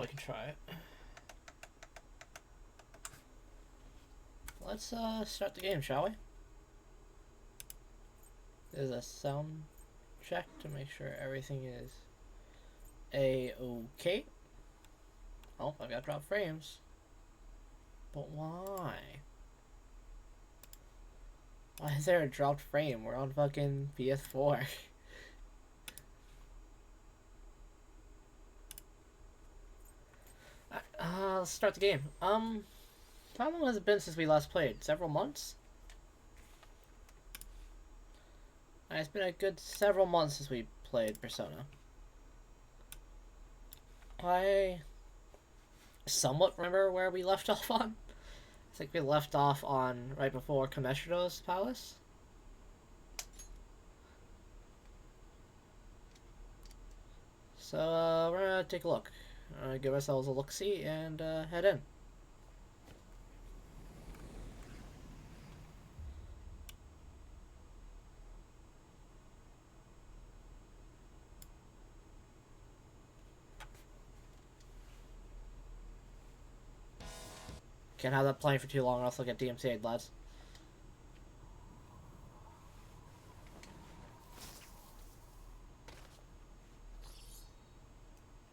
we can try it. Let's start the game, shall we? There's a sound check to make sure everything is a-okay. Oh, I've got drop frames. But why? Why is there a dropped frame? We're on fucking PS4. Let's start the game. How long has it been since we last played? Several months? It's been a good several months since we played Persona. I somewhat remember where we left off on. I think we left off on right before Kameshiro's palace. So we're gonna take a look. Give ourselves a look-see and head in. Can't have that playing for too long or else I'll get DMCA'd, lads.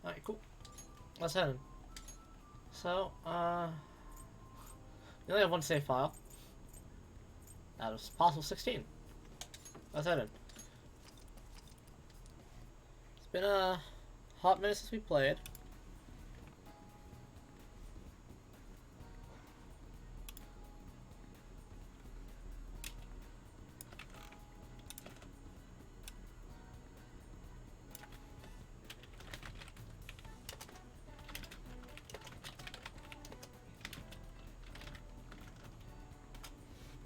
Alright, cool. Let's head in. So, you only have one save file. Out of possible 16. Let's head in. It's been a hot minute since we played.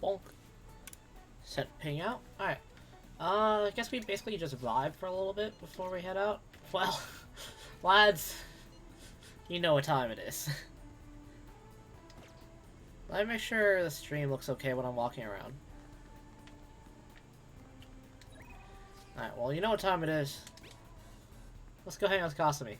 Bonk. Set ping out. Alright. I guess we basically just vibe for a little bit before we head out. Well, lads, you know what time it is. Let me make sure the stream looks okay when I'm walking around. Alright, well, you know what time it is. Let's go hang out with Kasumi.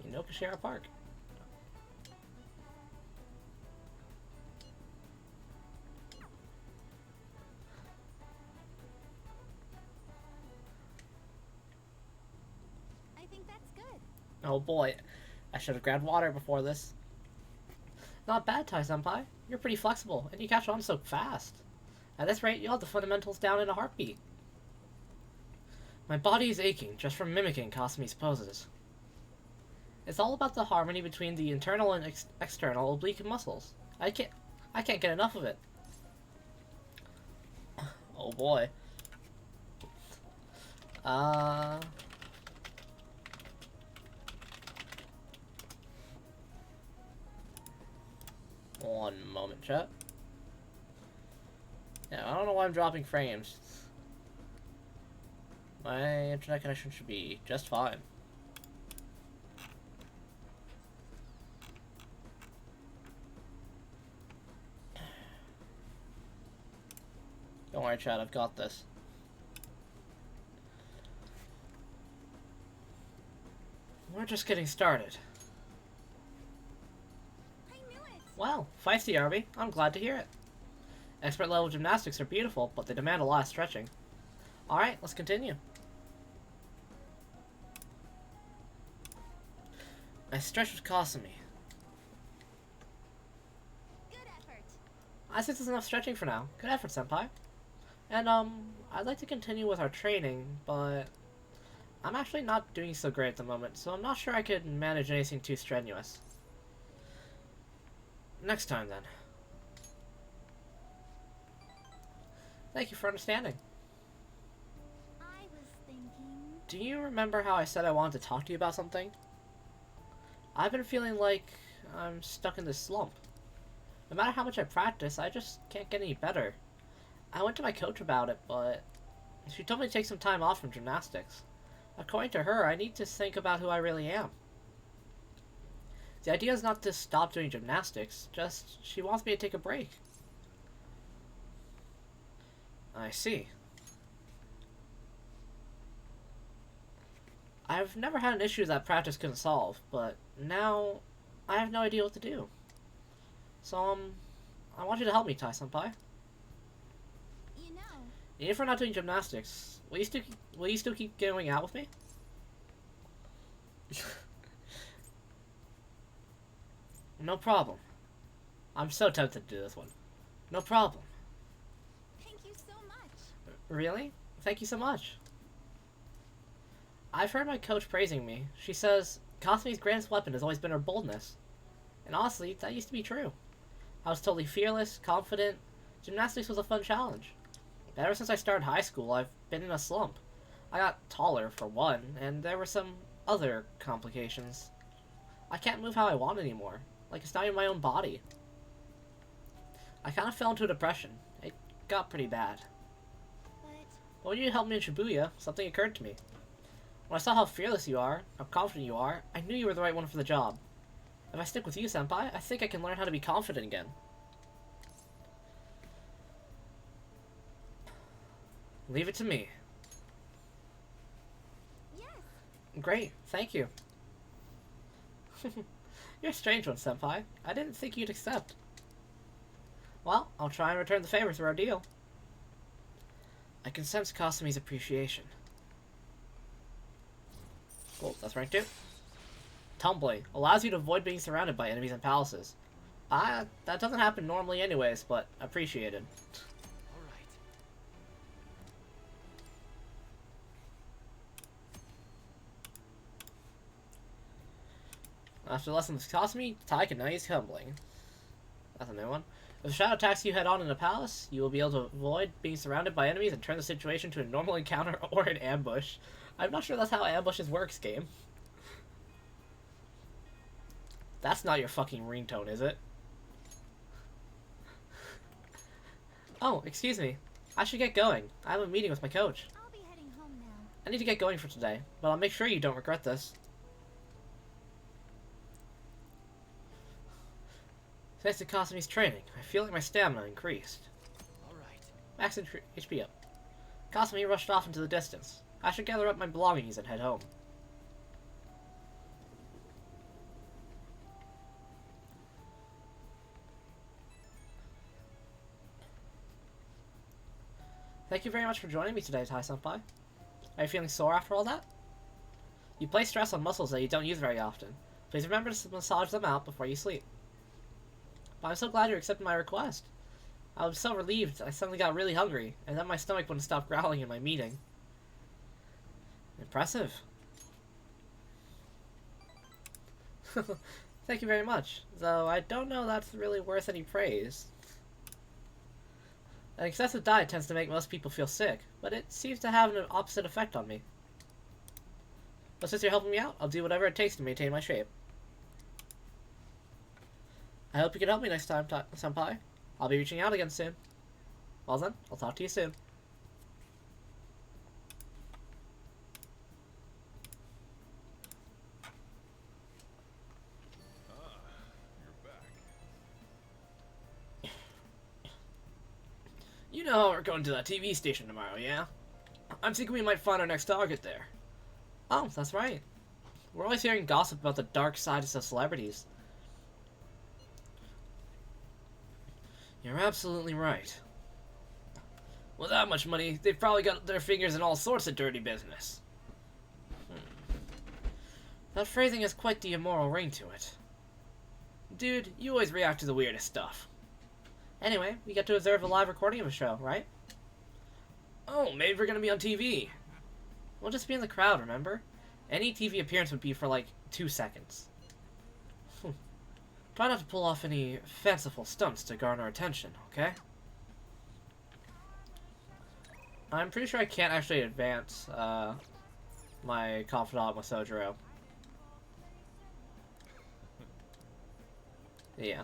Inokashira Park. I think that's good. Oh boy, I should have grabbed water before this. Not bad, Tai-senpai. You're pretty flexible, and you catch on so fast. At this rate, you'll have the fundamentals down in a heartbeat. My body is aching just from mimicking Kasumi's poses. It's all about the harmony between the internal and external oblique muscles. I can't get enough of it. Oh boy. One moment, chat. Yeah, I don't know why I'm dropping frames. My internet connection should be just fine. Don't worry, chat, I've got this. We're just getting started. I knew it. Wow, feisty, Arby. I'm glad to hear it. Expert level gymnastics are beautiful, but they demand a lot of stretching. Alright, let's continue. I stretch with Kasumi. Good effort. I think there's enough stretching for now. Good effort, senpai. And, I'd like to continue with our training, but I'm actually not doing so great at the moment, so I'm not sure I could manage anything too strenuous. Next time, then. Thank you for understanding. I was thinking... Do you remember how I said I wanted to talk to you about something? I've been feeling like I'm stuck in this slump. No matter how much I practice, I just can't get any better. I went to my coach about it, but she told me to take some time off from gymnastics. According to her, I need to think about who I really am. The idea is not to stop doing gymnastics, just she wants me to take a break. I see. I've never had an issue that practice couldn't solve, but now I have no idea what to do. So, I want you to help me, Tai-senpai. You know, Even if we're not doing gymnastics, will you still keep going out with me? No problem. I'm so tempted to do this one. No problem. thank you so much. Really? Thank you so much. I've heard my coach praising me. She says Kasumi's greatest weapon has always been her boldness. And honestly, that used to be true. I was totally fearless, confident. Gymnastics was a fun challenge. But ever since I started high school, I've been in a slump. I got taller, for one, and there were some other complications. I can't move how I want anymore. Like it's not even my own body. I kind of fell into a depression. It got pretty bad. But But when you helped me in Shibuya, something occurred to me. When I saw how fearless you are, how confident you are, I knew you were the right one for the job. If I stick with you, Senpai, I think I can learn how to be confident again. Leave it to me. yes, Great, thank you. You're a strange one, Senpai. I didn't think you'd accept. Well, I'll try and return the favor through our deal. I can sense Kasumi's appreciation. Cool, that's rank 2. Tumbling. Allows you to avoid being surrounded by enemies in palaces. That doesn't happen normally anyways, but appreciated. All right. After lessons with Kasumi, Tai can now use tumbling. That's a new one. If a shadow attacks you head on in a palace, you will be able to avoid being surrounded by enemies and turn the situation to a normal encounter or an ambush. I'm not sure that's how ambushes works, game. That's not your fucking ringtone, is it? Oh, excuse me. I should get going. I have a meeting with my coach. I'll be heading home now. I need to get going for today, but I'll make sure you don't regret this. Thanks to Kasumi's training, I feel like my stamina increased. All right. Max HP up. Kasumi rushed off into the distance. I should gather up my belongings and head home. Thank you very much for joining me today, Tai-senpai. Are you feeling sore after all that? You place stress on muscles that you don't use very often. Please remember to massage them out before you sleep. But I'm so glad you accepted my request. I was so relieved I suddenly got really hungry, and then my stomach wouldn't stop growling in my meeting. Impressive. Thank you very much, though I don't know that's really worth any praise. An excessive diet tends to make most people feel sick, but it seems to have an opposite effect on me. But since you're helping me out, I'll do whatever it takes to maintain my shape. I hope you can help me next time, Senpai. I'll be reaching out again soon. Well then, I'll talk to you soon. You're back. You know we're going to that TV station tomorrow, yeah? I'm thinking we might find our next target there. Oh, that's right. We're always hearing gossip about the dark sides of celebrities. You're absolutely right. With that much money, they've probably got their fingers in all sorts of dirty business. That phrasing has quite the immoral ring to it. Dude, you always react to the weirdest stuff. Anyway, we get to observe a live recording of a show, right? Oh, maybe we're gonna be on TV. We'll just be in the crowd, remember? Any TV appearance would be for like 2 seconds. Try not to pull off any fanciful stunts to garner attention, okay? I'm pretty sure I can't actually advance my confidant with Sojiro. Yeah.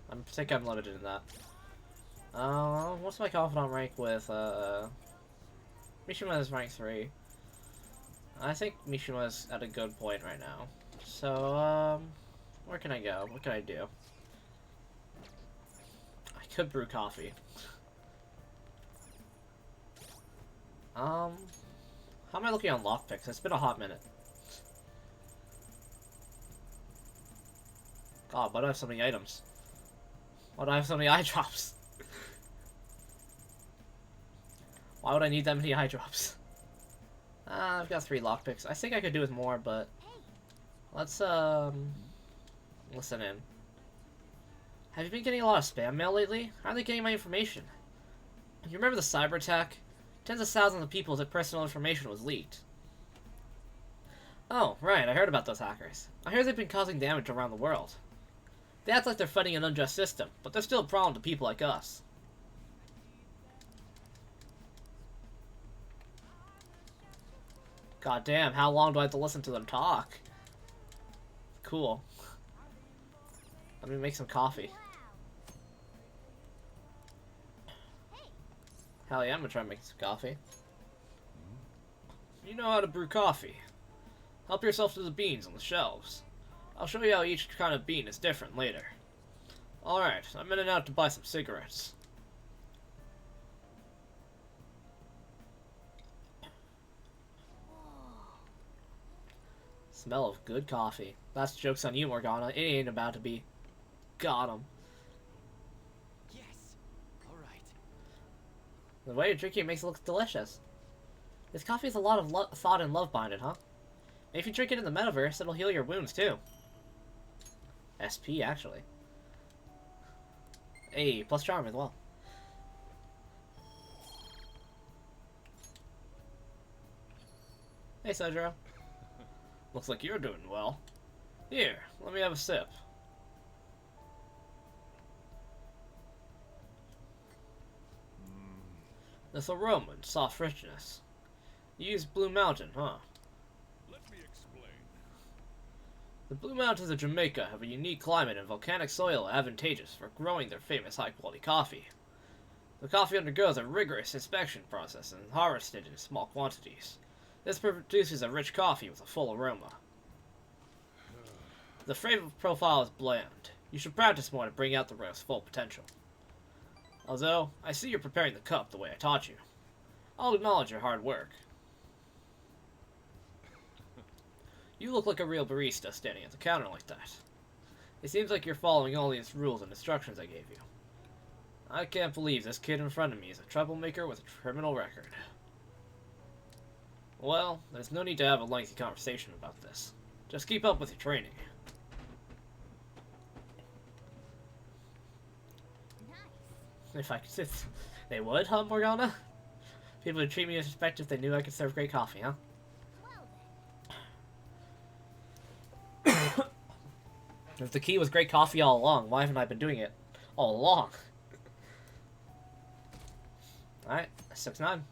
I think I'm limited in that. What's my confidant rank with, Mishima is rank 3. I think Mishima's at a good point right now. So, where can I go? What can I do? I could brew coffee. How am I looking on lockpicks? It's been a hot minute. God, why do I have so many items? Why do I have so many eye drops? Why would I need that many eye drops? I've got 3 lockpicks. I think I could do with more, but let's listen in. Have you been getting a lot of spam mail lately? How are they getting my information? You remember the cyber attack? Tens of thousands of people's personal information was leaked. Oh, right, I heard about those hackers. I hear they've been causing damage around the world. They act like they're fighting an unjust system, but they're still a problem to people like us. God damn, how long do I have to listen to them talk? Cool. Let me make some coffee. Hell yeah, I'm gonna try making some coffee. You know how to brew coffee. Help yourself to the beans on the shelves. I'll show you how each kind of bean is different later. Alright, I'm in and out to buy some cigarettes. Smell of good coffee. That's joke's on you, Morgana. It ain't about to be. Got 'em. Yes. All right. The way you're drinking it makes it look delicious. This coffee is a lot of thought and love behind it, huh? And if you drink it in the metaverse, it'll heal your wounds too. SP, actually. Hey, plus charm as well. Hey, Sojiro. Looks like you're doing well. Here, let me have a sip. This aroma and soft richness. You use Blue Mountain, huh? Let me explain. The Blue Mountains of Jamaica have a unique climate and volcanic soil advantageous for growing their famous high-quality coffee. The coffee undergoes a rigorous inspection process and is harvested in small quantities. This produces a rich coffee with a full aroma. The flavor profile is bland. You should practice more to bring out the roast's full potential. Although, I see you're preparing the cup the way I taught you. I'll acknowledge your hard work. You look like a real barista standing at the counter like that. It seems like you're following all these rules and instructions I gave you. I can't believe this kid in front of me is a troublemaker with a criminal record. Well, there's no need to have a lengthy conversation about this. Just keep up with your training. If I could, they would, huh, Morgana? People would treat me with respect if they knew I could serve great coffee, huh? If the key was great coffee all along, why haven't I been doing it all along? Alright, 6-9. And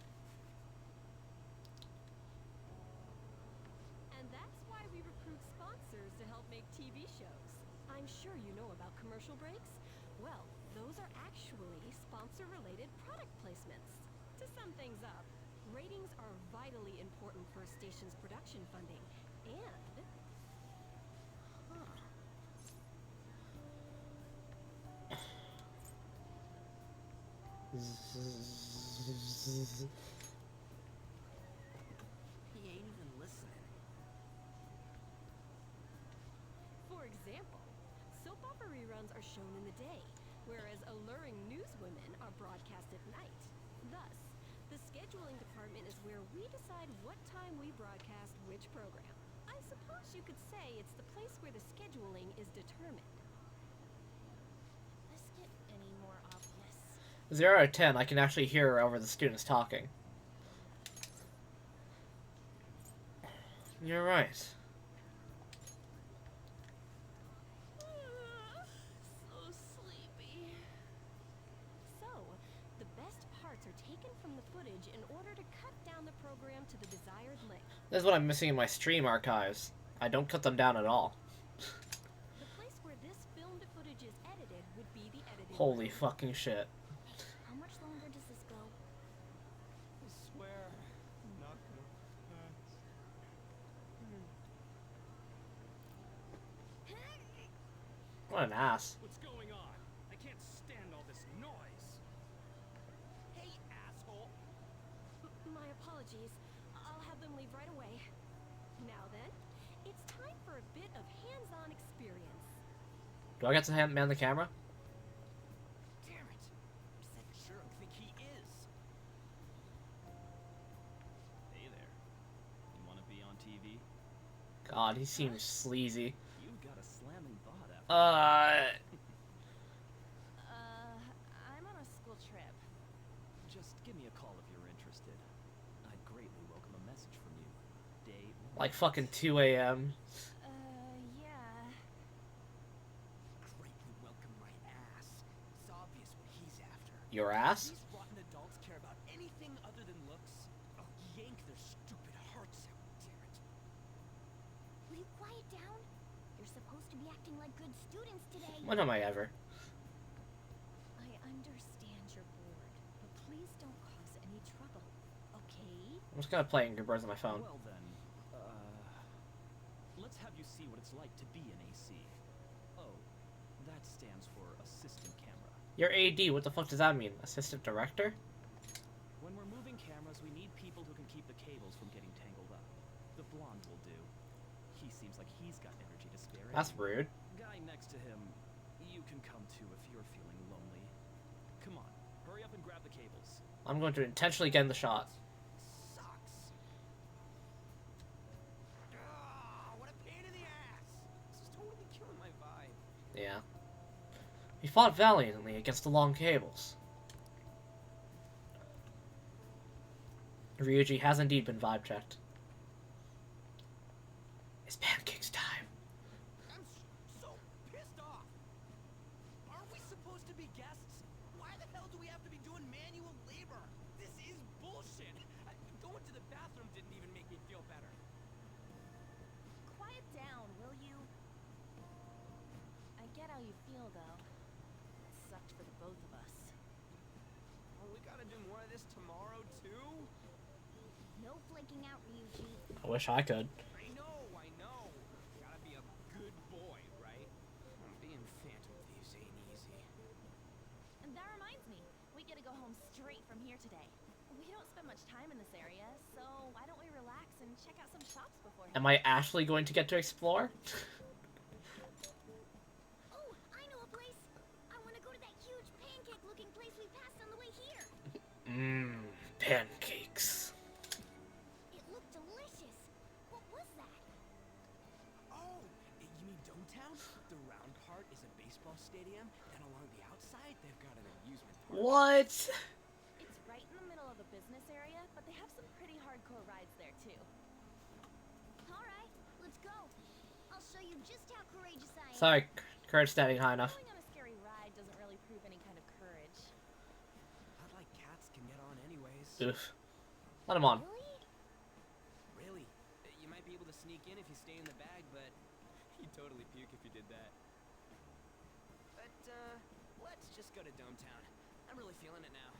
that's why we recruit sponsors to help make TV shows. I'm sure you know about commercial breaks. Well, those are actually sponsor-related product placements. To sum things up, ratings are vitally important for a station's production funding, and... He ain't even listening. For example, soap opera reruns are shown in the day, whereas alluring newswomen are broadcast at night. Thus, the scheduling department is where we decide what time we broadcast which program. I suppose you could say it's the place where the scheduling is determined. This get any more obvious? 0 out of 10, I can actually hear over the students talking. You're right. So sleepy. So, the best parts are taken from the footage in order to cut down the program to the desired length. This is what I'm missing in my stream archives. I don't cut them down at all. The place where this filmed footage is edited would be the editing Holy room. fucking shit. How much longer does this go? I swear, I'm not gonna. What an ass. What's going on? I can't stand all this noise. Hey, asshole! My apologies. apologies. I'll have them leave right away. Now then, it's time for a bit of hands-on experience. Do I get to man the camera? Damn it! What does that jerk think he is? Hey there. You want to be on TV? God, he seems sleazy. You've got a slamming thought after. I'm on a school trip. Just give me a call if you're interested. I'd greatly welcome a message from you. Day or Like night. fucking 2 a.m. Yeah. Greatly welcome my ass. It's obvious what he's after. Your ass? These rotten adults care about anything other than looks. I'll yank their stupid hearts out, damn it. Will you quiet down? You're supposed to be acting like good students today. When am I ever? I understand you're bored, but please don't cause any trouble, okay? I'm just gonna play Angry Birds on my phone. Well then, let's have you see what it's like to be an AC. Oh, that stands for assistant camera. You're AD, what the fuck does that mean? Assistant director? When we're moving cameras, we need people who can keep the cables from getting tangled up. The blonde will do. He seems like he's got energy to spare. That's rude. Guy next to him, you can come too if you're feeling lonely. Come on, hurry up and grab the cables. I'm going to intentionally get in the shot. Sucks. What a pain in the ass. This is totally killing my vibe. Yeah. He fought valiantly against the long cables. Ryuji has indeed been vibe checked. It's pancakes time. I'm so pissed off. Aren't we supposed to be guests? Why the hell do we have to be doing manual labor? This is bullshit. Going to the bathroom didn't even make me feel better. Quiet down, will you? I get how you feel, though. It sucked for the both of us. Oh, we gotta do more of this tomorrow, too? No flaking out, Ryuji. I wish I could. I know. Gotta be a good boy, right? Being Phantom Thieves ain't easy. And that reminds me, we get to go home straight from here today. We don't spend much time in this area, so why don't we relax and check out some shops beforehand? Am I actually going to get to explore? Oh, I know a place! I want to go to that huge pancake-looking place we passed on the way here! Mmm, pancakes. It looked delicious! What was that? Oh, you mean Dometown? The round part is a baseball stadium, and along the outside, they've got an amusement park. What? It's right in the middle of a business area, but they have some pretty hardcore rides there, too. Alright, let's go. I'll show you just how courageous I am. Sorry, courage standing high enough. Going on a scary ride doesn't really prove any kind of courage. Not like cats can get on anyways. Oof. Let him on. Really? Really? You might be able to sneak in if you stay in the bag, but you'd totally puke if you did that. But, let's just go to Dometown. I'm really feeling it now.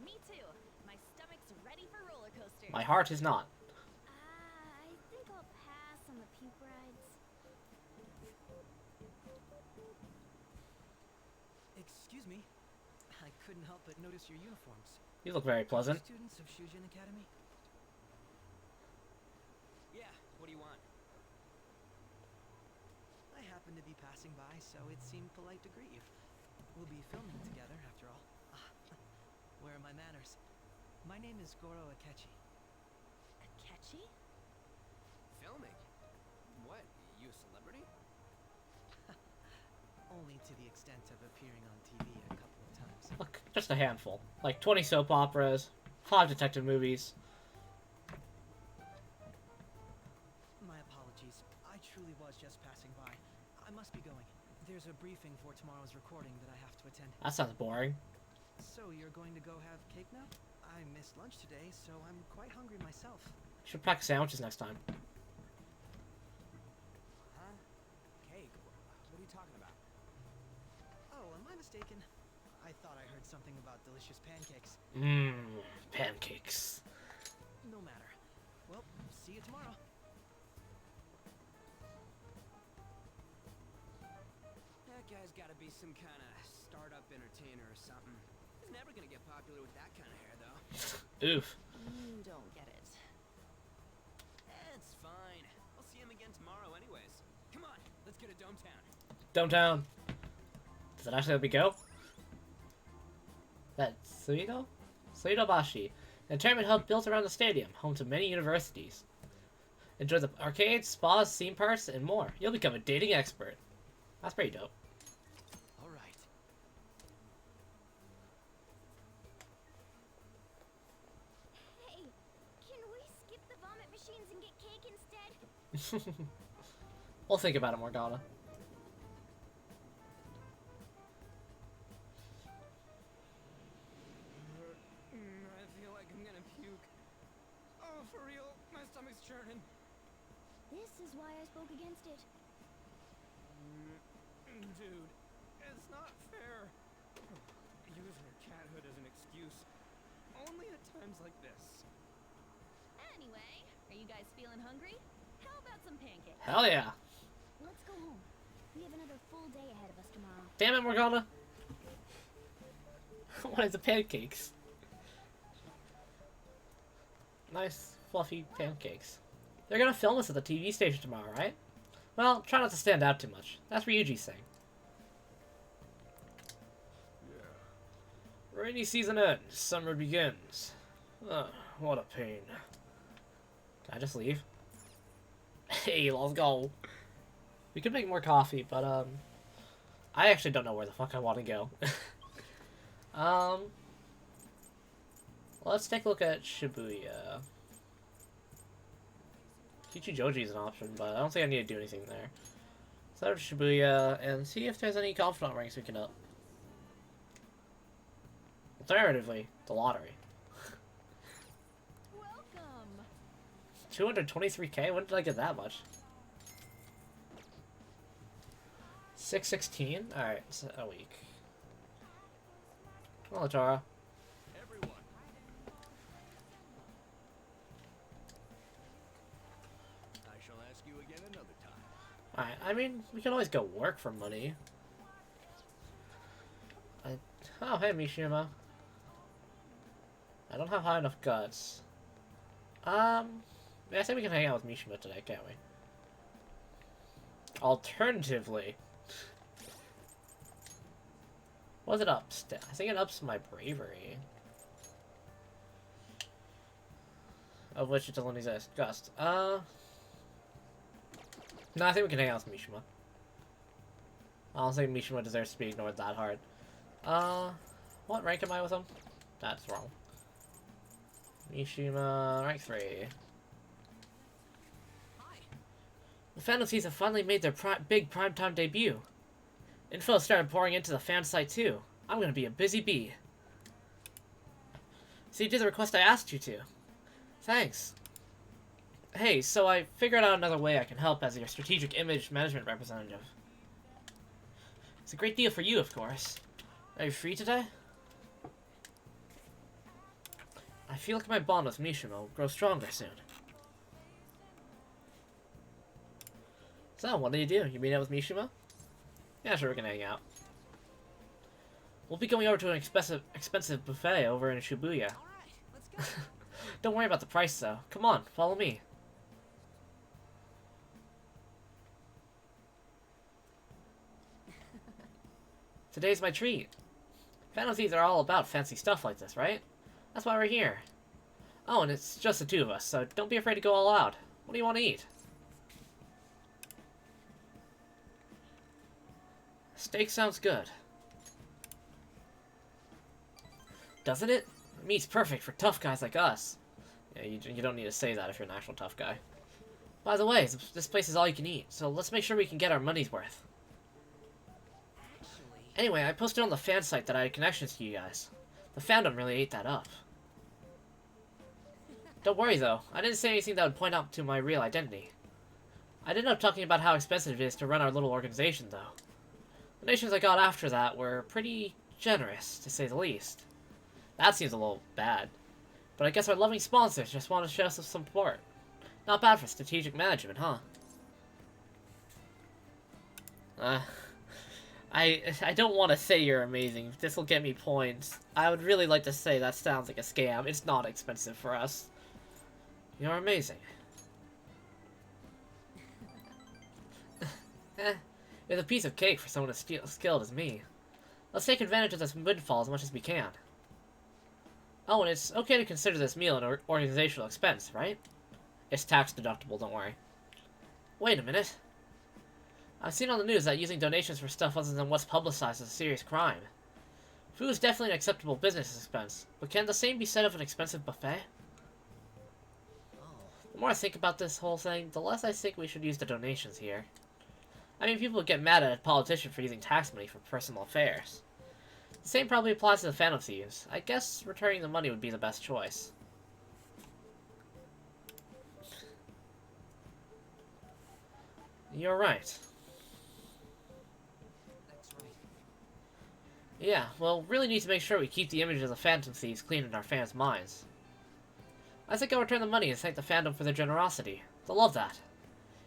Me too. My stomach's ready for roller coasters. My heart is not. I think I'll pass on the puke rides. Excuse me. I couldn't help but notice your uniforms. You look very pleasant. Students of Shujin Academy? Yeah, what do you want? I happen to be passing by, so it seemed polite to greet you. We'll be filming together, after all. Where are my manners? My name is Goro Akechi. Akechi? Filming? What? You a celebrity? Only to the extent of appearing on TV a couple of times. Look, just a handful. Like 20 soap operas, 5 detective movies. My apologies. I truly was just passing by. I must be going. There's a briefing for tomorrow's recording that I have to attend. That sounds boring. So you're going to go have cake now? I missed lunch today, so I'm quite hungry myself. You should pack sandwiches next time. Huh? Cake? What are you talking about? Oh, am I mistaken? I thought I heard something about delicious pancakes. Mmm, pancakes. No matter. Well, see you tomorrow. That guy's gotta be some kind of startup entertainer or something. He's never gonna get popular with that kind of hair, though. Oof. Downtown. Does it actually let me go? That's Suido? Suidobashi. An entertainment hub built around the stadium, home to many universities. Enjoy the arcades, spas, theme parks, and more. You'll become a dating expert. That's pretty dope. All right. Hey, can we skip the vomit machines and get cake instead? We'll think about it, Morgana. I feel like I'm gonna puke. Oh, for real, my stomach's churning. This is why I spoke against it. Dude, it's not fair. Use her cathood as an excuse. Only at times like this. Anyway, are you guys feeling hungry? How about some pancakes? Hell yeah. Let's go home. We have another full day ahead of us tomorrow. Damn it, Morgana. What is the pancakes? Nice, fluffy pancakes. They're gonna film us at the TV station tomorrow, right? Well, try not to stand out too much. That's Ryuji's thing. Yeah. Rainy season ends, summer begins. Ugh, what a pain. Can I just leave? Hey, let's go. We could make more coffee, but, I actually don't know where the fuck I want to go. Let's take a look at Shibuya. Kichijoji is an option, but I don't think I need to do anything there. So let's go to Shibuya and see if there's any confidant ranks we can up. Alternatively, the lottery. Welcome. 223k? When did I get that much? 616? Alright, so a week. Hello, Tara. Everyone. I shall ask you again another time. Alright, I mean, we can always go work for money. Oh, hey, Mishima. I don't have high enough guts. Yeah, I think we can hang out with Mishima today, can't we? Alternatively... What's it up? I think it ups my bravery. Of which it doesn't exist. Gust. No, I think we can hang out with Mishima. I don't think Mishima deserves to be ignored that hard. What rank am I with him? That's wrong. Mishima, rank 3. Hi. The fantasies have finally made their big primetime debut. Info started pouring into the fan site too. I'm gonna be a busy bee. So you did the request I asked you to. Thanks. Hey, so I figured out another way I can help as your strategic image management representative. It's a great deal for you, of course. Are you free today? I feel like my bond with Mishima will grow stronger soon. So, what do? You meet up with Mishima? Yeah, sure, we can hang out. We'll be going over to an expensive buffet over in Shibuya. All right, let's go. Don't worry about the price, though. Come on, follow me. Today's my treat. Fantasies are all about fancy stuff like this, right? That's why we're here. Oh, and it's just the two of us, so don't be afraid to go all out. What do you want to eat? Steak sounds good. Doesn't it? Meat's perfect for tough guys like us. Yeah, you don't need to say that if you're an actual tough guy. By the way, this place is all you can eat, so let's make sure we can get our money's worth. Anyway, I posted on the fan site that I had connections to you guys. The fandom really ate that up. Don't worry though, I didn't say anything that would point out to my real identity. I did end up talking about how expensive it is to run our little organization though. Donations I got after that were pretty generous, to say the least. That seems a little bad. But I guess our loving sponsors just want to show us some support. Not bad for strategic management, huh? I don't want to say you're amazing. This will get me points. I would really like to say that sounds like a scam. It's not expensive for us. You're amazing. It's a piece of cake for someone as skilled as me. Let's take advantage of this windfall as much as we can. Oh, and it's okay to consider this meal an organizational expense, right? It's tax deductible, don't worry. Wait a minute. I've seen on the news that using donations for stuff other than what's publicized is a serious crime. Food is definitely an acceptable business expense, but can the same be said of an expensive buffet? The more I think about this whole thing, the less I think we should use the donations here. I mean, people would get mad at a politician for using tax money for personal affairs. The same probably applies to the Phantom Thieves. I guess returning the money would be the best choice. You're right. That's right. Yeah, well, really need to make sure we keep the image of the Phantom Thieves clean in our fans' minds. I think I'll return the money and thank the fandom for their generosity. They'll love that.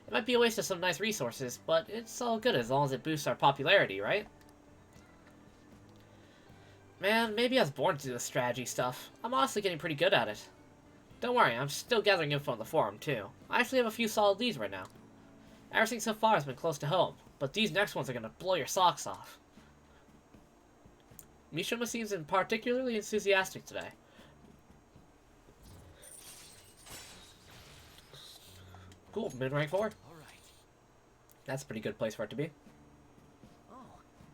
It might be a waste of some nice resources, but it's all good as long as it boosts our popularity, right? Man, maybe I was born to do this strategy stuff. I'm honestly getting pretty good at it. Don't worry, I'm still gathering info on the forum, too. I actually have a few solid leads right now. Everything so far has been close to home, but these next ones are gonna blow your socks off. Mishima seems particularly enthusiastic today. Cool, mid-rank 4. All right. That's a pretty good place for it to be. Oh,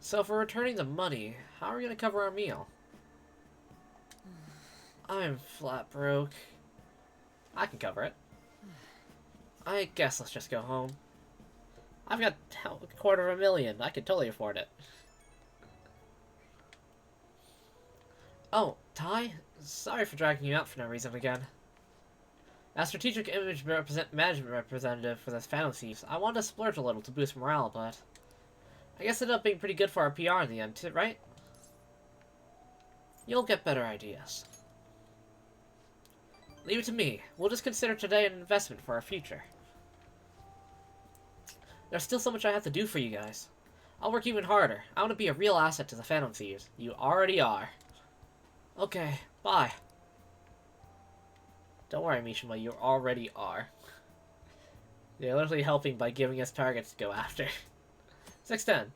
So for returning the money, how are we gonna cover our meal? I'm flat broke. I can cover it. I guess let's just go home. I've got a $250,000. I could totally afford it. Oh, Ty? Sorry for dragging you out for no reason again. As strategic image management representative for this Phantom Thieves, I wanted to splurge a little to boost morale, but I guess it ended up being pretty good for our PR in the end, too, right? You'll get better ideas. Leave it to me. We'll just consider today an investment for our future. There's still so much I have to do for you guys. I'll work even harder. I want to be a real asset to the Phantom Thieves. You already are. Okay, bye. Don't worry, Mishima, you already are. You're literally helping by giving us targets to go after. 610.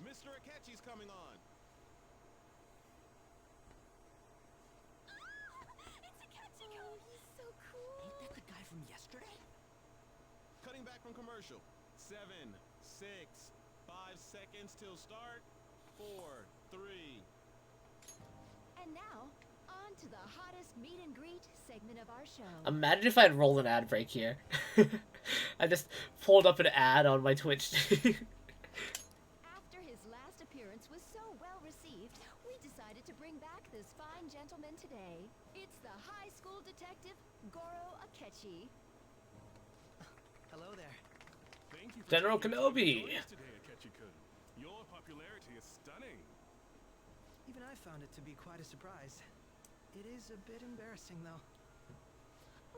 Mr. Akechi's coming on. It's a catchy. Oh, he's so cool. ain't that the guy from yesterday? Cutting back from commercial. 7, 6, 5 seconds till start. 4, 3. And now, on to the hottest meet and greet segment of our show. Imagine if I had rolled an ad break here. I just pulled up an ad on my Twitch. After his last appearance was so well received, we decided to bring back this fine gentleman today. It's the high school detective, Goro Akechi. Hello there. Thank you for General taking the time to Kenobi. join us today, Akechi-kun. Your popularity is stunning. Even I found it to be quite a surprise. It is a bit embarrassing, though.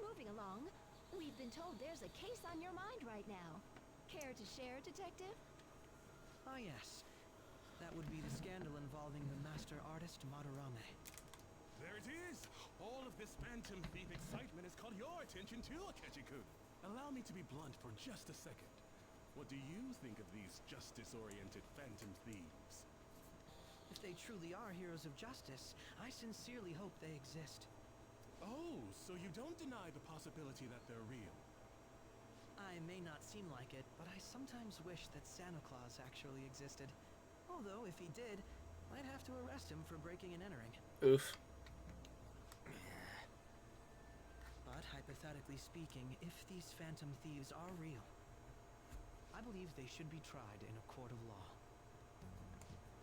Moving along, we've been told there's a case on your mind right now. Care to share, detective? Ah, yes. That would be the scandal involving the master artist Madarame. There it is! All of this Phantom Thief excitement has caught your attention too, Akechi-kun. Allow me to be blunt for just a second. What do you think of these justice-oriented Phantom Thieves? If they truly are heroes of justice, I sincerely hope they exist. Oh, so you don't deny the possibility that they're real? I may not seem like it, but I sometimes wish that Santa Claus actually existed. Although, if he did, I'd have to arrest him for breaking and entering. Oof. But hypothetically speaking, if these Phantom Thieves are real, I believe they should be tried in a court of law.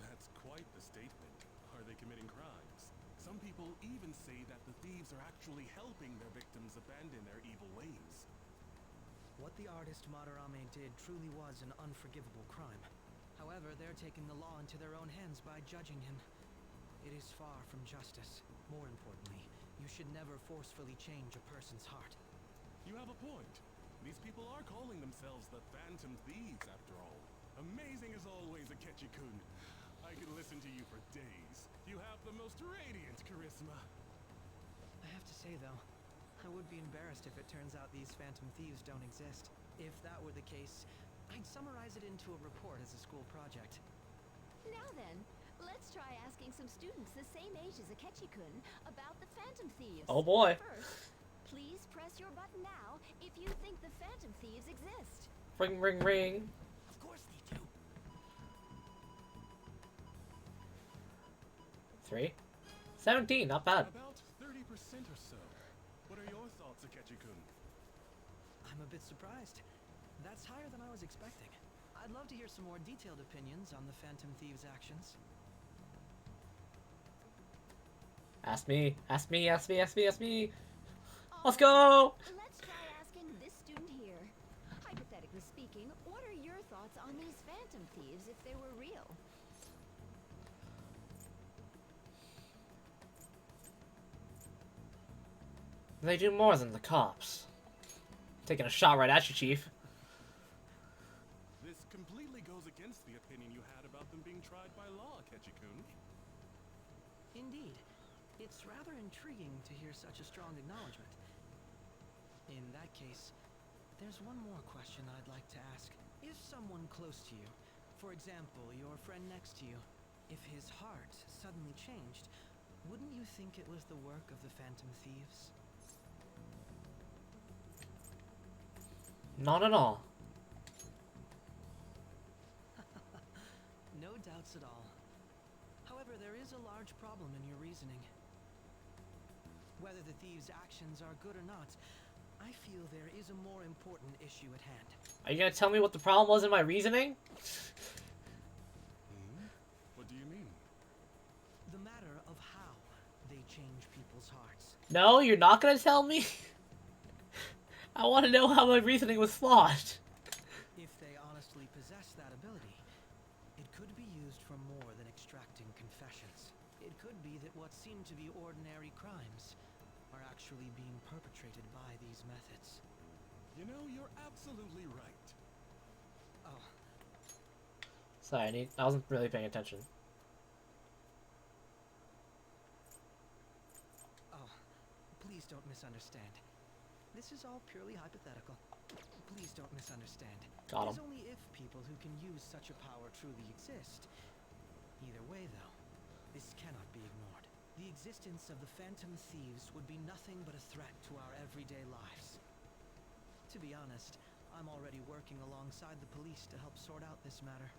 That's quite the statement. Are they committing crimes? Some people even say that the thieves are actually helping their victims abandon their evil ways. What the artist Madarame did truly was an unforgivable crime. However, they're taking the law into their own hands by judging him. It is far from justice. More importantly, you should never forcefully change a person's heart. You have a point. These people are calling themselves the Phantom Thieves, after all. Amazing as always, Akechi-kun. I could listen to you for days. You have the most radiant charisma. I have to say, though, I would be embarrassed if it turns out these phantom thieves don't exist. If that were the case, I'd summarize it into a report as a school project. Now then, let's try asking some students the same age as Akechi-kun about the Phantom Thieves. Oh boy. First, please press your button now if you think the Phantom Thieves exist. Ring, ring, ring. Of course they do. 3. 17, not bad. About 30% or so. What are your thoughts, Akechi-kun? I'm a bit surprised. That's higher than I was expecting. I'd love to hear some more detailed opinions on the Phantom Thieves' actions. Ask me, ask me, ask me, ask me, ask me. Let's go! Let's try asking this student here. Hypothetically speaking, what are your thoughts on these Phantom Thieves if they were real? They do more than the cops. Taking a shot right at you, Chief. This completely goes against the opinion you had about them being tried by law, Akechi-kun. Indeed. It's rather intriguing to hear such a strong acknowledgement. In that case, there's one more question I'd like to ask. If someone close to you, for example, your friend next to you, if his heart suddenly changed, wouldn't you think it was the work of the Phantom Thieves? Not at all. No doubts at all. However, there is a large problem in your reasoning. Whether the thieves' actions are good or not, I feel there is a more important issue at hand. Are you gonna tell me what the problem was in my reasoning? What do you mean? The matter of how they change people's hearts. No, you're not gonna tell me? I want to know how my reasoning was flawed. If they honestly possess that ability, it could be used for more than extracting confessions. It could be that what seem to be ordinary crimes are actually being perpetrated by these methods. You know, you're absolutely right. Oh, Sorry, I wasn't really paying attention. please don't misunderstand. This is all purely hypothetical. Please don't misunderstand. Got him. It is only if people who can use such a power truly exist. Either way, though, this cannot be ignored. The existence of the Phantom Thieves would be nothing but a threat to our everyday lives. To be honest, I'm already working alongside the police to help sort out this matter.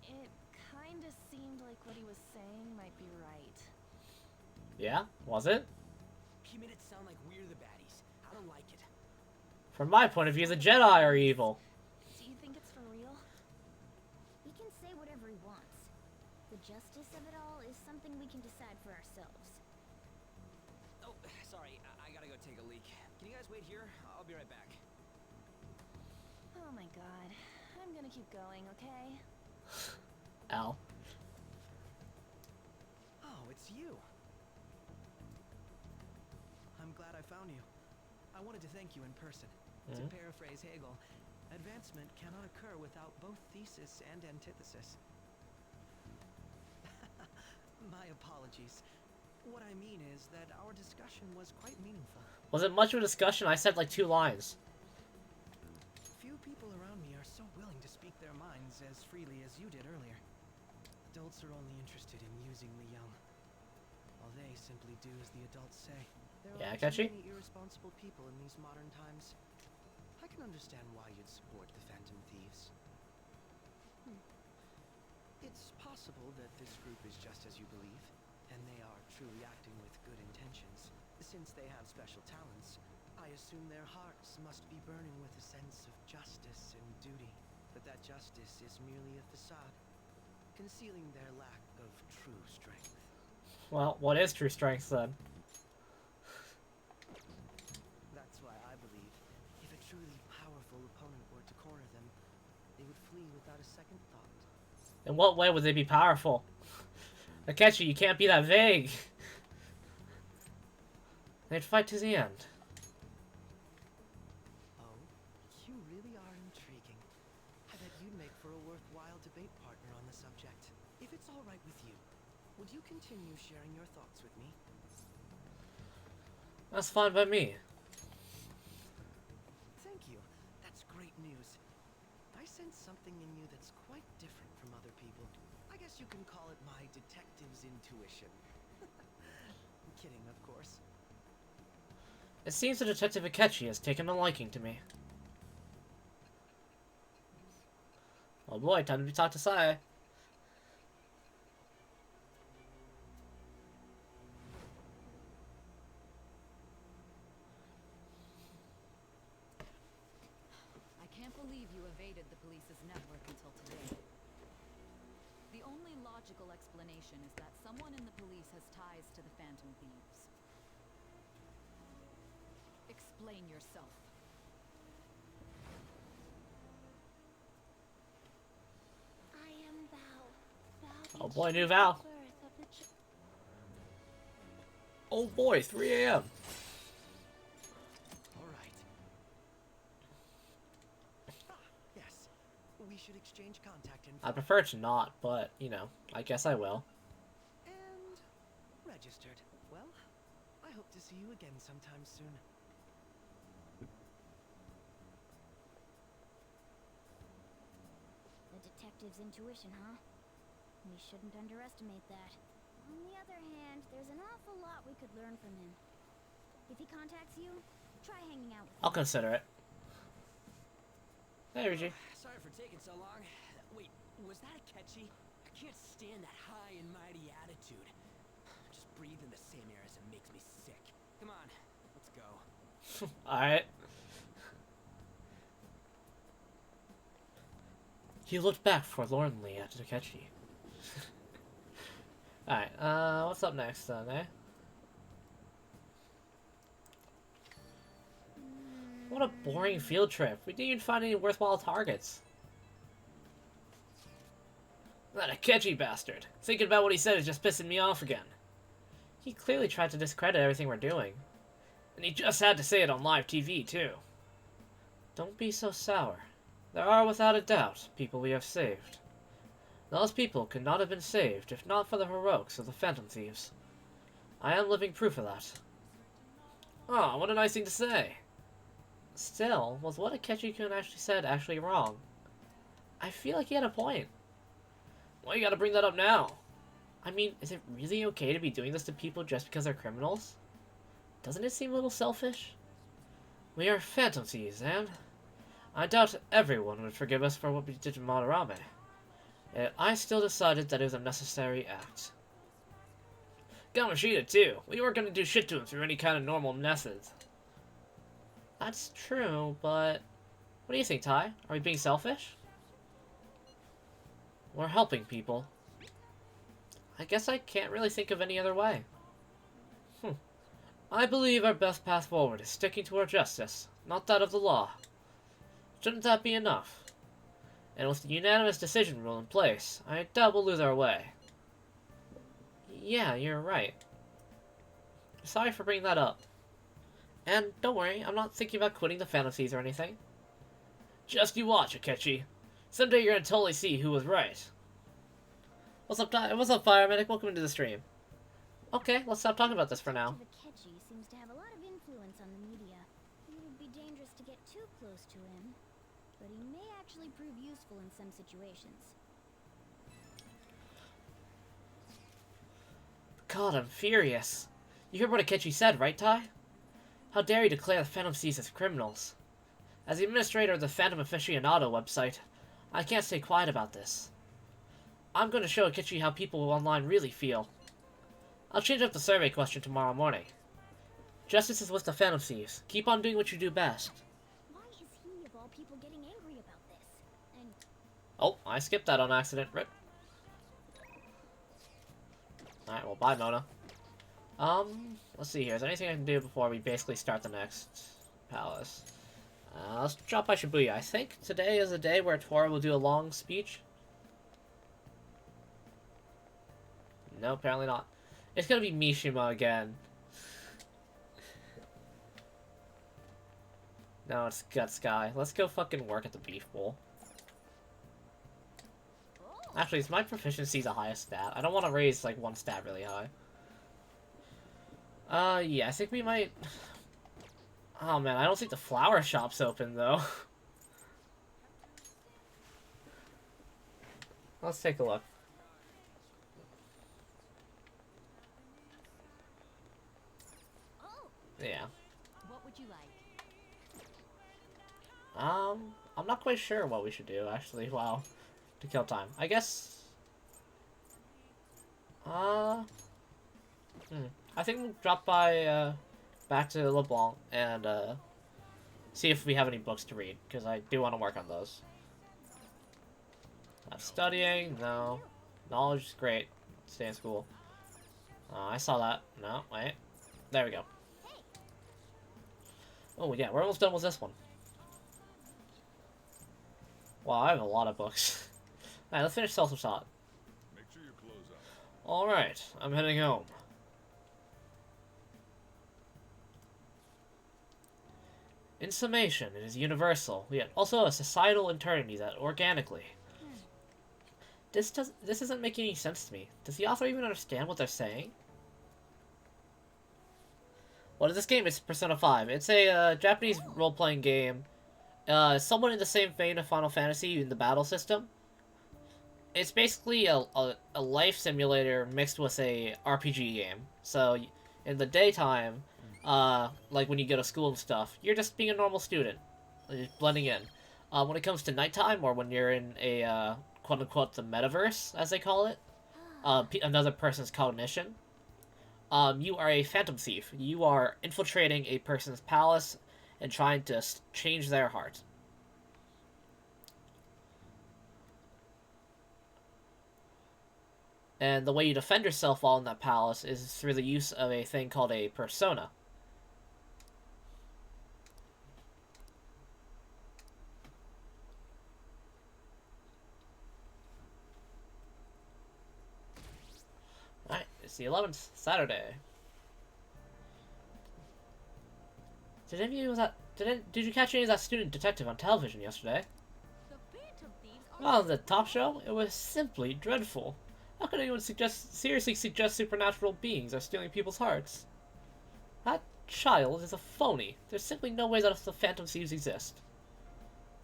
It kinda seemed like what he was saying might be right. Yeah? Was it? He made it sound like we're the baddies. I don't like it. From my point of view, the Jedi are evil. Do you think it's for real? He can say whatever he wants. The justice of it all is something we can decide for ourselves. Oh, sorry. I gotta go take a leak. Can you guys wait here? I'll be right back. Oh my god. I'm gonna keep going, okay? Al. Oh, it's you. I'm glad I found you. I wanted to thank you in person. To paraphrase Hegel, advancement cannot occur without both thesis and antithesis. My apologies. What I mean is that our discussion was quite meaningful. Was it much of a discussion? I said like 2 lines. Few people around me are so willing to speak their minds as freely as you did earlier. Adults are only interested in using the young, while they simply do as the adults say. There Yeah, are catchy. too many irresponsible people in these modern times. I can understand why you'd support the Phantom Thieves. It's possible that this group is just as you believe, and they are truly acting with good intentions. Since they have special talents, I assume their hearts must be burning with a sense of justice and duty. But that justice is merely a facade, concealing their lack of true strength. Well, what is true strength then? That's why I believe if a truly powerful opponent were to corner them, they would flee without a second thought. In what way would they be powerful? Akechi, you can't be that vague. They'd fight to the end. Oh, you really are intriguing. I bet you'd make for a worthwhile debate partner on the subject. If it's all right with you, would you continue sharing your thoughts with me? That's fine by me. Thank you. That's great news. I sense something in you that's quite different from other people. I guess you can call it my detective's intuition. I'm kidding, of course. It seems that Detective Akechi has taken a liking to me. Oh boy, time to talk to Sai. I can't believe you evaded the police's network until today. The only logical explanation is that someone in the police has ties to the Phantom Thieves. Explain yourself. I am Val. Oh boy, new Val. Oh boy, 3 a.m. All right. Yes. We should exchange contact info. I prefer to not, but, you know, I guess I will. And registered. Well, I hope to see you again sometime soon. The detective's intuition, huh? We shouldn't underestimate that. On the other hand, there's an awful lot we could learn from him. If he contacts you, try hanging out with him. I'll consider it. Hey, Ryuji. Sorry for taking so long. Wait, was that a Akechi? I can't stand that high and mighty attitude. Just breathing the same air as him makes me sick. Come on, let's go. Alright. He looked back forlornly at Akechi. Alright, what's up next then, eh? What a boring field trip. We didn't even find any worthwhile targets. That Akechi bastard. Thinking about what he said is just pissing me off again. He clearly tried to discredit everything we're doing. And he just had to say it on live TV, too. Don't be so sour. There are, without a doubt, people we have saved. Those people could not have been saved if not for the heroics of the Phantom Thieves. I am living proof of that. Oh, what a nice thing to say. Still, was what Akechi-kun actually said actually wrong? I feel like he had a point. Why you gotta bring that up now? I mean, is it really okay to be doing this to people just because they're criminals? Doesn't it seem a little selfish? We are Phantom Thieves, and I doubt everyone would forgive us for what we did to Madarame. Yet I still decided that it was a necessary act. Gamashita, too. We weren't gonna do shit to him through any kind of normal methods. That's true, but... What do you think, Tai? Are we being selfish? We're helping people. I guess I can't really think of any other way. I believe our best path forward is sticking to our justice, not that of the law. Shouldn't that be enough? And with the unanimous decision rule in place, I doubt we'll lose our way. Yeah, you're right. Sorry for bringing that up. And don't worry, I'm not thinking about quitting the fantasies or anything. Just you watch, Akechi. Someday you're gonna totally see who was right. What's up, Fire Medic? Welcome into the stream. Okay, let's stop talking about this for now. Detective Akechi seems to have a lot of influence on the media. It would be dangerous to get too close to him, but he may actually prove useful in some situations. God, I'm furious. You heard what Akechi said, right, Tai? How dare you declare the Phantom Thieves as criminals? As the administrator of the Phantom Aficionado website, I can't stay quiet about this. I'm going to show Akechi how people online really feel. I'll change up the survey question tomorrow morning. Justice is with the Phantom Thieves. Keep on doing what you do best. Why is he, of all people, getting angry about this? And Oh, I skipped that on accident. Rip. Alright, well, bye, Mona. Let's see here. Is there anything I can do before we basically start the next palace? Let's drop by Shibuya. I think today is a day where Tora will do a long speech. No, apparently not. It's gonna be Mishima again. No, it's Guts Guy. Let's go fucking work at the beef bowl. Actually, is my proficiency the highest stat? I don't want to raise, like, one stat really high. Yeah, I think we might... Oh man, I don't think the flower shop's open though. Let's take a look. Oh, Yeah. What would you like? I'm not quite sure what we should do, actually. Wow. To kill time. I guess... I think we'll drop by, back to LeBlanc and, see if we have any books to read, because I do want to work on those. Not studying, no. Knowledge is great. Stay in school. I saw that. No, wait. There we go. Oh, yeah, we're almost done with this one. Wow, I have a lot of books. Alright, let's finish Social Shot. Make sure your clothes up. Alright, I'm heading home. In summation, it is universal, yet also a societal eternity that organically. This isn't making any sense to me. Does the author even understand what they're saying? What is this game? It's Persona 5. It's a Japanese role-playing game. Somewhat in the same vein of Final Fantasy in the battle system. It's basically a life simulator mixed with a RPG game. So, in the daytime, like when you go to school and stuff, you're just being a normal student. You're just blending in. When it comes to nighttime, or when you're in a, quote-unquote, the metaverse, as they call it, another person's cognition, you are a phantom thief. You are infiltrating a person's palace and trying to change their heart. And the way you defend yourself while in that palace is through the use of a thing called a persona. Alright, it's the 11th, Saturday. Did you catch any of that student detective on television yesterday? the Phantom Thieves are Well, the top show, it was simply dreadful. How could anyone seriously suggest supernatural beings are stealing people's hearts? That child is a phony. There's simply no way that the Phantom Thieves exist.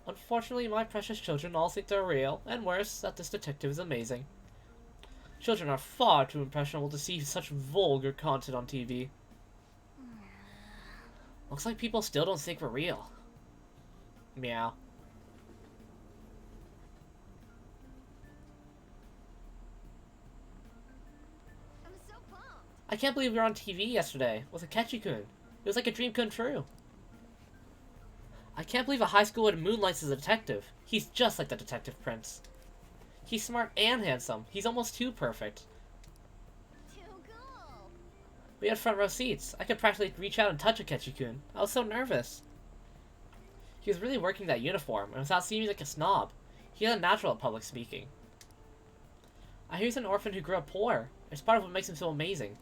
Unfortunately, my precious children all think they're real, and worse, that this detective is amazing. Children are far too impressionable to see such vulgar content on TV. Looks like people still don't think we're real. Meow. I'm so pumped. I can't believe we were on TV yesterday with a Ketchi-kun. It was like a dream come true. I can't believe a high schooler moonlights as a detective. He's just like the Detective Prince. He's smart and handsome. He's almost too perfect. Too cool. We had front row seats. I could practically reach out and touch a Ketchi-kun. I was so nervous. He was really working that uniform, and without seeming like a snob. He had a natural at public speaking. I hear he's an orphan who grew up poor. It's part of what makes him so amazing.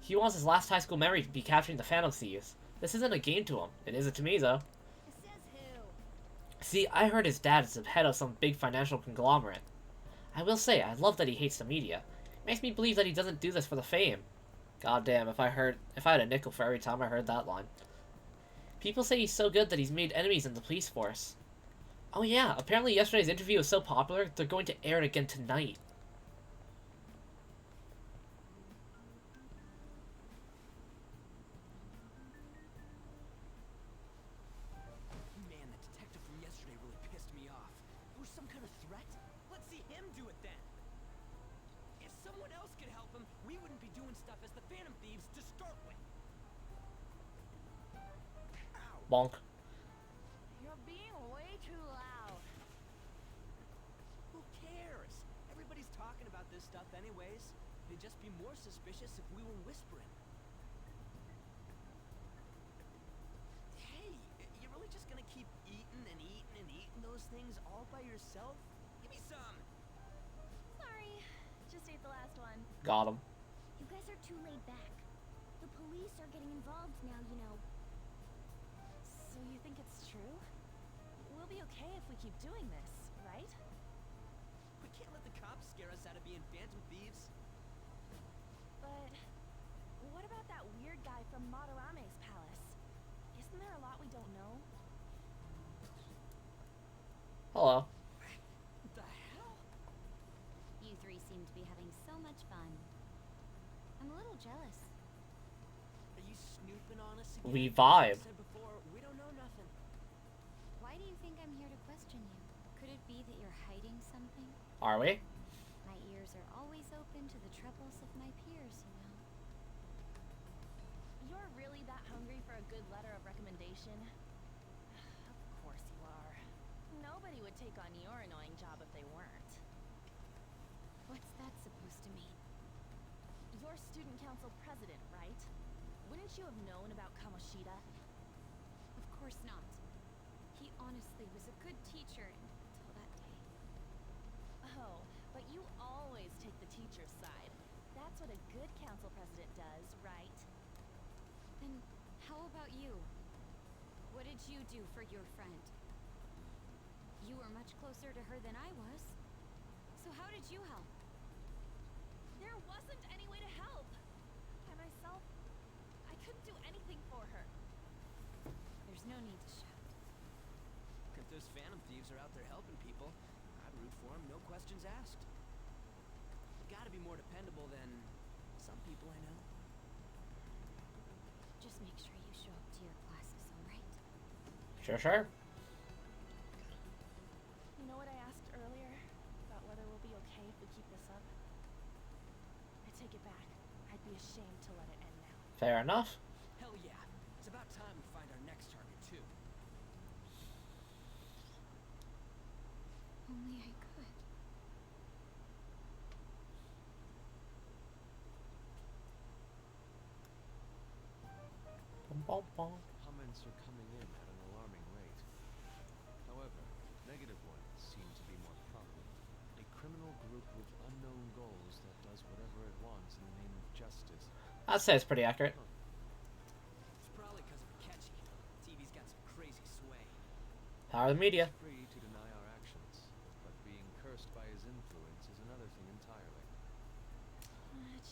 He wants his last high school memory to be capturing the Phantom Thieves. This isn't a game to him. It isn't to me, though. Says who? See, I heard his dad is the head of some big financial conglomerate. I will say, I love that he hates the media. It makes me believe that he doesn't do this for the fame. God damn, if I had a nickel for every time I heard that line. People say he's so good that he's made enemies in the police force. Oh yeah, apparently yesterday's interview was so popular, they're going to air it again tonight. Man, that detective from yesterday really pissed me off. It was some kind of threat? Let's see him do it then. If someone else could help him, we wouldn't be doing stuff as the Phantom Thieves to start with. Ow. Bonk. You're being way too loud. Who cares? Everybody's talking about this stuff anyways. They'd just be more suspicious if we were whispering. Hey, you really just gonna keep eating and eating and eating those things all by yourself? Give me some! Sorry. Just ate the last one. Got him. You guys are too laid back. The police are getting involved now, you know. So you think it's true? We'll be okay if we keep doing this, right? We can't let the cops scare us out of being Phantom Thieves. But What about that weird guy from Madarame's palace? Isn't there a lot we don't know? Hello. What the hell? You three seem to be having so much fun. I'm a little jealous. Are you snooping on us again? We vibe. Like I said before, we don't know nothing. Why do you think I'm here to question you? Could it be that you're hiding something? Are we? My ears are always open to the troubles of my peers, you know. You're really that hungry for a good letter of recommendation? Of course you are. Nobody would take on your annoying job if they weren't. What's that supposed to mean? You're student council president, right? Wouldn't you have known about Kamoshida? Of course not. He honestly was a good teacher until that day. Oh, but you always take the teacher's side. That's what a good council president does, right? Then how about you? What did you do for your friend? You were much closer to her than I was. So how did you help? There wasn't any way to help. By myself, I couldn't do anything for her. There's no need to shout. If those phantom thieves are out there helping people, I'd root for them, no questions asked. You gotta be more dependable than some people I know. Just make sure you show up to your classes, alright? Sure. You know what I asked earlier? About whether we'll be okay if we keep this up? I take it back. I'd be ashamed to let it end now. Fair enough. Hell yeah. It's about time we find our next target, too. Only I could. Bum, bum, bum. Comments are coming in at an alarming rate. However, negative ones seem to be more prominent. A criminal group with unknown goals that does whatever it wants in the name of justice. I'd say it's pretty accurate. It's probably because of Akechi. TV's got some crazy sway. Power of the media. He's free to deny our actions, but being cursed by his influence is another thing entirely.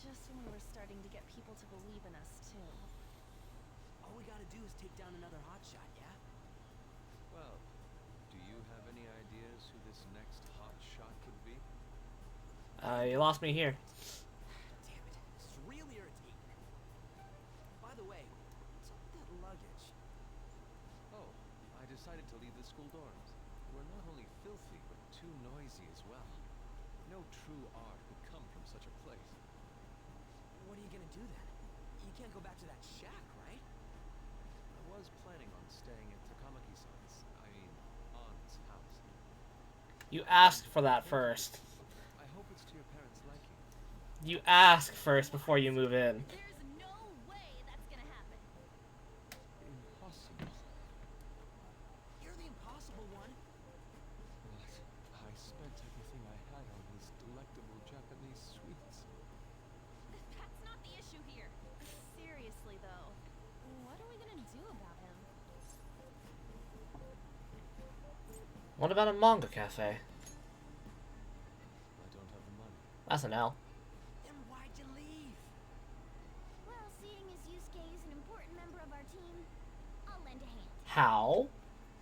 Just when we were starting to get people to believe in us, too. All we gotta do is take down another hotshot, yeah? Well, do you have any ideas who this next hot shot could be? You lost me here. Damn it, this is real irritating. By the way, what's up with that luggage? Oh, I decided to leave the school dorms. We're not only filthy, but too noisy as well. No true art could come from such a place. What are you gonna do then? You can't go back to that shack, right? I was planning on staying at Takamaki-san's, aunt's house. You asked for that first. I hope it's to your parents' liking. You ask first before you move in. There's no way that's gonna happen. Impossible. You're the impossible one. But I spent everything I had on these delectable Japanese sweets. That's not the issue here. Seriously, though, what are we gonna do about him? What about a manga cafe? I don't have the money. That's an L. Then why'd you leave? Well, seeing as Yusuke is an important member of our team, I'll lend a hand. How?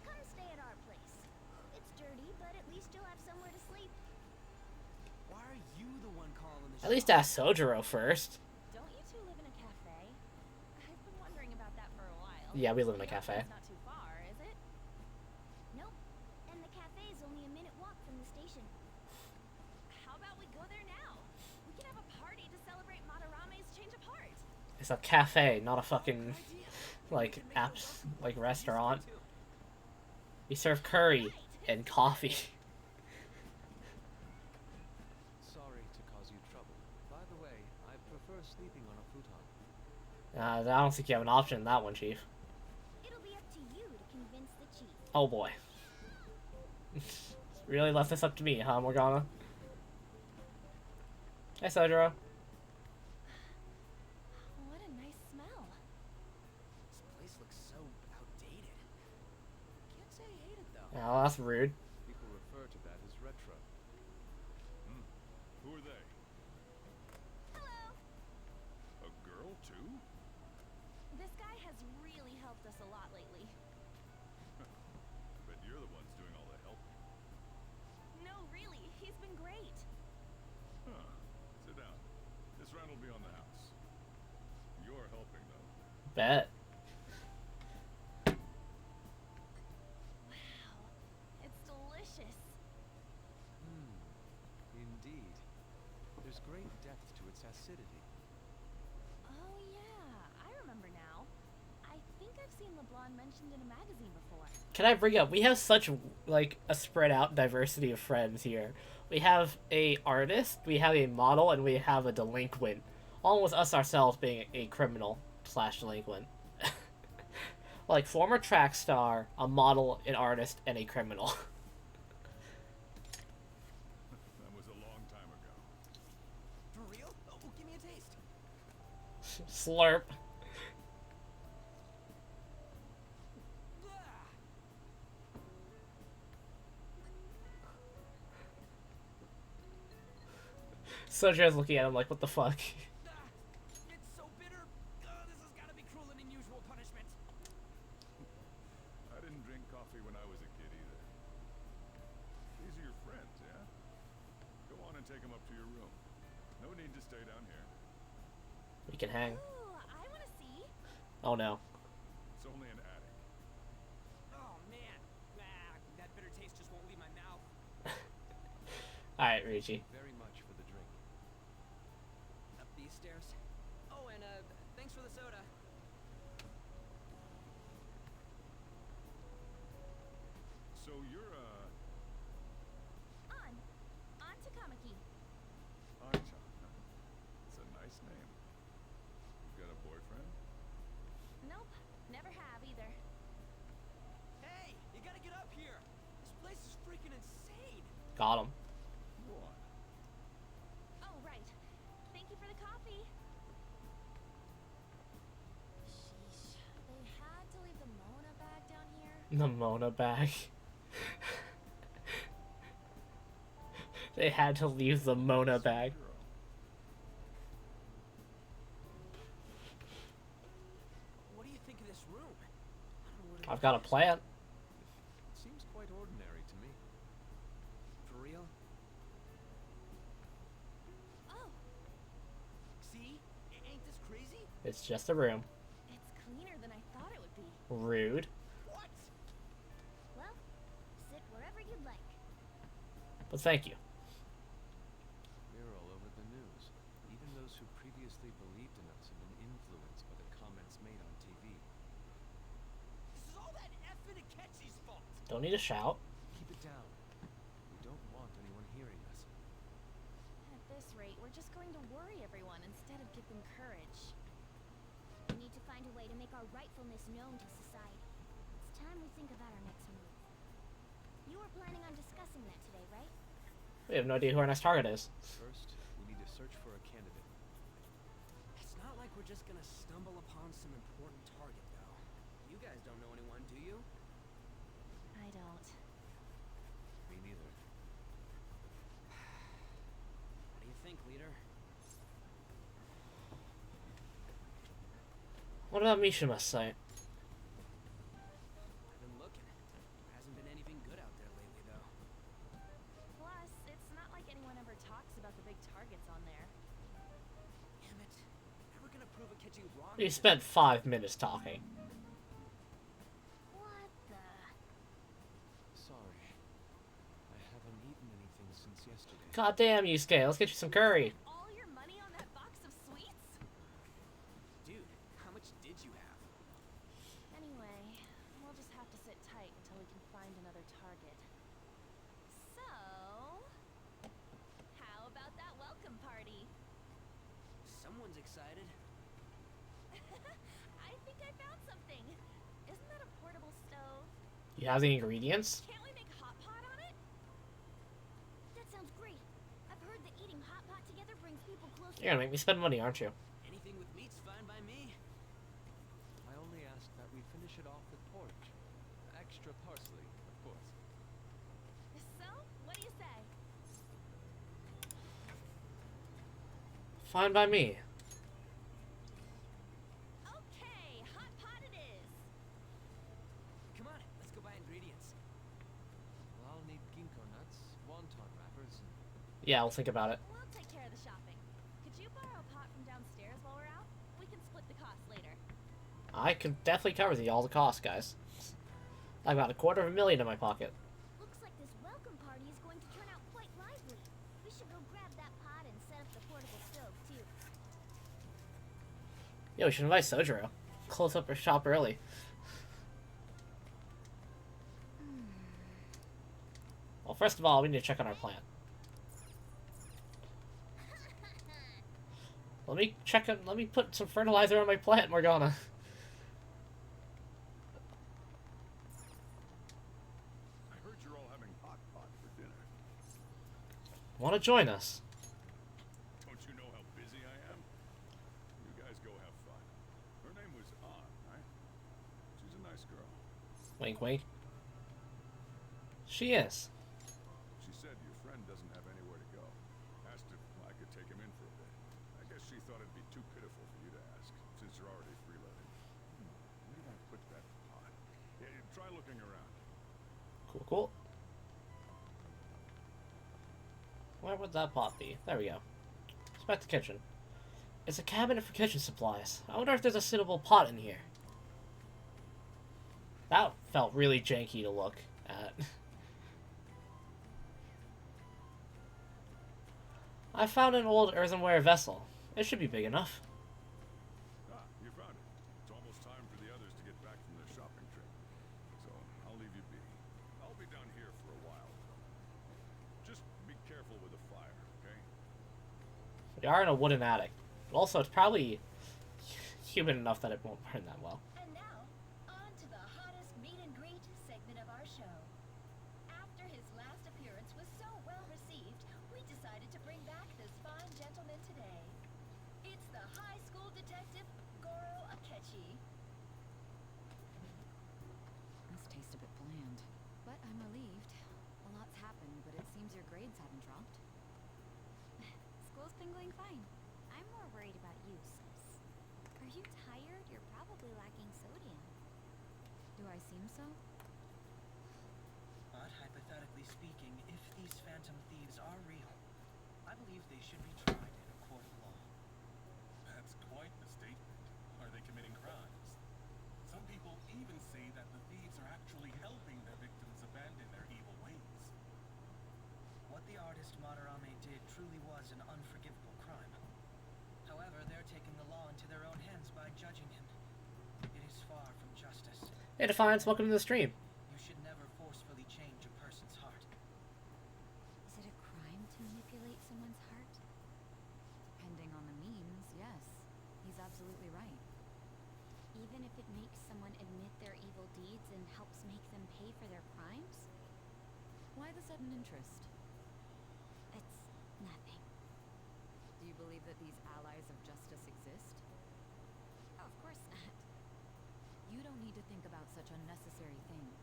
Come stay at our place. It's dirty, but at least you'll have somewhere to sleep. Why are you the one calling the At least shots? ask Sojiro first. Don't you two live in a cafe? I've been wondering about that for a while. Yeah, we live in a Your cafe. home's not too far, is it? Nope. And the cafe is only a minute walk from the station. How about we go there now? We can have a party to celebrate Madarame's change of heart. It's a cafe, not a fucking, Idea. like, We can make it apps, look like, like restaurant. Yusuke, too. We serve curry and coffee. Sorry to cause you trouble. By the way, I prefer sleeping on a futon. I don't think you have an option in that one, Chief. It'll be up to you to convince the chief. Oh boy. Really left this up to me, huh, Morgana? Hey, Sojiro. What a nice smell. This place looks so outdated. Can't say I hate it though. Oh, that's rude. People refer to that as retro. Who are they? Hello. A girl, too? doing great. Huh. Sit down. This rent will be on the house. You're helping, though. Bet. Wow, it's delicious. Indeed. There's great depth to its acidity. Oh yeah, I remember now. I think I've seen LeBlanc mentioned in a magazine before. Can I bring up? We have such like a spread out diversity of friends here. We have a artist, we have a model, and we have a delinquent. Almost us ourselves being a criminal slash delinquent. Like former track star, a model, an artist, and a criminal. That was a long time ago. For real? Oh, give me a taste. Slurp. Ah, Sojourner's looking at him like, what the fuck? it's so bitter. This has got to be cruel and unusual punishment. I didn't drink coffee when I was a kid either. These are your friends, yeah? Go on and take them up to your room. No need to stay down here. We can hang. Ooh, I want to see. Oh no. It's only an attic. Oh man, that bitter taste just won't leave my mouth. Alright, Richie. Very much for the drink. Up these stairs. Oh, and thanks for the soda. So you're, On to Kamaki. Anchan, huh? It's a nice name. You got a boyfriend? Nope, never have either. Hey, you gotta get up here. This place is freaking insane. Got him. Go on. Oh, right. Thank you for the coffee. Sheesh. They had to leave the Mona bag down here. The Mona bag. They had to leave the Mona bag. Zero. What do you think of this room? I don't know where to I've got a plan. It seems quite ordinary to me. For real? Oh, See? Ain't this crazy? It's just a room. it's cleaner than I thought it would be. Rude. What? Well, sit wherever you'd like. But thank you. We're all over the news. Even those who previously believed in us have been influenced by the comments made on TV. This is all that effing Akechi's fault. Don't need to shout. Keep it down. We don't want anyone hearing us. At this rate, we're just going to worry everyone instead of give them courage. We need to find a way to make our rightfulness known to society. It's time we think about our next move. You were planning on discussing that today, right? We have no idea who our next target is. First, we need to search for a candidate. It's not like we're just gonna stumble upon some important target, though. You guys don't know anyone, do you? I don't. Me neither. What do you think, leader? What about Mishima site? I've been looking. There hasn't been anything good out there lately, though. Plus, it's not like anyone ever talks about the big targets on there. Damn it. Never gonna prove Akechi wrong. We with spent this. 5 minutes talking. What the? Sorry. I haven't eaten anything since yesterday. God damn, Yusuke, let's get you some curry. All your money on that box of sweets? Dude, how much did you have? Anyway, we'll just have to sit tight until we can find another target. So, how about that welcome party? Someone's excited. I think I found something. Isn't that a portable stove? You have the ingredients? Can't we make hot pot on it? That sounds great. I've heard that eating hot pot together brings people closer. You're gonna make me spend money, aren't you? Anything with meat's fine by me. I only ask that we finish it off with porridge. Extra parsley, of course. So, what do you say? Fine by me. Okay, hot pot it is. Come on, let's go buy ingredients. Well, I'll need ginkgo nuts, wonton wrappers, and Yeah, I'll think about it. We'll take care of the shopping. Could you borrow a pot from downstairs while we're out? We can split the cost later. I can definitely cover all the costs, guys. I've got $250,000 in my pocket. Looks like this welcome party is going to turn out quite lively. We should go grab that pot and set up the portable stove, too. Yo, we should invite Sojiro. Close up our shop early. Well, first of all, we need to check on our plant. Let me put some fertilizer on my plant, Morgana. I heard you're all having hot pot for dinner. Want to join us? Don't you know how busy I am? You guys go have fun. Her name was An, right? She's a nice girl. Wink, wink. She is. She said your friend doesn't have anywhere to go. Asked if I could take him in for a bit. I guess she thought it'd be too pitiful for you to ask, since you're already freeloading. Where did I put that pot? Yeah, try looking around. Cool, cool. Where would that pot be? There we go. It's back to the kitchen. It's a cabinet for kitchen supplies. I wonder if there's a suitable pot in here. That felt really janky to look at. I found an old earthenware vessel. It should be big enough. Ah, you found it. It's almost time for the others to get back from their shopping trip. So, I'll leave you be. I'll be down here for a while. Just be careful with the fire, okay? We are in a wooden attic. But also, it's probably humid enough that it won't burn that well. And now, on to the hottest meet and greet segment of our show. After his last appearance was so well received, we decided to bring back this fine gentleman today. It's the high school detective, Goro Akechi. This tastes a bit bland, but I'm relieved. A lot's happened, but it seems your grades haven't dropped. School's been going fine. I'm more worried about you, sis. Are you tired? You're probably lacking sodium. Do I seem so? But hypothetically speaking, if these phantom thieves are real, I believe they should be tried in a court of law. That's quite the statement. Are they committing crimes? Some people even say that the thieves are actually helping their victims abandon their evil ways. What the artist Madarame did truly was an unforgivable crime. However, they're taking the law into their own hands by judging him. It is far from justice. Hey, Defiance, welcome to the stream. You should never forcefully change a person's heart. Is it a crime to manipulate someone's heart? Depending on the means, yes. He's absolutely right. Even if it makes someone admit their evil deeds and helps make them pay for their crimes? Why the sudden interest? It's nothing. Do you believe that these allies of justice exist? Of course not. You don't need to think about such unnecessary things.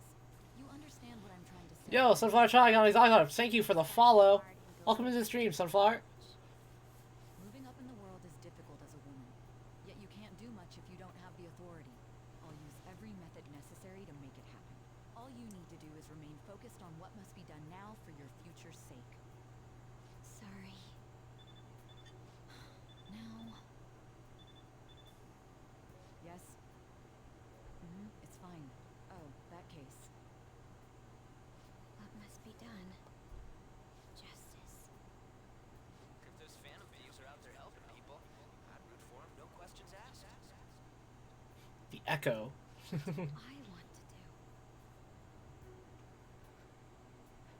You understand what I'm trying to say. Yo, Sunflower Child on his icon. Thank you for the follow. Welcome to the stream, Sunflower. Moving up in the world is difficult as a woman. Yet you can't do much if you don't have the authority. I'll use every method necessary to make it happen. All you need to do is remain focused on what must be done now for your future's sake. Sorry. Now... Yes? It's fine. Oh, that case. What must be done? Justice. If those phantom thieves are out there helping people, I'd root for them, no questions asked. The Echo. I want to do.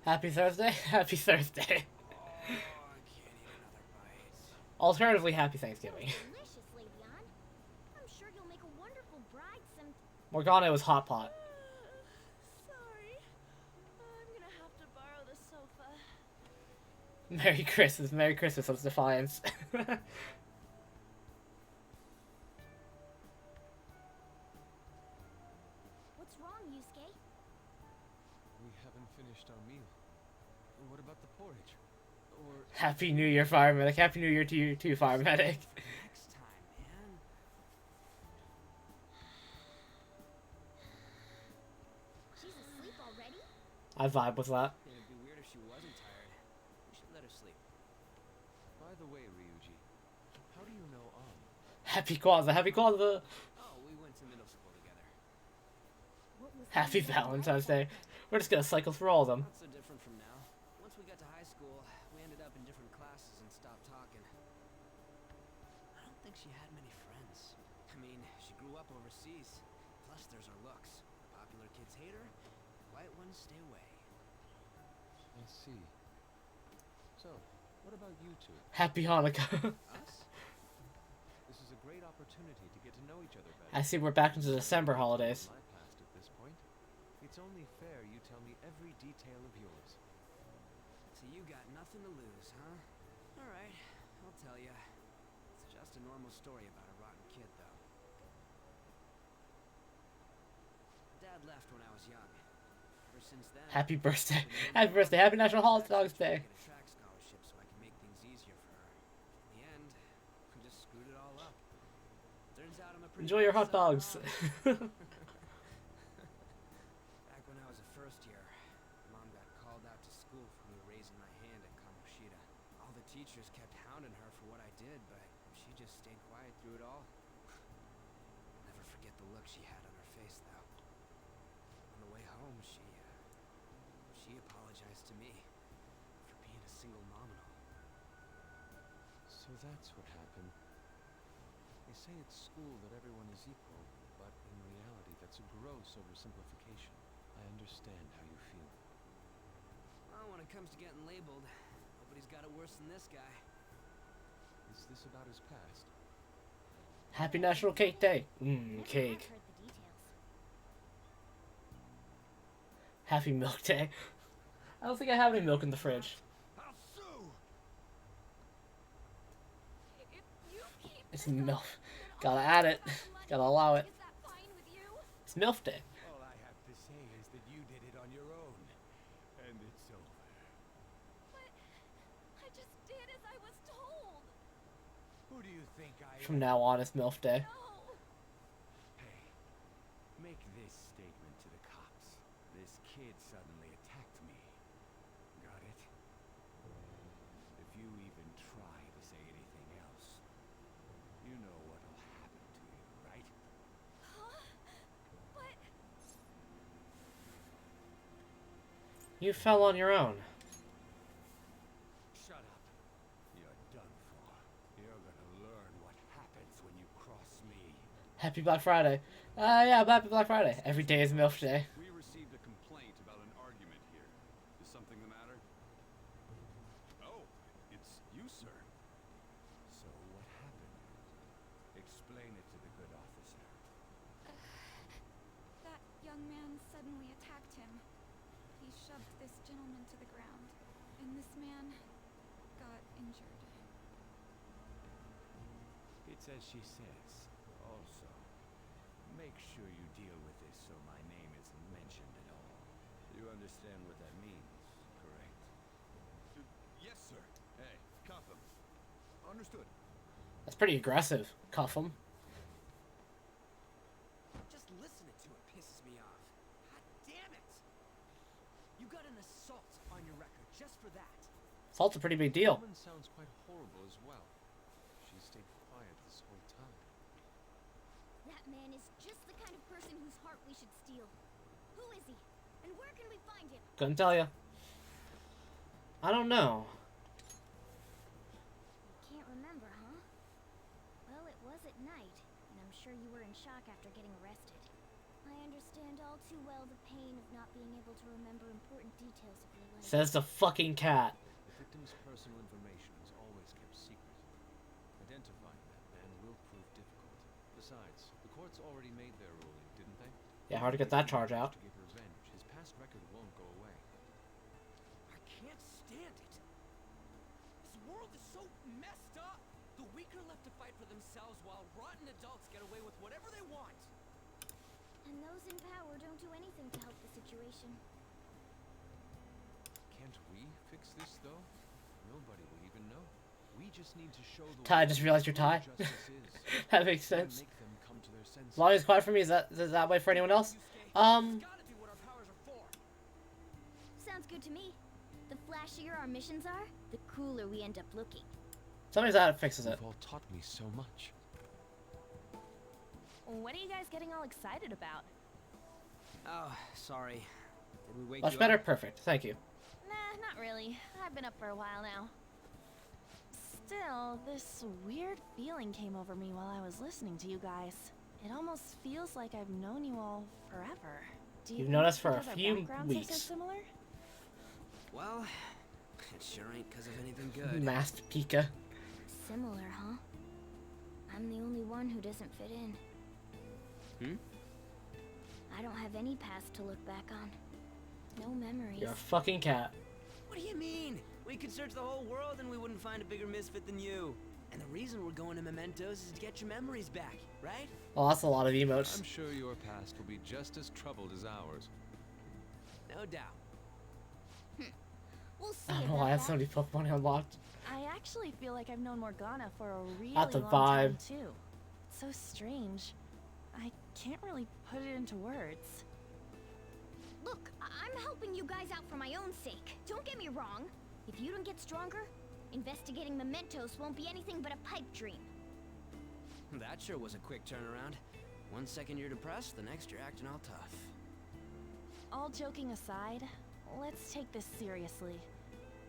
Happy Thursday? Happy Thursday. Oh, I can't eat another bite. Alternatively, happy Thanksgiving. Delicious, Le'Veon. I'm sure you'll make a wonderful bride some. Morgana was hot pot. Sorry. I'm gonna have to borrow the sofa. Merry Christmas, Merry Christmas, of Defiance. What's wrong, Yusuke? We haven't finished our meal. What about the porridge? Or Happy New Year, Fire Medic. Happy New Year to you too, Fire Medic. Next time, man. She's asleep already? I vibe with that. It'd be weird if she wasn't tired. We should let her sleep. the way, Ryuji, how do you know Happy Kwanzaa, Happy Kwanzaa! Oh, we went to middle school together. What was Happy the name of your Valentine's high Day. school? We're just gonna cycle through all of them. Not so different from now. Once we got to high school, we ended up in different classes and stopped talking. I don't think she had many friends. I mean, she grew up overseas. Plus, there's her looks. Popular kids hate her. Quiet ones stay away. I see. So, what about you two? Happy Hanukkah. Us? This is a great opportunity to get to know each other better. I see we're back into the December holidays. My past at this point. It's only fair you tell me every detail of yours. So you got nothing to lose, huh? Alright, I'll tell you. It's just a normal story about a rotten kid, though. Dad left when I was young. Ever since then... Happy birthday. Happy birthday. Happy National Hot Dogs Day. Get a track scholarship so I can make things easier for her. In the end, we just screwed it all up. Turns out I'm a pretty Enjoy your hot bad son dogs. of mom. Back when I was a first year, Mom got called out to school for me raising my hand at Kamoshida. All the teachers kept hounding her for what I did, but she just stayed quiet through it all. I'll never forget the look she had on her face, though. On the way home, she apologized to me for being a single mom and all. So that's what happened. They say at school that everyone is equal, but in reality that's a gross oversimplification. I understand how you feel. Well, when it comes to getting labeled, nobody's got it worse than this guy. Is this about his past? Happy National Cake Day. Never Cake. have heard the details. Happy Milk Day. I don't think I have any milk in the fridge. I'll sue! If you keep It's this up, milk. then Gotta I'll add lose it. my money. Gotta allow it. Is that fine with you? It's MILF Day. All I have to say is that you did it on your own. And it's over. But I just did as I was told. Who do you think I am? From now on, it's MILF Day. No. Hey, make this statement to the cops. This kid suddenly attacked me. Got it? If you even try to say anything else, you know what'll happen to you, right? Huh? But You fell on your own. Shut up. You're done for. You're gonna learn what happens when you cross me. Happy Black Friday. Yeah, happy Black Friday. Every day is MILF Day. We received a complaint about an argument here. Is something the matter? Oh, it's you, sir. So what happened? Explain it to the good officer. That young man suddenly attacked him. He shoved this gentleman to the ground, and this man got injured. It's as she says. Also, make sure you deal with this so my name isn't mentioned at all. You understand what that means, correct? Yes, sir. Hey, cuff him. Understood. That's pretty aggressive. Cuff him. Just listening to it pisses me off. God damn it! You got an assault on your record just for that. Assault's a pretty big The deal. woman sounds quite horrible as well. She stayed quiet this whole time. That man is just the kind of person whose heart we should steal. Who is he? And where can we find him? Couldn't tell you. I don't know. You can't remember, huh? Well, it was at night, and I'm sure you were in shock after getting arrested. I understand all too well the pain of not being able to remember important details of your life. Says the fucking cat. The victim's personal information is always kept secret. Identifying that man will prove difficult. Besides, the courts already made their ruling, didn't they? Yeah, hard to get that charge out. To get revenge, his past record won't go away. I can't stand it. This world is so messed up. The weak are left to fight for themselves while rotten adults get away with whatever they want. And those in power don't do anything to help the situation. Can't we fix this, though? Nobody will even know. We just need to show the Ty, I world just realized you're what Ty. true justice is. That makes And sense. make them come to their senses. As long as it's quiet for me, is that way for anyone else? It's gotta be what our powers are for. Sounds good to me. The flashier our missions are, the cooler we end up looking. Tell me that fixes it. You've all taught me so much. What are you guys getting all excited about? Oh, sorry. Did we wake Much you better. up? Perfect. Thank you. Nah, not really. I've been up for a while now. Still, this weird feeling came over me while I was listening to you guys. It almost feels like I've known you all forever. Do you You've think known it's us for a because our few backgrounds are so weeks. similar? Well, it sure ain't because of anything good. Masked Pika. Similar, huh? I'm the only one who doesn't fit in. I don't have any past to look back on. No memories. You're a fucking cat. What do you mean? We could search the whole world and we wouldn't find a bigger misfit than you. And the reason we're going to Mementos is to get your memories back, right? Well, that's a lot of emotes. I'm sure your past will be just as troubled as ours. No doubt. We'll see I don't know about why I had that. so many Pokemon unlocked. I actually feel like I've known Morgana for a really That's a long time vibe. too. It's so strange. I can't really put it into words. Look, I'm helping you guys out for my own sake. Don't get me wrong. If you don't get stronger, investigating Mementos won't be anything but a pipe dream. That sure was a quick turnaround. 1 second you're depressed, the next you're acting all tough. All joking aside, let's take this seriously.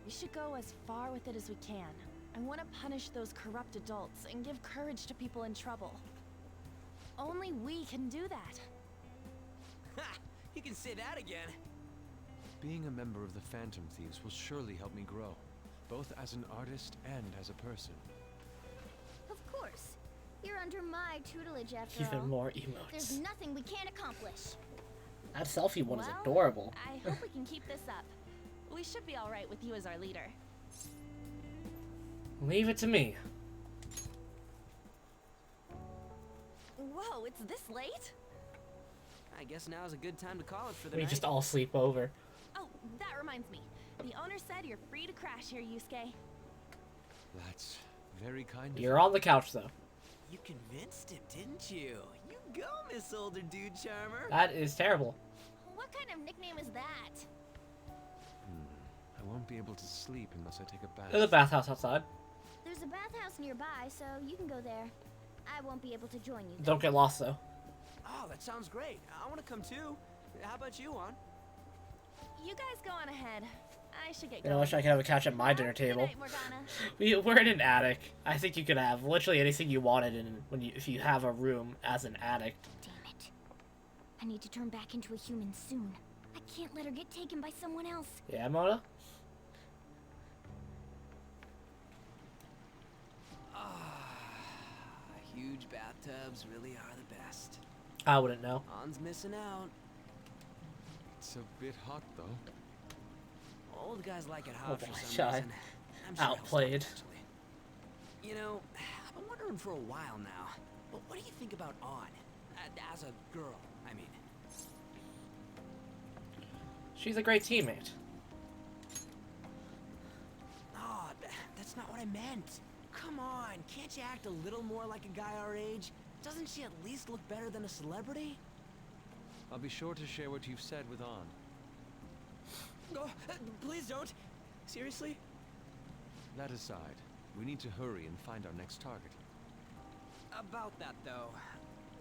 We should go as far with it as we can. I want to punish those corrupt adults and give courage to people in trouble. Only we can do that. Ha! You can say that again. Being a member of the Phantom Thieves will surely help me grow, both as an artist and as a person. Of course. You're under my tutelage after Even all. more There's emotes. nothing we can't accomplish. That selfie one is Well, adorable. I hope we can keep this up. We should be all right with you as our leader. Leave it to me. Whoa, it's this late? I guess now's a good time to call it for the We night. just all sleep over. Oh, that reminds me. The owner said you're free to crash here, Yusuke. That's very kind of You're you. on the couch though. You convinced him, didn't you? You go, Miss Older Dude Charmer. That is terrible. What kind of nickname is that? I won't be able to sleep unless I take a bath. There's a bathhouse outside. There's a bathhouse nearby, so you can go there. I won't be able to join you. Don't get lost though. Oh, that sounds great. I want to come too. How about you, Juan? You guys go on ahead. I should get You know, I going. wish I could have a couch at my dinner Good table. night, Morgana. We're in an attic. I think you could have literally anything you wanted if you have a room as an addict. Damn it. I need to turn back into a human soon. I can't let her get taken by someone else. Yeah, Mona? Huge bathtubs really are the best. I wouldn't know. Han's missing out. It's a bit hot though. Old guys like it hot Oh for my some God. reason. I'm sure he'll stop Outplayed. eventually. You know, I've been wondering for a while now, but what do you think about On? As a girl, I mean. She's a great teammate. No, that's not what I meant. Come on, can't you act a little more like a guy our age? Doesn't she at least look better than a celebrity? I'll be sure to share what you've said with On. Oh, please don't. Seriously? That aside, we need to hurry and find our next target. About that, though,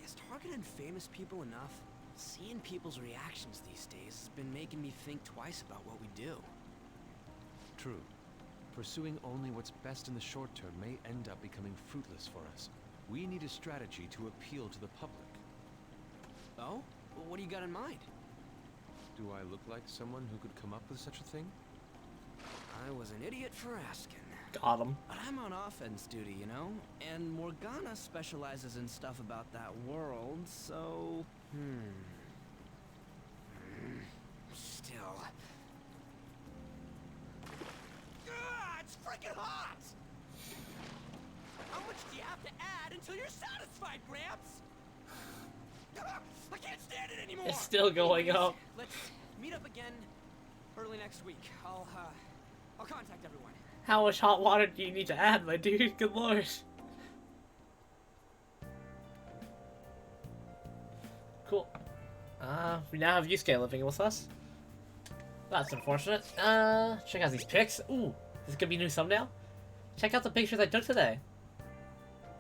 is targeting famous people enough? Seeing people's reactions these days has been making me think twice about what we do. True. Pursuing only what's best in the short term may end up becoming fruitless for us. We need a strategy to appeal to the public. Oh? Well, what do you got in mind? Do I look like someone who could come up with such a thing? I was an idiot for asking. Got him. But I'm on offense duty, you know? And Morgana specializes in stuff about that world, so... Still... it's freaking hot! How much do you have to add until you're satisfied, Gramps? I can't stand it anymore! It's still going Anyways, up. Let's meet up again early next week. I'll contact everyone. How much hot water do you need to add, my dude? Good lord. Cool. We now have Yusuke living with us. That's unfortunate. Check out these pics. Ooh, this could be a new thumbnail. Check out the pictures I took today.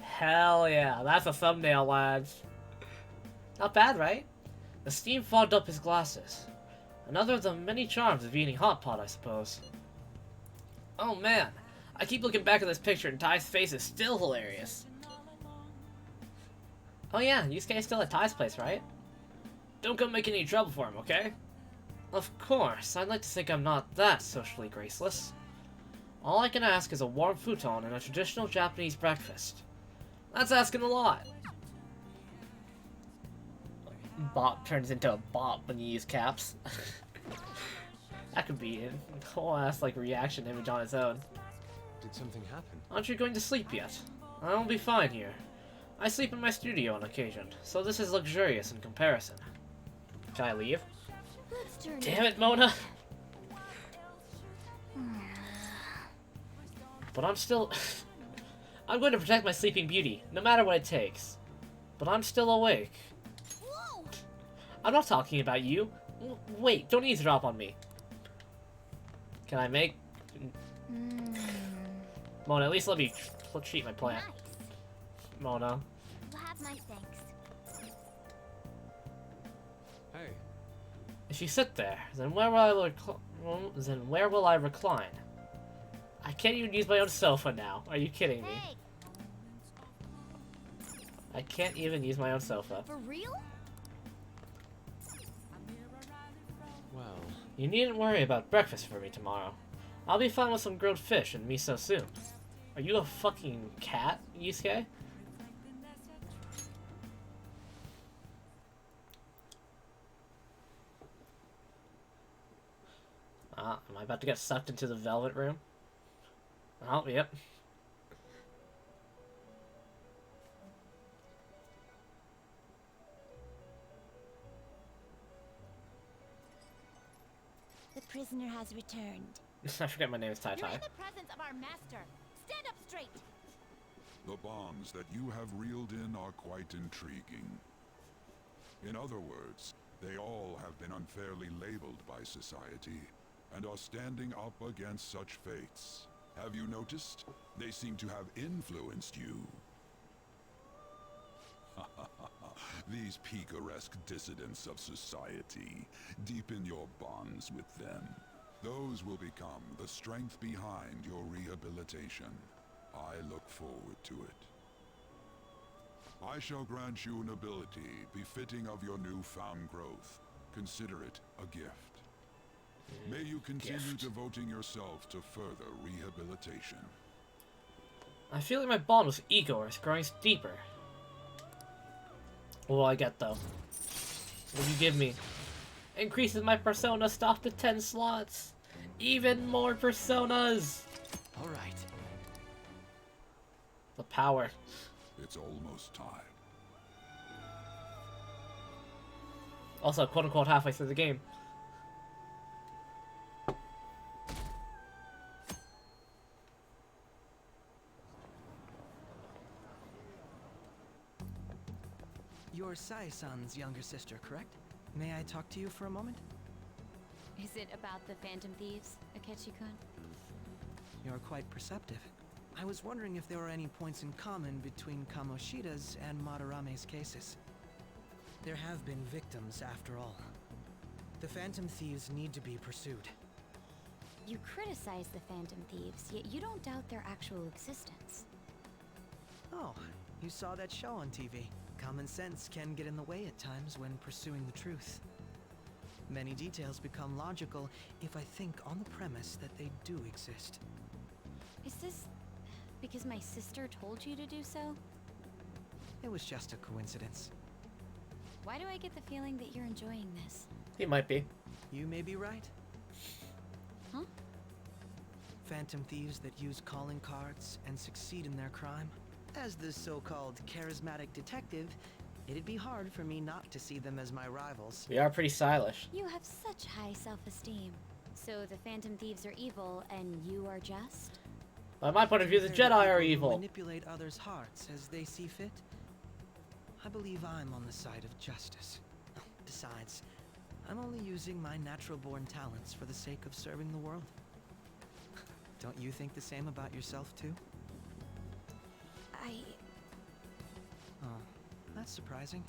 Hell yeah, that's a thumbnail, lads. Not bad, right? The steam fogged up his glasses. Another of the many charms of eating hot pot, I suppose. Oh man, I keep looking back at this picture and Ty's face is still hilarious. Oh yeah, Yusuke is still at Ty's place, right? Don't go making any trouble for him, okay? Of course, I'd like to think I'm not that socially graceless. All I can ask is a warm futon and a traditional Japanese breakfast. That's asking a lot. Bop turns into a bop when you use caps. That could be a whole ass like reaction image on its own. Did something happen? Aren't you going to sleep yet? I'll be fine here. I sleep in my studio on occasion, so this is luxurious in comparison. Can I leave? Let's turn Damn it, Mona! But I'm still... I'm going to protect my sleeping beauty, no matter what it takes. But I'm still awake. Whoa! I'm not talking about you. Wait, don't eavesdrop on me. Can I make... Mona, at least let me treat my plant. Nice. Mona. You'll have my thanks. Hey, If you sit there, then where will I recline? I can't even use my own sofa now. Are you kidding me? Hey, I can't even use my own sofa. for real? well, You needn't worry about breakfast for me tomorrow. I'll be fine with some grilled fish and miso soup. Are you a fucking cat, Yusuke? Am I about to get sucked into the velvet room? Oh, yep. The prisoner has returned. I forget my name is Tai You're Tai. in the presence of our master. Stand up straight. The bonds that you have reeled in are quite intriguing. In other words, they all have been unfairly labeled by society, and are standing up against such fates. Have you noticed? They seem to have influenced you. These picaresque dissidents of society, deepen your bonds with them. Those will become the strength behind your rehabilitation. I look forward to it. I shall grant you an ability befitting of your newfound growth. Consider it a gift. May you continue devoting yourself to further rehabilitation. I feel like my bond with Igor is growing deeper. What will I get though? What do you give me? Increases my persona stock to 10 slots. Even more personas. All right. The power. It's almost time. Also, quote unquote, halfway through the game. You're Sai-san's younger sister, correct? May I talk to you for a moment? Is it about the Phantom Thieves, Akechi-kun? You're quite perceptive. I was wondering if there were any points in common between Kamoshida's and Madarame's cases. There have been victims, after all. The Phantom Thieves need to be pursued. You criticize the Phantom Thieves, yet you don't doubt their actual existence. Oh, you saw that show on TV. Common sense can get in the way at times when pursuing the truth. Many details become logical if I think on the premise that they do exist. Is this because my sister told you to do so? It was just a coincidence. Why do I get the feeling that you're enjoying this? He might be. You may be right. Huh? Phantom thieves that use calling cards and succeed in their crime. As the so-called charismatic detective, it'd be hard for me not to see them as my rivals. We are pretty stylish. You have such high self-esteem. So the Phantom Thieves are evil and you are just? By my point of view, the They're Jedi are people who evil. manipulate others' hearts as they see fit. I believe I'm on the side of justice. Besides, I'm only using my natural-born talents for the sake of serving the world. Don't you think the same about yourself, too? Oh, that's surprising.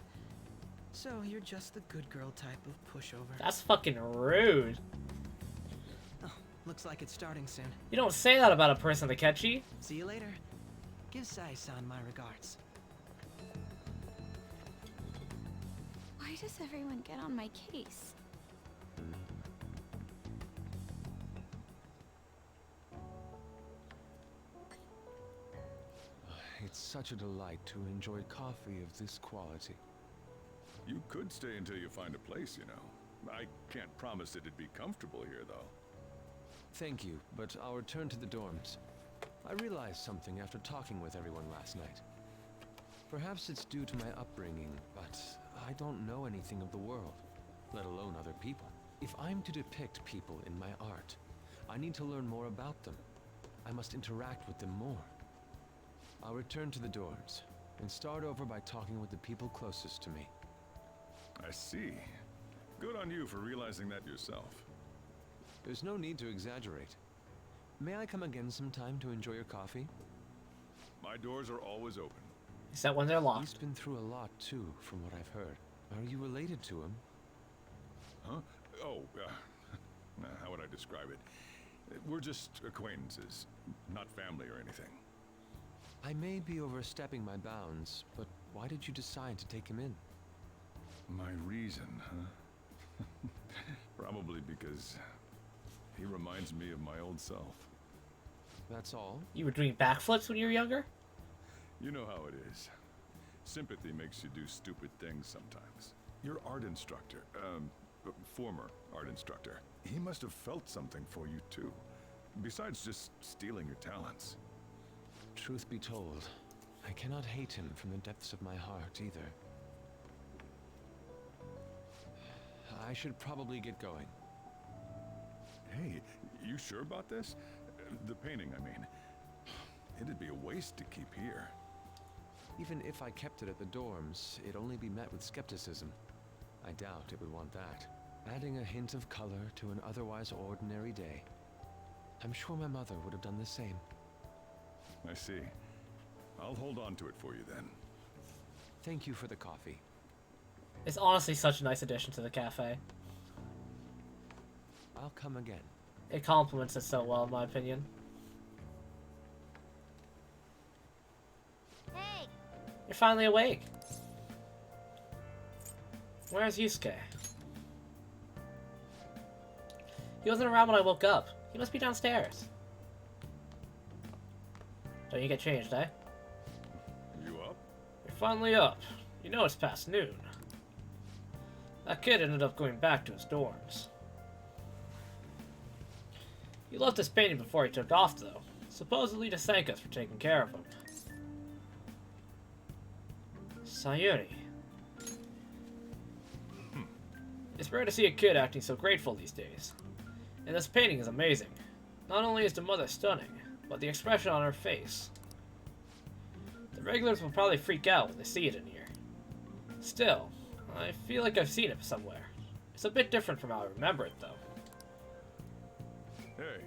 So, you're just the good girl type of pushover. That's fucking rude. Oh, looks like it's starting soon. You don't say that about a person, Akechi. See you later. Give Sai-san my regards. Why does everyone get on my case? It's such a delight to enjoy coffee of this quality. You could stay until you find a place, you know. I can't promise it'd be comfortable here, though. Thank you, but I'll return to the dorms. I realized something after talking with everyone last night. Perhaps it's due to my upbringing, but I don't know anything of the world, let alone other people. If I'm to depict people in my art, I need to learn more about them. I must interact with them more. I'll return to the dorms, and start over by talking with the people closest to me. I see. Good on you for realizing that yourself. There's no need to exaggerate. May I come again sometime to enjoy your coffee? My doors are always open. Except when they're locked. He's been through a lot too, from what I've heard. Are you related to him? Huh? Oh, how would I describe it? We're just acquaintances, not family or anything. I may be overstepping my bounds, but why did you decide to take him in? My reason, huh? Probably because he reminds me of my old self. That's all? You were doing backflips when you were younger? You know how it is. Sympathy makes you do stupid things sometimes. Your art instructor, former art instructor, he must have felt something for you too. Besides just stealing your talents. Truth be told, I cannot hate him from the depths of my heart either. I should probably get going. Hey, you sure about this? The painting, I mean. It'd be a waste to keep here. Even if I kept it at the dorms, it'd only be met with skepticism. I doubt it would want that. Adding a hint of color to an otherwise ordinary day. I'm sure my mother would have done the same. I see. I'll hold on to it for you then. Thank you for the coffee. It's honestly such a nice addition to the cafe. I'll come again. It complements it so well, in my opinion. Hey! You're finally awake. Where's Yusuke? He wasn't around when I woke up. He must be downstairs. Don't you get changed, eh? You up? You're finally up. You know it's past noon. That kid ended up going back to his dorms. He left his painting before he took off, though. Supposedly to thank us for taking care of him. Sayuri. It's rare to see a kid acting so grateful these days. And this painting is amazing. Not only is the mother stunning, but the expression on her face. The regulars will probably freak out when they see it in here. Still, I feel like I've seen it somewhere. It's a bit different from how I remember it, though. Hey.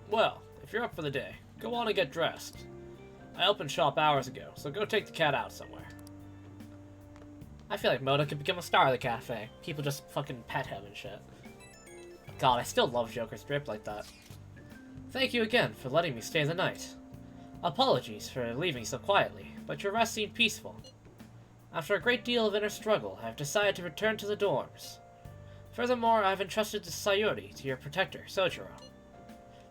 Well, if you're up for the day, go on and get dressed. I opened shop hours ago, so go take the cat out somewhere. I feel like Moto could become a star of the cafe. People just fucking pet him and shit. God, I still love Joker's drip like that. Thank you again for letting me stay the night. Apologies for leaving so quietly, but your rest seemed peaceful. After a great deal of inner struggle, I have decided to return to the dorms. Furthermore, I have entrusted Sayuri to your protector, Sojiro.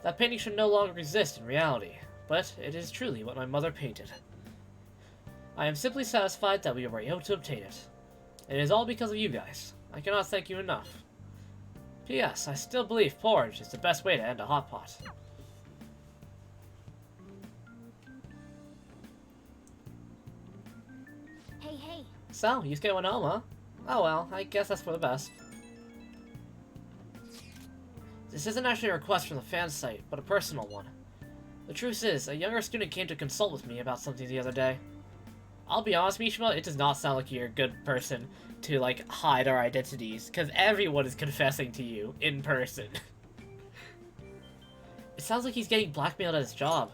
That painting should no longer exist in reality, but it is truly what my mother painted. I am simply satisfied that we were able to obtain it. It is all because of you guys. I cannot thank you enough. P.S. I still believe porridge is the best way to end a hot pot. Hey, hey! So, Yusuke went home, huh? Oh well, I guess that's for the best. This isn't actually a request from the fan site, but a personal one. The truth is, a younger student came to consult with me about something the other day. I'll be honest, Mishima, it does not sound like you're a good person to, like, hide our identities, because everyone is confessing to you in person. It sounds like he's getting blackmailed at his job.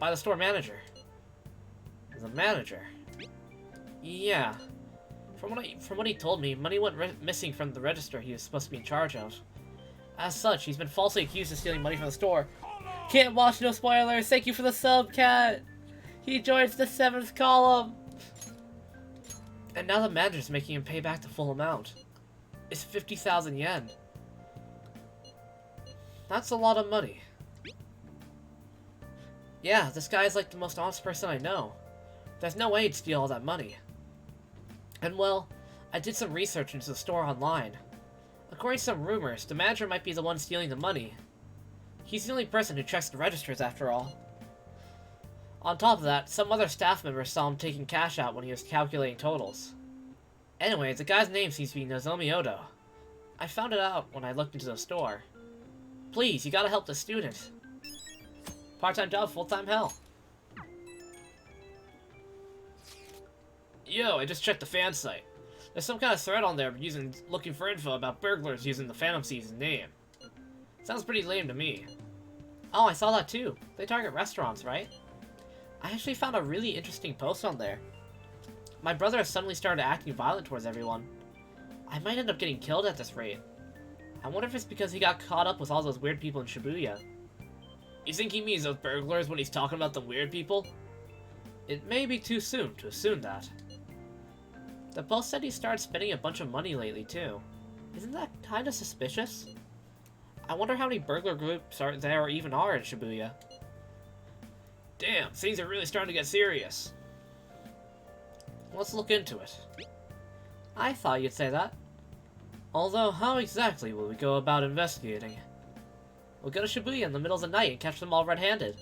By the store manager. The manager? Yeah. From what he told me, money went missing from the register he was supposed to be in charge of. As such, he's been falsely accused of stealing money from the store. Can't watch, no spoilers. Thank you for the sub, Cat. He joins the 7th column. And now the manager's making him pay back the full amount. It's 50,000 yen. That's a lot of money. Yeah, this guy is like the most honest person I know. There's no way he'd steal all that money. And well, I did some research into the store online. According to some rumors, the manager might be the one stealing the money. He's the only person who checks the registers after all. On top of that, some other staff members saw him taking cash out when he was calculating totals. Anyway, the guy's name seems to be Nozomi Odo. I found it out when I looked into the store. Please, you gotta help the student. Part-time job, full-time hell. Yo, I just checked the fan site. There's some kind of thread on there looking for info about burglars using the Phantom Season name. Sounds pretty lame to me. Oh, I saw that too. They target restaurants, right? I actually found a really interesting post on there. My brother has suddenly started acting violent towards everyone. I might end up getting killed at this rate. I wonder if it's because he got caught up with all those weird people in Shibuya. You think he means those burglars when he's talking about the weird people? It may be too soon to assume that. The post said he started spending a bunch of money lately too. Isn't that kinda suspicious? I wonder how many burglar groups there even are in Shibuya. Damn, things are really starting to get serious. Let's look into it. I thought you'd say that. Although, how exactly will we go about investigating? We'll go to Shibuya in the middle of the night and catch them all red-handed.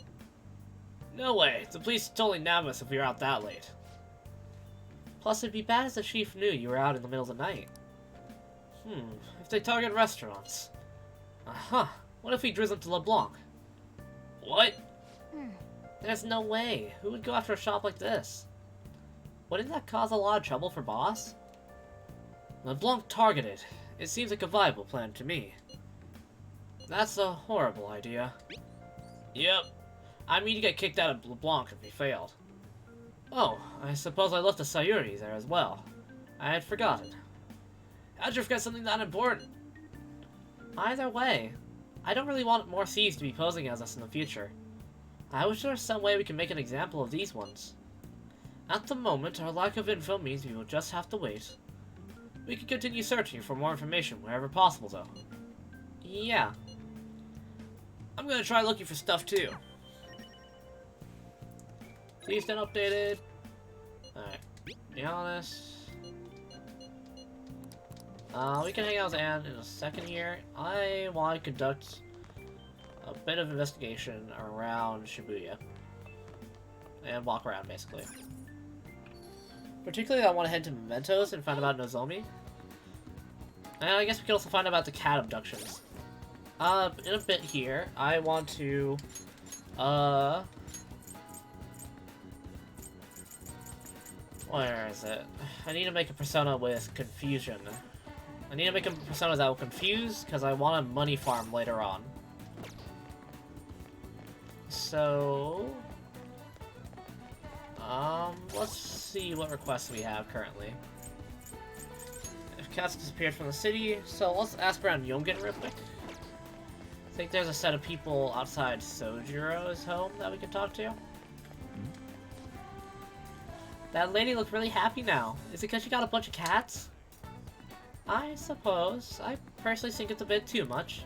No way, the police would totally nab us if we were out that late. Plus, it'd be bad if the chief knew you were out in the middle of the night. If they target restaurants. What if we drizzle to LeBlanc? What? There's no way. Who would go after a shop like this? Wouldn't that cause a lot of trouble for Boss? LeBlanc targeted. It seems like a viable plan to me. That's a horrible idea. Yep. I mean, you get kicked out of LeBlanc if we failed. Oh, I suppose I left the Sayuri there as well. I had forgotten. How'd you forget something that important? Either way, I don't really want more thieves to be posing as us in the future. I wish there was some way we can make an example of these ones. At the moment, our lack of info means we will just have to wait. We can continue searching for more information wherever possible, though. Yeah. I'm gonna try looking for stuff, too. Thieves been updated. Alright. Be honest. We can hang out with Anne in a second here. I want to conduct a bit of investigation around Shibuya. And walk around, basically. Particularly, I want to head to Mementos and find out about Nozomi. And I guess we can also find out about the cat abductions. In a bit here, I want to, where is it? I need to make a persona with confusion. I need to make a persona that will confuse, because I want a money farm later on. So... let's see what requests we have currently. If cats disappeared from the city, so let's ask around Yongen real quick. I think there's a set of people outside Sojiro's home that we can talk to. That lady looked really happy now. Is it because she got a bunch of cats? I suppose. I personally think it's a bit too much.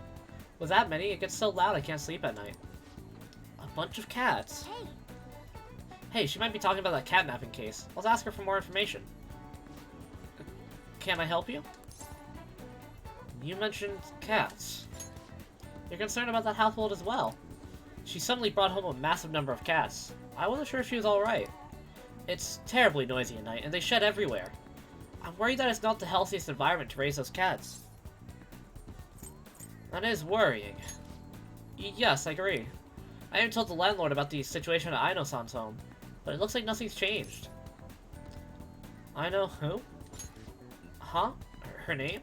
With that many, it gets so loud I can't sleep at night. A bunch of cats. Hey, Hey, she might be talking about that catnapping case. Let's ask her for more information. Can I help you? You mentioned cats. You're concerned about that household as well. She suddenly brought home a massive number of cats. I wasn't sure if she was alright. It's terribly noisy at night, and they shed everywhere. I'm worried that it's not the healthiest environment to raise those cats. That is worrying. Yes, I agree. I even told the landlord about the situation at Aino-san's home, but it looks like nothing's changed. Aino who? Huh? Her name?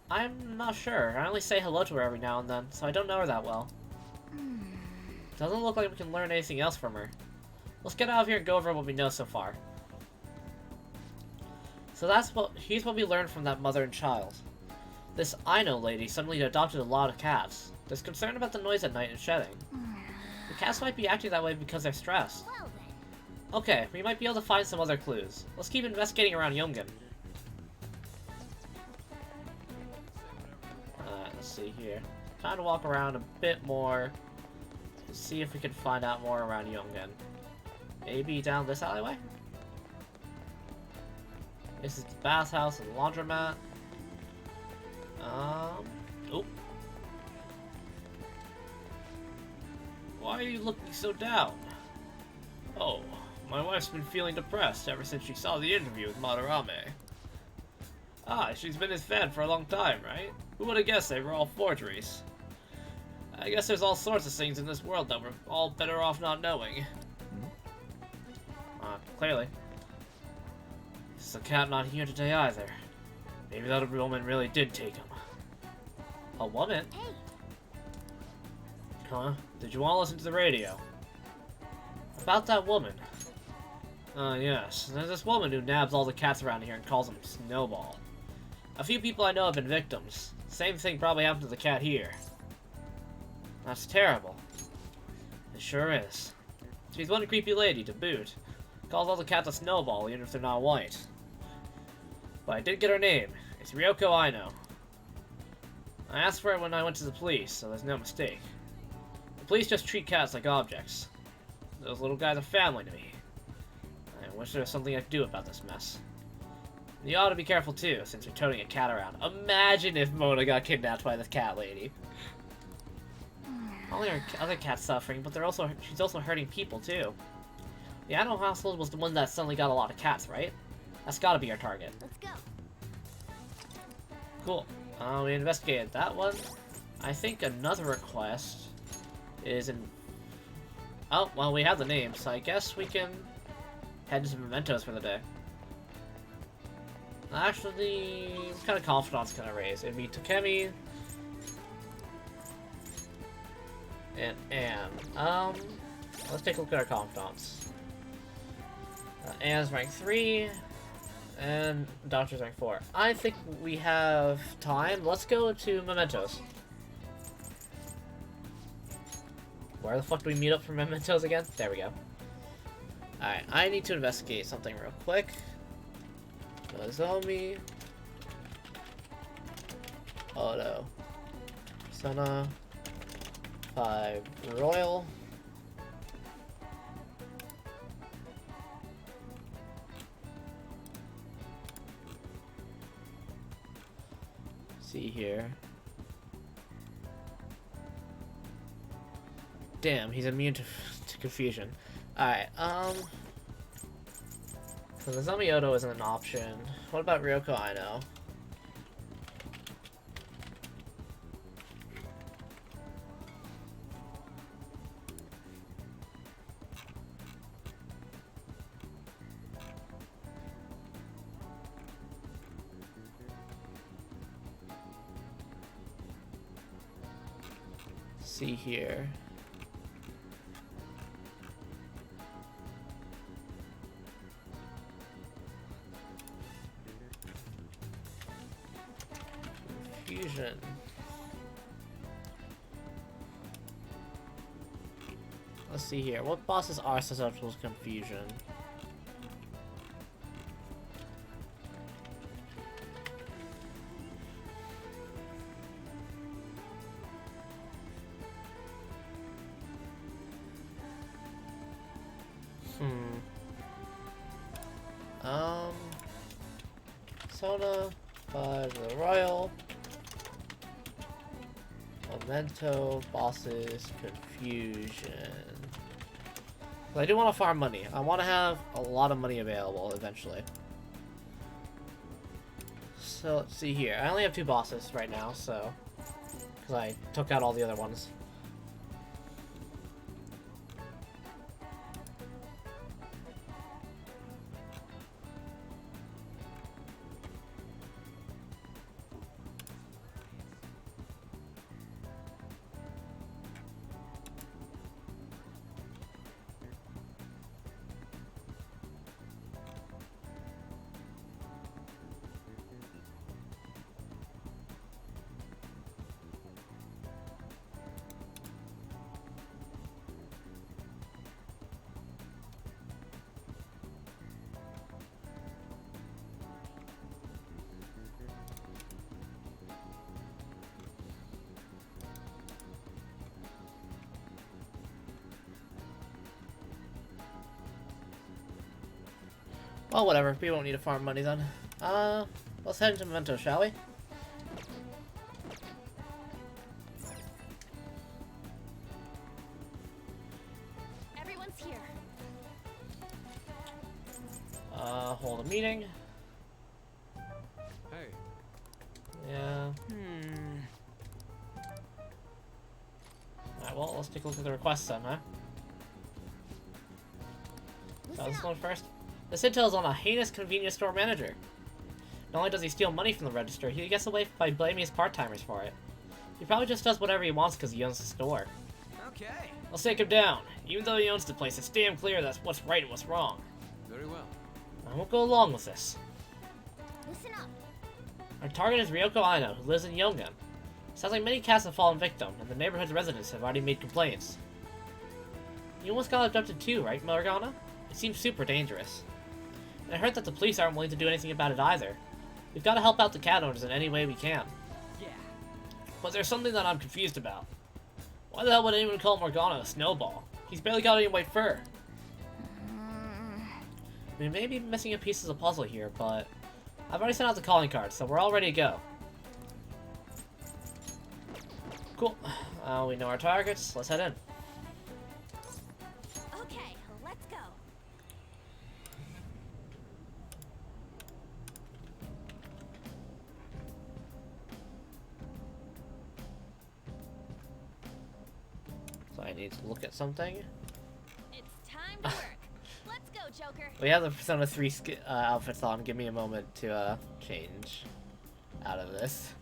I'm not sure. I only say hello to her every now and then, so I don't know her that well. Doesn't look like we can learn anything else from her. Let's get out of here and go over what we know so far. So here's what we learned from that mother and child. This Aino lady suddenly adopted a lot of cats. There's concern about the noise at night and shedding. The cats might be acting that way because they're stressed. Well then. Okay, we might be able to find some other clues. Let's keep investigating around Yongen. Let's see here. Time to walk around a bit more to see if we can find out more around Yongen. Maybe down this alleyway? This is the bathhouse and laundromat. Oh. Why are you looking so down? Oh, my wife's been feeling depressed ever since she saw the interview with Madarame. Ah, she's been his fan for a long time, right? Who would have guessed they were all forgeries? I guess there's all sorts of things in this world that we're all better off not knowing. Clearly. Is the cat not here today either? Maybe that woman really did take him. A woman? Hey. Huh? Did you want to listen to the radio? About that woman. Yes. There's this woman who nabs all the cats around here and calls them Snowball. A few people I know have been victims. Same thing probably happened to the cat here. That's terrible. It sure is. She's one creepy lady, to boot. Calls all the cats a Snowball, even if they're not white. But I did get her name. It's Ryoko Aino. I asked for it when I went to the police, so there's no mistake. The police just treat cats like objects. Those little guys are family to me. I wish there was something I could do about this mess. You ought to be careful too, since you're toting a cat around. Imagine if Mona got kidnapped by this cat lady. Not only are other cats suffering, but she's also hurting people too. The animal household was the one that suddenly got a lot of cats, right? That's gotta be our target. Let's go. Cool. We investigated that one. I think another request is in... Oh, well, we have the name, so I guess we can head into mementos for the day. Actually, what kind of confidants can I raise? It'd be Takemi and Anne. Let's take a look at our confidants. Anne's rank 3, and Doctor's rank 4. I think we have time. Let's go to mementos. Where the fuck do we meet up for mementos again? There we go. Alright, I need to investigate something real quick. Nozomi. Auto. Persona 5 Royal. See here. Damn, he's immune to confusion. Alright, so the Zamioto isn't an option. What about Ryoko Aino? See here. Confusion. Let's see here. What bosses are susceptible to confusion? Persona 5 the Royal. Memento, bosses, confusion. But I do want to farm money. I want to have a lot of money available eventually. So let's see here. I only have 2 bosses right now, so because I took out all the other ones. Well, whatever. We won't need to farm money then. Let's head into Memento, shall we? Everyone's here. Hold a meeting. Hey, Yeah. Alright, well, let's take a look at the requests then, huh? So this one first. This intel is on a heinous convenience store manager. Not only does he steal money from the register, he gets away by blaming his part-timers for it. He probably just does whatever he wants because he owns the store. Okay. Let's take him down. Even though he owns the place, it's damn clear that's what's right and what's wrong. very well. I won't go along with this. Listen up. Our target is Ryoko Aino, who lives in Yongan. Sounds like many cats have fallen victim, and the neighborhood's residents have already made complaints. You almost got abducted too, right, Morgana? It seems super dangerous. And I heard that the police aren't willing to do anything about it either. We've got to help out the cat owners in any way we can. Yeah. But there's something that I'm confused about. Why the hell would anyone call Morgana a snowball? He's barely got any white fur. We may be missing a piece of the puzzle here, but I've already sent out the calling card, so we're all ready to go. Cool. We know our targets. Let's head in. Okay, let's go. So I need to look at something. It's time to work. Let's go, Joker. We have the Persona 3 outfits on. Give me a moment to change out of this.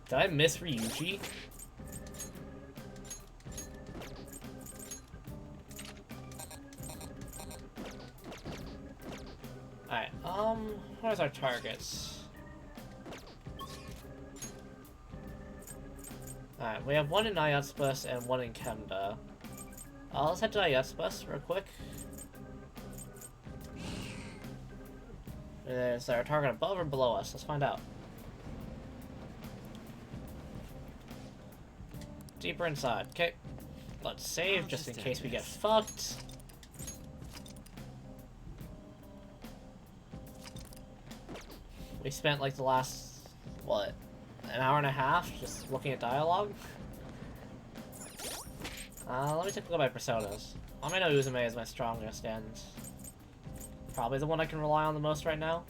Did I miss Ryuji? Alright, where's our targets? Alright, we have one in Ayatspus and one in Kemda. Let's head to Ayatspus real quick. Is our target above or below us? Let's find out. Deeper inside. Okay. Let's save just in case we get fucked. We spent like the last, what, an hour and a half just looking at dialogue? Let me take a look at my personas. I know Uzume is my strongest and probably the one I can rely on the most right now.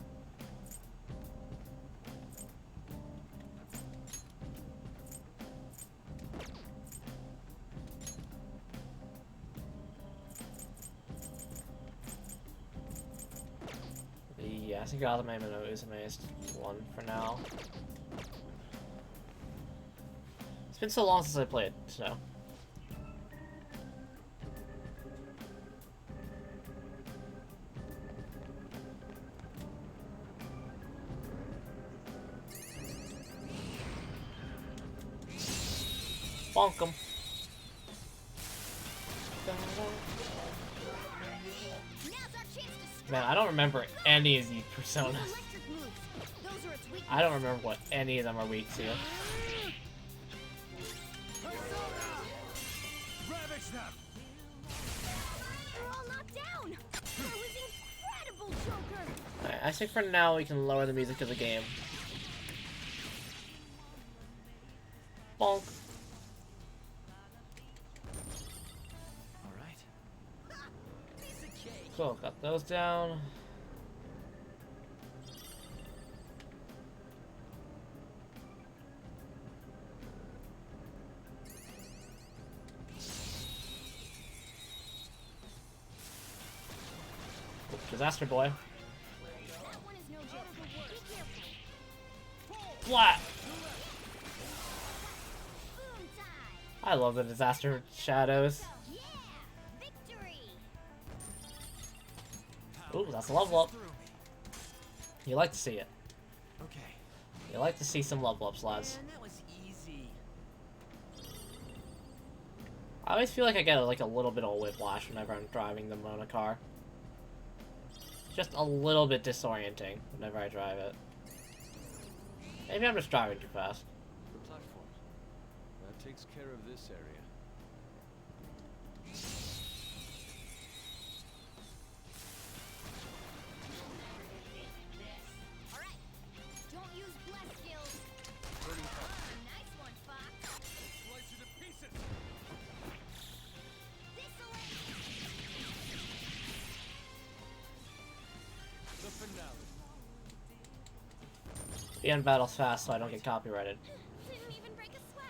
Yeah, I think Azame and Uzume is one for now. It's been so long since I played, so. Bonk 'em. Man, I don't remember any of these personas. I don't remember what any of them are weak to. Ravage them! We're all knocked down. That was incredible, Joker. Alright, I think for now we can lower the music of the game. Bonk. Cool, got those down. Ooh, disaster boy. That one is no joke. Be careful. Flat! Boom time. I love the disaster shadows. Yeah, victory. Ooh, that's a level up. You like to see it. Okay. You like to see some level ups, lads. Man, that was easy. I always feel like I get like a little bit of whiplash whenever I'm driving the Mona car. Just a little bit disorienting whenever I drive it. Maybe I'm just driving too fast. takes care of this area. Alright. Don't use bless skills. Burning cup. Nice one, Fox. Slice you to pieces! The finale. We end battles fast so I don't get copyrighted. Didn't even break a sweat.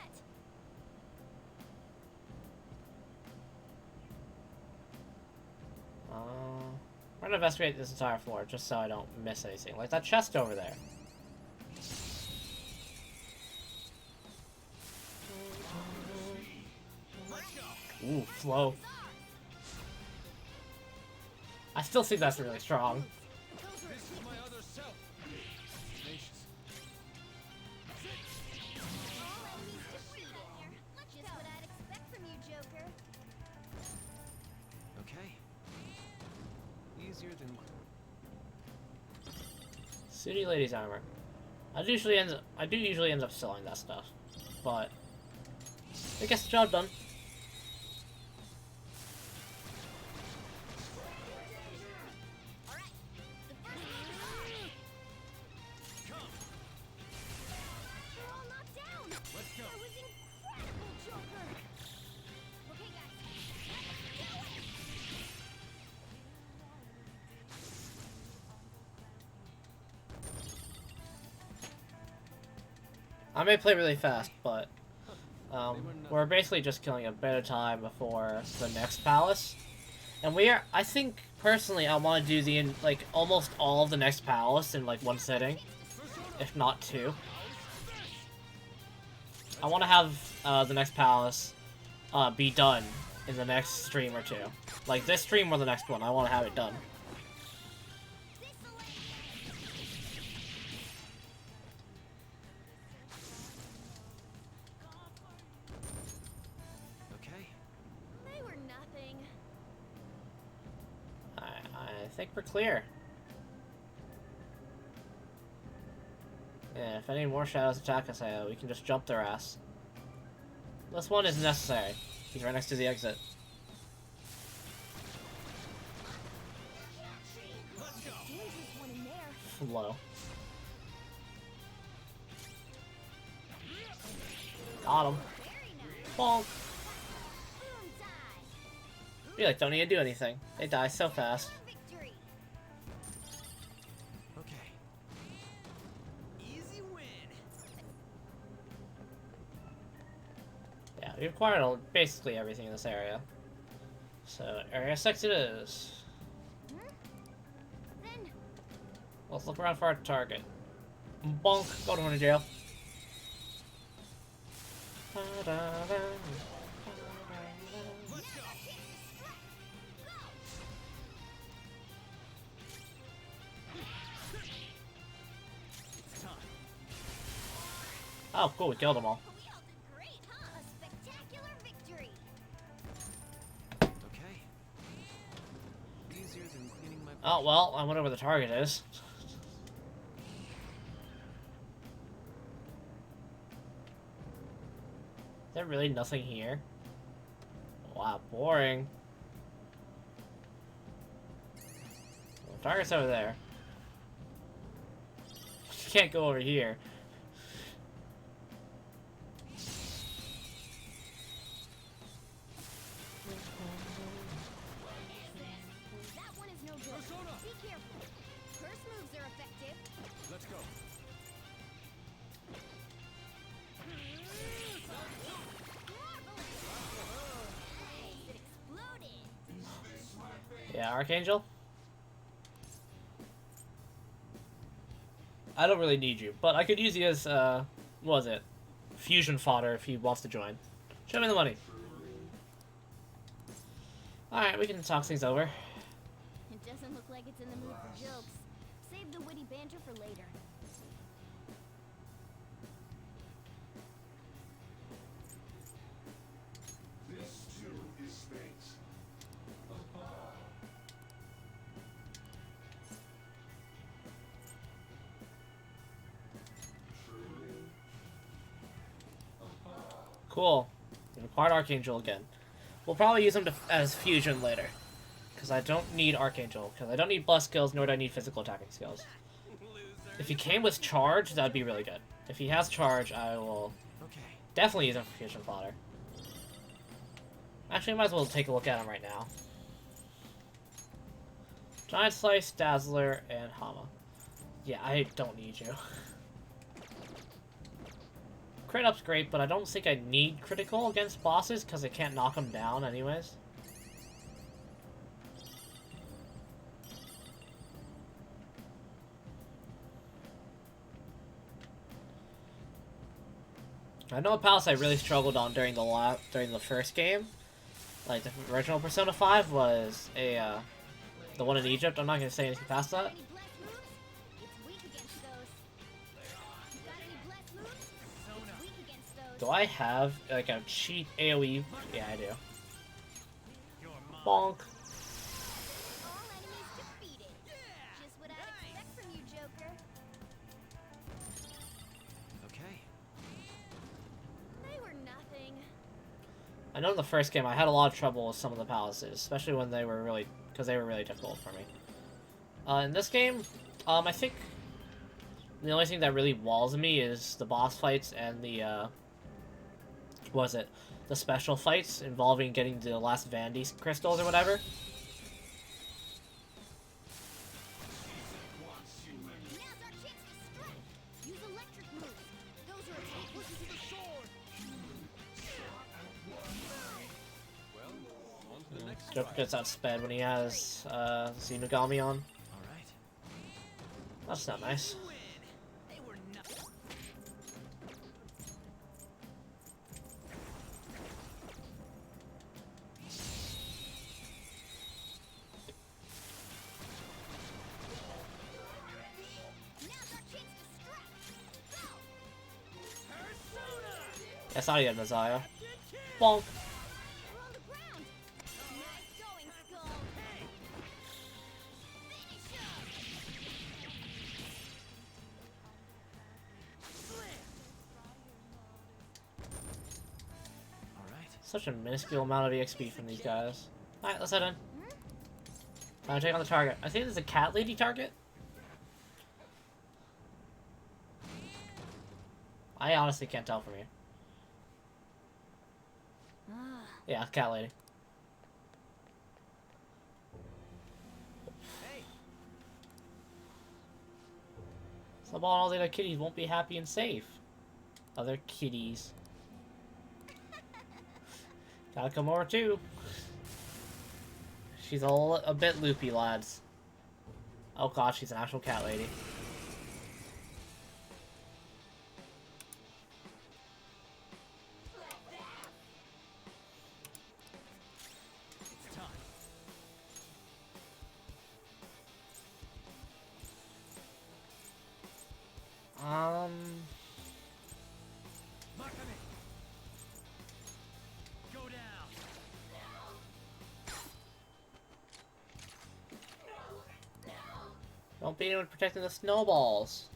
I'm gonna investigate this entire floor just so I don't miss anything. Like that chest over there. Ooh, flow. I still think that's really strong. This is my other self. Tenacious. All enemies defeated. Just what I'd expect from you, Joker. Okay. Easier than. City Lady's armor. I do usually end up selling that stuff, but it gets the job done. Alright. The first one is ours. They're all knocked down. Let's go. That was incredible, Joker. Okay, guys. Let's do it. I may play really fast, but we're basically just killing a bit of time before the next palace. And I think, personally, I want to do like, almost all of the next palace in, like, one sitting. If not two. I want to have, the next palace, be done in the next stream or two. Like, this stream or the next one, I want to have it done. Okay. They were nothing. I think we're clear. Yeah, if any more shadows attack us, we can just jump their ass. This one is necessary. He's right next to the exit. Dangerous one in there. Flow. Got him. Very nice. Bonk. Boom time. Be like, don't need to do anything. They die so fast. Victory. Okay. Easy win. Yeah, we've acquired basically everything in this area. So, area 6 it is. Then Let's look around for our target. Bonk. Go to jail. Oh, cool. We killed them all. we all did great, huh? A spectacular victory. Okay. Easier than cleaning my. Oh, well, I wonder where the target is. Is there really nothing here? Wow, boring. Well, the target's over there. You can't go over here. That one is no good. Persona! Be careful. Curse moves are effective. Let's go. It exploded. Yeah, Archangel? I don't really need you, but I could use you as, what was it? Fusion fodder if he wants to join. Show me the money. Alright, we can talk things over. It doesn't look like it's in the mood for jokes. Save the witty banter for later. This too is space. Cool. We acquired Archangel again. We'll probably use him as fusion later. Because I don't need Archangel. Because I don't need bless skills, nor do I need physical attacking skills. If he came with charge, that'd be really good. If he has charge, I will definitely use him for fusion fodder. Actually, I might as well take a look at him right now. Giant Slice, Dazzler, and Hama. Yeah, I don't need you. Crit up's great, but I don't think I need critical against bosses because I can't knock them down anyways. I know a palace I really struggled on during the first game, like the original Persona 5 was the one in Egypt. I'm not gonna say anything past that. Do I have like a cheat AoE? Yeah, I do. Bonk. I know in the first game I had a lot of trouble with some of the palaces, especially when they were really difficult for me. In this game, I think the only thing that really walls me is the boss fights and the the special fights involving getting the last Vandy crystals or whatever. Joker gets outsped when he has Zenogami on. That's not nice. That's not even Messiah. Bonk. Such a minuscule amount of EXP from these guys. Alright, let's head in. Time to take on the target. I think there's a cat lady target. I honestly can't tell from here. Yeah, cat lady. Snowball and all the other kitties won't be happy and safe. Other kitties. Gotta come over too. She's a bit loopy, lads. Oh god, she's an actual cat lady. Don't beat him with protecting the snowballs.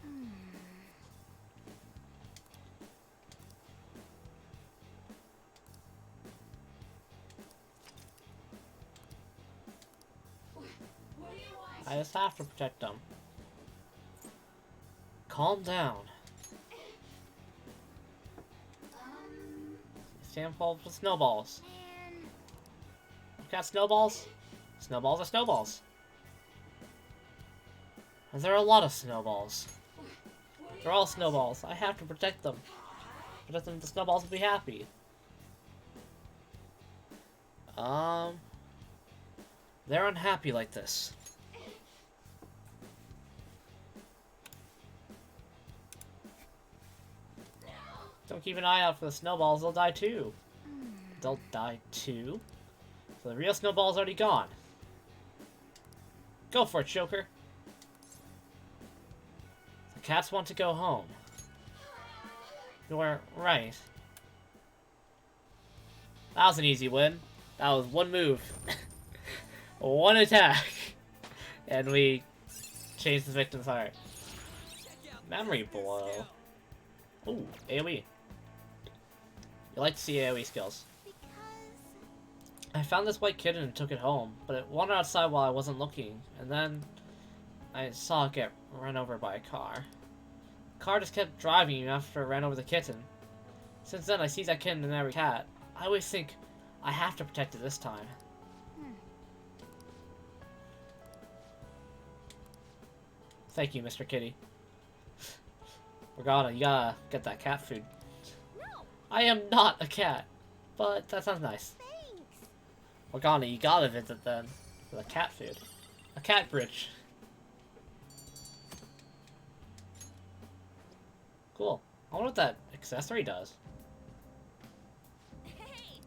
I just have to protect them. Calm down. Stand fall for snowballs. I've got snowballs. Snowballs are snowballs. And there are a lot of snowballs. They're all snowballs. I have to protect them. Protect them, the snowballs will be happy. They're unhappy like this. Don't keep an eye out for the snowballs, they'll die too. They'll die too? So the real snowball's already gone. Go for it, Joker. The cats want to go home. You're right. That was an easy win. That was one move. One attack. And we changed the victim's heart. Memory blow. Ooh, AoE. You like to see AoE skills. Because... I found this white kitten and took it home, but it wandered outside while I wasn't looking, and then I saw it get run over by a car. The car just kept driving even after it ran over the kitten. Since then, I see that kitten in every cat. I always think I have to protect it this time. Thank you, Mr. Kitty. Morgana, you gotta get that cat food. No! I am not a cat, but that sounds nice. Thanks! Morgana, you gotta visit them for the cat food. A cat bridge. Cool. I wonder what that accessory does. Hey!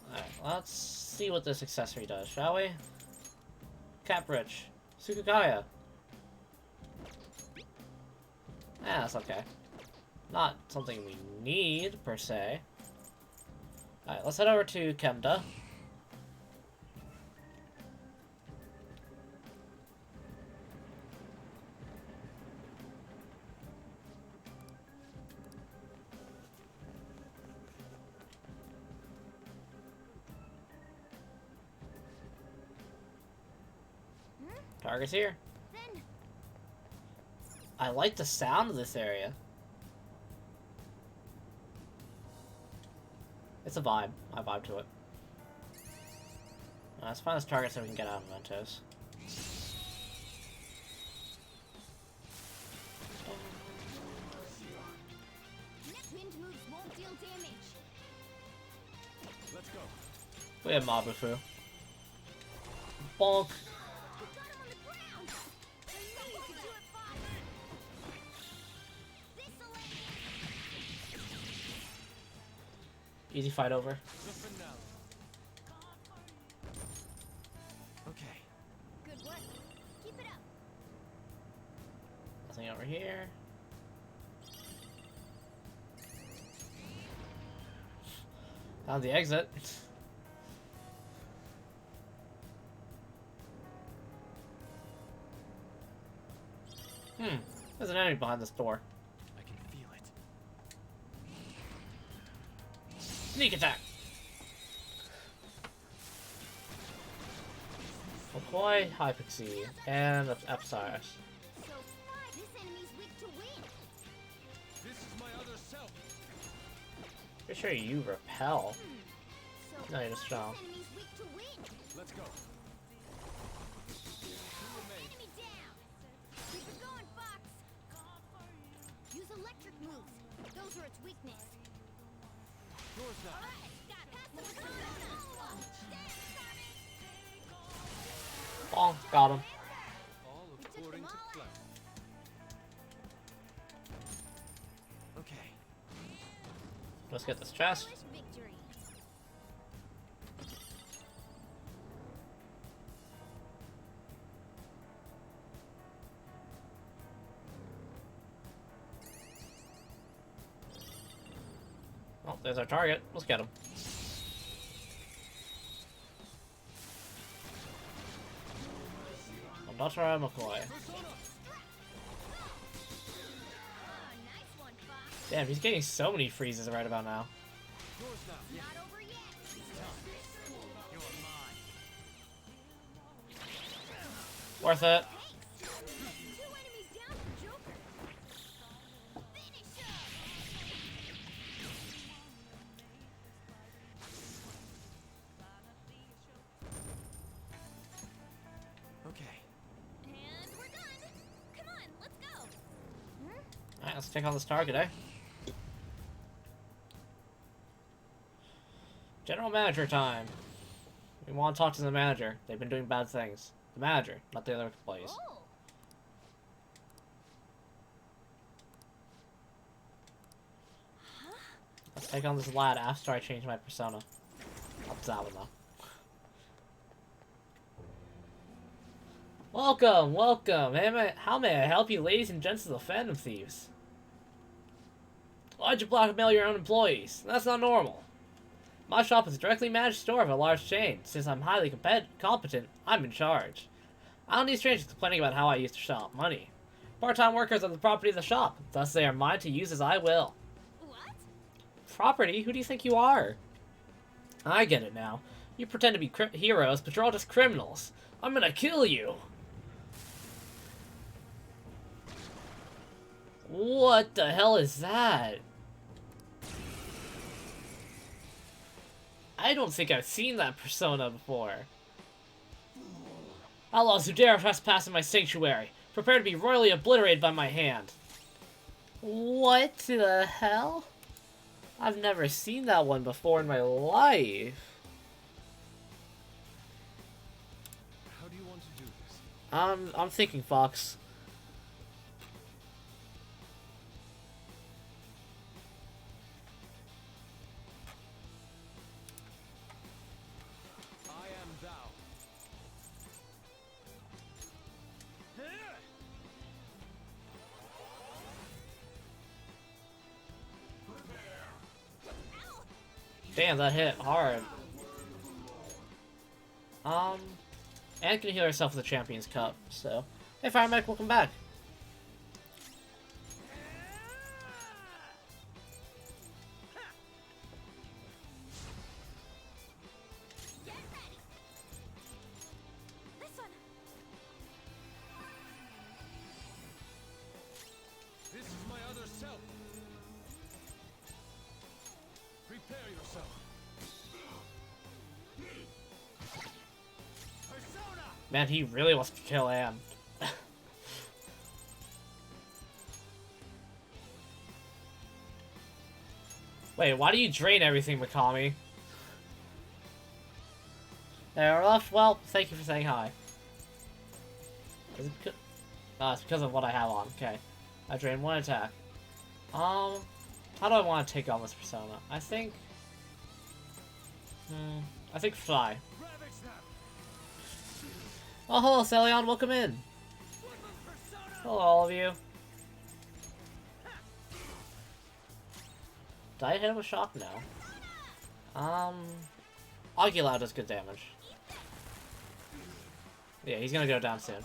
Alright, let's see what this accessory does, shall we? Cat bridge. Sukagaya. That's okay. Not something we need, per se. Alright, let's head over to Kemda. Target's here. Then... I like the sound of this area. It's a vibe. I vibe to it. Let's find this target so we can get out of Mementos. Wind moves won't deal damage. Let's go. We have Mabufu. Bonk. We got him on the ground! Someone can do it fine! This'll end. Easy fight over. The finale. Okay. Good work. Keep it up. Nothing over here. Found the exit. There's an enemy behind this door. I can feel it. Sneak attack! McCoy, Hypixie, and Epsiris. So, this enemy's weak to wind. This is my other self. Pretty sure you repel. So, No, you're just strong. this enemy's weak to wind. Let's go. Enemy down. Keep it going, Fox. Use electric moves. Those are its weakness. Yours now. Pass the persona. Bonk, got him. All according to plan. Okay. Let's get this chest. Victory. Oh, there's our target. Let's get him. Dr. McCoy. Nice one, Fox. Damn, he's getting so many freezes right about now. Yours now. Not over yet. You're mine. Worth it. Two enemies down for Joker. Finish him. Okay. And we're done. Come on, let's go. Alright, let's take on this target, eh? General manager time. We want to talk to the manager. They've been doing bad things. The manager, not the other employees. Oh. Let's take on this lad after I change my persona. Up to that one though. Welcome, welcome. How may I help you, ladies and gents of the Phantom Thieves? Why'd you blackmail your own employees? That's not normal. My shop is a directly managed store of a large chain. Since I'm highly competent, I'm in charge. I don't need strangers complaining about how I used to shell out money. Part-time workers are the property of the shop. Thus they are mine to use as I will. What? Property? Who do you think you are? I get it now. You pretend to be heroes, but you're all just criminals. I'm gonna kill you. What the hell is that? I don't think I've seen that persona before. Outlaws who dare trespass in my sanctuary, prepare to be royally obliterated by my hand. What the hell? I've never seen that one before in my life. How do you want to do this? I'm thinking, Fox. I am thou. Damn, that hit hard. Anne can heal herself with the Champions Cup, so... Hey, Firemech, welcome back. This one. This is my other self. Prepare yourself. Persona! Man, he really wants to kill Anne. Wait, why do you drain everything, Mikami? They're off. Well, thank you for saying hi. Is it because... it's because of what I have on. Okay. I drain one attack. How do I want to take on this persona? I think... I think Fly. Oh, hello, Celion. Welcome in. Hello, all of you. Did I hit him with shock? No. Aguilar does good damage. Yeah, he's gonna go down soon.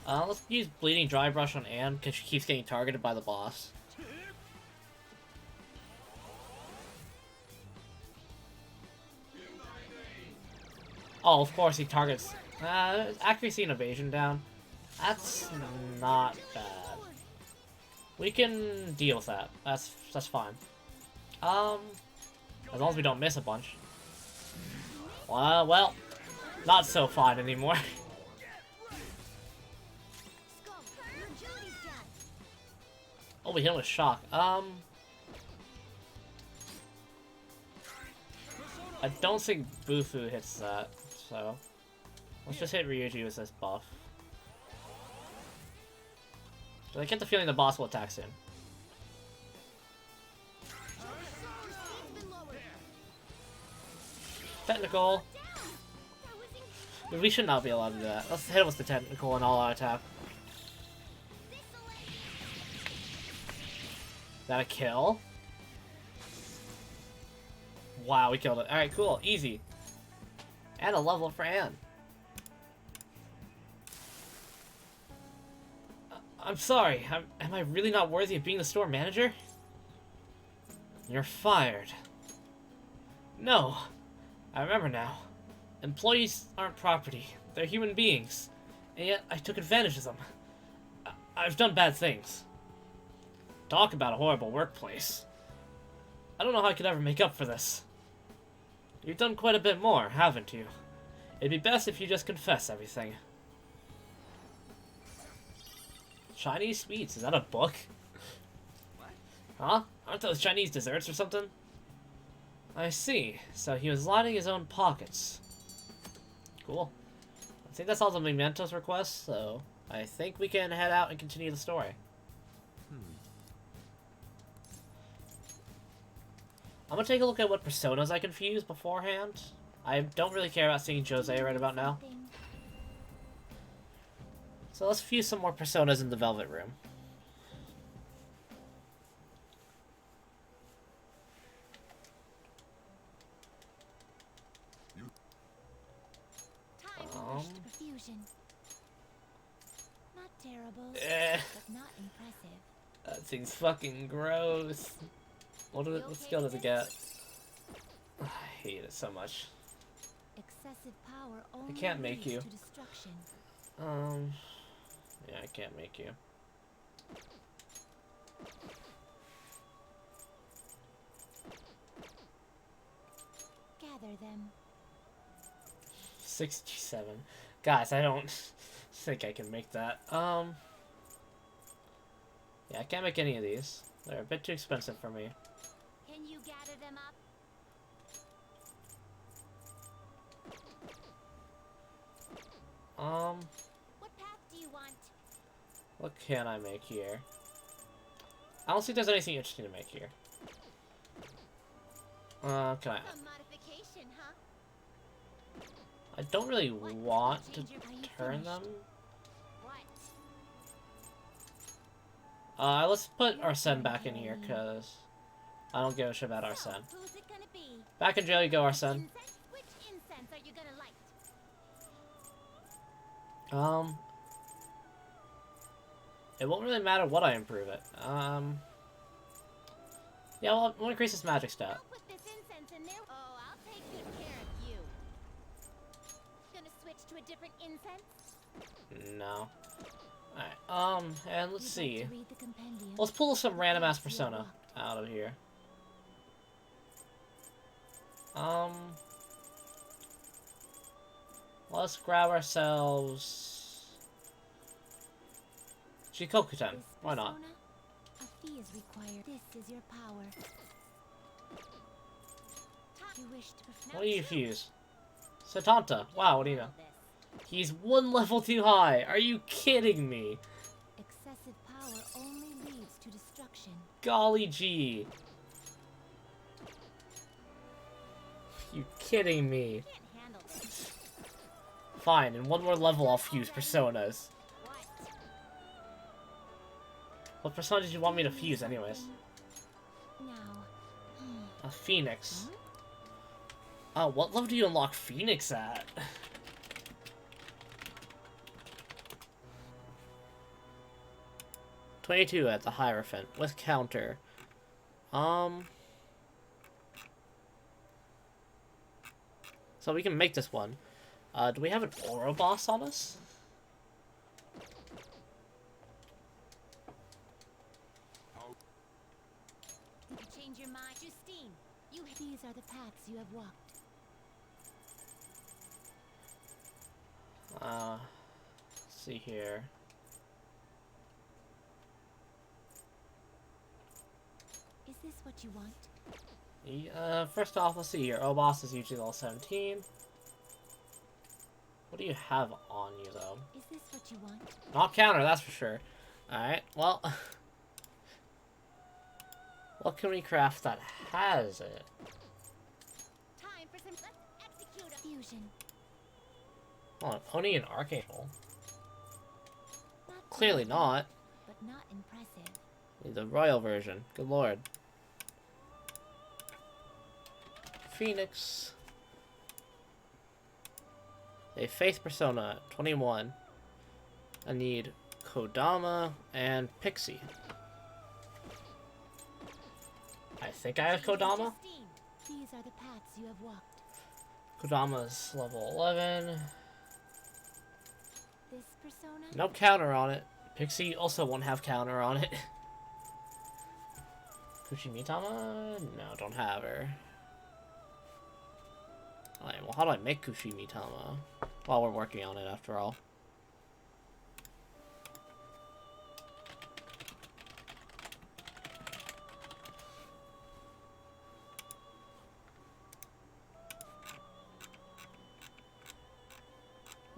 Let's use Bleeding Dry Brush on Anne, because she keeps getting targeted by the boss. Oh, of course he targets... accuracy and evasion down. That's not bad. We can deal with that. That's fine. As long as we don't miss a bunch. Well, not so fine anymore. Oh, we hit him with shock. I don't think Bufu hits that, so let's just hit Ryuji with this buff. I get the feeling the boss will attack soon. Technical. We should not be allowed to do that. Let's hit him with the technical and all out attack. That a kill? Wow, we killed it. Alright, cool. Easy. And a level up for Anne. I'm sorry. Am I really not worthy of being the store manager? You're fired. No. I remember now. Employees aren't property. They're human beings. And yet, I took advantage of them. I've done bad things. Talk about a horrible workplace. I don't know how I could ever make up for this. You've done quite a bit more, haven't you? It'd be best if you just confess everything. Chinese sweets, is that a book? What? Huh? Aren't those Chinese desserts or something? I see. So he was lining his own pockets. Cool. I think that's all the Mementos requests, so I think we can head out and continue the story. I'm gonna take a look at what personas I can fuse beforehand. I don't really care about seeing Jose right about now. So let's fuse some more personas in the Velvet Room. Time to push to perfusion. Not terrible, Eh, but not impressive. that seems fucking gross. What skill does it get? I hate it so much. Excessive power only can't make leads you. to destruction. Yeah, I can't make you. Gather them. 67. Guys, I don't think I can make that. Yeah, I can't make any of these. They're a bit too expensive for me. Can you gather them up? What path do you want? What can I make here? I don't think there's anything interesting to make here. Can I? Some modification, huh? I don't really want to turn them. What? Let's put Arsene back in here, because I don't give a shit about Arsene. Who's it gonna be? Back in jail you go, Arsene. Which incense are you gonna light? It won't really matter what I improve it. Yeah, well, we'll increase this magic stat. I'll put this incense in there. Oh, I'll take good care of you. Gonna switch to a different incense? No. Alright, and let's You'd like see. to read the compendium? Let's pull some random ass Paths you have persona walked. out of here. Let's grab ourselves Shikoku-ten. This Why not? persona? A fee is required. This is your power. You wish to perform. What do you fuse? Satanta. Wow, what do you know? He's one level too high. Are you kidding me? Excessive power only leads to destruction. Golly gee. You kidding me? Can't handle this. Fine, in one more level I'll fuse personas. What? What persona did you want me to fuse anyways? Now. A Phoenix. Oh, what level do you unlock Phoenix at? $22 at the Hierophant with counter. So we can make this one. Do we have an Aura boss on us? Did you change your mind? Justine, these are the paths you have walked. Let's see here. Is this what you want? First off, let's see here. Oh, boss is usually level 17. What do you have on you, though? Is this what you want? Not counter, that's for sure. Alright, well... what can we craft that has it? Time for some. Let's execute a fusion. Oh, a Pony and Archangel. Not Clearly bad, not. but not impressive. Need the royal version. Good lord. Phoenix. A Faith Persona, 21. I need Kodama and Pixie. I think I have Kodama. Justine, these are the paths you have walked. Kodama's level 11. This persona? No counter on it. Pixie also won't have counter on it. Kushimitama? No, don't have her. Alright, well, how do I make Kushimitama? While we're working on it, after all.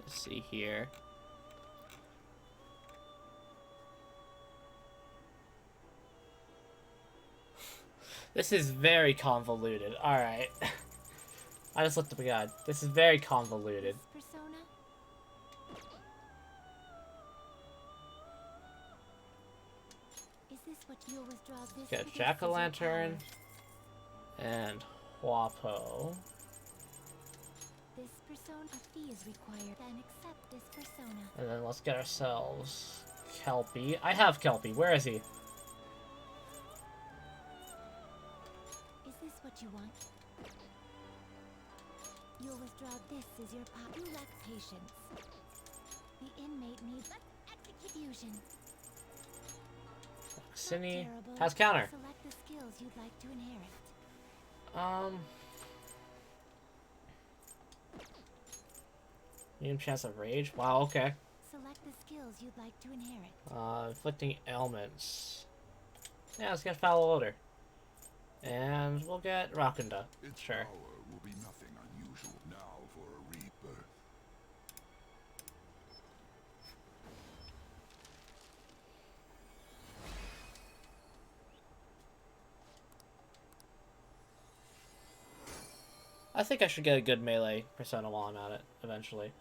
Let's see here. This is very convoluted. Alright. I just looked up a guide. This is very convoluted. This persona? Is this what you'll withdraw this? Got this Jack-o'-lantern is your and Huapo. This persona? A fee is required. Then accept this persona. And then let's get ourselves Kelpie. I have Kelpie. Where is he? Is this what you want? You'll withdraw this as your pop. You lack patience. The inmate needs execution. Cine Terrible. has counter. Select the skills you'd like to inherit. Medium chance of rage. Wow, okay. Select the skills you'd like to inherit. Inflicting ailments. Yeah, let's get foul odor. And we'll get Rakunda. Its Sure. power will be nothing unusual now for a rebirth. I think I should get a good melee persona while I'm at it, eventually.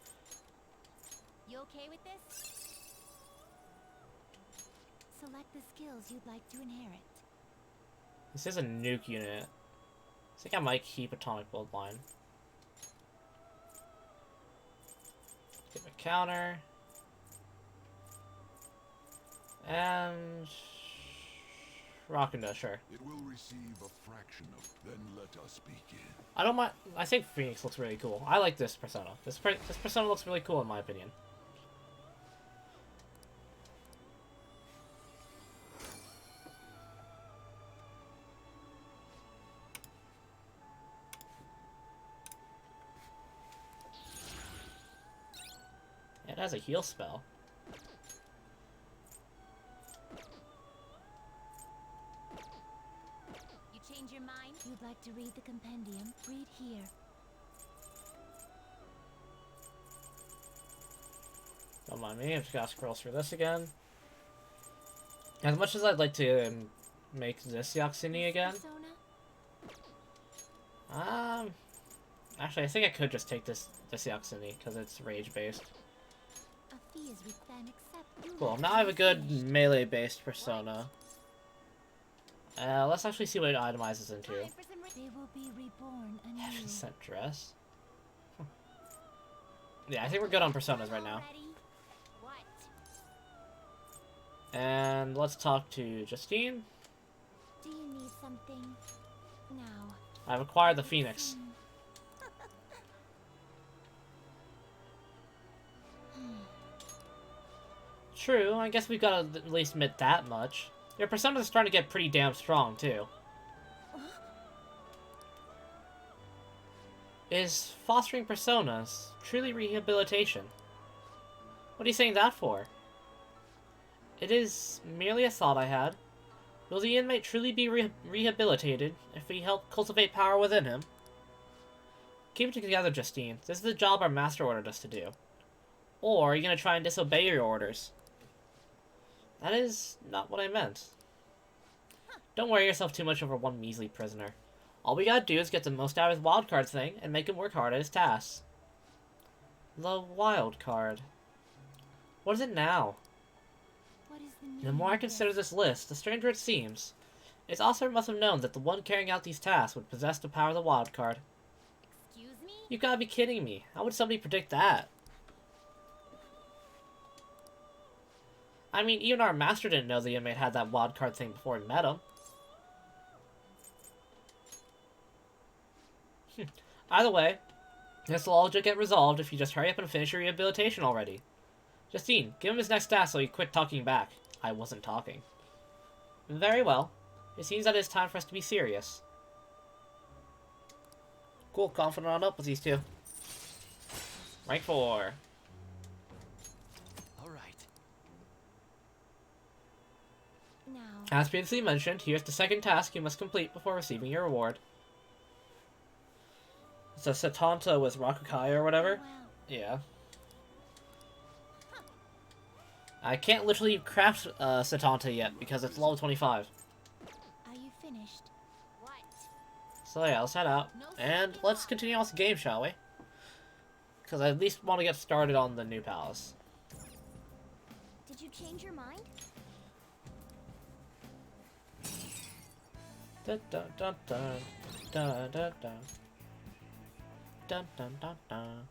You okay with this? Select the skills you'd like to inherit. This is a nuke unit. I think I might keep Atomic Bloodline. Give a counter. And... Rakunda, sure. It will receive a fraction of. Then let us begin. I don't mind. I think Phoenix looks really cool. I like this persona. This persona looks really cool in my opinion. It has a heal spell. You change your mind? You'd like to read the compendium? Read here. Don't mind me, I'm just gonna scroll through this again. As much as I'd like to make this Yaksini again, Persona? actually I think I could just take this Yaksini because it's rage based. A fee is then accept. You Cool, like now to I have a be good finished. melee based persona. Let's actually see what it itemizes into. Time for some they will be reborn anew. Heaven sent dress. Yeah, I think we're good on personas right now. Already? What? And let's talk to Justine. Do you need something? Now. I've acquired the Phoenix. True, I guess we've got to at least admit that much. Your persona's starting to get pretty damn strong, too. Is fostering personas truly rehabilitation? What are you saying that for? It is merely a thought I had. Will the inmate truly be rehabilitated if we help cultivate power within him? Keep it together, Justine. This is the job our master ordered us to do. Or are you going to try and disobey your orders? That is not what I meant. Don't worry yourself too much over one measly prisoner. All we gotta do is get the most out of his wildcard thing and make him work hard at his tasks. The wildcard. What is it now? What is the The more I meaning of consider this? this list, the stranger it seems. Its author must have known that the one carrying out these tasks would possess the power of the wildcard. Excuse me? You gotta be kidding me. How would somebody predict that? I mean, even our master didn't know the inmate had that wildcard thing before we met him. Either way, this will all just get resolved if you just hurry up and finish your rehabilitation already. Justine, give him his next task so he quit talking back. I wasn't talking. Very well. It seems that it's time for us to be serious. Cool, confident on up with these two. Rank 4. Alright. Now. As previously mentioned, here's the second task you must complete before receiving your reward. It's a Satanta with Rakukai or whatever. Well, Yeah. I can't literally craft Satanta yet because it's level 25. are you finished? What? So yeah, let's head out. And let's continue on with the game, shall we? Because I at least want to get started on the new palace. Did you change your mind? Dun dun dun dun dun dun dun dun dun dun dun.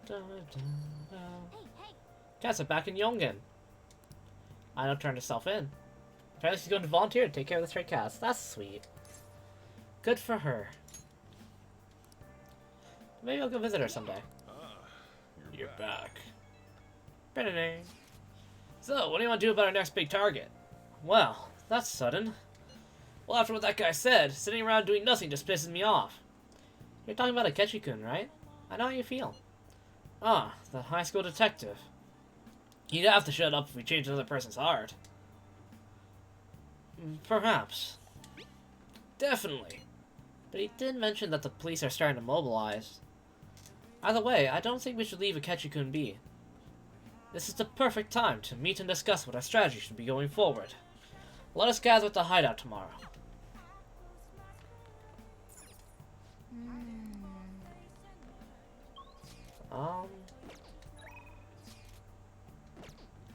Dun, dun, dun. Kat's back in Yongen. Ino turned herself in. Apparently she's going to volunteer to take care of the stray cats. That's sweet. Good for her. Maybe I'll go visit her someday. You're back. So, what do you want to do about our next big target? Well, that's sudden. Well, after what that guy said, sitting around doing nothing just pisses me off. You're talking about Akechi-kun, right? I know how you feel. Ah, the high school detective. You'd have to shut up if we changed another person's heart. Perhaps. Definitely. But he did mention that the police are starting to mobilize. Either way, I don't think we should leave Akechi-kun be. This is the perfect time to meet and discuss what our strategy should be going forward. Let us gather at the hideout tomorrow.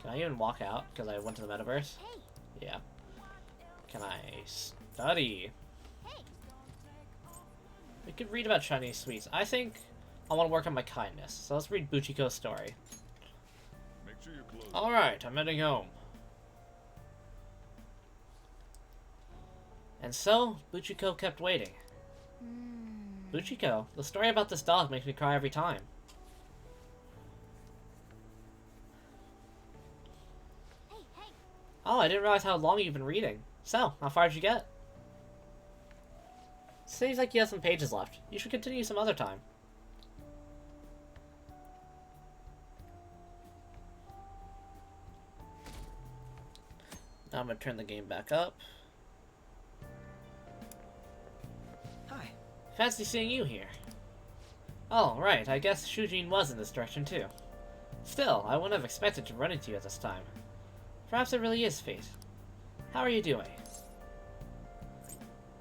Can I even walk out because I went to the metaverse? Yeah. Can I study? We could read about Chinese sweets. I think I want to work on my kindness. So let's read Buchiko's story. Alright, I'm heading home. And so, Buchiko kept waiting. Buchiko, the story about this dog makes me cry every time. Oh, I didn't realize how long you've been reading. So, how far did you get? Seems like you have some pages left. You should continue some other time. Now I'm gonna turn the game back up. Hi. Fancy seeing you here. Oh, right, I guess Shujin was in this direction too. Still, I wouldn't have expected to run into you at this time. Perhaps it really is fate. How are you doing?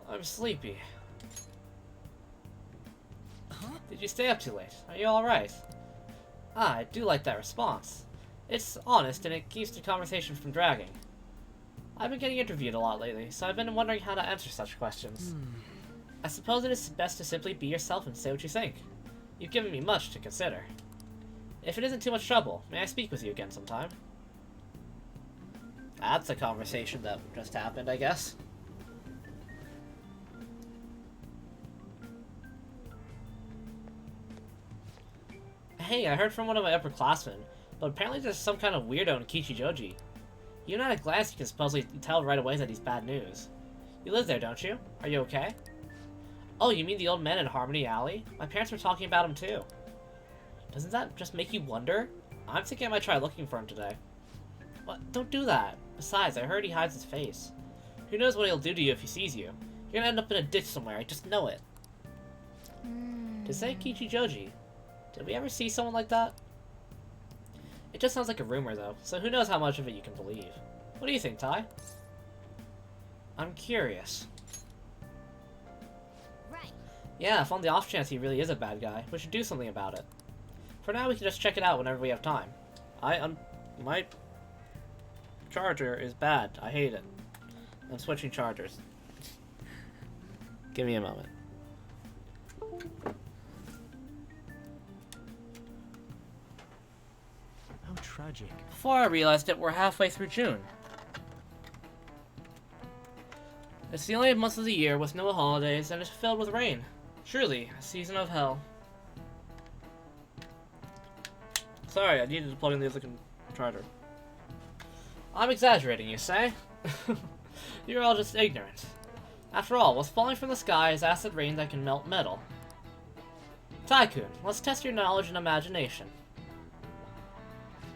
I'm sleepy. Huh? Did you stay up too late? Are you alright? Ah, I do like that response. It's honest and it keeps the conversation from dragging. I've been getting interviewed a lot lately, so I've been wondering how to answer such questions. I suppose it is best to simply be yourself and say what you think. You've given me much to consider. If it isn't too much trouble, may I speak with you again sometime? That's a conversation that just happened, I guess. Hey, I heard from one of my upperclassmen, but apparently there's some kind of weirdo in Kichijoji. Even at a glance, you can supposedly tell right away that he's bad news. You live there, don't you? Are you okay? Oh, you mean the old man in Harmony Alley? My parents were talking about him too. Doesn't that just make you wonder? I'm thinking I might try looking for him today. What? Don't do that. Besides, I heard he hides his face. Who knows what he'll do to you if he sees you? You're gonna end up in a ditch somewhere, I just know it. To say Kichijoji, did we ever see someone like that? It just sounds like a rumor though, so who knows how much of it you can believe. What do you think, Ty? I'm curious. Right. Yeah, if on the off chance he really is a bad guy, we should do something about it. For now, we can just check it out whenever we have time. My charger is bad. I hate it. I'm switching chargers. Give me a moment. How tragic. Before I realized it, we're halfway through June. It's the only month of the year with no holidays and it's filled with rain. Truly, a season of hell. Sorry, I needed to plug in the other charger. I'm exaggerating, you say? You're all just ignorant. After all, what's falling from the sky is acid rain that can melt metal. Tycoon, let's test your knowledge and imagination.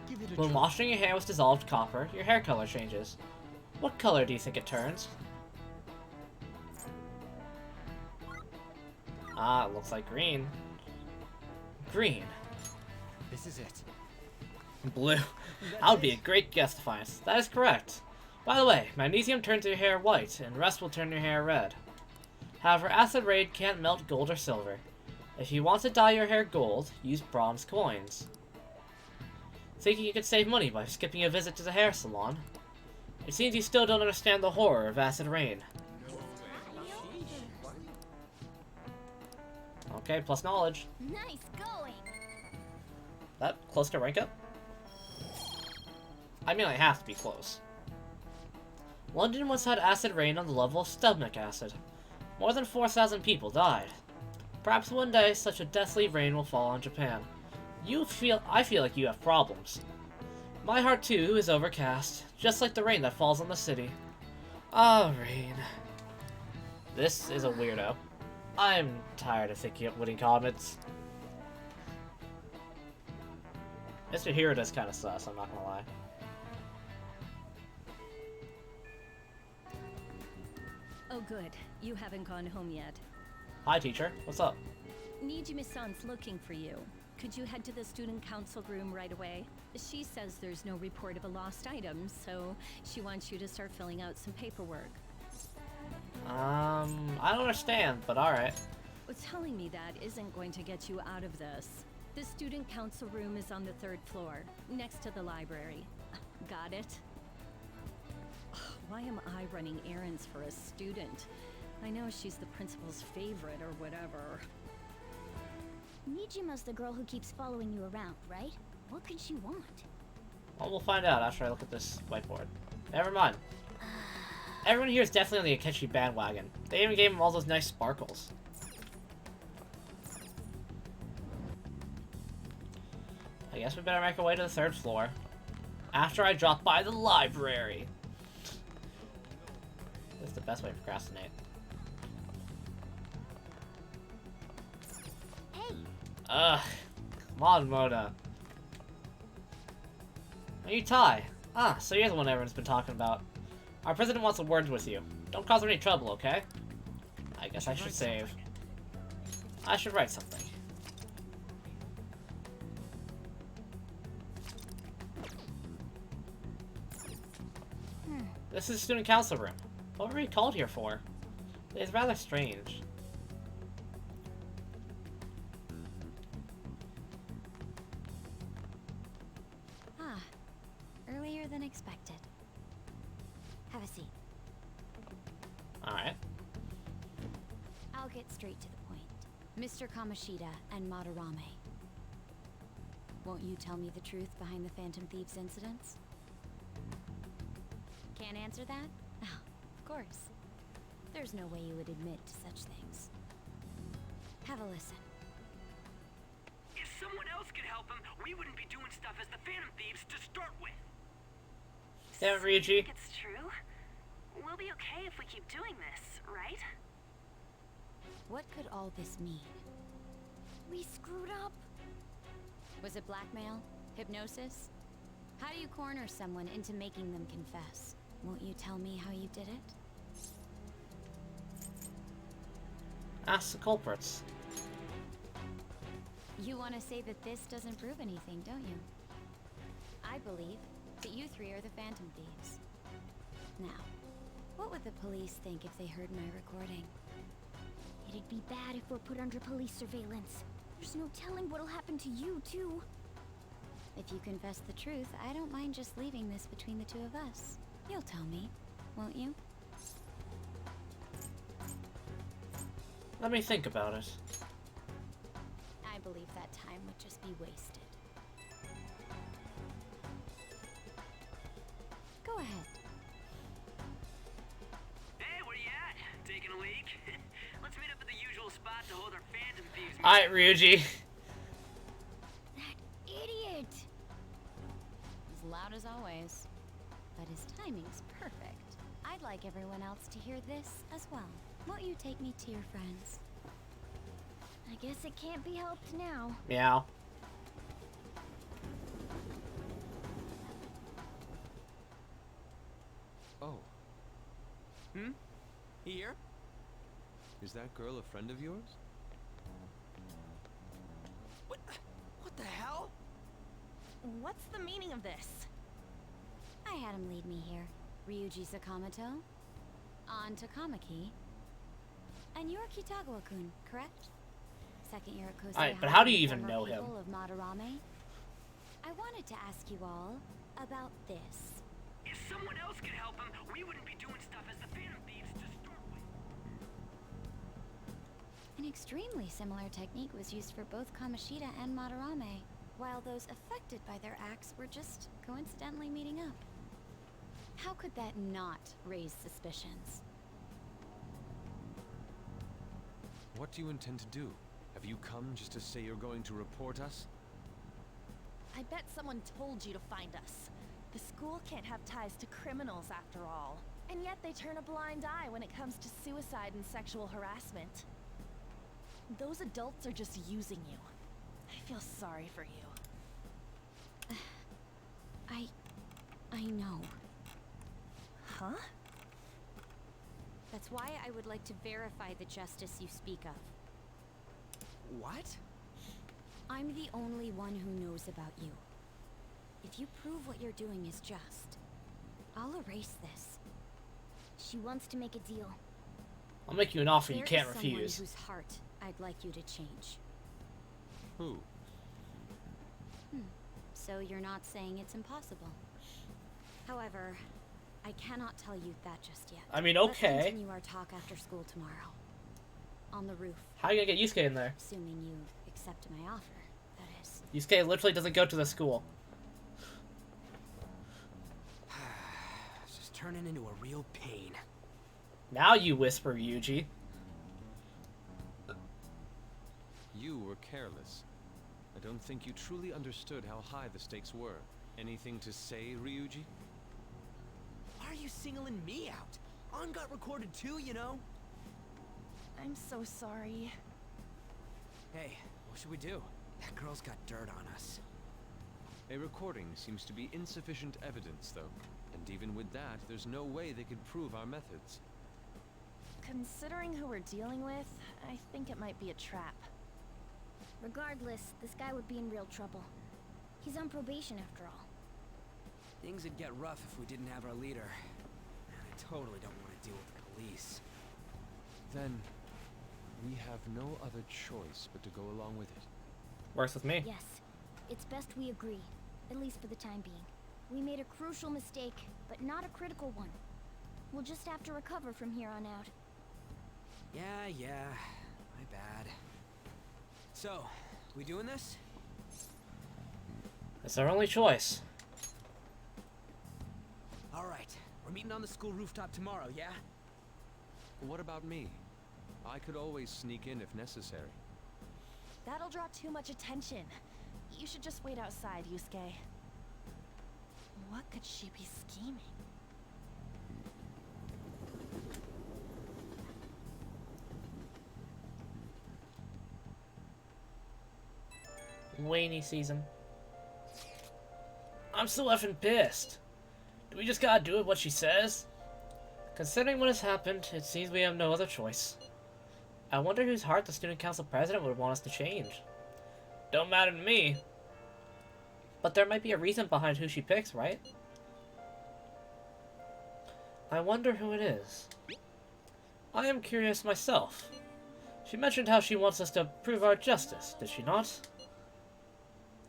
Give it a When try. washing your hair with dissolved copper, your hair color changes. What color do you think it turns? Ah, it looks like green. Green. This is it. Blue. That would be a great guess, Defiance. That is correct. By the way, magnesium turns your hair white, and rust will turn your hair red. However, acid rain can't melt gold or silver. If you want to dye your hair gold, use bronze coins. Thinking you could save money by skipping a visit to the hair salon? It seems you still don't understand the horror of acid rain. Okay, plus knowledge. Nice going. That close to rank up? I mean, I have to be close. London once had acid rain on the level of stomach acid. More than 4,000 people died. Perhaps one day, such a deathly rain will fall on Japan. I feel like you have problems. My heart, too, is overcast, just like the rain that falls on the city. Ah, rain. This is a weirdo. I'm tired of thinking of witty comments. Mr. Hiatus kinda sus, I'm not gonna lie. Oh good, you haven't gone home yet. Hi, teacher. What's up? Nijime-san's looking for you. Could you head to the student council room right away? She says there's no report of a lost item, so she wants you to start filling out some paperwork. I don't understand, but alright. Well, telling me that isn't going to get you out of this. The student council room is on the 3rd floor, next to the library. Got it? Why am I running errands for a student? I know she's the principal's favorite or whatever. Nijima's the girl who keeps following you around, right? What could she want? Well, we'll find out after I look at this whiteboard. Never mind. Everyone here is definitely on the Akechi bandwagon. They even gave him all those nice sparkles. I guess we better make our way to the 3rd floor. After I drop by the library. That's the best way to procrastinate. Hey! Ugh. Come on, Mona. Are you Tai? Ah, so you're the one everyone's been talking about. Our president wants a word with you. Don't cause her any trouble, okay? I guess I should save. I should write something. This is the student council room. What were we called here for? It's rather strange. Ah, earlier than expected. Have a seat. Alright. I'll get straight to the point. Mr. Kamoshida and Madarame. Won't you tell me the truth behind the Phantom Thieves incidents? Can't answer that? Oh, of course. There's no way you would admit to such things. Have a listen. If someone else could help him, we wouldn't be doing stuff as the Phantom Thieves to start with. Yeah, Ryuji. It's true. We'll be okay if we keep doing this, right? What could all this mean? We screwed up. Was it blackmail? Hypnosis? How do you corner someone into making them confess? Won't you tell me how you did it? Ask the culprits. You want to say that this doesn't prove anything, don't you? I believe that you three are the Phantom Thieves. Now, what would the police think if they heard my recording? It'd be bad if we're put under police surveillance. There's no telling what'll happen to you, too. If you confess the truth, I don't mind just leaving this between the two of us. You'll tell me, won't you? Let me think about it. I believe that time would just be wasted. Go ahead. Hey, where you at? Taking a leak? Let's meet up at the usual spot to hold our Phantom Thieves. Alright, Ryuji. That idiot! As loud as always. But his timing's perfect. I'd like everyone else to hear this as well. Won't you take me to your friends? I guess it can't be helped now. Meow. Oh, Here? is that girl a friend of yours? What the hell? What's the meaning of this? I had him lead me here. Ryuji Sakamoto, on Takamaki, and you're Kitagawa-kun, correct? Second year at Kosei Alright, but High how do you and even former know him? pupil of Madarame. I wanted to ask you all about this. If someone else could help him, we wouldn't be doing stuff as the Phantom Thieves to start with. An extremely similar technique was used for both Kamoshida and Madarame. while those affected by their acts were just coincidentally meeting up. How could that not raise suspicions? What do you intend to do? Have you come just to say you're going to report us? I bet someone told you to find us. The school can't have ties to criminals after all. And yet they turn a blind eye when it comes to suicide and sexual harassment. Those adults are just using you. I feel sorry for you. I know. Huh? That's why I would like to verify the justice you speak of. What? I'm the only one who knows about you. If you prove what you're doing is just, I'll erase this. She wants to make a deal. I'll make you an offer you There can't is someone refuse. whose heart I'd like you to change. Who? So you're not saying it's impossible. However, I cannot tell you that just yet. I mean, Let's okay. continue our talk after school tomorrow. On the roof. How are you gonna get Yusuke in there? Assuming you accept my offer, that is. Yusuke literally doesn't go to the school. It's just turning into a real pain. Now you whisper, Yuji. You were careless. I don't think you truly understood how high the stakes were. Anything to say, Ryuji? Why are you singling me out? On got recorded too, you know? I'm so sorry. Hey, what should we do? That girl's got dirt on us. A recording seems to be insufficient evidence, though. And even with that, there's no way they could prove our methods. Considering who we're dealing with, I think it might be a trap. Regardless, this guy would be in real trouble. He's on probation after all. Things would get rough if we didn't have our leader. And I totally don't want to deal with the police. Then, we have no other choice but to go along with it. Works with me. Yes, it's best we agree, at least for the time being. We made a crucial mistake, but not a critical one. We'll just have to recover from here on out. Yeah, my bad. So, we doing this? It's our only choice. Alright, we're meeting on the school rooftop tomorrow, yeah? What about me? I could always sneak in if necessary. That'll draw too much attention. You should just wait outside, Yusuke. What could she be scheming? Rainy season. I'm so effing pissed. Do we just gotta do what she says? Considering what has happened, it seems we have no other choice. I wonder whose heart the student council president would want us to change. Don't matter to me. But there might be a reason behind who she picks, right? I wonder who it is. I am curious myself. She mentioned how she wants us to prove our justice, did she not?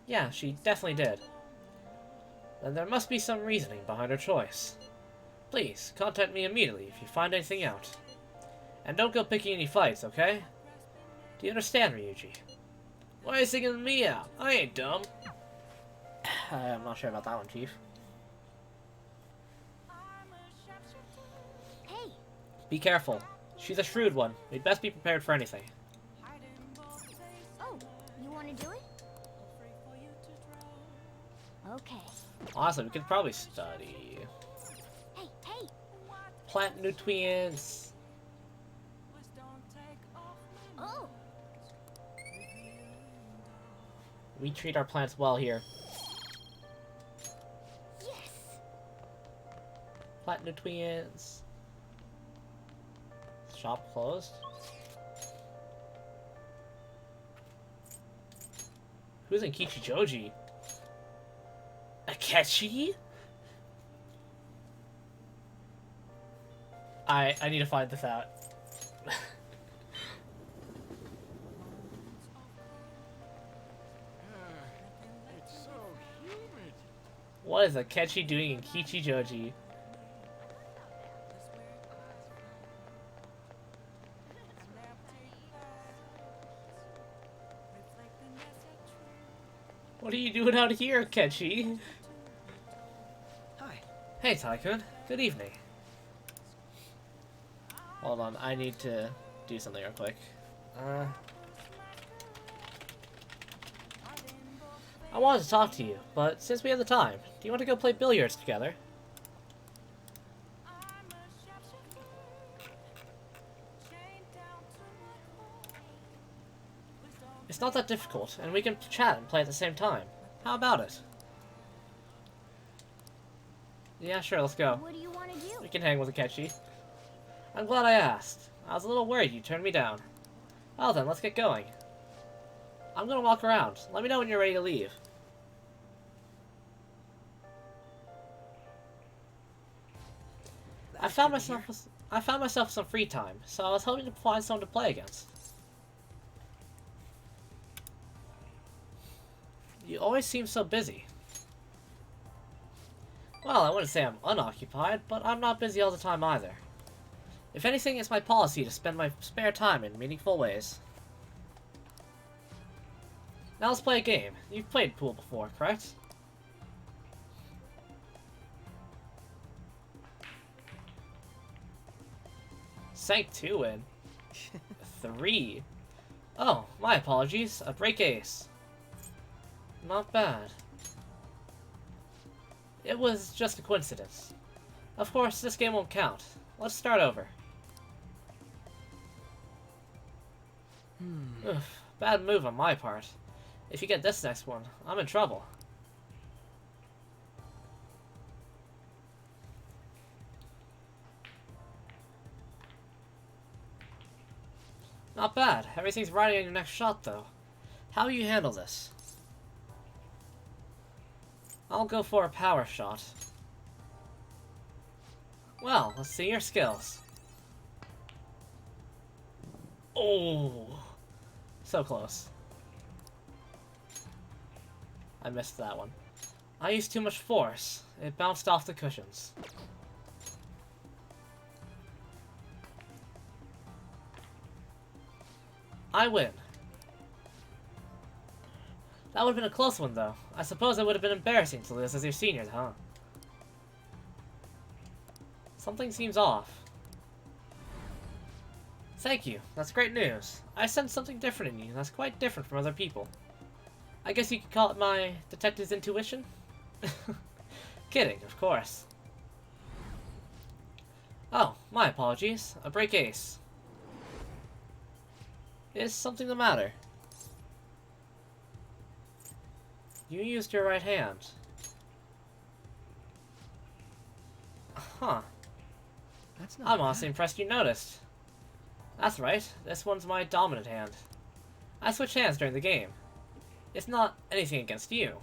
Yeah, she definitely did. Then there must be some reasoning behind her choice. Please, contact me immediately if you find anything out. And don't go picking any fights, okay? Do you understand, Ryuji? Why are you singling me out? I ain't dumb. I'm not sure about that one, Chief. Hey! Be careful. She's a shrewd one. We'd best be prepared for anything. Oh, you want to do it? Okay. Honestly, we could probably study. Hey! Plant nutrients. Oh! We treat our plants well here. Yes! Plant nutrients. Shop closed. Who's in Kichijoji? Akechi? I need to find this out. It's so humid. What is Akechi doing in Kichijoji? What are you doing out here, Ketchy? Hi. Hey, Tycoon. Good evening. Hold on, I need to do something real quick. I wanted to talk to you, but since we have the time, do you want to go play billiards together? It's not that difficult, and we can chat and play at the same time. How about it? Yeah, sure, let's go. What do you want to do? We can hang with Akechi. I'm glad I asked. I was a little worried you turned me down. Well then, let's get going. I'm gonna walk around. Let me know when you're ready to leave. I found myself some free time, so I was hoping to find someone to play against. You always seem so busy. Well, I wouldn't say I'm unoccupied, but I'm not busy all the time either. If anything, it's my policy to spend my spare time in meaningful ways. Now let's play a game. You've played pool before, correct? Sank 2 in. 3. Oh, my apologies. A break ace. Not bad. It was just a coincidence. Of course, this game won't count. Let's start over. Oof, bad move on my part. If you get this next one, I'm in trouble. Not bad. Everything's riding on your next shot, though. How will you handle this? I'll go for a power shot. Well, let's see your skills. Oh, so close. I missed that one. I used too much force. It bounced off the cushions. I win. That would have been a close one, though. I suppose it would have been embarrassing to lose as your seniors, huh? Something seems off. Thank you. That's great news. I sense something different in you that's quite different from other people. I guess you could call it my detective's intuition? Kidding, of course. Oh, my apologies. A break ace. Is something the matter? You used your right hand. Huh. That's not I'm bad. honestly impressed you noticed. That's right, this one's my dominant hand. I switch hands during the game. It's not anything against you.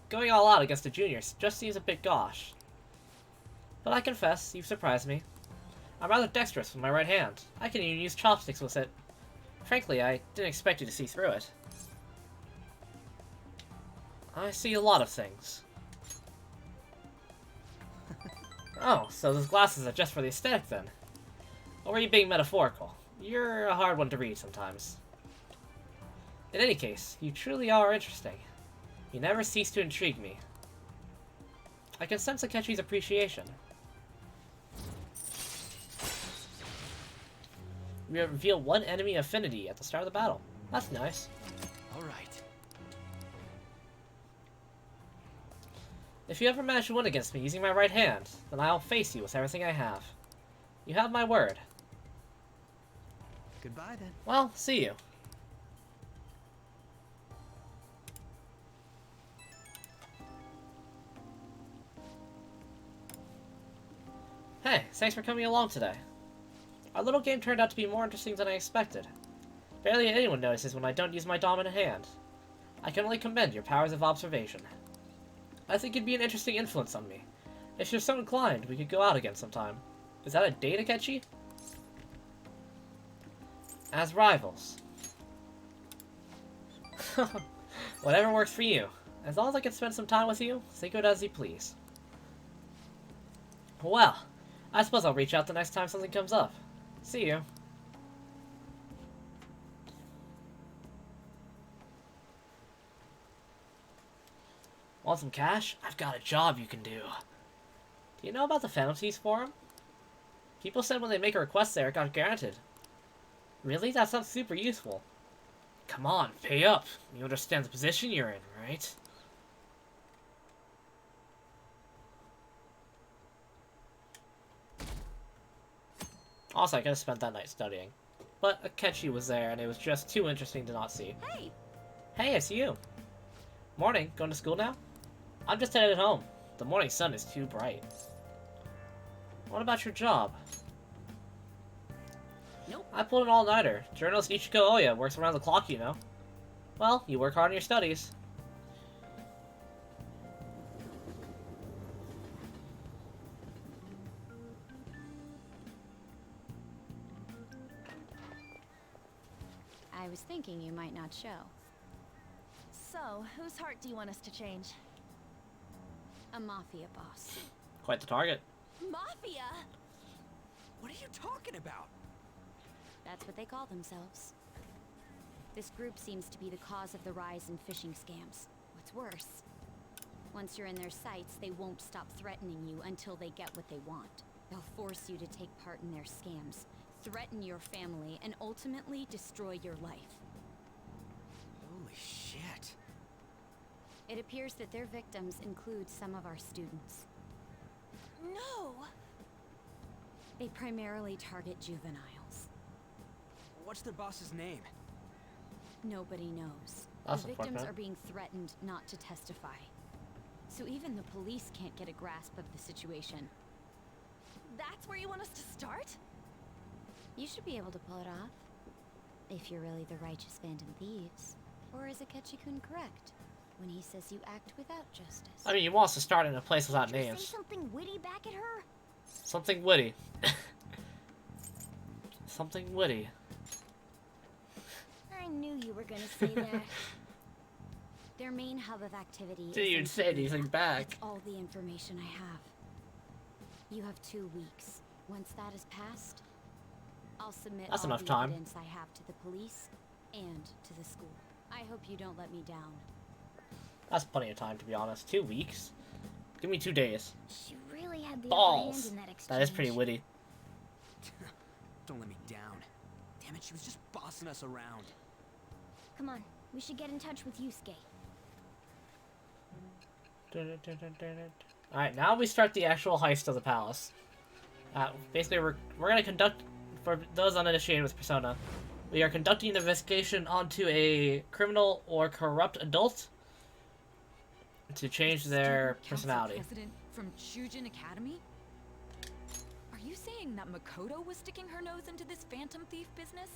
Going all out against a junior just seems a bit gauche. But I confess, you've surprised me. I'm rather dexterous with my right hand. I can even use chopsticks with it. Frankly, I didn't expect you to see through it. I see a lot of things. Oh, so those glasses are just for the aesthetic then. Or were you being metaphorical? You're a hard one to read sometimes. In any case, you truly are interesting. You never cease to intrigue me. I can sense Akechi's appreciation. We reveal one enemy affinity at the start of the battle. That's nice. All right. If you ever manage to win against me using my right hand, then I'll face you with everything I have. You have my word. Goodbye then. Well, see you. Hey, thanks for coming along today. Our little game turned out to be more interesting than I expected. Barely anyone notices when I don't use my dominant hand. I can only commend your powers of observation. I think you'd be an interesting influence on me. If you're so inclined, we could go out again sometime. Is that a date, Akechi? As rivals. Whatever works for you. As long as I can spend some time with you, think of it as you please. Well, I suppose I'll reach out the next time something comes up. See you. Want some cash? I've got a job you can do. Do you know about the Phantom Thieves forum? People said when they make a request there, it got granted. Really? That sounds super useful. Come on, pay up. You understand the position you're in, right? Also, I could have spent that night studying. But Akechi was there, and it was just too interesting to not see. Hey! Hey, it's you. Morning. Going to school now? I'm just headed home. The morning sun is too bright. What about your job? Nope. I pulled an all-nighter. Journalist Ichiko Oya works around the clock, you know. Well, you work hard on your studies. I was thinking you might not show. So, whose heart do you want us to change? A mafia boss. Quite the target. Mafia? What are you talking about? That's what they call themselves. This group seems to be the cause of the rise in phishing scams. What's worse, once you're in their sights, they won't stop threatening you until they get what they want. They'll force you to take part in their scams, threaten your family, and ultimately destroy your life. Holy shit. It appears that their victims include some of our students. No! They primarily target juveniles. What's their boss's name? That's Nobody knows. The victims unfortunate. are being threatened not to testify. So even the police can't get a grasp of the situation. That's where you want us to start? You should be able to pull it off. If you're really the righteous Phantom Thieves. Or is Akechi-kun correct when he says you act without justice? I mean, you want us to start in a place without Did you say names. something witty back at her? Something witty. Something witty. I knew you were gonna say that. Their main hub of activity Didn't even is say anything back. That's all the information I have. You have 2 weeks. Once that is passed, I'll submit That's all enough the time. evidence I have to the police and to the school. I hope you don't let me down. That's plenty of time, to be honest. 2 weeks? Give me 2 days. She really had the upper Balls. hand in that exchange. That is pretty witty. Don't let me down. Damn it, she was just bossing us around. Come on, we should get in touch with Yusuke. Alright, now we start the actual heist of the palace. Basically, we're going to conduct, for those uninitiated with Persona, we are conducting an investigation onto a criminal or corrupt adult to change their Student council personality. President from Chujin Academy? Are you saying that Makoto was sticking her nose into this phantom thief business?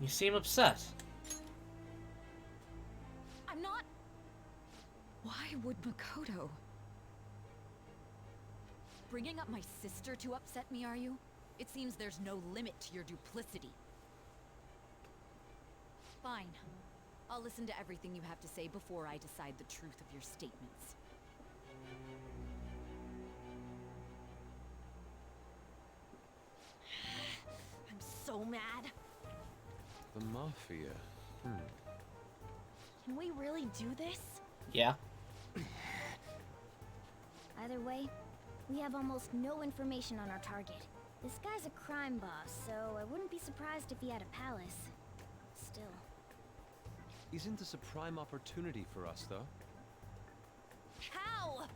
You seem upset. I'm not. Why would Makoto? Bringing up my sister to upset me, are you? It seems there's no limit to your duplicity. Fine. I'll listen to everything you have to say before I decide the truth of your statements. I'm so mad. The Mafia. Can we really do this? Yeah. Either way, we have almost no information on our target. This guy's a crime boss, so I wouldn't be surprised if he had a palace. Still. Isn't this a prime opportunity for us, though? How?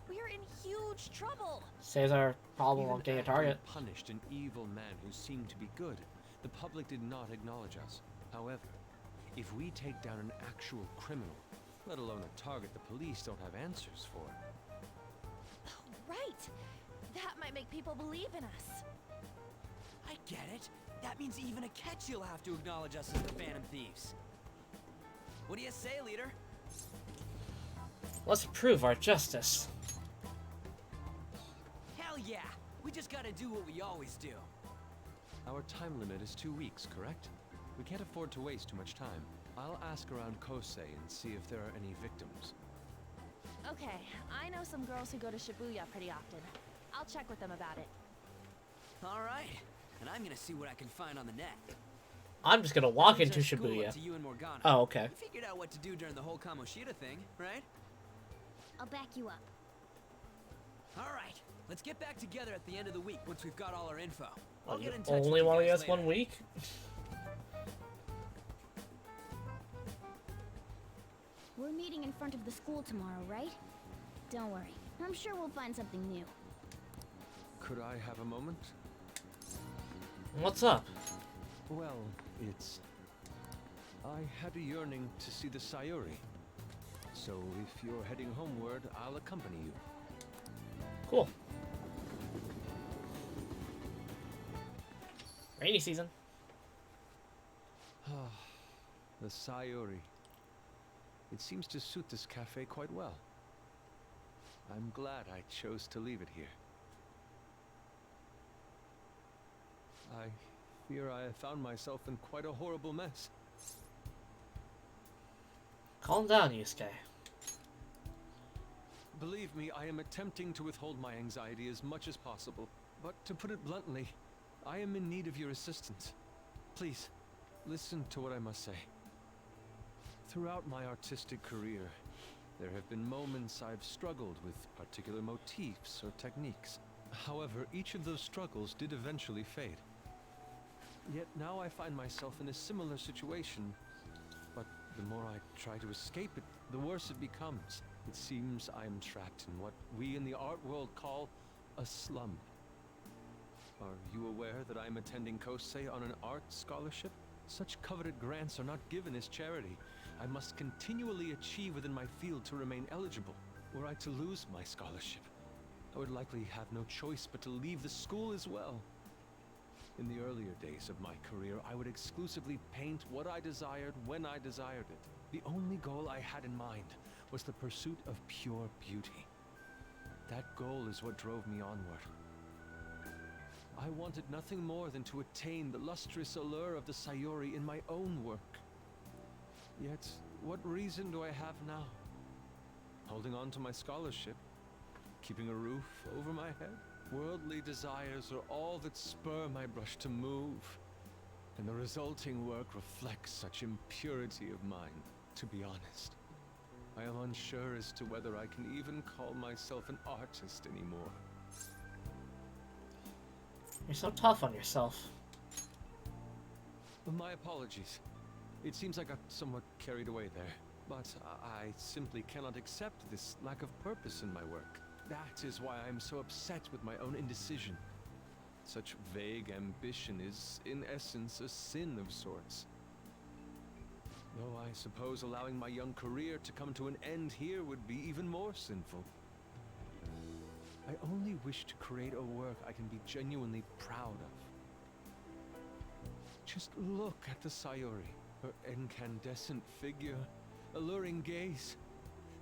We're in huge trouble. Saves our problem Even of getting a after target. we punished an evil man who seemed to be good, the public did not acknowledge us. However, if we take down an actual criminal, let alone a target the police don't have answers for, Right. That might make people believe in us. I get it. That means even Akechi will have to acknowledge us as the Phantom Thieves. What do you say, leader? Let's prove our justice. Hell yeah! We just gotta do what we always do. our time limit is 2 weeks, correct? We can't afford to waste too much time. I'll ask around Kosei and see if there are any victims. Okay, I know some girls who go to Shibuya pretty often. I'll check with them about it. Alright, and I'm gonna see what I can find on the net. I'm just gonna walk Leaves into our school Shibuya. up to you and Morgana. Oh, okay. We figured out what to do during the whole Kamoshida thing, right? I'll back you up. All right. Let's get back together at the end of the week once we've got all our info. I'll You get in touch with only you want to guys guess later. 1 week? We're meeting in front of the school tomorrow, right? Don't worry. I'm sure we'll find something new. Could I have a moment? What's up? Well, it's... I had a yearning to see the Sayuri. So if you're heading homeward, I'll accompany you. Cool. Rainy season. The Sayuri. It seems to suit this cafe quite well. I'm glad I chose to leave it here. I fear I have found myself in quite a horrible mess. Calm down, Yusuke. Believe me, I am attempting to withhold my anxiety as much as possible. But to put it bluntly, I am in need of your assistance. Please, listen to what I must say. Throughout my artistic career, there have been moments I've struggled with particular motifs or techniques. However, each of those struggles did eventually fade. Yet now I find myself in a similar situation, but the more I try to escape it, the worse it becomes. It seems I am trapped in what we in the art world call a slum. Are you aware that I am attending Kosei on an art scholarship? Such coveted grants are not given as charity. I must continually achieve within my field to remain eligible. Were I to lose my scholarship, I would likely have no choice but to leave the school as well. In the earlier days of my career, I would exclusively paint what I desired when I desired it. The only goal I had in mind was the pursuit of pure beauty. That goal is what drove me onward. I wanted nothing more than to attain the lustrous allure of the Sayuri in my own work. Yet, what reason do I have now? Holding on to my scholarship? Keeping a roof over my head? Worldly desires are all that spur my brush to move, and the resulting work reflects such impurity of mind. To be honest, I am unsure as to whether I can even call myself an artist anymore. You're so tough on yourself. My apologies. It seems I got somewhat carried away there, but I simply cannot accept this lack of purpose in my work. That is why I am so upset with my own indecision. Such vague ambition is, in essence, a sin of sorts. Though I suppose allowing my young career to come to an end here would be even more sinful. I only wish to create a work I can be genuinely proud of. Just look at the Sayuri, her incandescent figure, alluring gaze.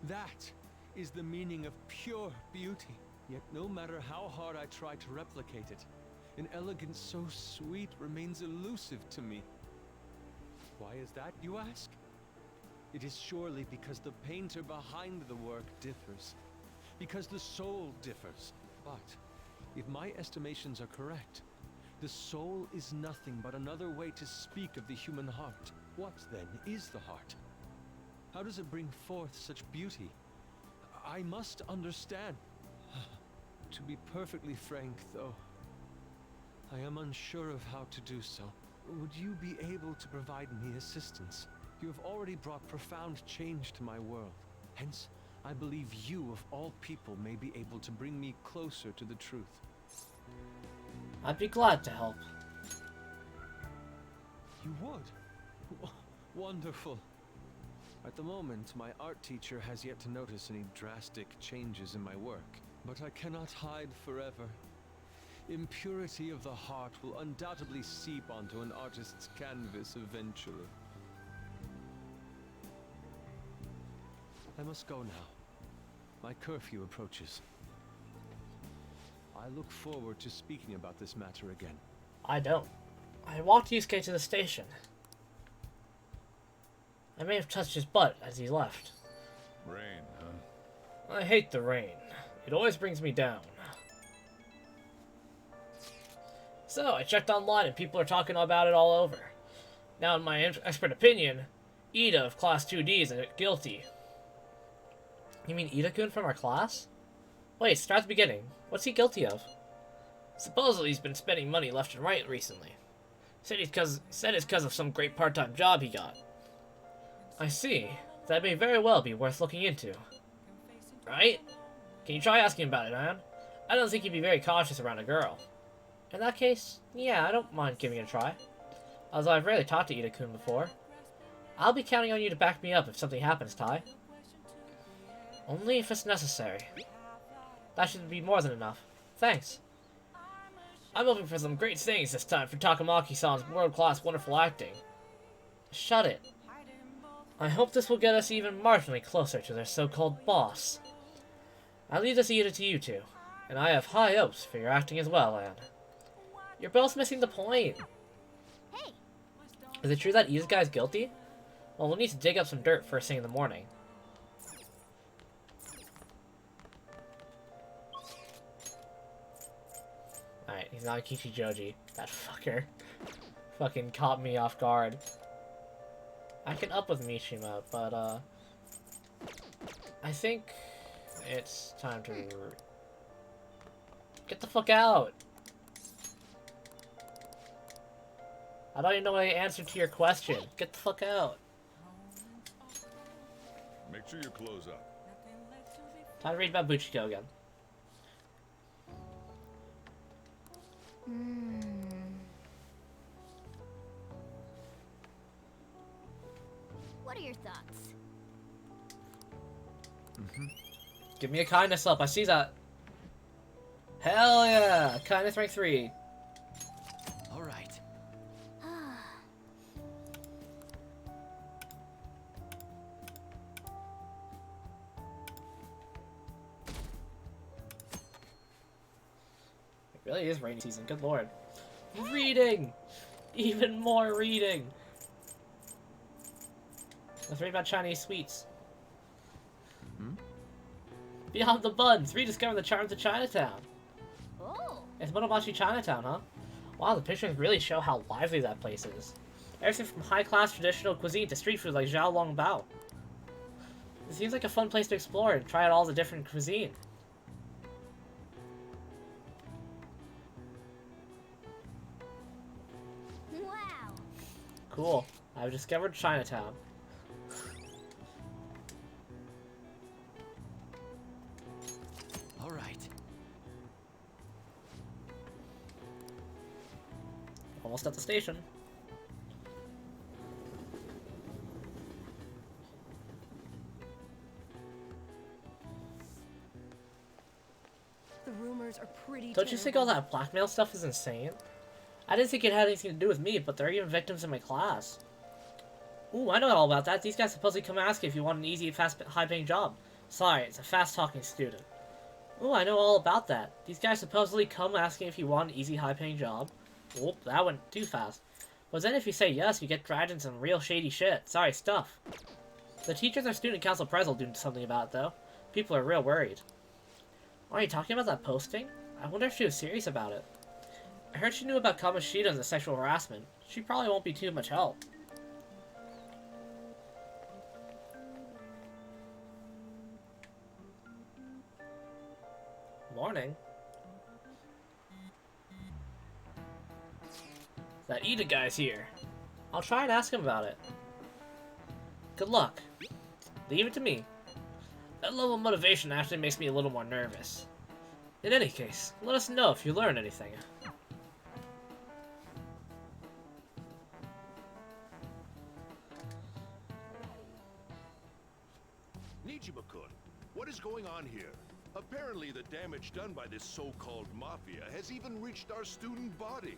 That is the meaning of pure beauty. Yet no matter how hard I try to replicate it, an elegance so sweet remains elusive to me. Why is that, you ask? It is surely because the painter behind the work differs. Because the soul differs. But if my estimations are correct, the soul is nothing but another way to speak of the human heart. What, then, is the heart? How does it bring forth such beauty? I must understand. To be perfectly frank, though, I am unsure of how to do so. Would you be able to provide me assistance? You have already brought profound change to my world. Hence, I believe you, of all people, may be able to bring me closer to the truth. I'd be glad to help. You would? Wonderful. At the moment, my art teacher has yet to notice any drastic changes in my work. But I cannot hide forever. Impurity of the heart will undoubtedly seep onto an artist's canvas eventually. I must go now. My curfew approaches. I look forward to speaking about this matter again. I don't. I walked Yusuke to the station. I may have touched his butt as he left. Rain, huh? I hate the rain. It always brings me down. So, I checked online and people are talking about it all over. Now, in my expert opinion, Ida of Class 2D is guilty. You mean Ida-kun from our class? Wait, start at the beginning. What's he guilty of? Supposedly he's been spending money left and right recently. Said it's because of some great part-time job he got. I see. That may very well be worth looking into. Right? Can you try asking about it, man? I don't think you'd be very cautious around a girl. In that case, yeah, I don't mind giving it a try. Although I've rarely talked to Ida-kun before. I'll be counting on you to back me up if something happens, Tai. Only if it's necessary. That should be more than enough. Thanks. I'm hoping for some great things this time for Takamaki-san's world-class wonderful acting. Shut it. I hope this will get us even marginally closer to their so-called boss. I leave this Ida to you two, and I have high hopes for your acting as well, Anne. You're both missing the point. Hey! Is it true that Ida's guy's guilty? Well, we'll need to dig up some dirt first thing in the morning. Alright, he's not Kichijoji. That fucker. Fucking caught me off guard. I can up with Mishima, but, I think it's time to... Get the fuck out! I don't even know the answer to your question. Get the fuck out. Make sure you close up. Time to read about Buchiko again. What are your thoughts? Give me a kindness up. I see that. Hell yeah! Kindness rank 3. All right. It really is rainy season. Good lord. Reading! Even more reading! Let's read about Chinese sweets. Beyond the buns, rediscover the charms of Chinatown. Oh! It's Monomachi Chinatown, huh? Wow, the pictures really show how lively that place is. Everything from high-class traditional cuisine to street food like Xiaolongbao. It seems like a fun place to explore and try out all the different cuisine. Wow! Cool. I've discovered Chinatown. All right. Almost at the station. The rumors are pretty Don't you think all that blackmail stuff is insane? I didn't think it had anything to do with me, but there are even victims in my class. Ooh, I know all about that. These guys supposedly come ask you if you want an easy, fast, high-paying job. Sorry, it's a fast-talking student. Ooh, I know all about that. These guys supposedly come asking if you want an easy, high-paying job. Oop, that went too fast. But then if you say yes, you get dragged into some real shady shit. Sorry, stuff. The teachers or student council pres will do something about it, though. People are real worried. Are you talking about that posting? I wonder if she was serious about it. I heard she knew about Kamoshida and the sexual harassment. She probably won't be too much help. Morning. That Ida guy's here. I'll try and ask him about it. Good luck. Leave it to me. That level of motivation actually makes me a little more nervous. In any case, let us know if you learn anything. Nijima-kun, what is going on here? Apparently the damage done by this so-called mafia has even reached our student body.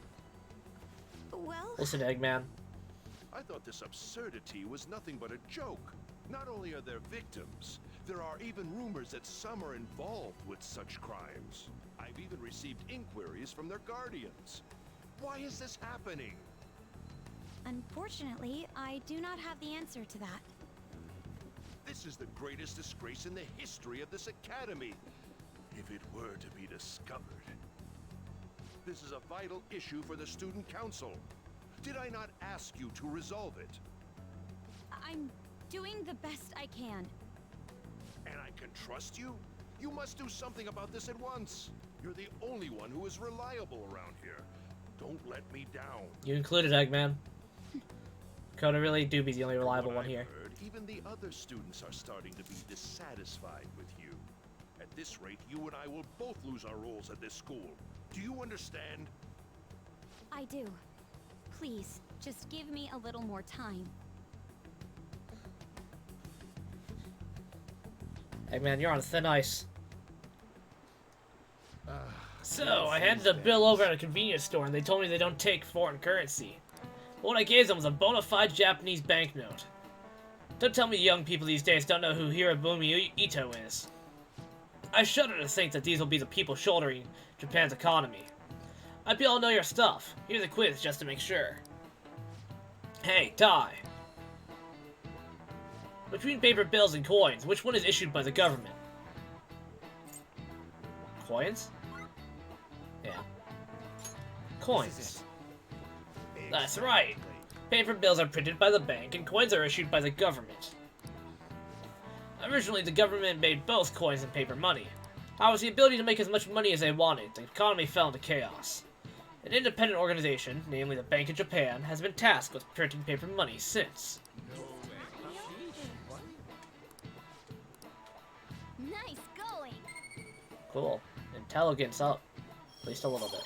Well, Listen, Eggman. I thought this absurdity was nothing but a joke. Not only are there victims, there are even rumors that some are involved with such crimes. I've even received inquiries from their guardians. Why is this happening? Unfortunately, I do not have the answer to that. This is the greatest disgrace in the history of this academy, if it were to be discovered. This is a vital issue for the student council. Did I not ask you to resolve it? I'm doing the best I can. And I can trust you? You must do something about this at once. You're the only one who is reliable around here. Don't let me down. You included, Eggman. Coda really do be the only reliable one here. Heard, even the other students are starting to be dissatisfied with you. At this rate, you and I will both lose our roles at this school. Do you understand? I do. Please, just give me a little more time. Eggman, you're on thin ice. So, I handed a bill over at a convenience store and they told me they don't take foreign currency. But what I gave them was a bona fide Japanese banknote. Don't tell me young people these days don't know who Hirobumi Ito is. I shudder to think that these will be the people shouldering Japan's economy. I hope you all know your stuff. Here's a quiz just to make sure. Hey, Tai. Between paper bills and coins, which one is issued by the government? Coins? Yeah. Coins. That's right. Paper bills are printed by the bank, and coins are issued by the government. Originally, the government made both coins and paper money. However, with the ability to make as much money as they wanted, the economy fell into chaos. An independent organization, namely the Bank of Japan, has been tasked with printing paper money since. Nice going. Cool. Intelligence up. At least a little bit.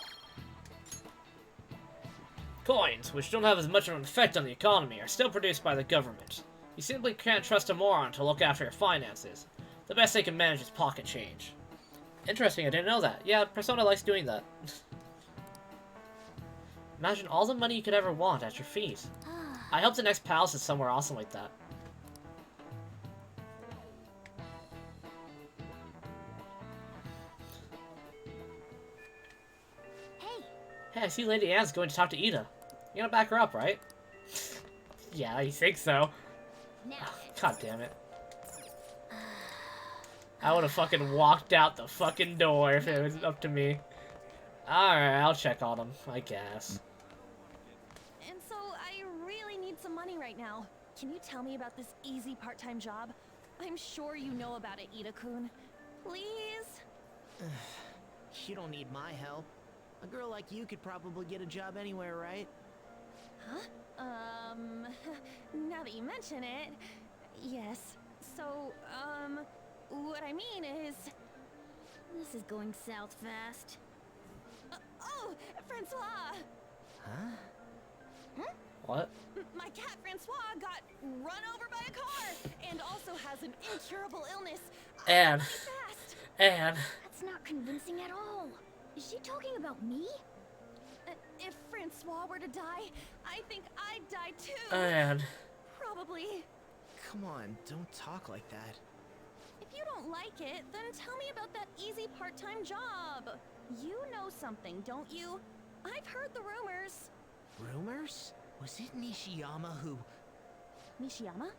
Coins, which don't have as much of an effect on the economy, are still produced by the government. You simply can't trust a moron to look after your finances. The best they can manage is pocket change. Interesting, I didn't know that. Yeah, Persona likes doing that. Imagine all the money you could ever want at your feet. I hope the next palace is somewhere awesome like that. Hey, I see Lady Anne's going to talk to Ida. You're gonna back her up, right? Yeah, you think so. God damn it. I would have fucking walked out the fucking door if it was up to me. Alright, I'll check on him, I guess. And so, I really need some money right now. Can you tell me about this easy part-time job? I'm sure you know about it, Ida-kun. Please? You don't need my help. A girl like you could probably get a job anywhere, right? Huh? Now that you mention it, yes. So, what I mean is... This is going south fast. Oh, Francois! Huh? Huh? What? My cat Francois got run over by a car, and also has an incurable illness. Anne. Fast. Anne. That's not convincing at all. Is she talking about me? If Francois were to die, I think I'd die too. Anne. Probably. Come on, don't talk like that. If you don't like it, then tell me about that easy part-time job. You know something, don't you? I've heard the rumors. Rumors? Was it Nishiyama who... Nishiyama?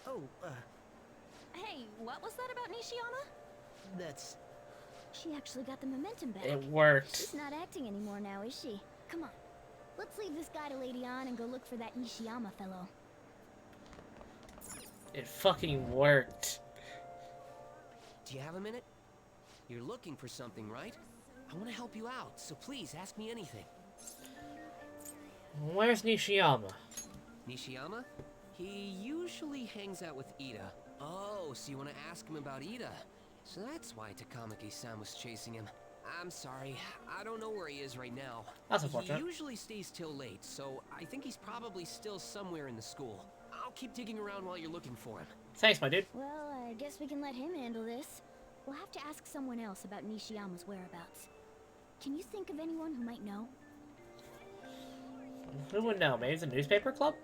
Oh, Hey, what was that about Nishiyama? that's... She actually got the momentum back. It worked. She's not acting anymore now, is she? Come on. Let's leave this guy to Lady Anne and go look for that Nishiyama fellow. It fucking worked. Do you have a minute? You're looking for something, right? I want to help you out, so please ask me anything. Where's Nishiyama? Nishiyama? He usually hangs out with Ida. Oh, so you want to ask him about Ida? So that's why Takamaki-san was chasing him. I'm sorry, I don't know where he is right now. That's unfortunate. He usually stays till late, so I think he's probably still somewhere in the school. I'll keep digging around while you're looking for him. Thanks, my dude. Well, I guess we can let him handle this. We'll have to ask someone else about Nishiyama's whereabouts. Can you think of anyone who might know? Who would know? Maybe the newspaper club?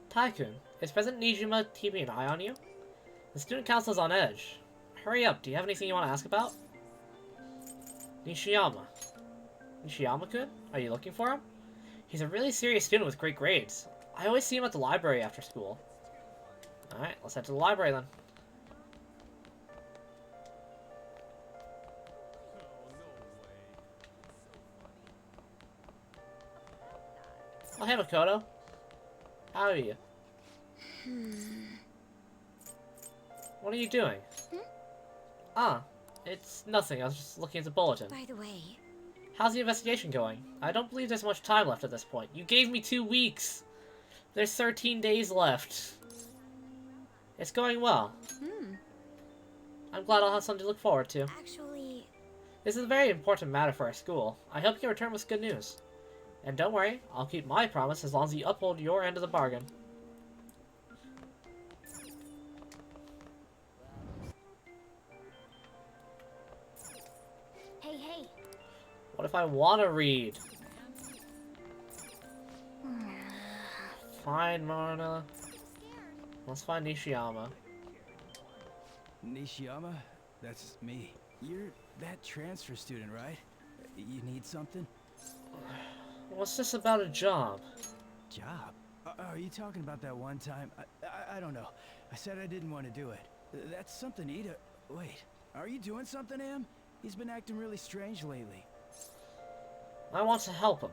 Tycoon, is President Nijima keeping an eye on you? The student council's on edge. Hurry up, do you have anything you want to ask about? Nishiyama. Nishiyama-kun? Are you looking for him? He's a really serious student with great grades. I always see him at the library after school. Alright, let's head to the library then. Oh, hey, Makoto. How are you? What are you doing? Ah, it's nothing. I was just looking at the bulletin. By the way, How's the investigation going? I don't believe there's much time left at this point. You gave me 2 weeks. There's 13 days left. It's going well. I'm glad I'll have something to look forward to. actually, This is a very important matter for our school. I hope you can return with good news. And don't worry, I'll keep my promise as long as you uphold your end of the bargain. Hey, hey. What if I want to read? Fine, Marna. Let's find Nishiyama. Nishiyama? That's me. You're that transfer student, right? You need something? What's this about a job? Job? Are you talking about that one time? I don't know. I said I didn't want to do it. That's something Ida... Wait, are you doing something, Am? He's been acting really strange lately. I want to help him.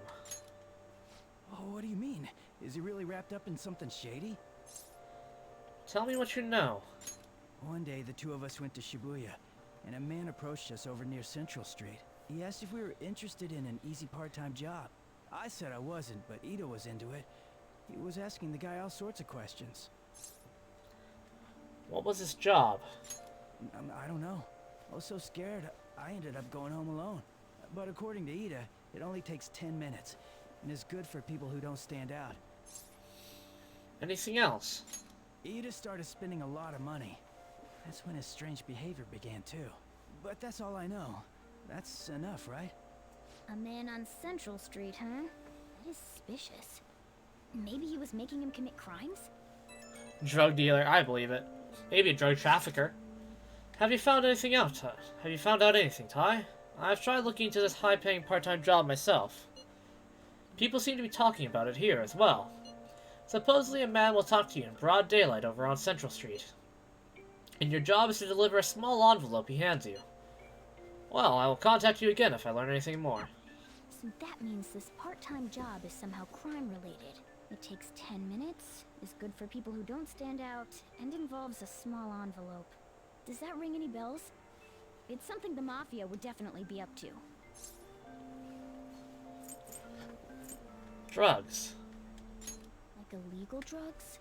Oh, what do you mean? Is he really wrapped up in something shady? Tell me what you know. One day, the two of us went to Shibuya, and a man approached us over near Central Street. He asked if we were interested in an easy part-time job. I said I wasn't, but Ida was into it. He was asking the guy all sorts of questions. What was his job? I don't know. I was so scared, I ended up going home alone. But according to Ida, it only takes 10 minutes, and is good for people who don't stand out. Anything else? Ida started spending a lot of money. That's when his strange behavior began too. But that's all I know. That's enough, right? A man on Central Street, huh? That is suspicious. Maybe he was making him commit crimes? Drug dealer, I believe it. Maybe a drug trafficker. Have you found anything out? Have you found out anything, Ty? I've tried looking into this high-paying part-time job myself. People seem to be talking about it here as well. Supposedly a man will talk to you in broad daylight over on Central Street. And your job is to deliver a small envelope he hands you. Well, I will contact you again if I learn anything more. So that means this part-time job is somehow crime-related. It takes 10 minutes, is good for people who don't stand out, and involves a small envelope. Does that ring any bells? It's something the Mafia would definitely be up to. Drugs. Like illegal drugs?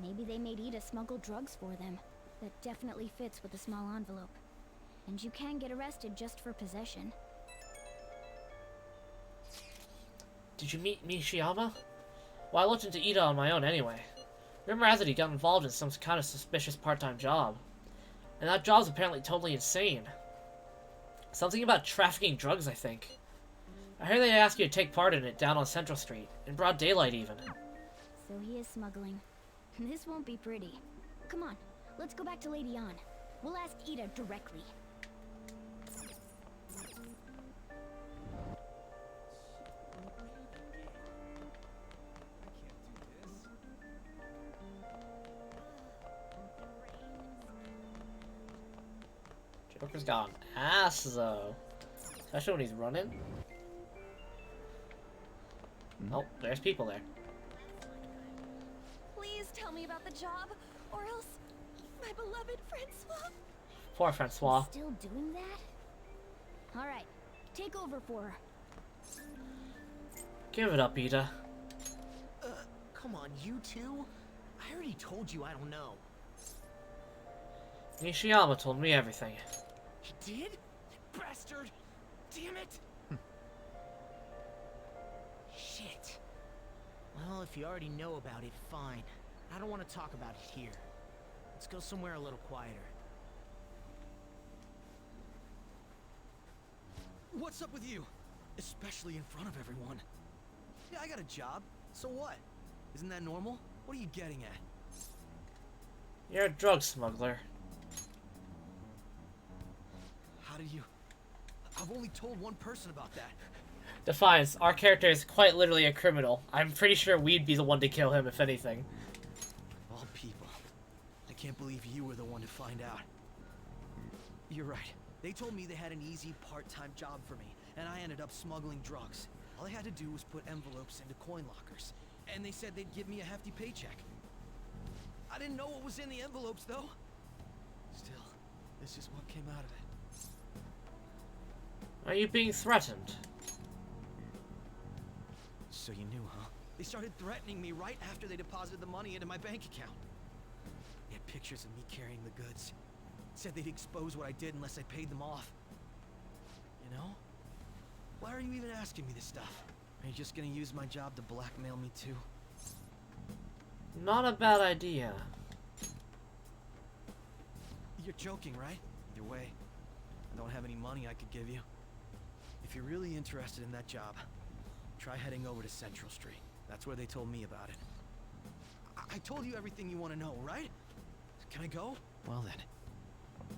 Maybe they made Ida smuggle drugs for them. That definitely fits with a small envelope. And you can get arrested just for possession. Did you meet Nishiyama? Well, I looked into Ida on my own anyway. Rumor has it he got involved in some kind of suspicious part-time job. And that job's apparently totally insane. Something about trafficking drugs, I think. I heard they ask you to take part in it down on Central Street, in broad daylight even. So he is smuggling. This won't be pretty. Come on, let's go back to Lady An. We'll ask Ida directly. Joker's got an ass, though. Especially when he's running. Oh, there's people there. Please tell me about the job, or else my beloved Francois. Poor Francois. Still doing that? Alright, take over for her. Give it up, Ida. Come on, you two? I already told you I don't know. Nishiyama told me everything. He did? That bastard! Damn it! Shit. Well, if you already know about it, fine. I don't want to talk about it here. Let's go somewhere a little quieter. What's up with you? Especially in front of everyone. Yeah, I got a job. So what? Isn't that normal? What are you getting at? You're a drug smuggler. How did you... I've only told one person about that. Defiance, our character is quite literally a criminal. I'm pretty sure we'd be the one to kill him, if anything. All people. I can't believe you were the one to find out. You're right. They told me they had an easy part-time job for me, and I ended up smuggling drugs. All I had to do was put envelopes into coin lockers, and they said they'd give me a hefty paycheck. I didn't know what was in the envelopes, though. Still, this is what came out of it. Are you being threatened? So you knew, huh? They started threatening me right after they deposited the money into my bank account. They had pictures of me carrying the goods. Said they'd expose what I did unless I paid them off. You know? Why are you even asking me this stuff? Are you just gonna use my job to blackmail me too? Not a bad idea. You're joking, right? Either way, I don't have any money I could give you. If you're really interested in that job, try heading over to Central Street. That's where they told me about it. I told you everything you want to know, right? Can I go? Well then.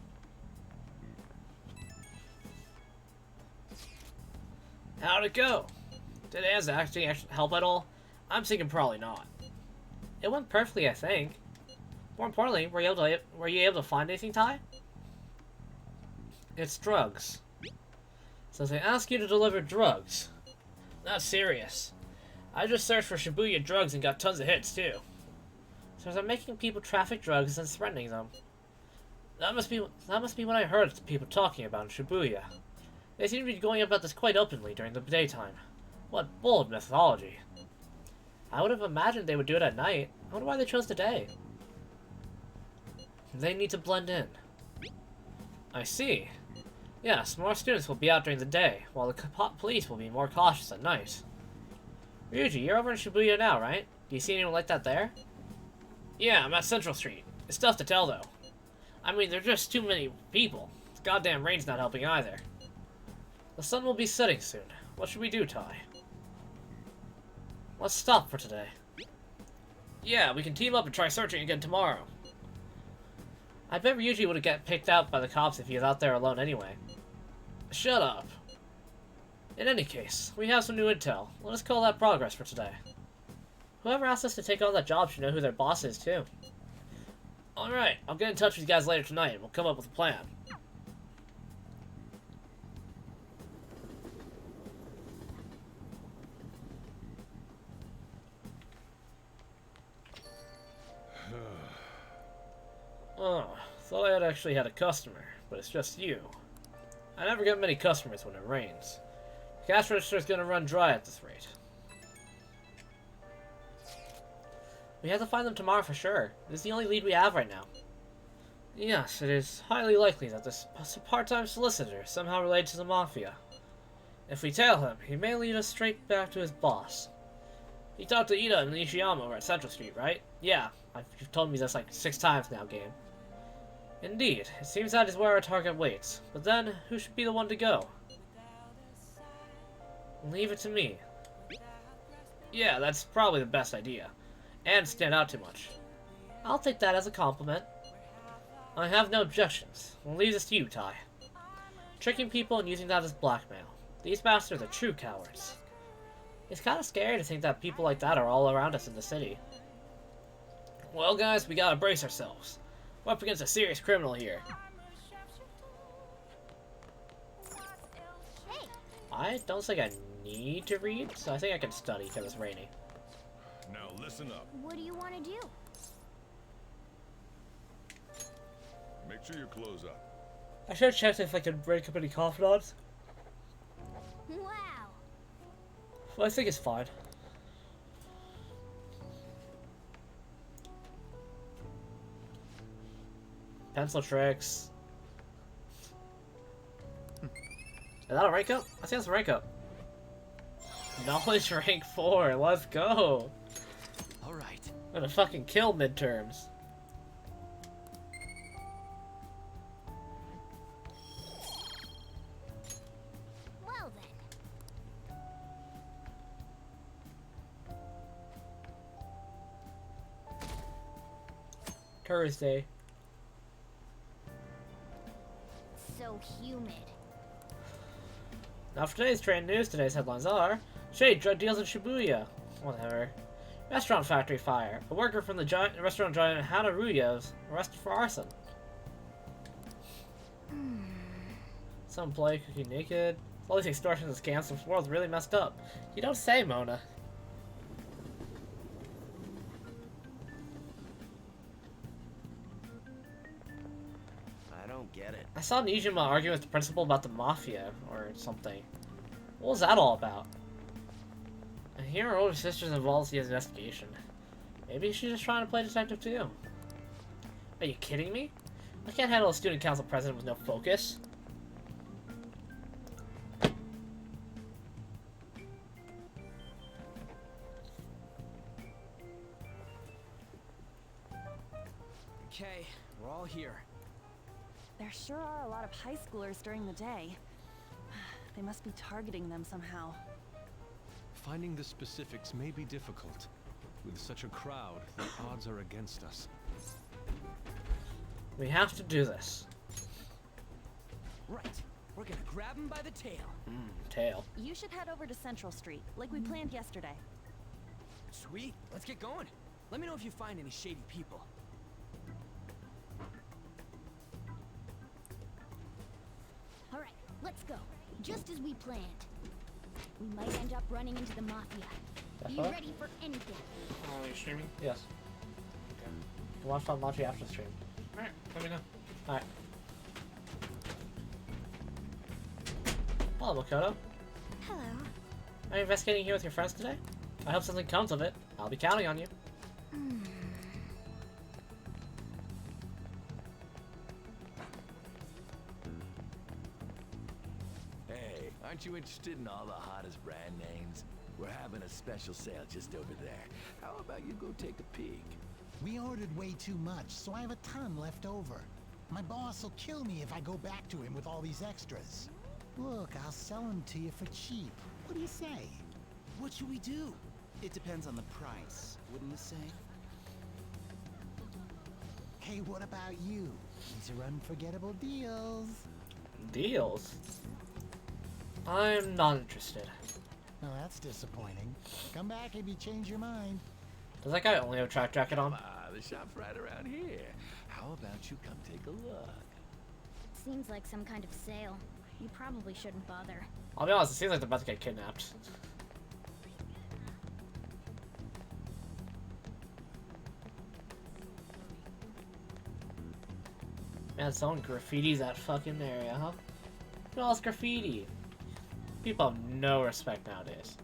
How'd it go? Did Anne's acting help at all? I'm thinking probably not. It went perfectly, I think. More importantly, were you able to find anything, Ty? It's drugs. So they ask you to deliver drugs. That's serious. I just searched for Shibuya drugs and got tons of hits, too. So they're making people traffic drugs and threatening them. That must be what I heard people talking about in Shibuya. They seem to be going about this quite openly during the daytime. What bold methodology. I would have imagined they would do it at night. I wonder why they chose the day. They need to blend in. I see. Yes, more students will be out during the day, while the police will be more cautious at night. Ryuji, you're over in Shibuya now, right? Do you see anyone like that there? Yeah, I'm at Central Street. It's tough to tell, though. I mean, there's just too many people. The goddamn rain's not helping either. The sun will be setting soon. What should we do, Ty? Let's stop for today. Yeah, we can team up and try searching again tomorrow. I bet Ryuji would get picked out by the cops if he was out there alone anyway. Shut up. In any case, we have some new intel. Let us call that progress for today. Whoever asked us to take on that job should know who their boss is, too. Alright, I'll get in touch with you guys later tonight and we'll come up with a plan. Oh, thought I had actually had a customer, but it's just you. I never get many customers when it rains. The cash register is going to run dry at this rate. We have to find them tomorrow for sure. This is the only lead we have right now. Yes, it is highly likely that this part-time solicitor is somehow related to the Mafia. If we tail him, he may lead us straight back to his boss. You talked to Ida and Nishiyama over at Central Street, right? Yeah, you've told me this like 6 times now, game. Indeed, it seems that is where our target waits. But then, who should be the one to go? Leave it to me. Yeah, that's probably the best idea. And stand out too much. I'll take that as a compliment. I have no objections. We'll leave this to you, Ty. Tricking people and using that as blackmail. These bastards are true cowards. It's kind of scary to think that people like that are all around us in the city. Well, guys, we gotta brace ourselves. We're up against a serious criminal here. Hey, I don't think I need to read, so I think I can study because it's raining. Now listen up. what do you want to do? Make sure your clothes up. I should have checked if I could break up any confidants. Wow. Well, I think it's fine. Pencil tricks. Is that a rank up? I think that's a rank up. Knowledge rank 4. Let's go. Alright. I'm gonna fucking kill midterms. Well then. Thursday. So humid. Now for today's trend news, today's headlines are: Shade, drug deals in Shibuya. Whatever. Restaurant factory fire. A worker from the restaurant giant Hanaruya's arrested for arson. Some employee cooking naked. All these extortions and scams, this world's really messed up. You don't say, Mona. I don't get it. I saw Nijima arguing with the principal about the mafia, or something. What was that all about? And here her older sister's involved in the investigation. Maybe she's just trying to play detective too. Are you kidding me? I can't handle a student council president with no focus. Okay, we're all here. There sure are a lot of high schoolers during the day. They must be targeting them somehow. Finding the specifics may be difficult. With such a crowd, the odds are against us. We have to do this. Right. We're gonna grab him by the tail. Tail. You should head over to Central Street, like we planned yesterday. Sweet. Let's get going. Let me know if you find any shady people. Alright, let's go. Just as we planned. We might end up running into the mafia. Be Uh-huh. ready for anything. Are you streaming? Yes. Okay. You can watch Machi after the stream. Alright, let me know. Alright. Hello, Makoto. Hello. Are you investigating here with your friends today? I hope something comes of it. I'll be counting on you. Hey, aren't you interested in all the hottest brand names? We're having a special sale just over there. How about you go take a peek? We ordered way too much, so I have a ton left over. My boss will kill me if I go back to him with all these extras. Look, I'll sell them to you for cheap. What do you say? What should we do? It depends on the price, wouldn't you say? Hey, what about you? These are unforgettable deals. Deals? I'm not interested. Oh, that's disappointing. Come back if you change your mind. Does that guy only have a track jacket on? The shop's right around here. How about you come take a look? Seems like some kind of sale. You probably shouldn't bother. I'll be honest, it seems like they're about to get kidnapped. Man, someone graffitis that fucking area, huh? Look at all this graffiti. People have no respect nowadays.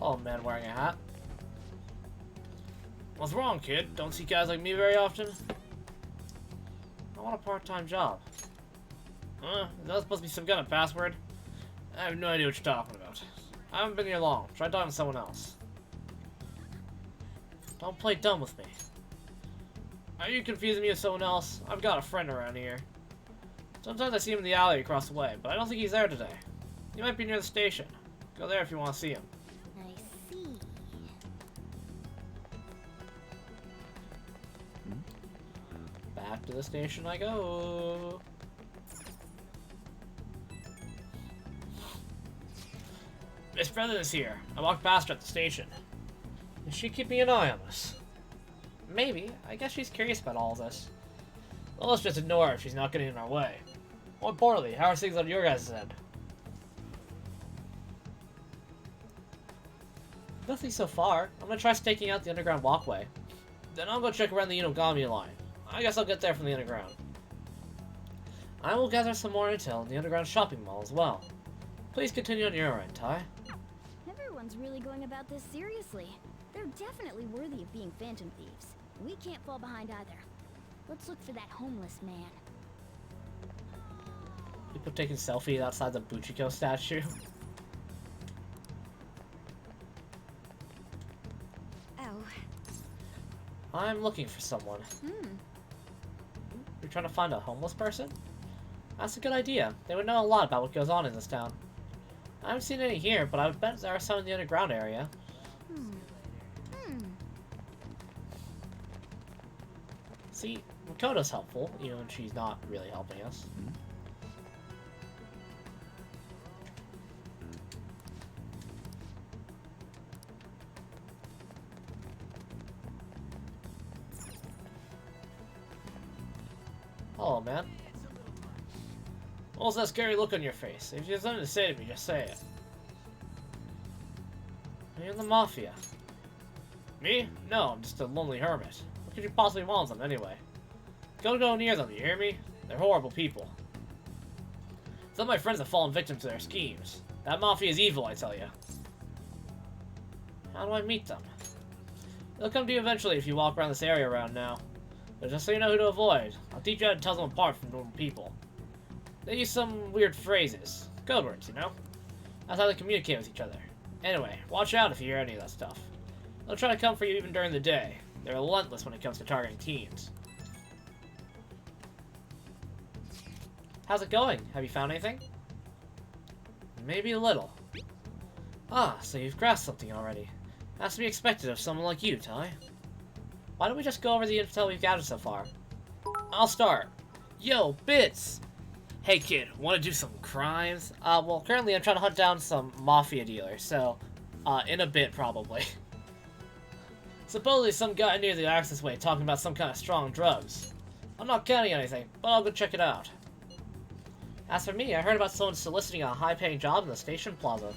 Oh, man wearing a hat. What's wrong, kid? Don't see guys like me very often? I want a part-time job. Is that supposed to be some kind of password? I have no idea what you're talking about. I haven't been here long. Try talking to someone else. Don't play dumb with me. Are you confusing me with someone else? I've got a friend around here. Sometimes I see him in the alley across the way, but I don't think he's there today. He might be near the station. Go there if you want to see him. I see. Back to the station I go. Miss President's here. I walked past her at the station. Is she keeping an eye on us? Maybe. I guess she's curious about all this. Well, let's just ignore her if she's not getting in our way. More importantly, how are things on your guys' end? Nothing so far. I'm gonna try staking out the underground walkway. Then I'll go check around the Unogami line. I guess I'll get there from the underground. I will gather some more intel in the underground shopping mall as well. Please continue on your end, Ty. Everyone's really going about this seriously. They're definitely worthy of being phantom thieves. We can't fall behind either. Let's look for that homeless man. People taking selfies outside the Buchiko statue. I'm looking for someone. You're trying to find a homeless person? That's a good idea. They would know a lot about what goes on in this town. I haven't seen any here, but I would bet there are some in the underground area. See, Makoto's helpful, even when she's not really helping us. Hello, man. What's that scary look on your face? If you have something to say to me, just say it. You're in the Mafia. Me? No, I'm just a lonely hermit. What could you possibly want them, anyway? Don't go near them, you hear me? They're horrible people. Some of my friends have fallen victim to their schemes. That Mafia is evil, I tell you. How do I meet them? They'll come to you eventually if you walk around this area around now. But just so you know who to avoid, I'll teach you how to tell them apart from normal people. They use some weird phrases. Code words, you know? That's how they communicate with each other. Anyway, watch out if you hear any of that stuff. They'll try to come for you even during the day. They're relentless when it comes to targeting teens. How's it going? Have you found anything? Maybe a little. Ah, so you've grasped something already. That's to be expected of someone like you, Ty. Why don't we just go over the intel we've gathered so far? I'll start. Yo, Bits! Hey kid, wanna do some crimes? Well, currently I'm trying to hunt down some Mafia dealers, so, in a bit, probably. Supposedly some guy near the access way talking about some kind of strong drugs. I'm not counting anything, but I'll go check it out. As for me, I heard about someone soliciting a high-paying job in the station plaza.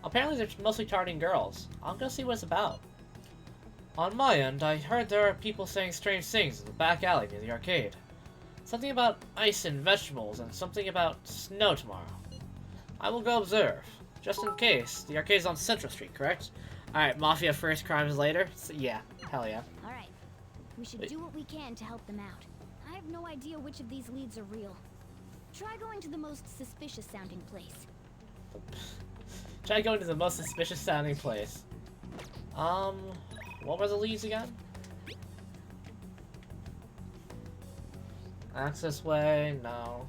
Apparently they're mostly targeting girls. I'll go see what it's about. On my end, I heard there are people saying strange things in the back alley near the arcade. Something about ice and vegetables, and something about snow tomorrow. I will go observe. Just in case. The arcade's on Central Street, correct? Alright, Mafia first, crimes later? So, yeah, hell yeah. Alright. We should do what we can to help them out. I have no idea which of these leads are real. Try going to the most suspicious sounding place. Try going to the most suspicious sounding place. What were the leads again? Access way, no.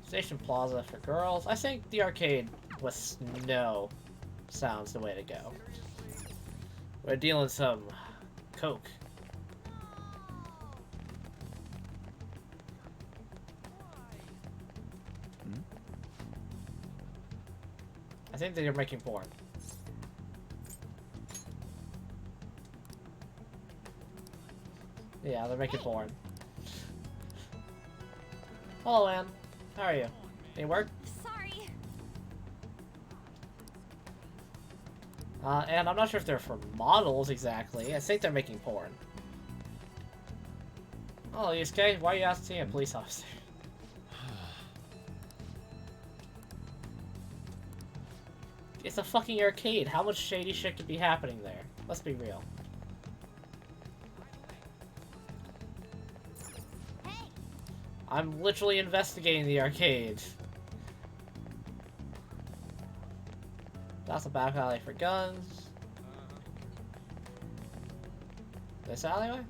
Station Plaza for girls. I think the arcade with snow sounds the way to go. We're dealing some coke. I think they're making porn. Yeah, they're making porn. Hello, Anne. How are you? Any work? Sorry. And I'm not sure if they're for models exactly. I think they're making porn. Oh, Yusuke, why are you asking a police officer? It's a fucking arcade. How much shady shit could be happening there? Let's be real. I'm literally investigating the arcade. That's a back alley for guns. This alleyway?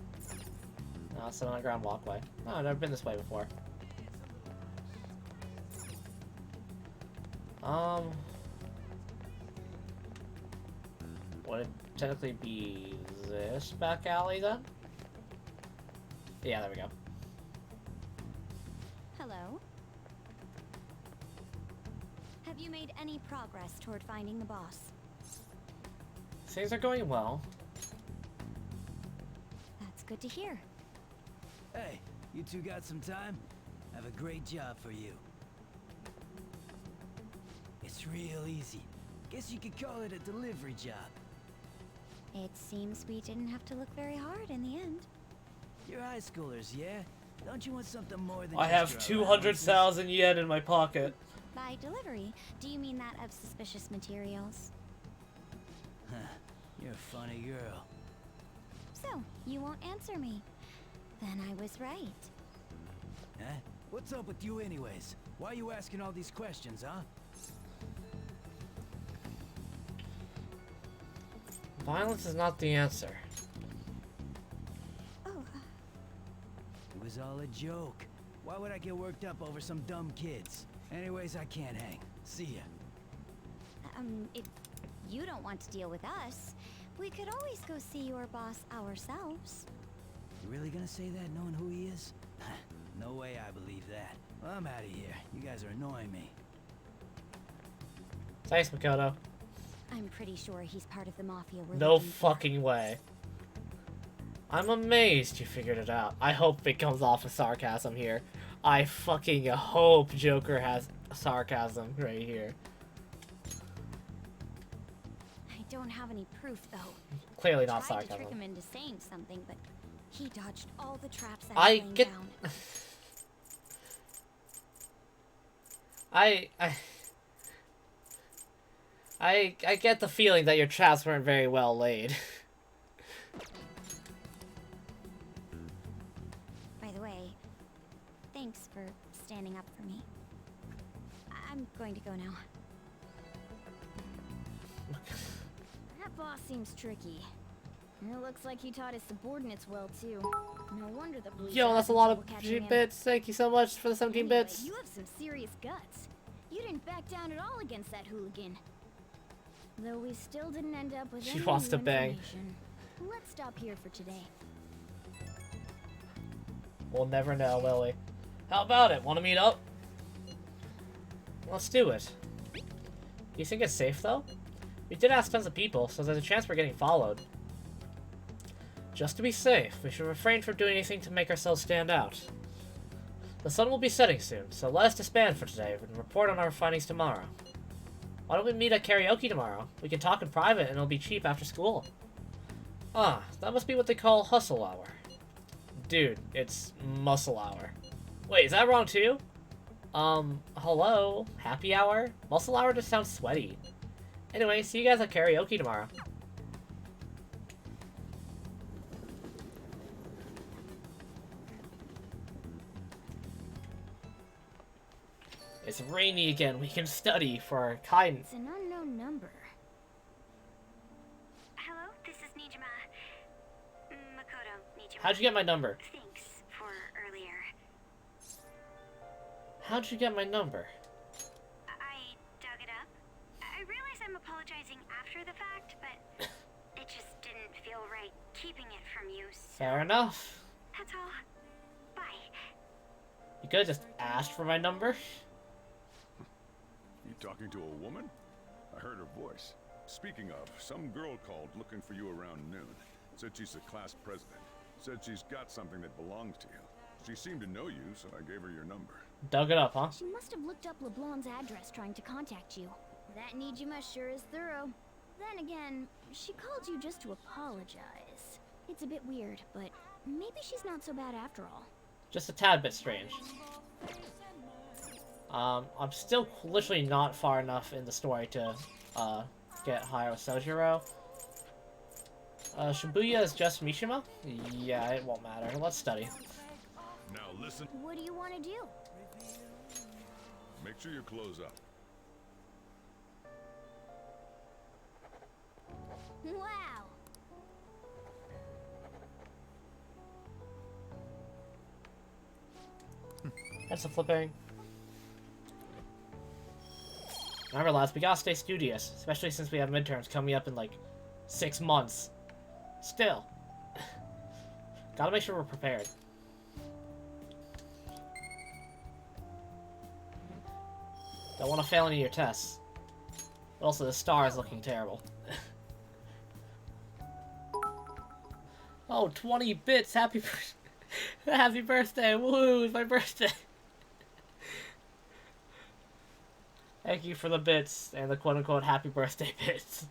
No, it's an underground walkway. No, I've never been this way before. Would it technically be this back alley then? Yeah, there we go. Hello? Have you made any progress toward finding the boss? Things are going well. That's good to hear. Hey, you two got some time? I have a great job for you. It's real easy. Guess you could call it a delivery job. It seems we didn't have to look very hard in the end. You're high schoolers, yeah? Don't you want something more than I just have your 200,000 yen in my pocket. By delivery, do you mean that of suspicious materials? Huh. You're a funny girl. So, you won't answer me. Then I was right. Huh? What's up with you anyways? Why are you asking all these questions, huh? Violence is not the answer. was all a joke. Why would I get worked up over some dumb kids? Anyways, I can't hang. See ya. If you don't want to deal with us, we could always go see your boss ourselves. You really gonna say that knowing who he is? No way I believe that. Well, I'm out of here. You guys are annoying me. Thanks, Makoto. I'm pretty sure he's part of the mafia we're No looking for. fucking way. I'm amazed you figured it out. I hope it comes off with sarcasm here. I fucking hope Joker has sarcasm right here. I don't have any proof, though. Clearly not I tried to sarcasm. trick him into saying something, but he dodged all the traps that I laying get... down. I get the feeling that your traps weren't very well laid. By the way, thanks for standing up for me. I'm going to go now. That boss seems tricky. It looks like he taught his subordinates well, too. No wonder the police Yo, are that's a having lot trouble of catching him. bits. Thank you so much for the 17 Anyway, bits. you have some serious guts. You didn't back down at all against that hooligan. Though we still didn't end up with She any wants new to bang. information. Let's stop here for today. We'll never know, will we? How about it? Want to meet up? Let's do it. You think it's safe, though? We did ask tons of people, so there's a chance we're getting followed. Just to be safe, we should refrain from doing anything to make ourselves stand out. The sun will be setting soon, so let us disband for today and report on our findings tomorrow. Why don't we meet at karaoke tomorrow? We can talk in private and it'll be cheap after school. Ah, that must be what they call hustle hour. Dude, it's muscle hour. Wait, is that wrong too? Hello? Happy hour? Muscle hour just sounds sweaty. Anyway, see you guys at karaoke tomorrow. It's rainy again. We can study for our guidance. It's an unknown number. Hello, this is Nijima. Makoto, Nijima. How'd you get my number? Thanks for earlier. How'd you get my number? I dug it up. I realize I'm apologizing after the fact, but it just didn't feel right keeping it from you, so... Fair enough. That's all. Bye. You could've just asked for my number. You talking to a woman? I heard her voice. Speaking of, some girl called looking for you around noon. Said she's the class president. Said she's got something that belongs to you. She seemed to know you, so I gave her your number. Dug it up, huh? She must have looked up LeBlanc's address trying to contact you. That Nijima sure is thorough. Then again, she called you just to apologize. It's a bit weird, but maybe she's not so bad after all. Just a tad bit strange. I'm still literally not far enough in the story to, get higher with Sojiro. Shibuya is just Mishima? Yeah, it won't matter. Let's study. Now listen. What do you want to do? Make sure your clothes up. Wow! That's a flipping. Remember, lads, we gotta stay studious, especially since we have midterms coming up in like 6 months. Still, gotta make sure we're prepared. Don't want to fail any of your tests. But also, the star is looking terrible. Oh, 20 bits! Happy happy birthday! Woo! It's my birthday! Thank you for the bits and the quote-unquote happy birthday bits.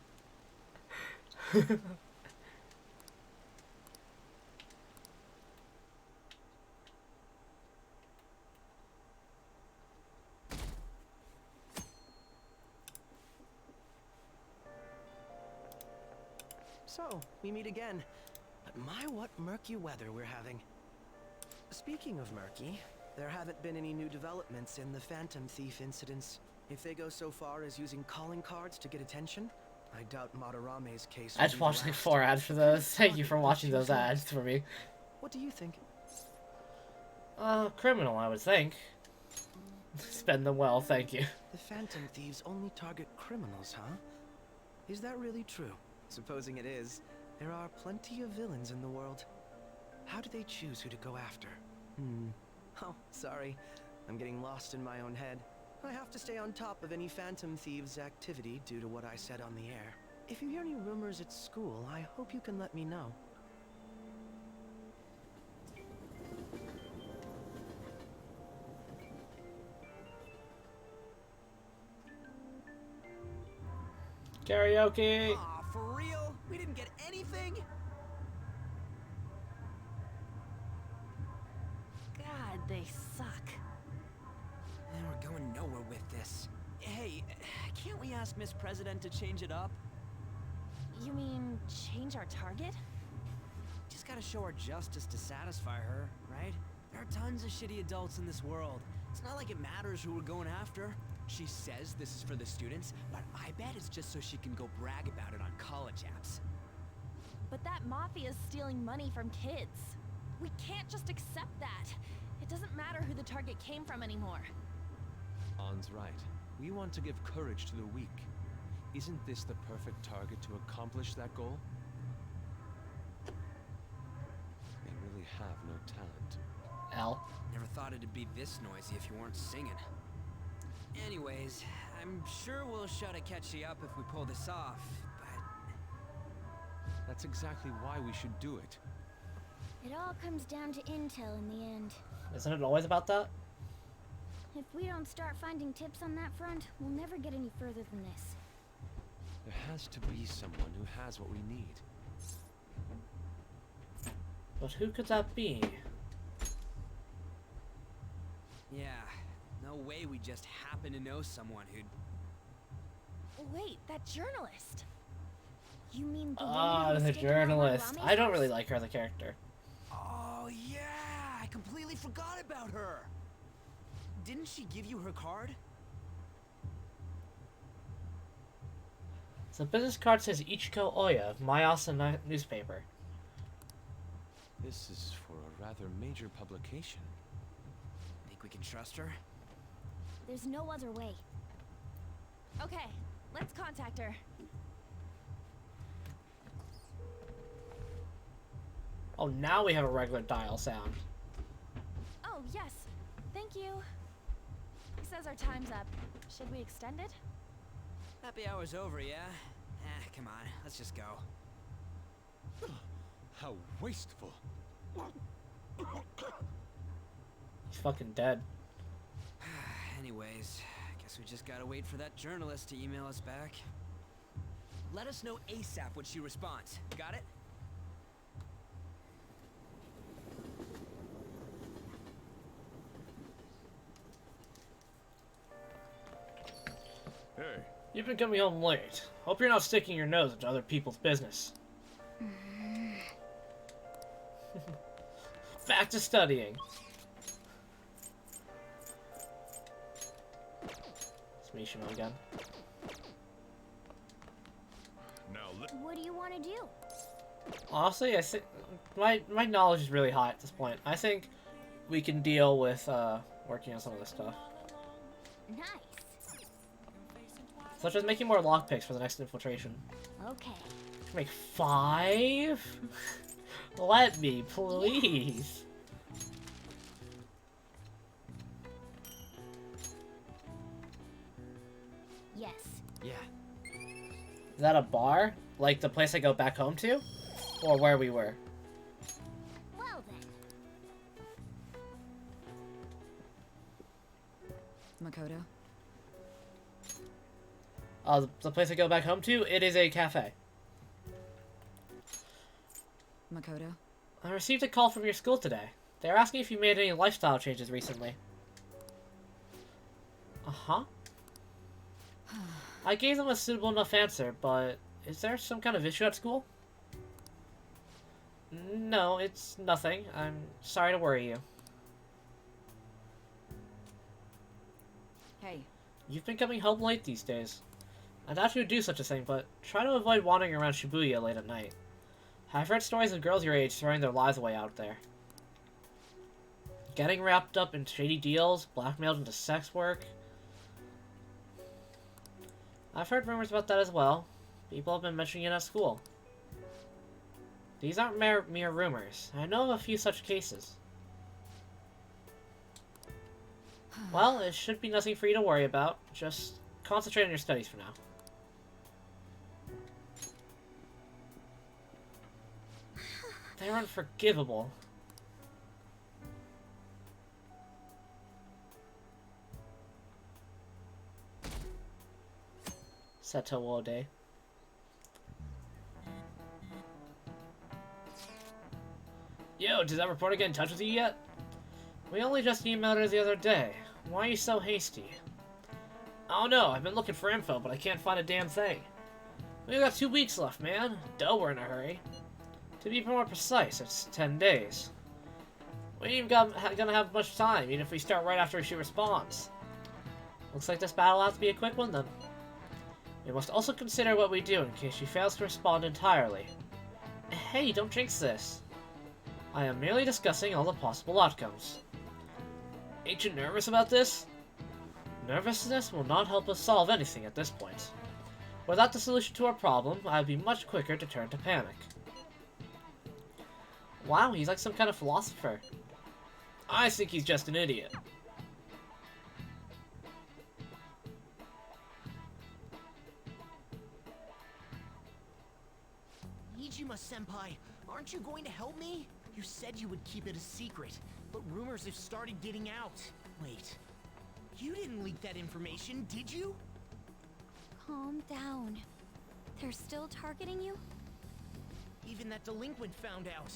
So, we meet again. But my, what murky weather we're having. Speaking of murky, there haven't been any new developments in the Phantom Thief incidents. If they go so far as using calling cards to get attention, I doubt Madarame's case will I be just the watched like last. 4 ads for those. Thank you for watching those ads for me. What do you think? Criminal, I would think. Spend them well, thank you. The Phantom Thieves only target criminals, huh? Is that really true? Supposing it is, there are plenty of villains in the world. How do they choose who to go after? Oh, sorry. I'm getting lost in my own head. I have to stay on top of any Phantom Thieves activity due to what I said on the air. If you hear any rumors at school, I hope you can let me know. Karaoke! Aw, for real? We didn't get anything? God, they suck. We're going nowhere with this. Hey, can't we ask Miss President to change it up? You mean change our target? Just gotta show her justice to satisfy her, right? There are tons of shitty adults in this world. It's not like it matters who we're going after. She says this is for the students, but I bet it's just so she can go brag about it on college apps. But that mafia's stealing money from kids. We can't just accept that. It doesn't matter who the target came from anymore. An's right. We want to give courage to the weak. Isn't this the perfect target to accomplish that goal? They really have no talent. L. Never thought it'd be this noisy if you weren't singing. Anyways, I'm sure we'll shut a catchy up if we pull this off, but... That's exactly why we should do it. It all comes down to intel in the end. Isn't it always about that? If we don't start finding tips on that front, we'll never get any further than this. There has to be someone who has what we need. But who could that be? Yeah, no way we just happen to know someone who'd... Wait, that journalist. You mean the Ah, woman who the escaped from journalist. Rame's I don't house? really like her as a character. Oh, yeah! I completely forgot about her! Didn't she give you her card? The business card says Ichiko Oya of Mayasa newspaper. This is for a rather major publication. Think we can trust her? There's no other way. Okay, let's contact her. Oh, now we have a regular dial sound. Oh, yes. Thank you. He says our time's up. Should we extend it? Happy hour's over, yeah? Come on, let's just go. How wasteful. He's fucking dead. Anyways, guess we just gotta wait for that journalist to email us back. Let us know ASAP when she responds. Got it? Hey. You've been coming home late. Hope you're not sticking your nose into other people's business. Back to studying. It's Mishima again. Now What do you want to do? Honestly, I think my knowledge is really high at this point. I think we can deal with working on some of this stuff. Nice. Such as making more lockpicks for the next infiltration. Okay. Make 5? Let me, please. Yes. Yeah. Is that a bar? Like the place I go back home to? Or where we were? Well then. Makoto? The place I go back home to? It is a cafe. Makoto? I received a call from your school today. They're asking if you made any lifestyle changes recently. Uh-huh. I gave them a suitable enough answer, but is there some kind of issue at school? No, it's nothing. I'm sorry to worry you. Hey. You've been coming home late these days. I doubt you would do such a thing, but try to avoid wandering around Shibuya late at night. I've heard stories of girls your age throwing their lives away out there. getting wrapped up in shady deals, blackmailed into sex work. I've heard rumors about that as well. People have been mentioning it at school. These aren't mere rumors. I know of a few such cases. Well, it should be nothing for you to worry about. Just concentrate on your studies for now. They're unforgivable. Seto Ode. Yo, did that reporter get in touch with you yet? We only just emailed her the other day. Why are you so hasty? I don't know, I've been looking for info, but I can't find a damn thing. We got 2 weeks left, man. Duh, we're in a hurry. To be more precise, it's 10 days. We ain't even gonna have much time, even if we start right after she responds. Looks like this battle will have to be a quick one, then. We must also consider what we do in case she fails to respond entirely. Hey, don't jinx this. I am merely discussing all the possible outcomes. Ain't you nervous about this? Nervousness will not help us solve anything at this point. Without the solution to our problem, I would be much quicker to turn to panic. Wow, he's like some kind of philosopher. I think he's just an idiot. Nijima-senpai, aren't you going to help me? You said you would keep it a secret, but rumors have started getting out. Wait, you didn't leak that information, did you? Calm down. They're still targeting you? Even that delinquent found out.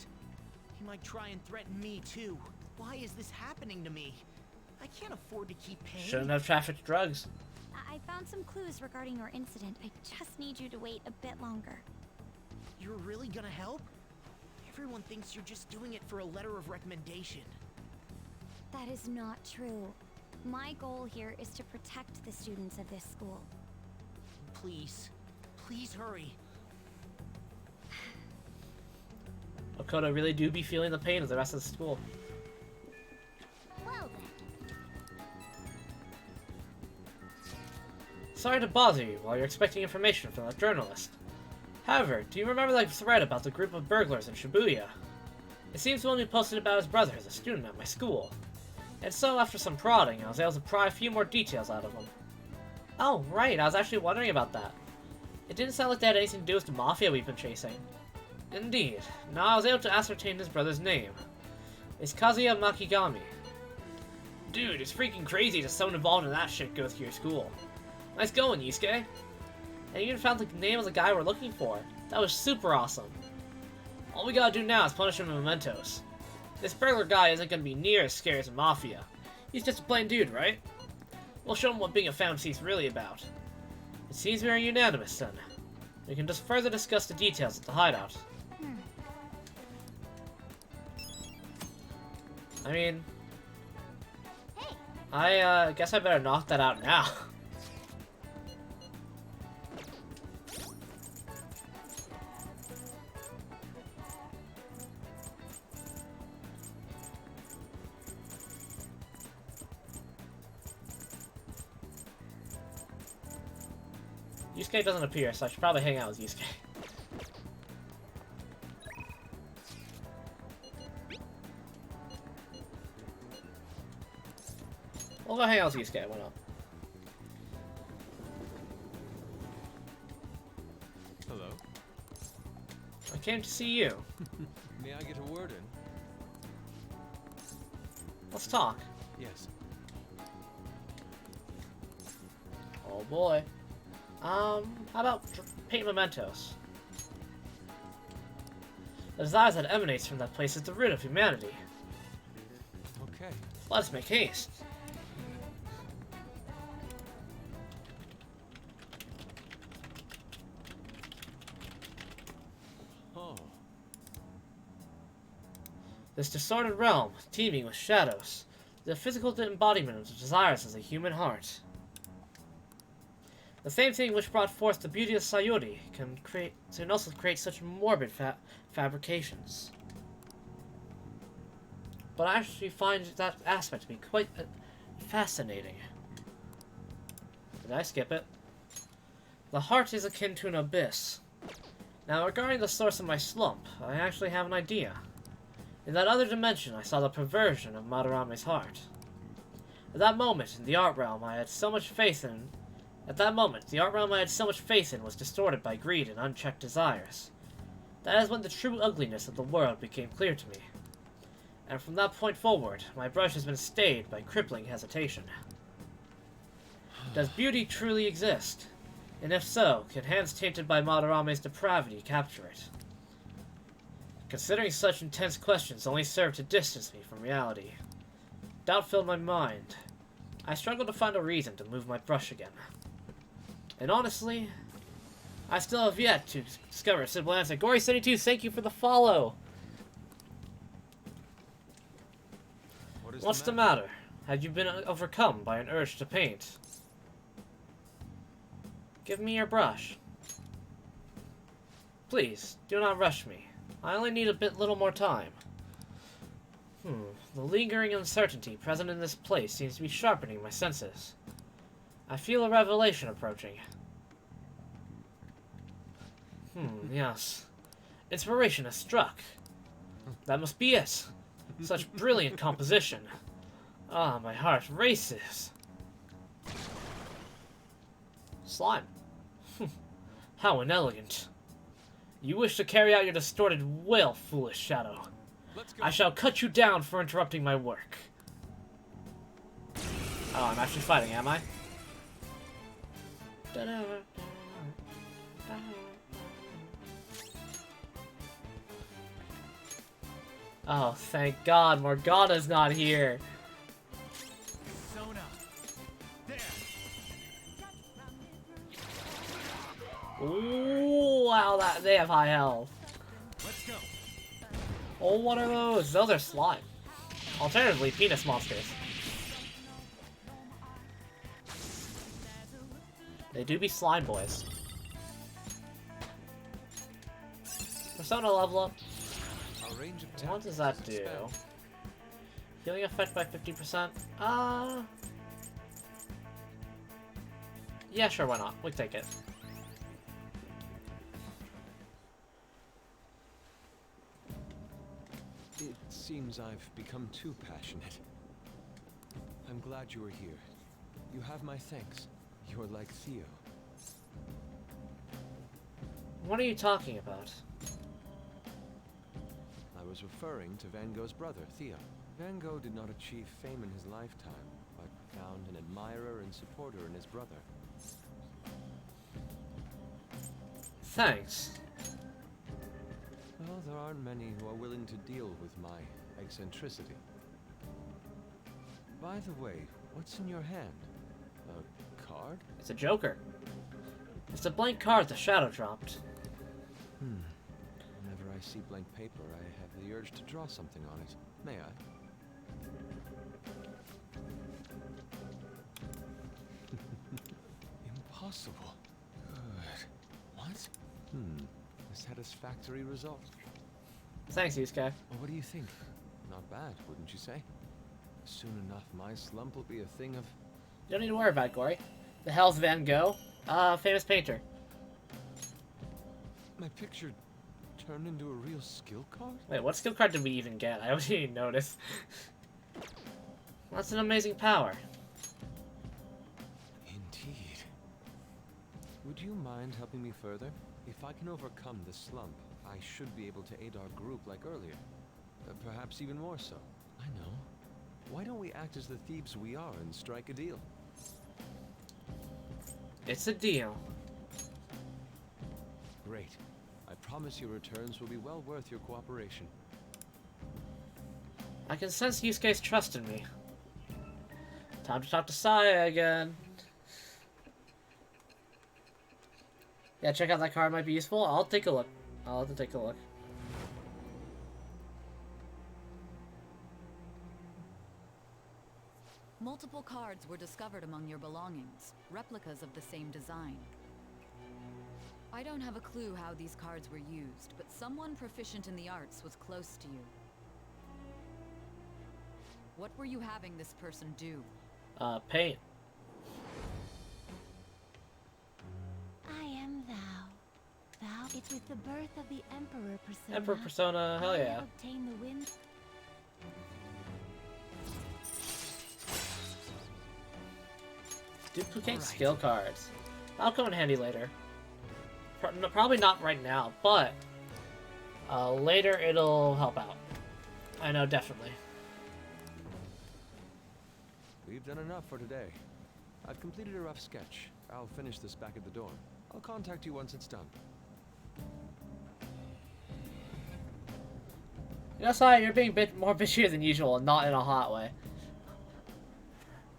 He might try and threaten me too. Why is this happening to me? I can't afford to keep paying. Shouldn't have trafficked drugs. I found some clues regarding your incident. I just need you to wait a bit longer. You're really gonna help? Everyone thinks you're just doing it for a letter of recommendation. That is not true. My goal here is to protect the students of this school. Please. Please hurry. Okoto really do be feeling the pain of the rest of the school. Well then. Sorry to bother you while you're expecting information from that journalist. However, do you remember that thread about the group of burglars in Shibuya? It seems the one who posted about his brother is a student at my school. And so, after some prodding, I was able to pry a few more details out of him. Oh, right, I was actually wondering about that. It didn't sound like they had anything to do with the mafia we've been chasing. Indeed. Now I was able to ascertain his brother's name. It's Kazuya Makigami. Dude, it's freaking crazy that someone involved in that shit goes to your school. Nice going, Yusuke. And you even found the name of the guy we're looking for. That was super awesome. All we gotta do now is punish him in mementos. This burglar guy isn't gonna be near as scary as a mafia. He's just a plain dude, right? We'll show him what being a phantasy is really about. It seems we are unanimous then. We can just further discuss the details at the hideout. I mean... Hey. I guess I better knock that out now. Yusuke doesn't appear, so I should probably hang out with Yusuke. We'll go hang out with Yusuke, why not? Hello. I came to see you. May I get a word in? Let's talk. Yes. Oh boy. How about paint mementos? The desire that emanates from that place is the root of humanity. Okay. Let's make haste. Oh. This distorted realm, teeming with shadows, the physical embodiment of the desires of the human heart. The same thing which brought forth the beauty of Sayuri can also create such morbid fabrications. but I actually find that aspect to be quite fascinating. Did I skip it? The heart is akin to an abyss. Now, regarding the source of my slump, I actually have an idea. In that other dimension, I saw the perversion of Madarame's heart. At that moment, in the art realm I had so much faith in... At that moment, the art realm I had so much faith in was distorted by greed and unchecked desires. That is when the true ugliness of the world became clear to me. And from that point forward, my brush has been stayed by crippling hesitation. Does beauty truly exist? And if so, can hands tainted by Madarame's depravity capture it? Considering such intense questions only serve to distance me from reality. Doubt filled my mind. I struggled to find a reason to move my brush again. And honestly, I still have yet to discover a simple answer. Gory72, thank you for the follow! What's the matter? Have you been overcome by an urge to paint? Give me your brush. Please, do not rush me. I only need a little more time. The lingering uncertainty present in this place seems to be sharpening my senses. I feel a revelation approaching. Yes. Inspiration has struck. That must be it. Such brilliant composition. Ah, my heart races. Slime. How inelegant. You wish to carry out your distorted will, foolish shadow. I shall cut you down for interrupting my work. Oh, I'm actually fighting, am I? Oh, thank God, Morgana's not here. Ooh, wow, they have high health. Let's go. Oh, what are those? Those are slime. Alternatively, penis monsters. They do be slime boys. Persona level up. What does that do? Healing effect by 50%? Yeah, sure, why not? We take it. It seems I've become too passionate. I'm glad you are here. You have my thanks. You're like Theo. What are you talking about? I was referring to Van Gogh's brother, Theo. Van Gogh did not achieve fame in his lifetime, but found an admirer and supporter in his brother. Thanks. Well, there aren't many who are willing to deal with my eccentricity. By the way, what's in your hand? A card? It's a joker. It's a blank card the shadow dropped. Whenever I see blank paper, I have the urge to draw something on it. May I? Impossible. Good. What? A satisfactory result. Thanks, Yusuke. Well, what do you think? Not bad, wouldn't you say? Soon enough, my slump will be a thing of... You don't need to worry about it, Gory. The hell's Van Gogh? Famous painter. My picture turned into a real skill card? Wait, what skill card did we even get? I didn't even notice. That's an amazing power. Indeed. Would you mind helping me further? If I can overcome the slump, I should be able to aid our group like earlier. Perhaps even more so. I know. Why don't we act as the thieves we are and strike a deal? It's a deal. Great. I promise your returns will be well worth your cooperation. I can sense Yusuke's trust in me. Time to talk to Saya again. Yeah, check out that card, might be useful. I'll take a look. I'll have to take a look. Multiple cards were discovered among your belongings, replicas of the same design. I don't have a clue how these cards were used, but someone proficient in the arts was close to you. What were you having this person do? Paint. I am thou. Thou, it's with the birth of the Emperor Persona. Emperor Persona, hell yeah. I obtain the wind. Duplicate skill cards. That'll come in handy later. Probably not right now, but later it'll help out. I know, definitely. We've done enough for today. I've completed a rough sketch. I'll finish this back at the dorm. I'll contact you once it's done. You know, Sai, you're being a bit more bitchier than usual, and not in a hot way.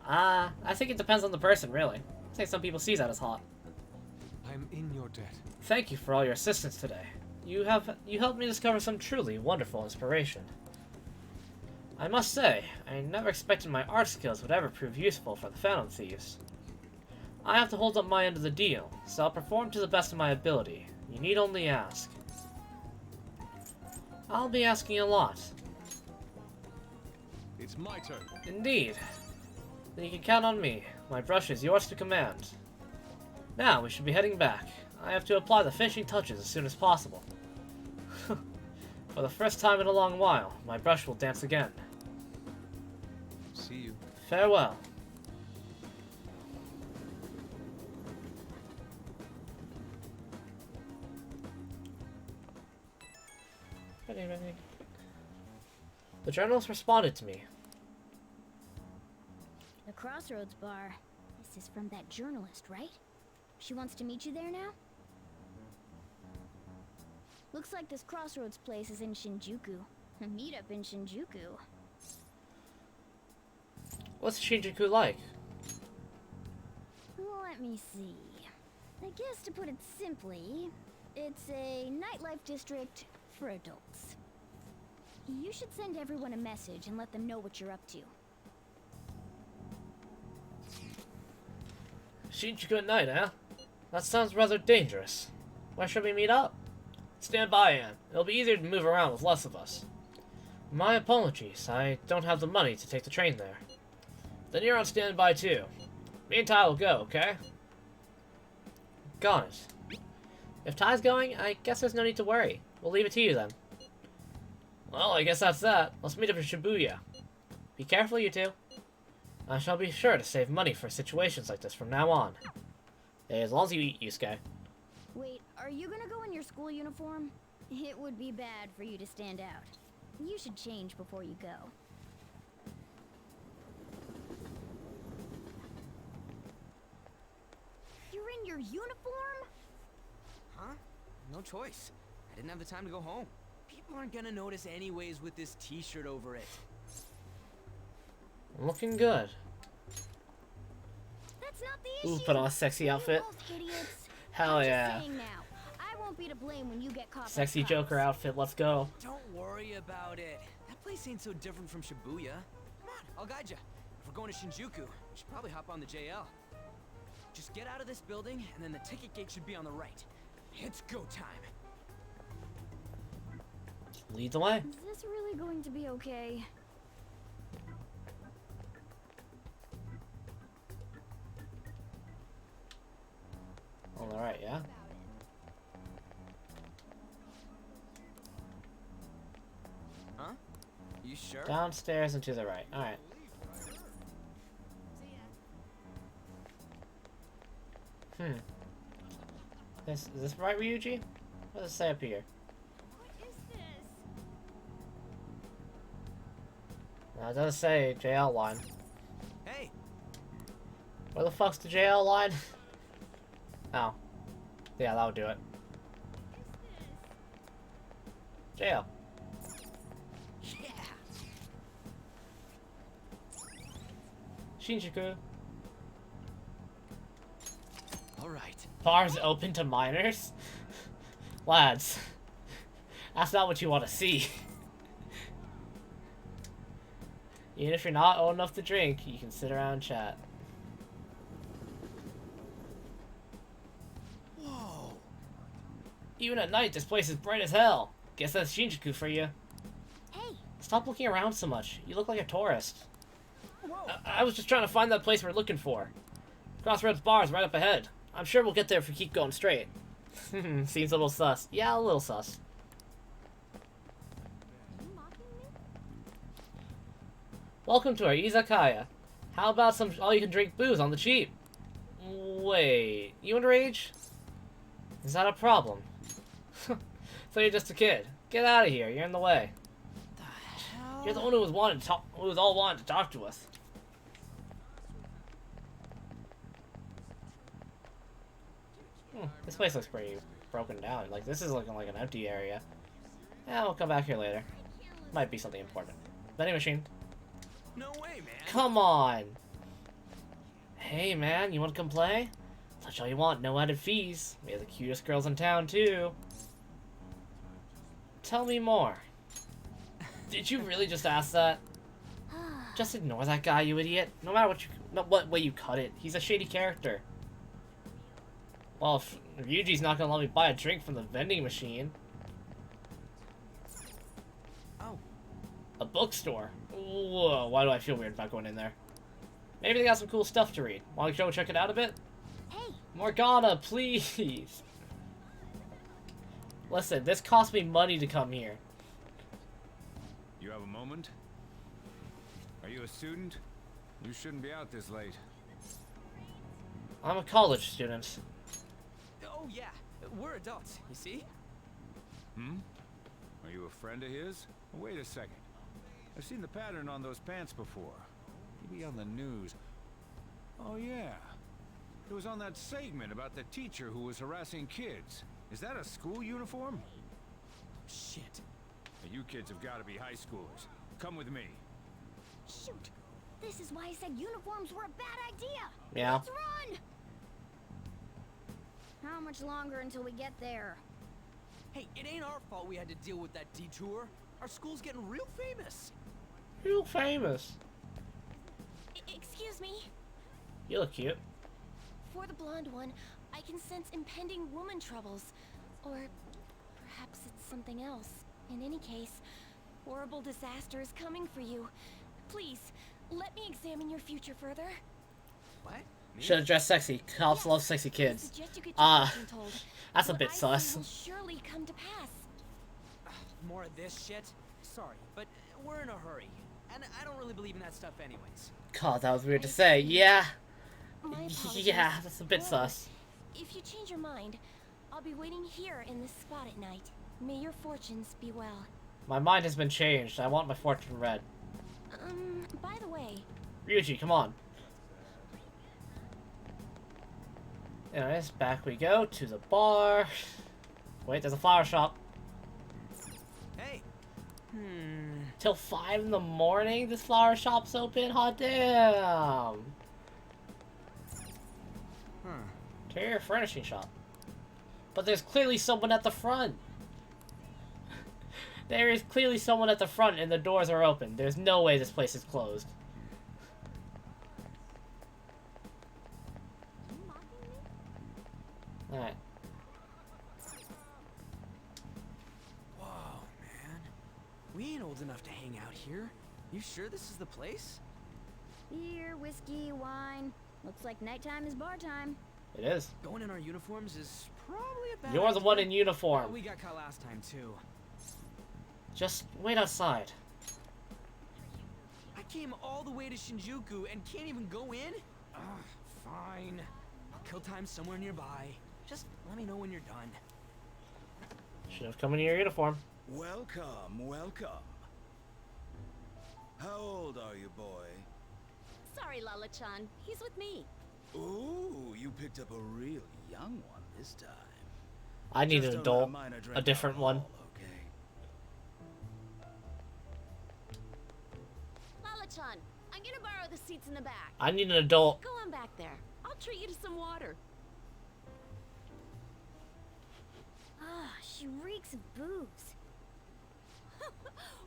I think it depends on the person, really. I think some people see that as hot. I'm in your debt. Thank you for all your assistance today. You helped me discover some truly wonderful inspiration. I must say, I never expected my art skills would ever prove useful for the Phantom Thieves. I have to hold up my end of the deal, so I'll perform to the best of my ability. You need only ask. I'll be asking a lot. It's my turn. Indeed. Then you can count on me. My brush is yours to command. Now, we should be heading back. I have to apply the finishing touches as soon as possible. For the first time in a long while, my brush will dance again. See you. Farewell. The journalist responded to me. The Crossroads bar. This is from that journalist, right? She wants to meet you there now? Looks like this Crossroads place is in Shinjuku. A meetup in Shinjuku. What's Shinjuku like? Let me see. I guess to put it simply, it's a nightlife district for adults. You should send everyone a message and let them know what you're up to. Shinjuku at night, eh? That sounds rather dangerous. Where should we meet up? Stand by, Anne. It'll be easier to move around with less of us. My apologies. I don't have the money to take the train there. Then you're on standby too. Me and Ty will go, okay? Got it. If Ty's going, I guess there's no need to worry. We'll leave it to you then. Well, I guess that's that. Let's meet up in Shibuya. Be careful, you two. I shall be sure to save money for situations like this from now on. Hey, as long as you eat, Yusuke. Wait, are you gonna go in your school uniform? It would be bad for you to stand out. You should change before you go. You're in your uniform? Huh? No choice. I didn't have the time to go home. People aren't gonna notice anyways with this t-shirt over it. Looking good. That's not the Ooh, issue. put on a sexy outfit. Hell yeah. I won't be to blame when you get caught. Sexy Joker outfit, let's go. Don't worry about it. That place ain't so different from Shibuya. Come on, I'll guide you. If we're going to Shinjuku, we should probably hop on the JL. Just get out of this building, and then the ticket gate should be on the right. It's go time. Lead the way. Is this really going to be okay? On the right, yeah? Huh? You sure? Downstairs and to the right. Alright. Is this right, Ryuji? What does it say up here? What is this? No, it doesn't say JL line. Hey! Where the fuck's the JL line? Oh. Yeah, that would do it. JL. Yeah! Shinjuku. Alright. Bars open to minors? Lads. That's not what you want to see. Even if you're not old enough to drink, you can sit around and chat. Whoa! Even at night, this place is bright as hell. Guess that's Shinjuku for you. Hey, Stop looking around so much. You look like a tourist. I was just trying to find that place we're looking for. Crossroads Bar is right up ahead. I'm sure we'll get there if we keep going straight. Seems a little sus. Yeah, a little sus. Welcome to our izakaya. How about some all-you-can-drink booze on the cheap? Wait, you underage? Is that a problem? So you're just a kid. Get out of here. You're in the way. You're the one who was all wanted to talk to us. This place looks pretty broken down. Like, this is looking like an empty area. Yeah, we'll come back here later. Might be something important. Vending machine. No way, man. Come on. Hey, man, you want to come play? Touch all you want, no added fees. We have the cutest girls in town, too. Tell me more. Did you really just ask that? Just ignore that guy, you idiot. No matter what way you cut it, he's a shady character. Well, if Ryuji's not gonna let me buy a drink from the vending machine. Oh. A bookstore. Whoa, why do I feel weird about going in there? Maybe they got some cool stuff to read. Want to go check it out a bit? Hey! Morgana, please! Listen, this cost me money to come here. You have a moment? Are you a student? You shouldn't be out this late. I'm a college student. Oh yeah, we're adults, you see? Hmm? Are you a friend of his? Wait a second. I've seen the pattern on those pants before. Maybe on the news. Oh yeah. It was on that segment about the teacher who was harassing kids. Is that a school uniform? Shit. Now, you kids have got to be high schoolers. Come with me. Shoot! This is why I said uniforms were a bad idea! Yeah. Let's run! How much longer until we get there? Hey, it ain't our fault we had to deal with that detour. Our school's getting real famous. Real famous. Excuse me? You look cute. For the blonde one, I can sense impending woman troubles. Or perhaps it's something else. In any case, horrible disaster is coming for you. Please, let me examine your future further. What? Should have dressed sexy. Cops love sexy kids. That's a bit sus. Will surely come to pass. More of this shit? Sorry, but we're in a hurry. And I don't really believe in that stuff anyways. God, that was weird to say. Yeah. My apologies. Yeah, that's a bit sus. If you change your mind, I'll be waiting here in this spot at night. May your fortunes be well. My mind has been changed. I want my fortune read. By the way... Ryuji, come on. Anyways, back we go to the bar. Wait, there's a flower shop. Hey. Till 5 in the morning, this flower shop's open? Hot damn. Interior furnishing shop. But there's clearly someone at the front. There is clearly someone at the front and the doors are open. There's no way this place is closed. Alright. Whoa, man. We ain't old enough to hang out here. You sure this is the place? Beer, whiskey, wine. Looks like nighttime is bar time. It is. Going in our uniforms is probably a bad You're the idea. one in uniform. We got caught last time, too. Just wait outside. I came all the way to Shinjuku and can't even go in? Ugh, fine. I'll kill time somewhere nearby. Just let me know when you're done. Should have come in your uniform. Welcome, welcome. How old are you, boy? Sorry, Lala-chan. He's with me. Ooh, you picked up a real young one this time. I need Just an don't let adult. minor drink A different one. okay? Lala-chan, I'm gonna borrow the seats in the back. I need an adult. Go on back there. I'll treat you to some water. Ah, she reeks of booze.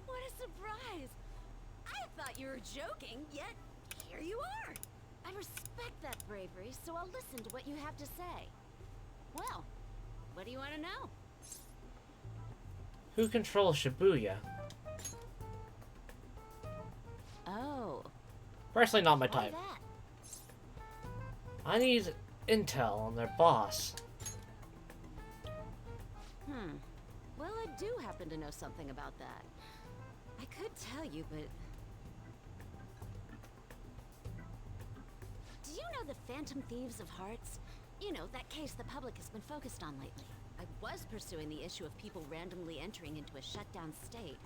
What a surprise! I thought you were joking, yet here you are. I respect that bravery, so I'll listen to what you have to say. Well, what do you want to know? Who controls Shibuya? Oh. Personally, not my Why type. that? I need intel on their boss. Well, I do happen to know something about that. I could tell you, but... Do you know the Phantom Thieves of Hearts? You know, that case the public has been focused on lately. I was pursuing the issue of people randomly entering into a shutdown state,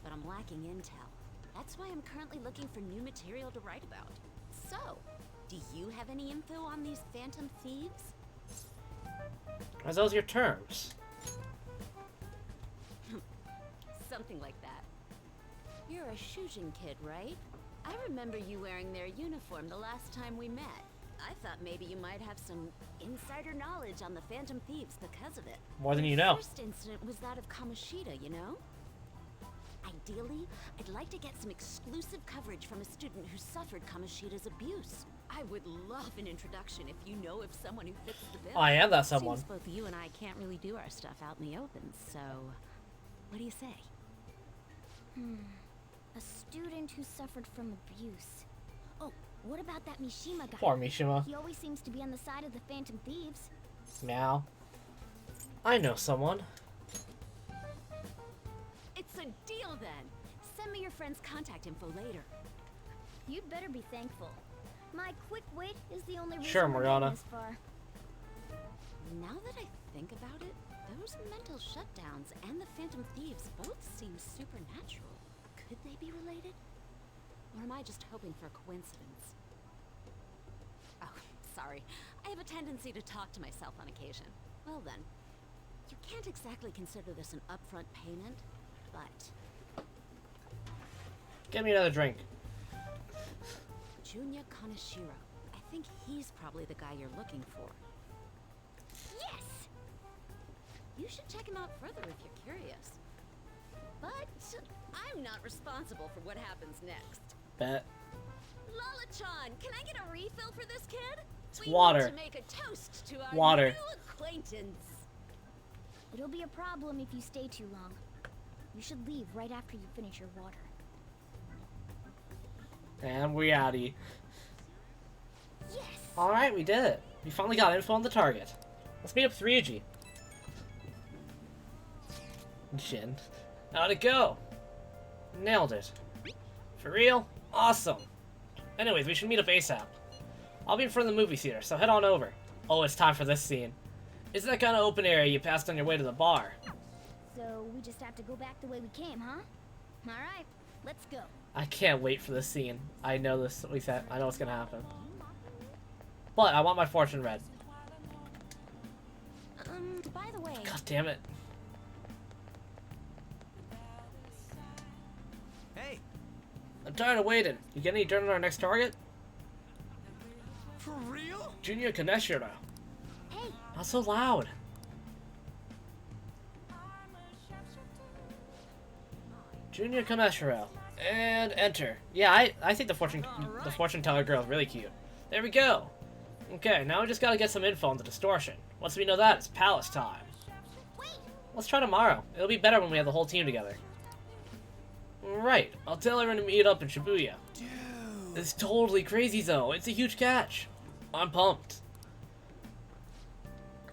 but I'm lacking intel. That's why I'm currently looking for new material to write about. So, do you have any info on these Phantom Thieves? Are those your terms? Something like that. You're a Shujin kid, right? I remember you wearing their uniform the last time we met. I thought maybe you might have some insider knowledge on the Phantom Thieves because of it. More than you know. The first incident was that of Kamoshida, you know? Ideally, I'd like to get some exclusive coverage from a student who suffered Kamoshida's abuse. I would love an introduction if you know of someone who fits the bill. I am that someone. Seems both you and I can't really do our stuff out in the open, so... What do you say? A student who suffered from abuse. Oh, what about that Mishima guy? Poor Mishima. He always seems to be on the side of the Phantom Thieves. Now, I know someone. It's a deal then. Send me your friend's contact info later. You'd better be thankful. My quick wit is the only reason Sure, we're Morgana. getting this far. Now that I think about it, those mental shutdowns and the Phantom Thieves both seem supernatural. Could they be related? Or am I just hoping for a coincidence? Oh, sorry. I have a tendency to talk to myself on occasion. Well then, you can't exactly consider this an upfront payment, but... Get me another drink. Junya Kaneshiro. I think he's probably the guy you're looking for. Yes! You should check him out further if you're curious. But I'm not responsible for what happens next. Bet. Lala-chan, can I get a refill for this kid? It's We water. want to make a toast to our Water. new acquaintance. It'll be a problem if you stay too long. You should leave right after you finish your water. And we're outie. Yes! Alright, we did it. We finally got info on the target. Let's meet up with Ryuji. Jin. How'd it go? Nailed it. For real? Awesome. Anyways, we should meet up ASAP. I'll be in front of the movie theater, so head on over. Oh, it's time for this scene. It's that kind of open area you passed on your way to the bar. So we just have to go back the way we came, huh? Alright, let's go. I can't wait for this scene. I know this. At least I know what's gonna happen. But I want my fortune read. By the way... God damn it. Hey! I'm tired of waiting. You get any dirt on our next target? For real? Junior Kaneshiro. Hey! Not so loud. Junior Kaneshiro. And enter. Yeah, I think the fortune teller girl is really cute. There we go. Okay, now we just gotta get some info on the distortion. Once we know that, it's palace time. Let's try tomorrow. It'll be better when we have the whole team together. Right, I'll tell everyone to meet up in Shibuya. Dude. It's totally crazy though. It's a huge catch. I'm pumped.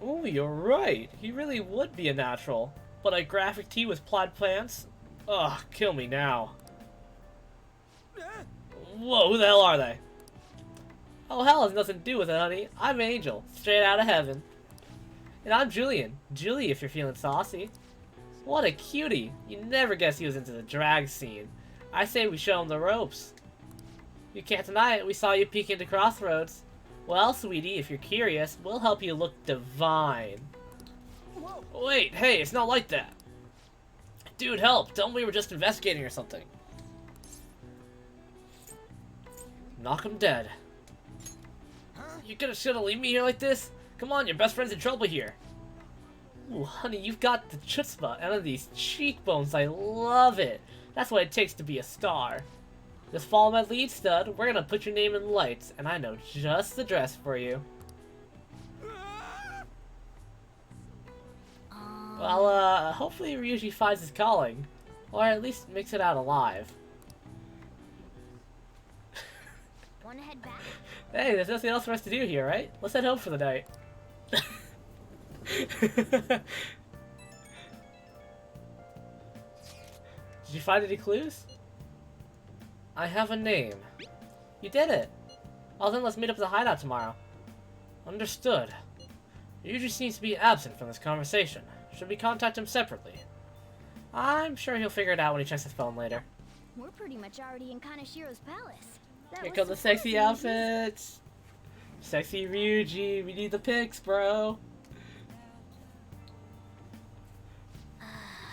Oh, you're right. He really would be a natural. But a graphic tee with plaid pants? Ugh, kill me now. Whoa, who the hell are they? Oh, hell has nothing to do with it, honey. I'm Angel, straight out of heaven. And I'm Julian. Julie, if you're feeling saucy. What a cutie. You never guess he was into the drag scene. I say we show him the ropes. You can't deny it. We saw you peek into Crossroads. Well, sweetie, if you're curious, we'll help you look divine. Whoa. Wait, hey, it's not like that. Dude, help. Tell him we were just investigating or something. Knock him dead. You shoulda leave me here like this? Come on, your best friend's in trouble here. Ooh, honey, you've got the chutzpah and these cheekbones. I love it. That's what it takes to be a star. Just follow my lead, stud. We're gonna put your name in lights, and I know just the dress for you. Well, hopefully Ryuji finds his calling. Or at least makes it out alive. back? Hey, there's nothing else for us to do here, right? Let's head home for the night. Did you find any clues? I have a name. You did it. Well then, let's meet up at the hideout tomorrow. Understood. Yuji seems to be absent from this conversation. Should we contact him separately? I'm sure he'll figure it out when he checks his phone later. We're pretty much already in Kanashiro's palace. That Here was come the surprising, sexy Ryuji. outfits. Sexy Ryuji. We need the pics, bro.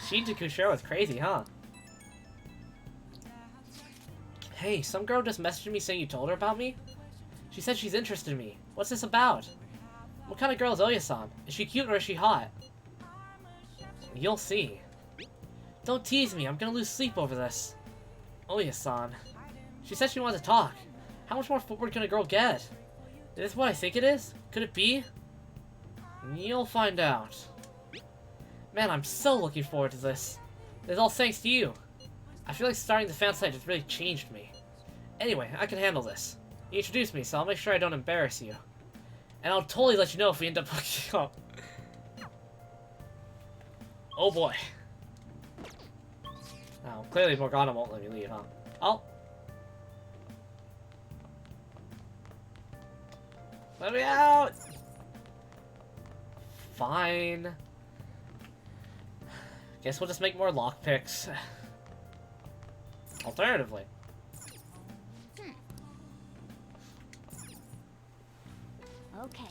Shinjuku sure was crazy, huh? Hey, some girl just messaged me saying you told her about me? She said she's interested in me. What's this about? What kind of girl is Oya-san? Is she cute or is she hot? You'll see. Don't tease me, I'm gonna lose sleep over this. Oya-san. She said she wanted to talk. How much more forward can a girl get? Is this what I think it is? Could it be? You'll find out. Man, I'm so looking forward to this. It's all thanks to you. I feel like starting the fan site has really changed me. Anyway, I can handle this. You introduced me, so I'll make sure I don't embarrass you. And I'll totally let you know if we end up hooking up. Oh boy. Now, clearly Morgana won't let me leave, huh? Oh. Let me out! Fine. Guess we'll just make more lockpicks. Alternatively. Okay.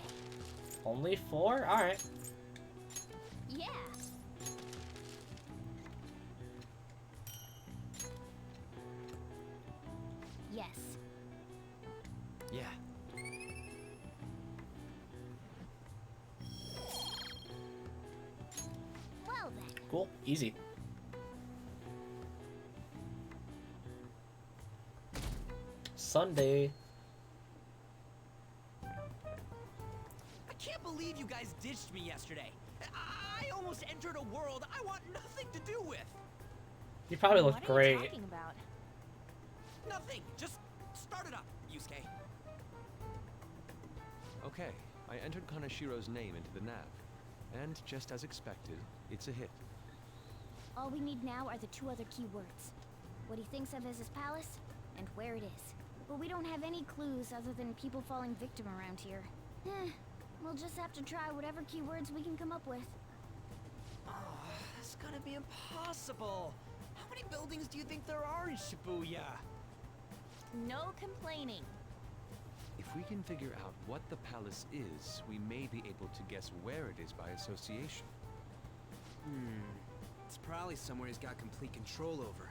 Only 4? Alright. Yeah. Yes. Yeah. Well then. Cool. Easy. Sunday. I can't believe you guys ditched me yesterday. I almost entered a world I want nothing to do with. You probably look What are great. you talking about? Nothing. Just start it up, Yusuke. Okay, I entered Kanashiro's name into the nav. And just as expected, it's a hit. All we need now are the 2 other keywords. What he thinks of as his palace, and where it is. But we don't have any clues other than people falling victim around here. We'll just have to try whatever keywords we can come up with. Oh, that's gonna be impossible. How many buildings do you think there are in Shibuya? No complaining. If we can figure out what the palace is, we may be able to guess where it is by association. It's probably somewhere he's got complete control over.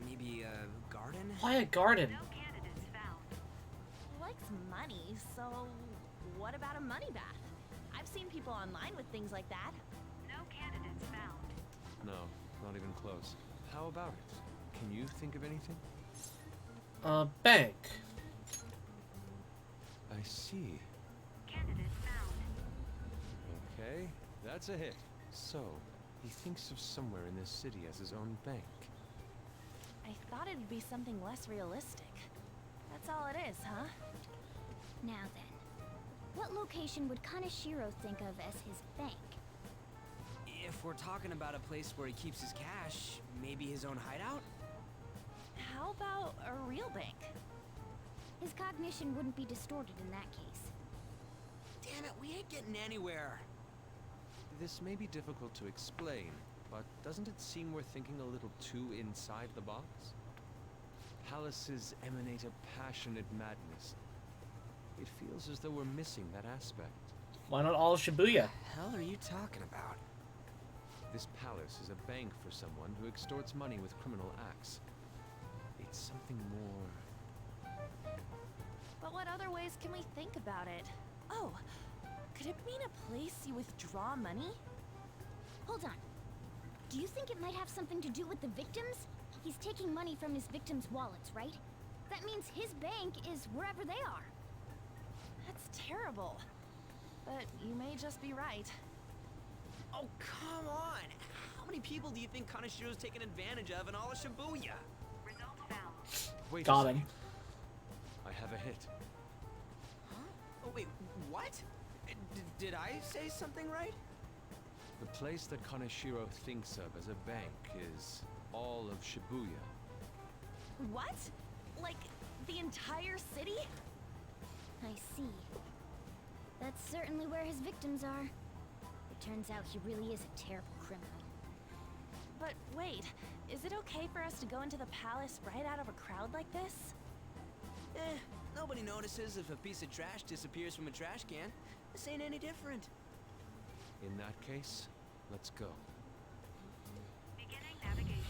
Maybe a garden? Why a garden? He likes money, so what about a money bath? I've seen people online with things like that. No candidates found. No, not even close. How about it? Can you think of anything? Bank. I see. Candidate found. Okay, that's a hit. So, he thinks of somewhere in this city as his own bank. I thought it'd be something less realistic. That's all it is, huh? Now then, what location would Kanashiro think of as his bank? If we're talking about a place where he keeps his cash, maybe his own hideout? How about a real bank? His cognition wouldn't be distorted in that case. Damn it, we ain't getting anywhere. This may be difficult to explain, but doesn't it seem we're thinking a little too inside the box? Palaces emanate a passionate madness. It feels as though we're missing that aspect. Why not all of Shibuya? Hell are you talking about? This palace is a bank for someone who extorts money with criminal acts. It's something more... But what other ways can we think about it? Oh, could it mean a place you withdraw money? Hold on. Do you think it might have something to do with the victims? He's taking money from his victims' wallets, right? That means his bank is wherever they are. That's terrible. But you may just be right. Oh, come on! How many people do you think Kanashiro's taken advantage of in all of Shibuya? Wait Got a him. second. I have a hit. Oh, wait, what? Did I say something right? The place that Kaneshiro thinks of as a bank is all of Shibuya. What? Like, the entire city? I see. That's certainly where his victims are. It turns out he really is a terrible criminal. But wait, is it okay for us to go into the palace right out of a crowd like this? Nobody notices if a piece of trash disappears from a trash can. This ain't any different. In that case, let's go. Beginning navigation.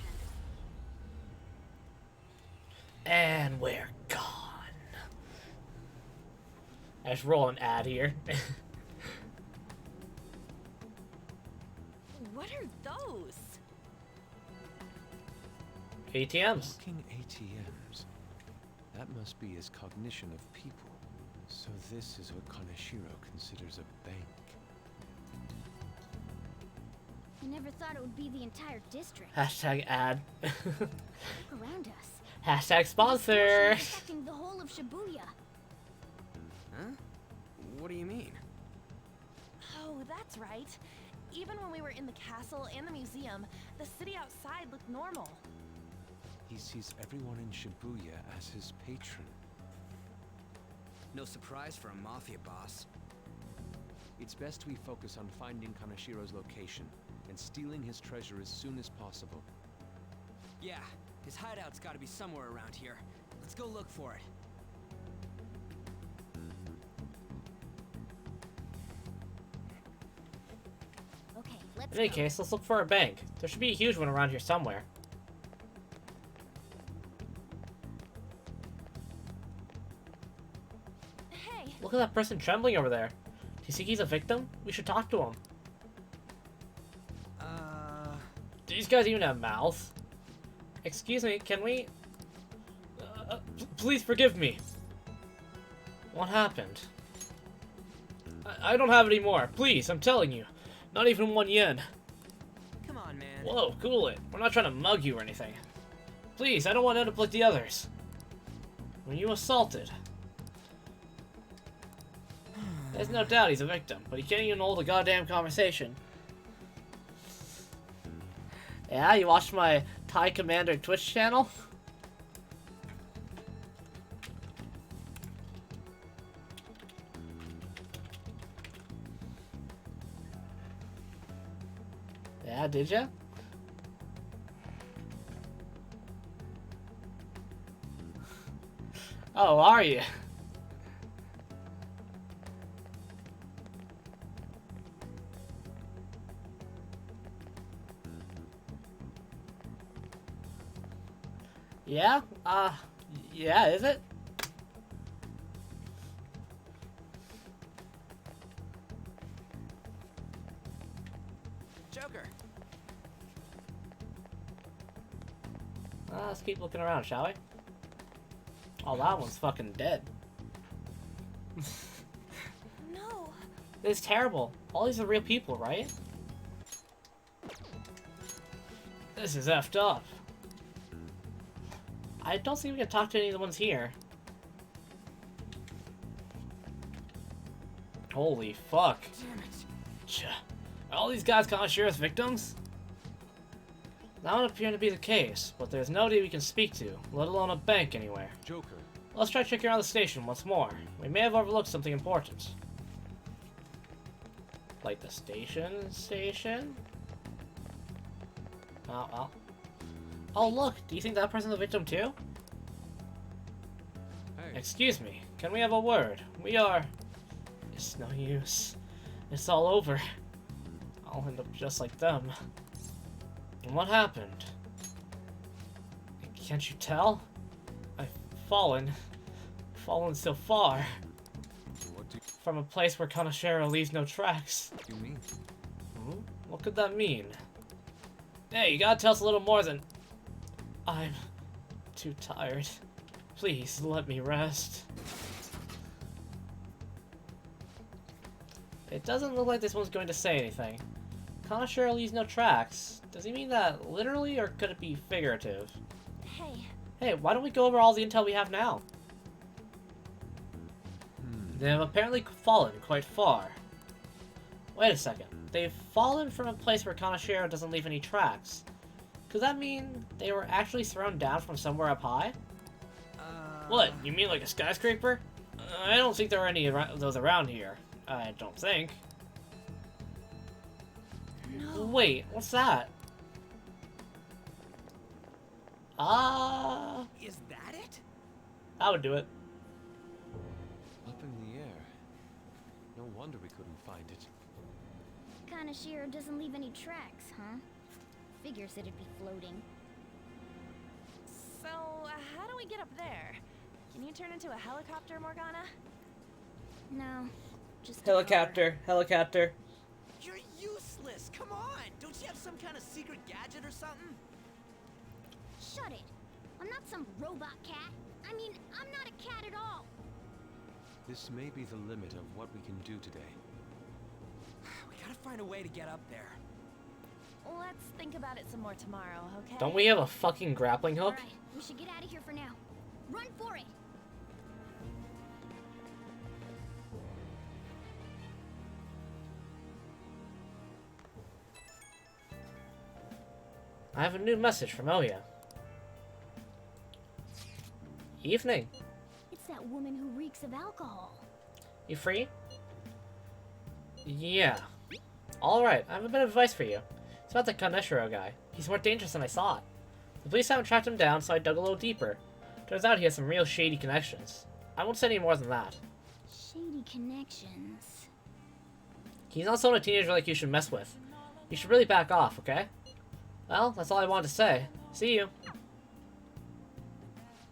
And we're gone. I just roll an ad here. What are those? ATMs. Walking ATMs. That must be his cognition of people. So this is what Kaneshiro considers a bank. I never thought it would be the entire district. Hashtag ad. Look around us. Hashtag sponsor. Affecting the whole of Shibuya. Huh? What do you mean? Oh, that's right. Even when we were in the castle and the museum, the city outside looked normal. He sees everyone in Shibuya as his patron. No surprise for a mafia boss. It's best we focus on finding Kaneshiro's location and stealing his treasure as soon as possible. Yeah, his hideout's gotta be somewhere around here. Let's go look for it. Okay, let's In any go. case, let's look for a bank. There should be a huge one around here somewhere. Hey, Look at that person trembling over there. Do you think he's a victim? We should talk to him. Do these guys even have mouths? Excuse me, can we... please forgive me. What happened? I don't have any more. Please, I'm telling you. Not even 1 yen. Come on, man. Whoa, cool it. We're not trying to mug you or anything. Please, I don't want to end up like the others. Were you assaulted? There's no doubt he's a victim, but he can't even hold a goddamn conversation. Yeah, you watched my Thai Commander Twitch channel? Yeah, did ya? Oh, are you? Yeah? Yeah, is it? Joker. Let's keep looking around, shall we? Oh, that one's fucking dead. no. It's terrible. All these are real people, right? This is effed up. I don't think we can talk to any of the ones here. Holy fuck. Damn it. Are all these guys Kaneshira's victims? That would appear to be the case, but there's nobody we can speak to, let alone a bank anywhere. Joker. Let's try checking around the station once more. We may have overlooked something important. Like the station? Oh, well. Oh, look! Do you think that person's a victim too? Hey. Excuse me, can we have a word? We are... It's no use. It's all over. I'll end up just like them. And what happened? Can't you tell? I've fallen so far. What do From a place where Kaneshiro leaves no tracks. you mean? What could that mean? Hey, you gotta tell us a little more than... I'm too tired. Please, let me rest. It doesn't look like this one's going to say anything. Kaneshiro leaves no tracks. Does he mean that literally, or could it be figurative? Hey, Hey, why don't we go over all the intel we have now? They have apparently fallen quite far. Wait a second. They've fallen from a place where Kanashiro doesn't leave any tracks. Could that mean they were actually thrown down from somewhere up high? What? You mean like a skyscraper? I don't think there are any of those around here. I don't think. No. Wait, what's that? Is that it? I would do it. Up in the air. No wonder we couldn't find it. Kanashiro doesn't leave any tracks, huh? Figures it'd be floating. So, how do we get up there? Can you turn into a helicopter, Morgana? No, just Helicopter, helicopter. You're useless! Come on! Don't you have some kind of secret gadget or something? Shut it! I'm not some robot cat. I mean, I'm not a cat at all. This may be the limit of what we can do today. We gotta find a way to get up there. Let's think about it some more tomorrow, okay? Don't we have a fucking grappling hook? Alright, we should get out of here for now. Run for it! I have a new message from Oya. Evening. It's that woman who reeks of alcohol. You free? Yeah. Alright, I have a bit of advice for you. It's about the Kaneshiro guy. He's more dangerous than I thought. The police haven't tracked him down, so I dug a little deeper. Turns out he has some real shady connections. I won't say any more than that. Shady connections. He's not someone a teenager like you should mess with. You should really back off, okay? Well, that's all I wanted to say. See you.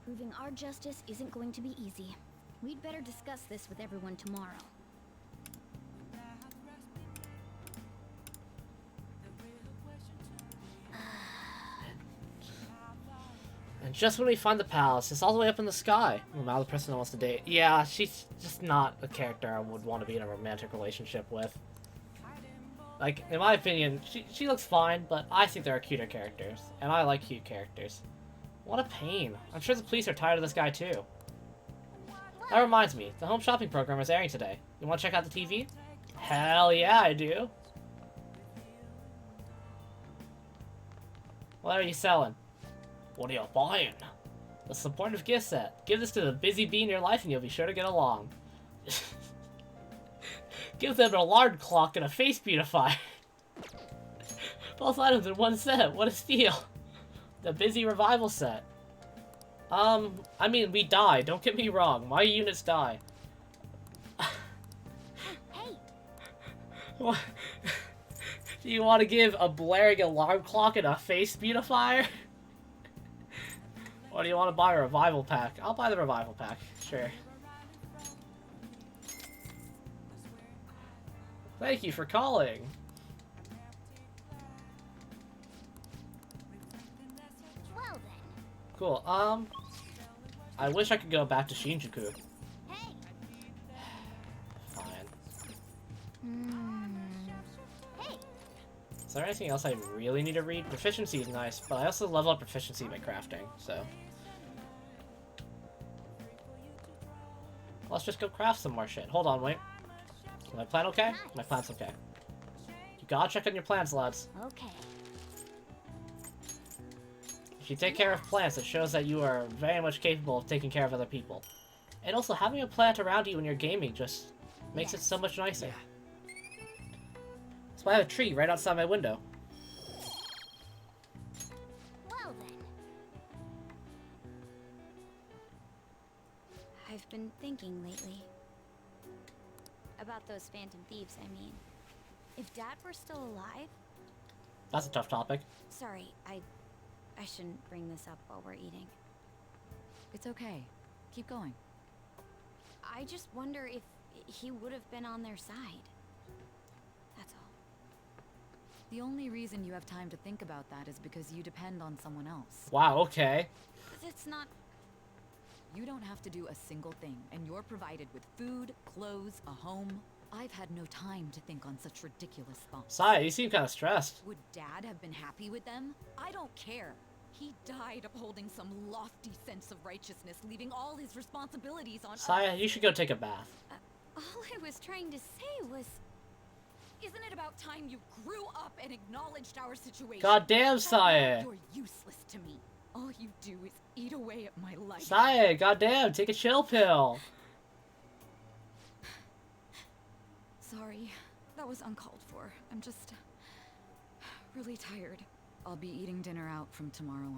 Proving our justice isn't going to be easy. We'd better discuss this with everyone tomorrow. And just when we find the palace, it's all the way up in the sky. Well, now the person wants to date. Yeah, she's just not a character I would want to be in a romantic relationship with. Like, in my opinion, she looks fine, but I think there are cuter characters. And I like cute characters. What a pain. I'm sure the police are tired of this guy too. That reminds me, the home shopping program is airing today. You want to check out the TV? Hell yeah, I do. What are you selling? What are you buying? The supportive gift set. Give this to the busy bee in your life and you'll be sure to get along. Give them an alarm clock and a face beautifier. Both items in one set. What a steal. The busy revival set. I mean, we die. Don't get me wrong. My units die. Hey. What? Do you want to give a blaring alarm clock and a face beautifier? Or do you want to buy a revival pack? I'll buy the revival pack. Sure. Thank you for calling. Well then. Cool. I wish I could go back to Shinjuku. Hey. Fine. Hey. Is there anything else I really need to read? Proficiency is nice, but I also level up proficiency by crafting, so. Let's just go craft some more shit. Hold on, wait. Is my plan okay? Nice. My plan's okay. You gotta check on your plants, lads. Okay. If you take care of plants, it shows that you are very much capable of taking care of other people. And also, having a plant around you when you're gaming just makes it so much nicer. So I have a tree right outside my window. Well then. I've been thinking lately. About those phantom thieves, I mean. If Dad were still alive... That's a tough topic. Sorry, I shouldn't bring this up while we're eating. It's okay. Keep going. I just wonder if he would have been on their side. That's all. The only reason you have time to think about that is because you depend on someone else. Wow, okay. It's not... You don't have to do a single thing, and you're provided with food, clothes, a home. I've had no time to think on such ridiculous thoughts. Saya, you seem kind of stressed. Would Dad have been happy with them? I don't care. He died upholding some lofty sense of righteousness, leaving all his responsibilities on Saya, you should go take a bath. All I was trying to say was... Isn't it about time you grew up and acknowledged our situation? Goddamn, Sae. You're useless to me. All you do is eat away at my life. Sae, goddamn, take a chill pill. Sorry, that was uncalled for. I'm just... really tired. I'll be eating dinner out from tomorrow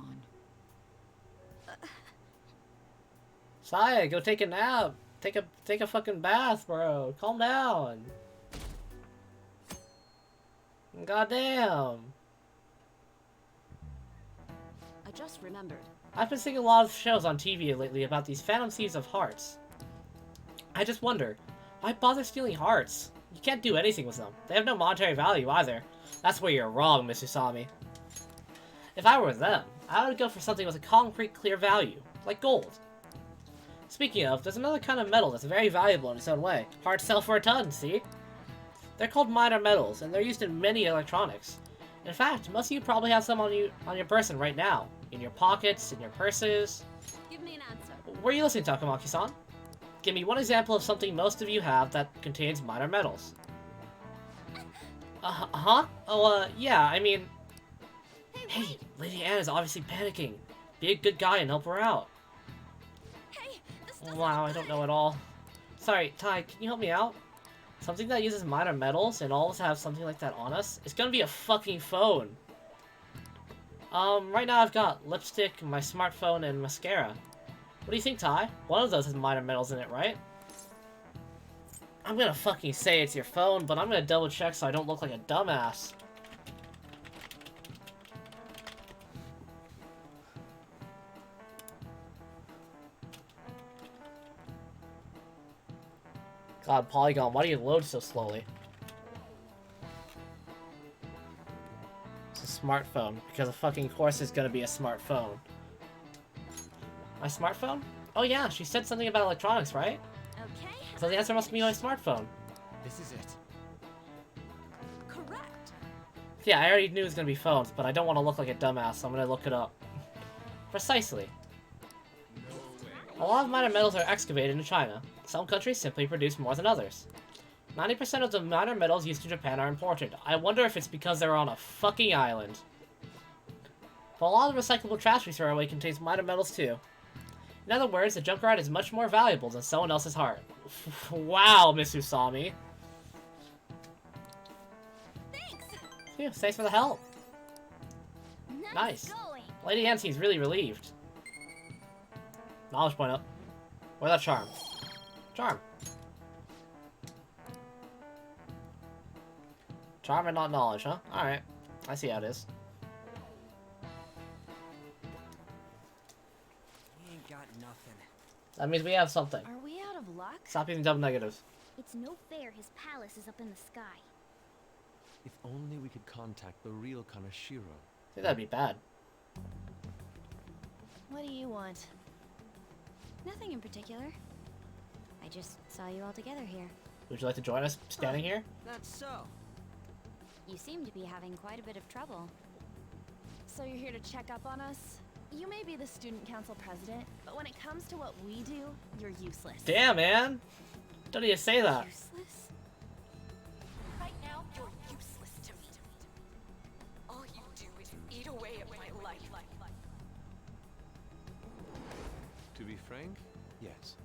on. Sae, go take a nap. Take a fucking bath, bro. Calm down. Goddamn. I just remembered. I've been seeing a lot of shows on TV lately about these phantom thieves of hearts. I just wonder, why bother stealing hearts? You can't do anything with them. They have no monetary value either. That's where you're wrong, Miss Usami. If I were them, I would go for something with a concrete, clear value, like gold. Speaking of, there's another kind of metal that's very valuable in its own way. Hearts sell for a ton, see? They're called minor metals, and they're used in many electronics. In fact, most of you probably have some on your person right now. In your pockets, in your purses. Give me an answer. Were you listening, Takamaki-san? Give me one example of something most of you have that contains minor metals. Huh? Oh, yeah, I mean... Hey, Lady Anne is obviously panicking. Be a good guy and help her out. Hey, Wow, I don't know at all. Sorry, Ty, can you help me out? Something that uses minor metals and all of us have something like that on us? It's gonna be a fucking phone. Right now I've got lipstick, my smartphone, and mascara. What do you think, Ty? One of those has minor metals in it, right? I'm gonna fucking say it's your phone, but I'm gonna double check so I don't look like a dumbass. God, Polygon, why do you load so slowly? It's a smartphone, because of fucking course it's gonna be a smartphone. My smartphone? Oh yeah, she said something about electronics, right? Okay. So the answer must be my smartphone. This is it. Correct. Yeah, I already knew it was gonna be phones, but I don't want to look like a dumbass, so I'm gonna look it up. Precisely. A lot of minor metals are excavated in China. Some countries simply produce more than others. 90% of the minor metals used in Japan are imported. I wonder if it's because they're on a fucking island. But a lot of recyclable trash we throw away contains minor metals too. In other words, the junkyard is much more valuable than someone else's heart. Wow, Miss Usami. Thanks. Phew, thanks for the help. Nice. Going. Lady Anne seems really relieved. Knowledge point up. Where's that charm? Charm. Charm and not knowledge, huh? Alright. I see how it is. He ain't got nothing. That means we have something. Are we out of luck? Stop using double negatives. It's no fair his palace is up in the sky. If only we could contact the real Kanashiro. I think that'd be bad. What do you want? Nothing in particular. I just saw you all together here. Would you like to join us standing here? That's so. You seem to be having quite a bit of trouble. So you're here to check up on us? You may be the student council president, but when it comes to what we do, you're useless. Damn, man. Don't need to say that. Useless? Right now, you're useless to me. All you do is eat away at my life. To be frank, yes.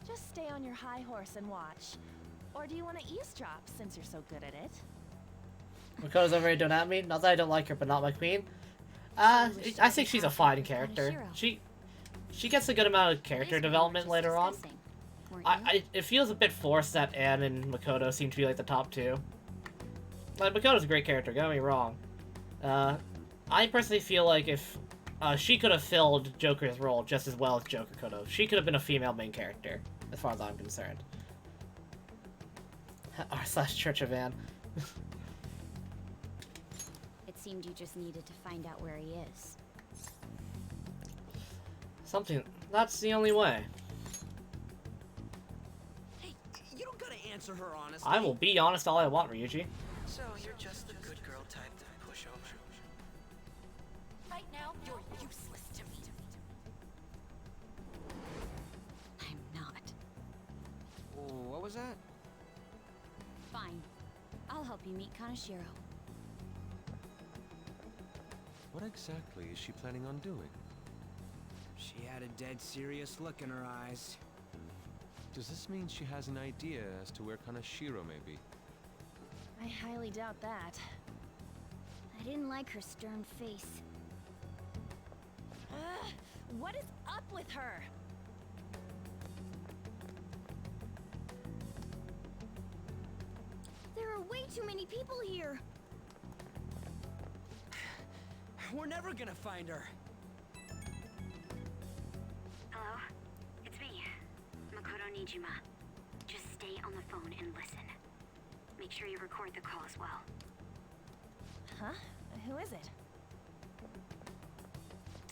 Just stay on your high horse and watch. Or do you want to eavesdrop, since you're so good at it? Makoto's over here doing at me. Not that I don't like her, but not my queen. I think she's a fine character. She gets a good amount of character development later on. It feels a bit forced that Anne and Makoto seem to be like the top two. Like, Makoto's a great character, don't get me wrong. I personally feel like if she could have filled Joker's role just as well as Joker could have. She could have been a female main character, as far as I'm concerned. R/Church of Anne. It seemed you just needed to find out where he is. Something. That's the only way. Hey, you don't gotta answer her honestly. I will be honest all I want, Ryuji. So you're just the good girl type to push over. Right now, you're useless to me. I'm not. What was that? Fine. I'll help you meet Kanashiro. What exactly is she planning on doing? She had a dead serious look in her eyes. Does this mean she has an idea as to where Kanashiro may be? I highly doubt that. I didn't like her stern face. Ugh, what is up with her? There are way too many people here. We're never gonna find her. Hello? It's me, Makoto Nijima. Just stay on the phone and listen. Make sure you record the call as well. Huh? Who is it?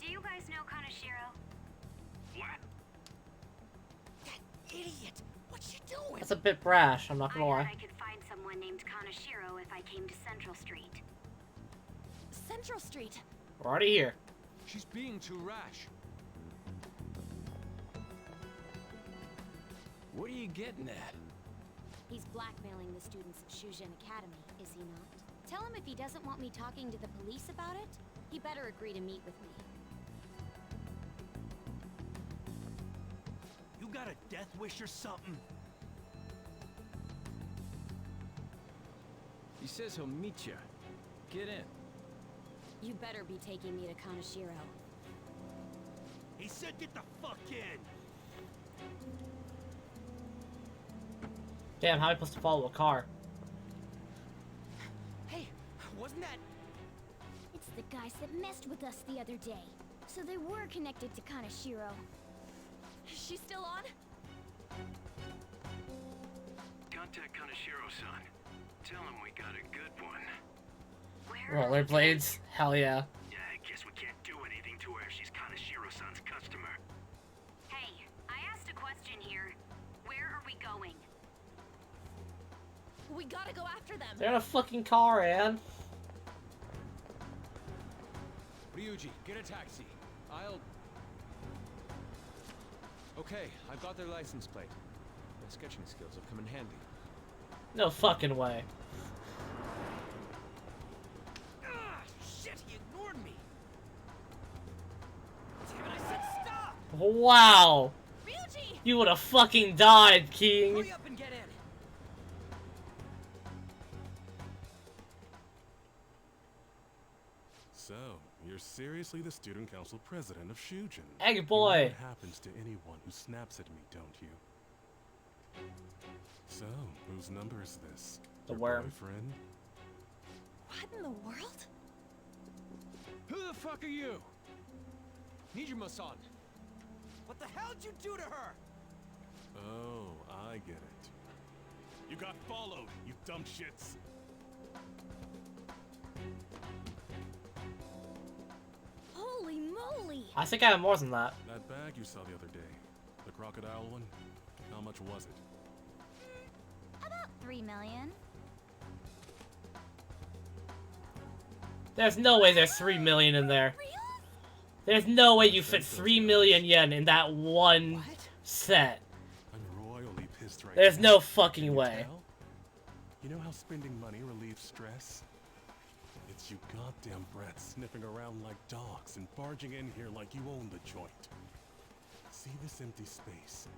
Do you guys know Kanashiro? What? That idiot! What's she doing? That's a bit brash, I'm not gonna I lie. thought I could find someone named Kanashiro if I came to Central Street. Central Street. We're already here. She's being too rash. What are you getting at? He's blackmailing the students of Shujin Academy, is he not? Tell him if he doesn't want me talking to the police about it, he better agree to meet with me. You got a death wish or something? He says he'll meet you. Get in. You better be taking me to Kanashiro. He said get the fuck in! Damn, how am I supposed to follow a car? Hey, wasn't that... It's the guys that messed with us the other day. So they were connected to Kanashiro. Is she still on? Contact Kanashiro-san. Tell him we got a good one. Rollerblades? Hell yeah. Yeah, I guess we can't do anything to her if she's Kanashiro-san's customer. Hey, I asked a question here. Where are we going? We gotta go after them. They're in a fucking car, Ann. Ryuji, get a taxi. I'll... Okay, I've got their license plate. My sketching skills have come in handy. No fucking way. Ah, shit, he ignored me! Damn it, I said stop! Wow! Ryuji! You would have fucking died, King! Hurry up and get in! So, you're seriously the student council president of Shujin. Egg You boy. know what happens to anyone who snaps at me, don't you? So, whose number is this? The Your worm. boyfriend? What in the world? Who the fuck are you? Nijima-san. What the hell'd you do to her? Oh, I get it. You got followed, you dumb shits. Holy moly! I think I have more than that. That bag you saw the other day, the crocodile one, how much was it? About 3 million. There's no way there's 3 million in there. There's no way you fit 3 million yen in that one set. I'm royally pissed right There's now. no fucking Can you way. tell? You know how spending money relieves stress? It's you goddamn brats sniffing around like dogs and barging in here like you own the joint. See this empty space?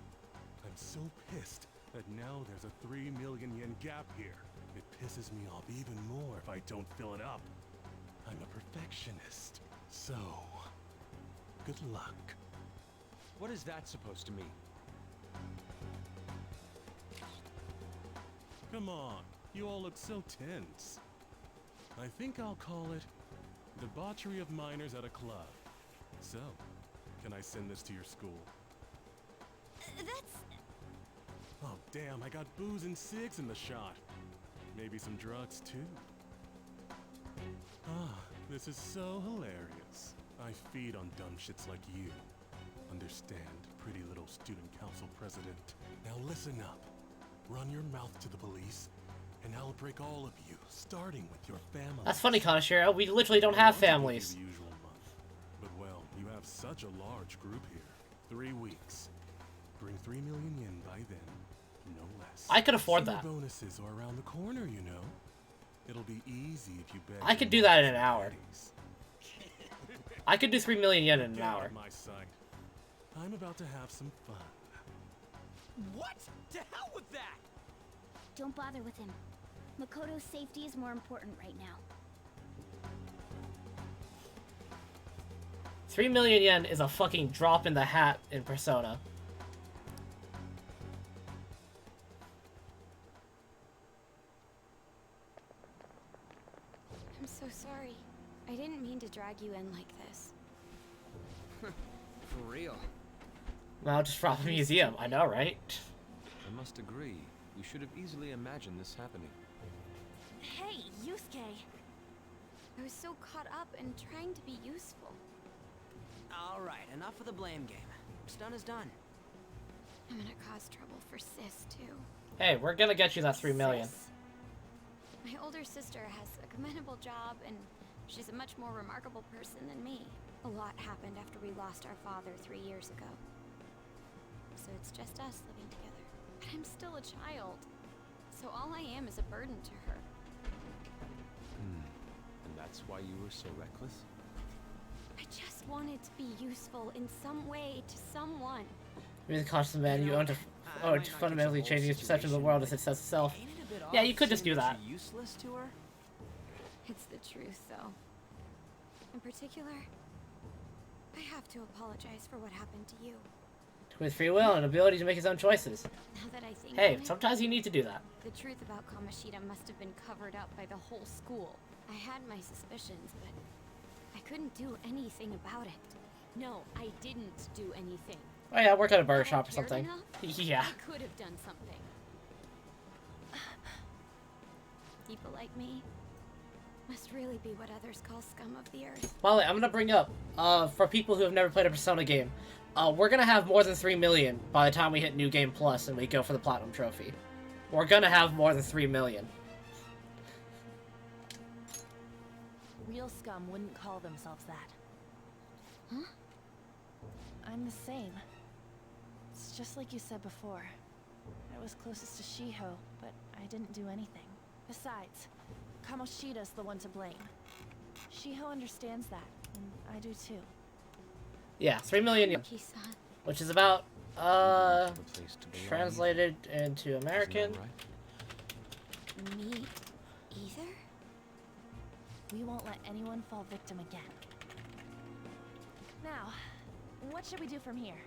I'm so pissed that now there's a 3 million yen gap here. It pisses me off even more if I don't fill it up. I'm a perfectionist. So, good luck. What is that supposed to mean? Come on, you all look so tense. I think I'll call it debauchery of minors at a club. So, can I send this to your school? That's... Oh damn, I got booze and cigs in the shot. Maybe some drugs too. Ah, this is so hilarious. I feed on dumb shits like you. Understand, pretty little student council president. Now listen up. Run your mouth to the police, and I'll break all of you, starting with your family. That's funny, Kanashiro. We literally don't have families. The usual month. But well, you have such a large group here. 3 weeks. Bring 3 million yen by then. No less. I could afford Summer that. bonuses are around the corner, you know. It'll be easy if you bet. I could do that in an hour. I could do 3 million yen in an hour. My sight. I'm about to have some fun. What? To hell with that! Don't bother with him. Makoto's safety is more important right now. 3 million yen is a fucking drop in the hat in Persona. I'm so sorry. I didn't mean to drag you in like this. For real. Well, just rob a museum. I know, right? I must agree. We should have easily imagined this happening. Hey, Yusuke! I was so caught up in trying to be useful. Alright, enough of the blame game. What's done is done. I'm gonna cause trouble for Sis, too. Hey, we're gonna get you that 3 million. Sis? My older sister has a commendable job, and she's a much more remarkable person than me. A lot happened after we lost our father 3 years ago. So it's just us living together. But I'm still a child. So all I am is a burden to her. And that's why you were so reckless? I just wanted to be useful in some way to someone. You're the conscious man. You own to fundamentally changing its perception of the world as it says itself. Yeah, you could just do that. Useless to her? It's the truth, though. In particular, I have to apologize for what happened to you. With free will and ability to make his own choices. Now that I think Hey, on it, sometimes you need to do that. the truth about Kamoshida must have been covered up by the whole school. I had my suspicions, but I couldn't do anything about it. No, I didn't do anything. Oh yeah, work at a burger Had I shop or cared something. enough, Yeah. I could have done something. People like me must really be what others call scum of the earth. Molly, I'm gonna bring up, for people who have never played a Persona game, we're gonna have more than 3 million by the time we hit New Game Plus and we go for the Platinum Trophy. We're gonna have more than 3 million. Real scum wouldn't call themselves that. Huh? I'm the same. It's just like you said before. I was closest to Shiho, but I didn't do anything. Besides, Kamoshida's the one to blame. Shiho understands that, and I do too. Yeah, 3 million yen. Monkey-san. Which is about, A place to belong. translated into American. Isn't that right? Me either? We won't let anyone fall victim again. Now, what should we do from here?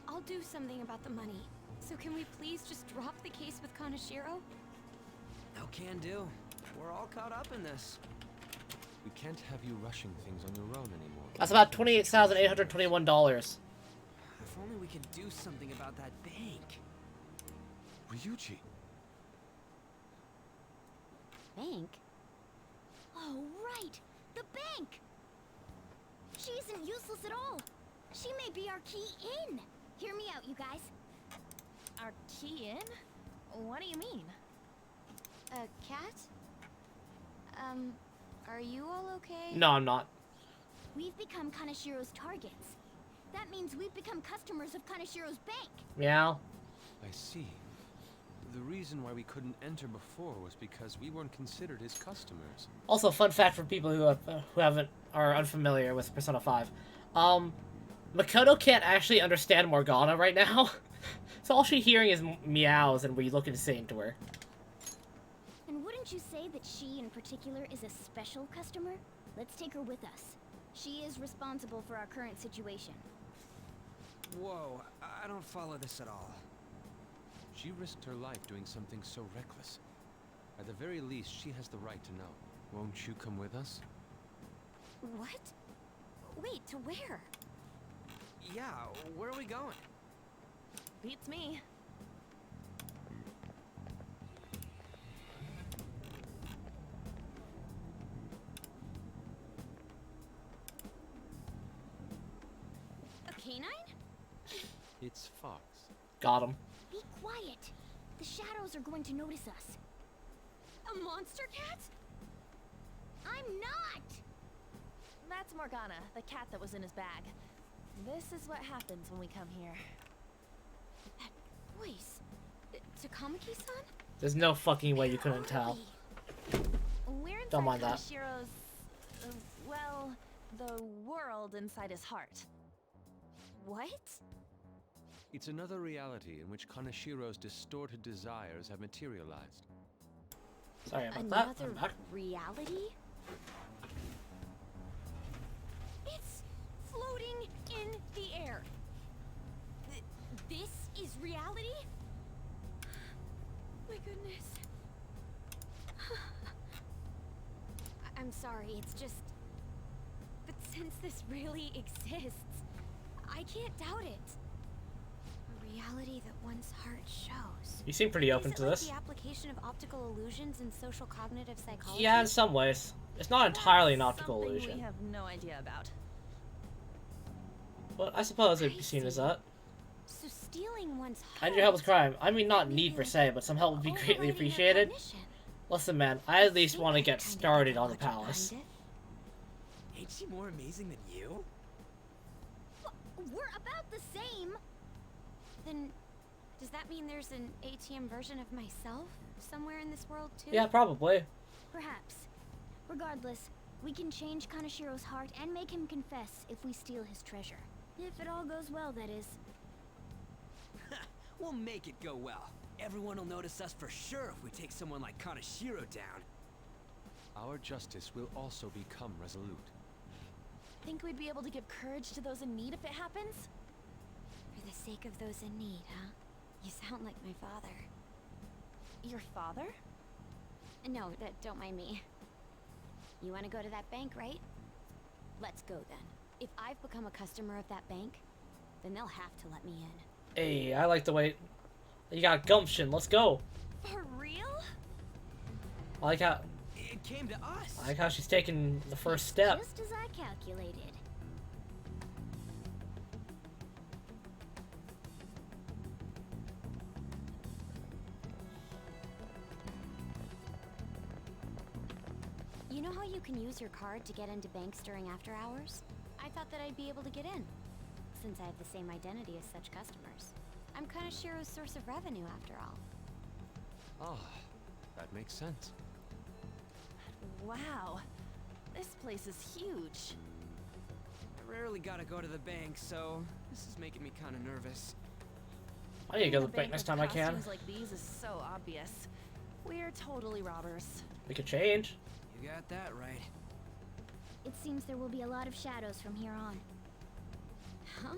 I'll do something about the money. So can we please just drop the case with Kaneshiro? No can do. We're all caught up in this. We can't have you rushing things on your own anymore. That's about $28,821. If only we could do something about that bank. Ryuji! Bank? Oh, right! The bank! She isn't useless at all. She may be our key in. Hear me out, you guys. Our key in? What do you mean? Cat? Are you all okay? No, I'm not. We've become Kaneshiro's targets. That means we've become customers of Kaneshiro's bank. Meow. I see. The reason why we couldn't enter before was because we weren't considered his customers. Also, fun fact for people who are unfamiliar with Persona 5. Makoto can't actually understand Morgana right now. So all she's hearing is meows and we look insane to her. And wouldn't you say that she in particular is a special customer? Let's take her with us. She is responsible for our current situation. Whoa, I don't follow this at all. She risked her life doing something so reckless. At the very least, she has the right to know. Won't you come with us? What? Wait, to where? Yeah, where are we going? Beats me. A canine? It's Fox. Got him. Be quiet. The shadows are going to notice us. A monster cat? I'm not! That's Morgana, the cat that was in his bag. This is what happens when we come here. That voice. Takamaki-san? There's no fucking way you couldn't tell. We're inside Don't mind that. Kanashiro's, well, the world inside his heart. What? It's another reality in which Kanashiro's distorted desires have materialized. Sorry about that. Another I'm back. reality? It's floating in the air. This is reality? My goodness. I'm sorry, it's just... But since this really exists, I can't doubt it. A reality that one's heart shows. You seem pretty open to Is it this. like the application of optical illusions in social cognitive psychology? Yeah, in some ways. It's not entirely an optical Something illusion. we have no idea about. But I suppose it'd be seen as that. So stealing one's heart... And your help is crime. I mean, not need per se, but some help would be greatly appreciated. Listen, man, I at least want to get started on the palace. Ain't she more amazing than you? We're about the same. Then, does that mean there's an ATM version of myself somewhere in this world too? Yeah, probably. Perhaps. Regardless, we can change Kanashiro's heart and make him confess if we steal his treasure. If it all goes well, that is. We'll make it go well. Everyone will notice us for sure if we take someone like Kanashiro down. Our justice will also become resolute. Think we'd be able to give courage to those in need if it happens? For the sake of those in need, huh? You sound like my father. Your father? No, don't mind me. You want to go to that bank, right? Let's go then. If I've become a customer of that bank, then they'll have to let me in. Hey, I like the way you got gumption. Let's go. For real? I like how It came to us. I like how she's taking the first step. Just as I calculated. You know how you can use your card to get into banks during after hours? I thought that I'd be able to get in, since I have the same identity as such customers. I'm Kanashiro's source of revenue, after all. Ah, that makes sense. Wow. This place is huge. I rarely gotta go to the bank, so this is making me kind of nervous. I need to go to the The bank next time I can. costumes like these is so obvious. We're totally robbers. We could change. You got that right. It seems there will be a lot of shadows from here on. Huh?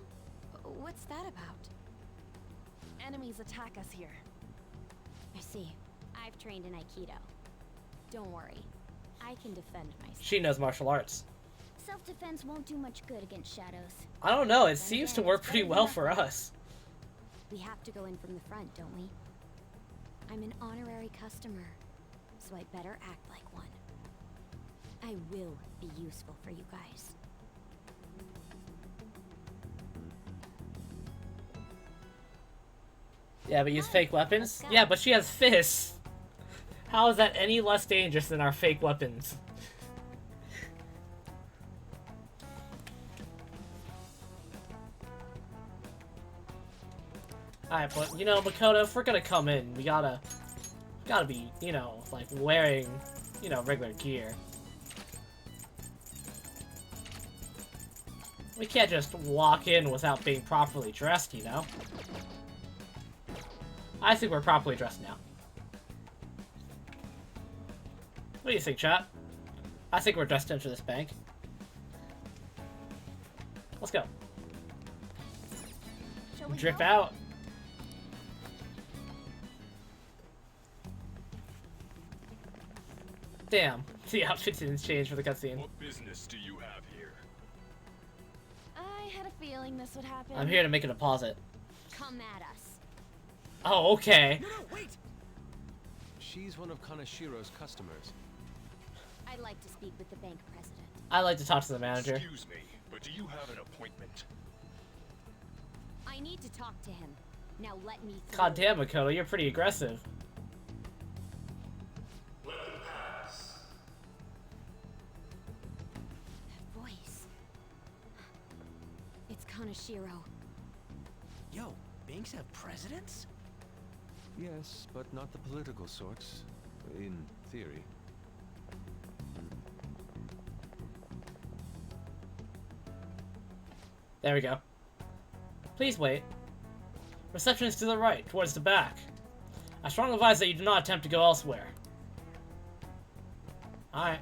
What's that about? Enemies attack us here. I see. I've trained in Aikido. Don't worry. I can defend myself. She knows martial arts. Self-defense won't do much good against shadows. I don't know. It Then seems to again, work it's pretty better well than for nothing. us. We have to go in from the front, don't we? I'm an honorary customer, so I better act like one. I will be useful for you guys. Yeah, but use fake weapons? Yeah, but she has fists. How is that any less dangerous than our fake weapons? Alright, but you know, Makoto, if we're gonna come in, we gotta be, you know, like wearing, you know, regular gear. We can't just walk in without being properly dressed, you know? I think we're properly dressed now. What do you think, chat? I think we're dressed to enter this bank. Let's go. Shall we Drip go? out. Damn, the outfit didn't change for the cutscene. What business do you have here? I had a feeling this would happen. I'm here to make a deposit. Come at us. Oh, okay. No, wait! She's one of Kanashiro's customers. I'd like to speak with the bank president. I'd like to talk to the manager. Excuse me, but do you have an appointment? I need to talk to him. Now let me through. God damn, Makoto, you're pretty aggressive. That voice. It's Kanashiro. Yo, banks have presidents? Yes, but not the political sorts. In theory. There we go. Please wait. Reception is to the right, towards the back. I strongly advise that you do not attempt to go elsewhere. Alright.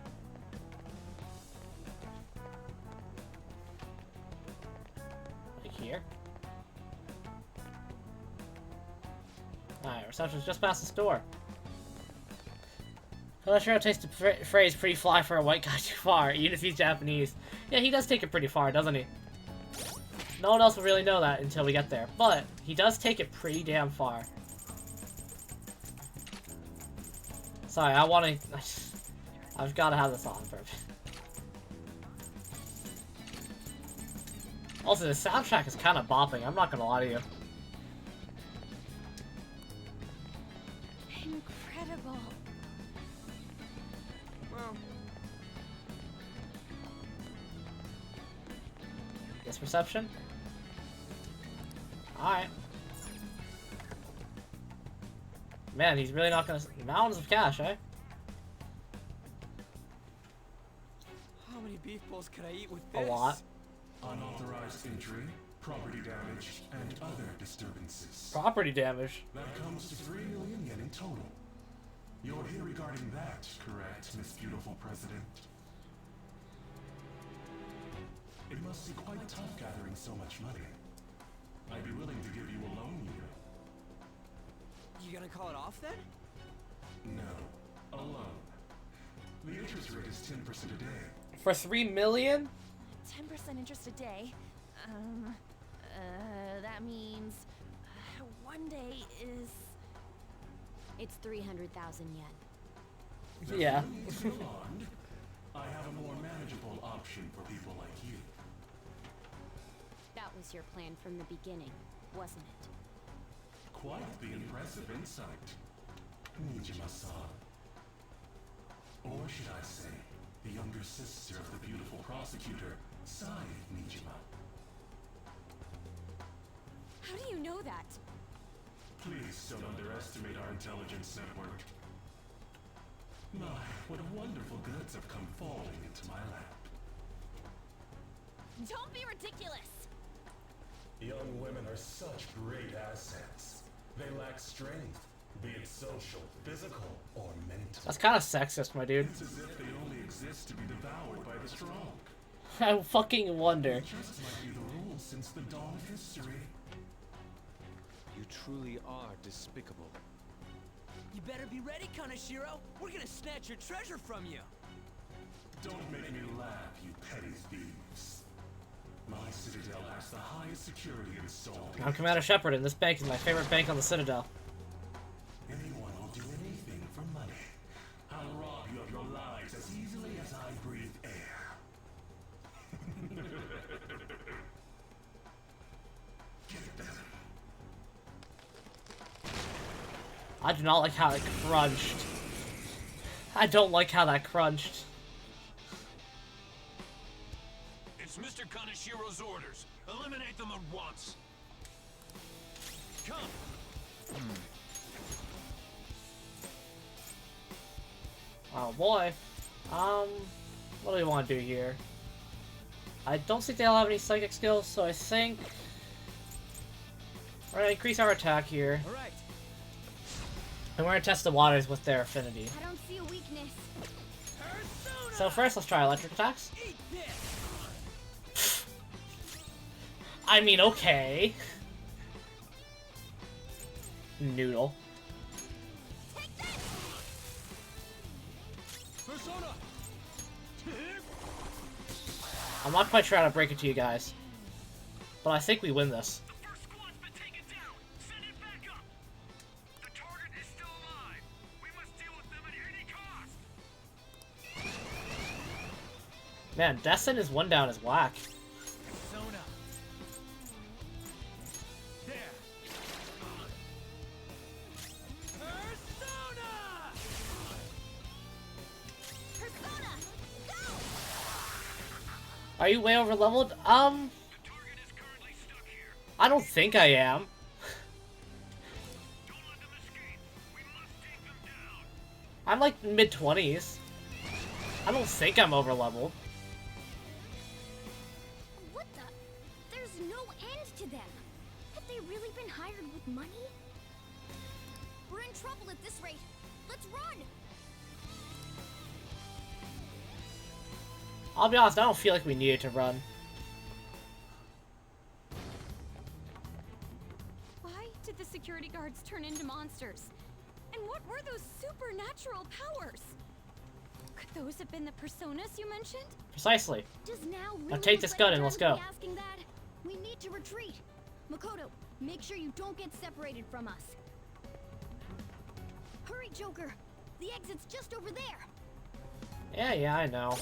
Like here. Alright, reception's just past the store. Kalashiro takes the phrase pretty fly for a white guy too far, even if he's Japanese. Yeah, he does take it pretty far, doesn't he? No one else will really know that until we get there, but he does take it pretty damn far. Sorry, I've got to have this on for. Also, the soundtrack is kind of bopping, I'm not gonna lie to you. Incredible. Well, This reception? Alright. Man, he's really not gonna. Mountains of cash, eh? How many beef bowls could I eat with A this? lot. Unauthorized entry, property damage, and other disturbances. Property damage. That comes to 3 million yen in total. You're here regarding that, correct, Miss Beautiful President? It must be quite tough gathering so much money. I'd be willing to give you a loan here. You gonna call it off then? No, a loan. The interest rate is 10% a day. For 3 million? 10% interest a day. That means one day is. It's 300,000 yen. Yeah. Beyond, I have a more manageable option for people like you. That was your plan from the beginning, wasn't it? Quite the impressive insight, Nijima-san. Or should I say, the younger sister of the beautiful prosecutor, Sai Nijima. How do you know that? Please don't underestimate our intelligence network. My, what wonderful goods have come falling into my lap. Don't be ridiculous! Young women are such great assets. They lack strength, be it social, physical, or mental. That's kind of sexist, my dude. It's as if they only exist to be devoured by the strong. I fucking wonder. It just might be the rule since the dawn of history. You truly are despicable. You better be ready, Kaneshiro. We're gonna snatch your treasure from you. Don't make me laugh, you petty thieves. My citadel has the highest security in Seoul. I'm Commander Shepard, and this bank is my favorite bank on the Citadel. Anyone will do anything for money. I'll rob you of your lives as easily as I breathe air. Get them. I do not like how it crunched. I don't like how that crunched. It's Mr. Kaneshiro's orders. Eliminate them at once. Come. Oh boy. What do we want to do here? I don't think they'll have any psychic skills, so I think we're gonna increase our attack here. Alright. And we're gonna test the waters with their affinity. I don't see a weakness. So first, let's try electric attacks. I mean, okay. Noodle. Persona. I'm not quite sure how to break it to you guys, but I think we win this. Man, Destin is one down as whack. Persona. There. Persona! Go! Are you way over leveled? I don't think I am. I'm like mid-20s. I don't think I'm over-leveled. What the? There's no end to them. Have they really been hired with money? We're in trouble at this rate. Let's run! I'll be honest, I don't feel like we needed to run. Why did the security guards turn into monsters? And what were those supernatural powers? Could those have been the personas you mentioned? Precisely. Does now really Now take look this like gun the and let's time to go. be asking that? We need to retreat. Makoto, make sure you don't get separated from us. Hurry, Joker. The exit's just over there. Yeah, I know.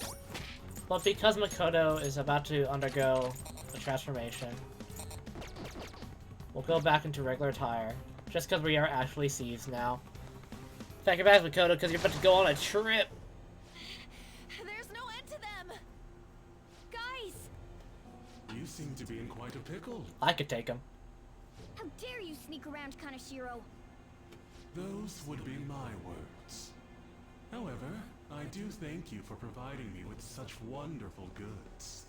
But because Makoto is about to undergo a transformation, we'll go back into regular attire. Just because we are actually thieves now. Pack your bags, Makoto, because you're about to go on a trip. There's no end to them! Guys! You seem to be in quite a pickle. I could take him. How dare you sneak around Kaneshiro? Those would be my words. However, I do thank you for providing me with such wonderful goods.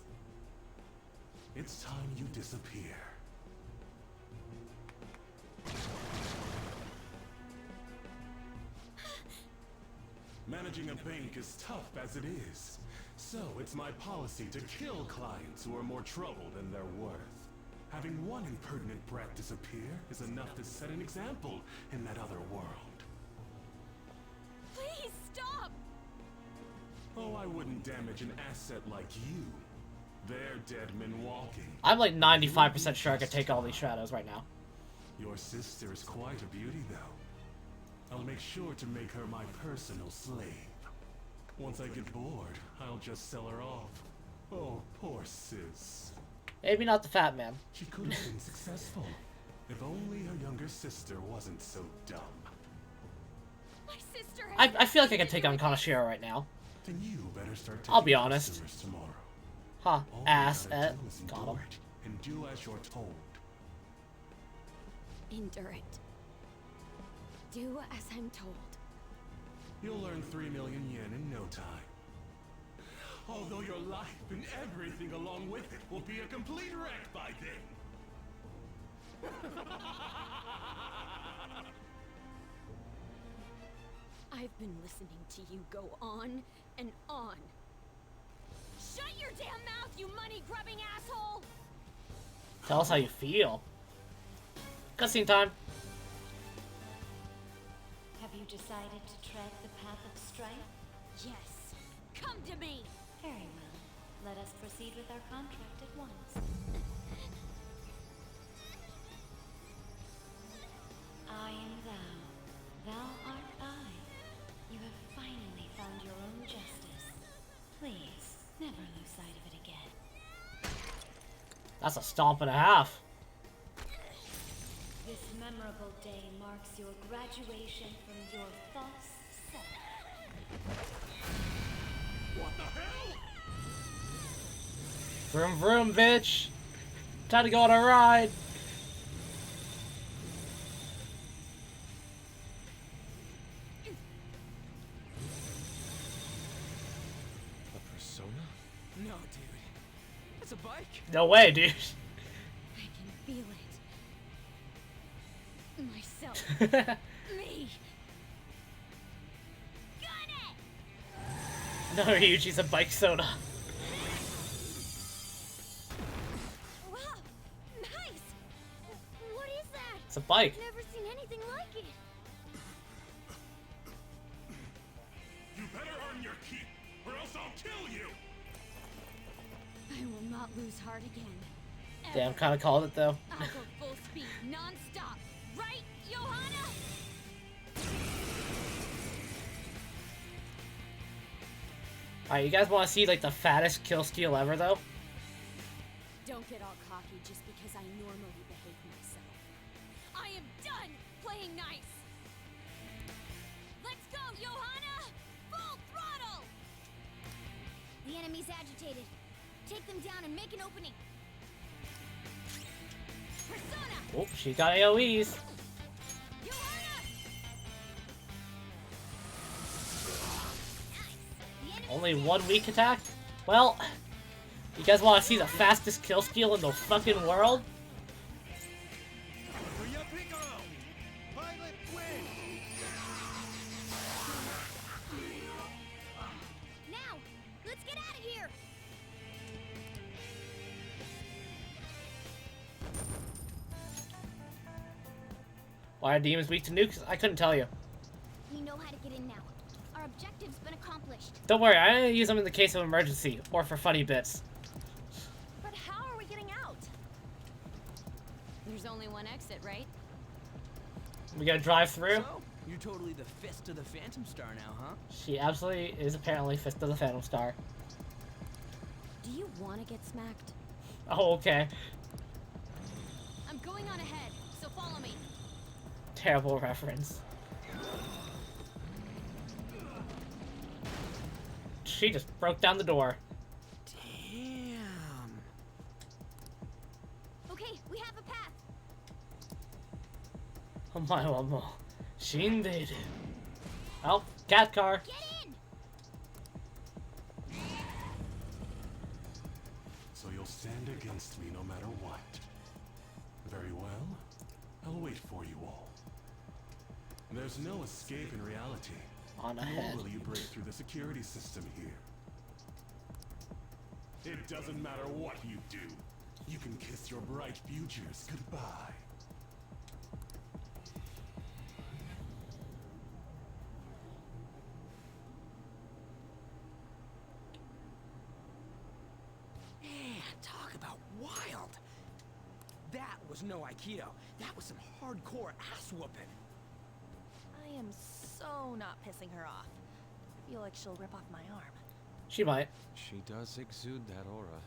It's time you disappear. Managing a bank is tough as it is, so it's my policy to kill clients who are more trouble than they're worth. Having one impertinent brat disappear is enough to set an example in that other world. Please stop! Oh, I wouldn't damage an asset like you. They're dead men walking. I'm like 95% sure I could take all these shadows right now. Your sister is quite a beauty, though. I'll make sure to make her my personal slave. Once I get bored, I'll just sell her off. Oh, poor sis. Maybe not the fat man. She could have been successful. If only her younger sister wasn't so dumb. My sister I feel like I can take on Kaneshiro right now. Then you better start taking I'll be honest. customers tomorrow. Huh. All you Ass. gotta do is Got endure him. it, and do as you're told. Endure it. Do as I'm told. You'll earn 3 million yen in no time. Although your life and everything along with it will be a complete wreck by then. I've been listening to you go on and on. Shut your damn mouth, you money-grubbing asshole! Tell us how you feel. Cutscene time. Have you decided to tread the path of strife? Yes. Come to me! Very well. Let us proceed with our contract at once. I am thou. Thou art I. You have finally found your own justice. Please, never lose sight of it again. That's a stomp and a half. This memorable day marks your graduation from your false self. What the hell? Vroom vroom, bitch. Time to go on a ride. A persona? No, dude. That's a bike. No way, dude. I can feel it. Myself. Me. No, Ryuji's a bike soda. Wow! Nice! What is that? It's a bike. I've never seen anything like it. You better earn your keep, or else I'll kill you! I will not lose heart again. Damn, kind of called it though. I'll go full speed, non-stop. Right, Johanna? Alright, you guys want to see like the fattest kill steal ever though? Don't get all cocky just because I normally behave myself. I am done playing nice. Let's go, Johanna! Full throttle! The enemy's agitated. Take them down and make an opening. Persona! Oh, she got AoEs. Only 1 weak attack? Well, you guys want to see the fastest kill steal in the fucking world? Now, let's get out of here. Why are demons weak to nukes? I couldn't tell you. We know how to get in now. Our objective's been accomplished. Don't worry, I only use them in the case of emergency, or for funny bits. But how are we getting out? There's only one exit, right? We gotta drive through? So, you're totally the fist of the Phantom Star now, huh? She absolutely is apparently Fist of the Phantom Star. Do you want to get smacked? Oh, okay. I'm going on ahead, so follow me. Terrible reference. She just broke down the door. Damn. Okay, we have a path. Oh my mama. She invaded. Oh, cat car. Get in. So you'll stand against me no matter what. Very well. I'll wait for you all. There's no escape in reality. On ahead. Nor will you break through the security system here. It doesn't matter what you do. You can kiss your bright futures goodbye. Man, talk about wild. That was no Aikido. That was some hardcore ass whooping. I am so not pissing her off. I feel like she'll rip off my arm. She might. She does exude that aura.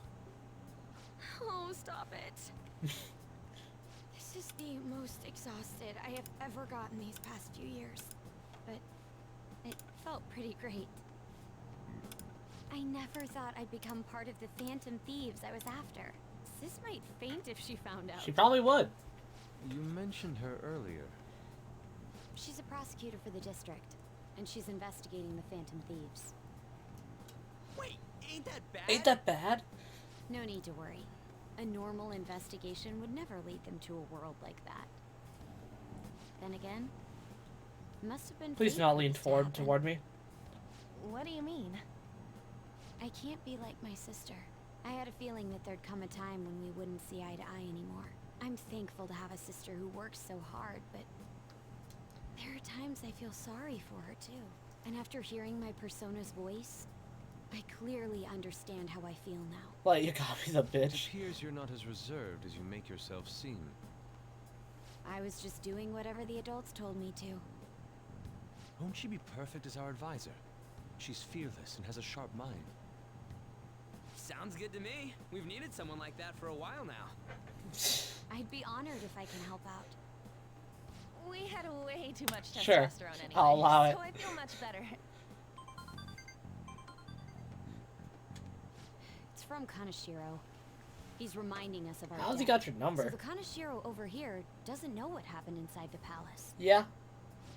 Oh, stop it. This is the most exhausted I have ever gotten these past few years. But it felt pretty great. I never thought I'd become part of the Phantom Thieves I was after. Sis might faint if she found out. She probably would. You mentioned her earlier. She's a prosecutor for the district, and she's investigating the Phantom Thieves. Wait, ain't that bad? Ain't that bad? No need to worry. A normal investigation would never lead them to a world like that. Then again, it must have been Please fate not for lean this to forward happen. toward me. What do you mean? I can't be like my sister. I had a feeling that there'd come a time when we wouldn't see eye to eye anymore. I'm thankful to have a sister who works so hard, but there are times I feel sorry for her too. And after hearing my persona's voice, I clearly understand how I feel now. Like, you got me the It bitch. appears you're not as reserved as you make yourself seem. I was just doing whatever the adults told me to. Won't she be perfect as our advisor? She's fearless and has a sharp mind. Sounds good to me. We've needed someone like that for a while now. I'd be honored if I can help out. We had way too much Sure. testosterone anyway, I'll allow it. so I feel much better. It's from Kaneshiro. He's reminding us of our How's he debt. got your number? So the Kaneshiro over here doesn't know what happened inside the palace. Yeah.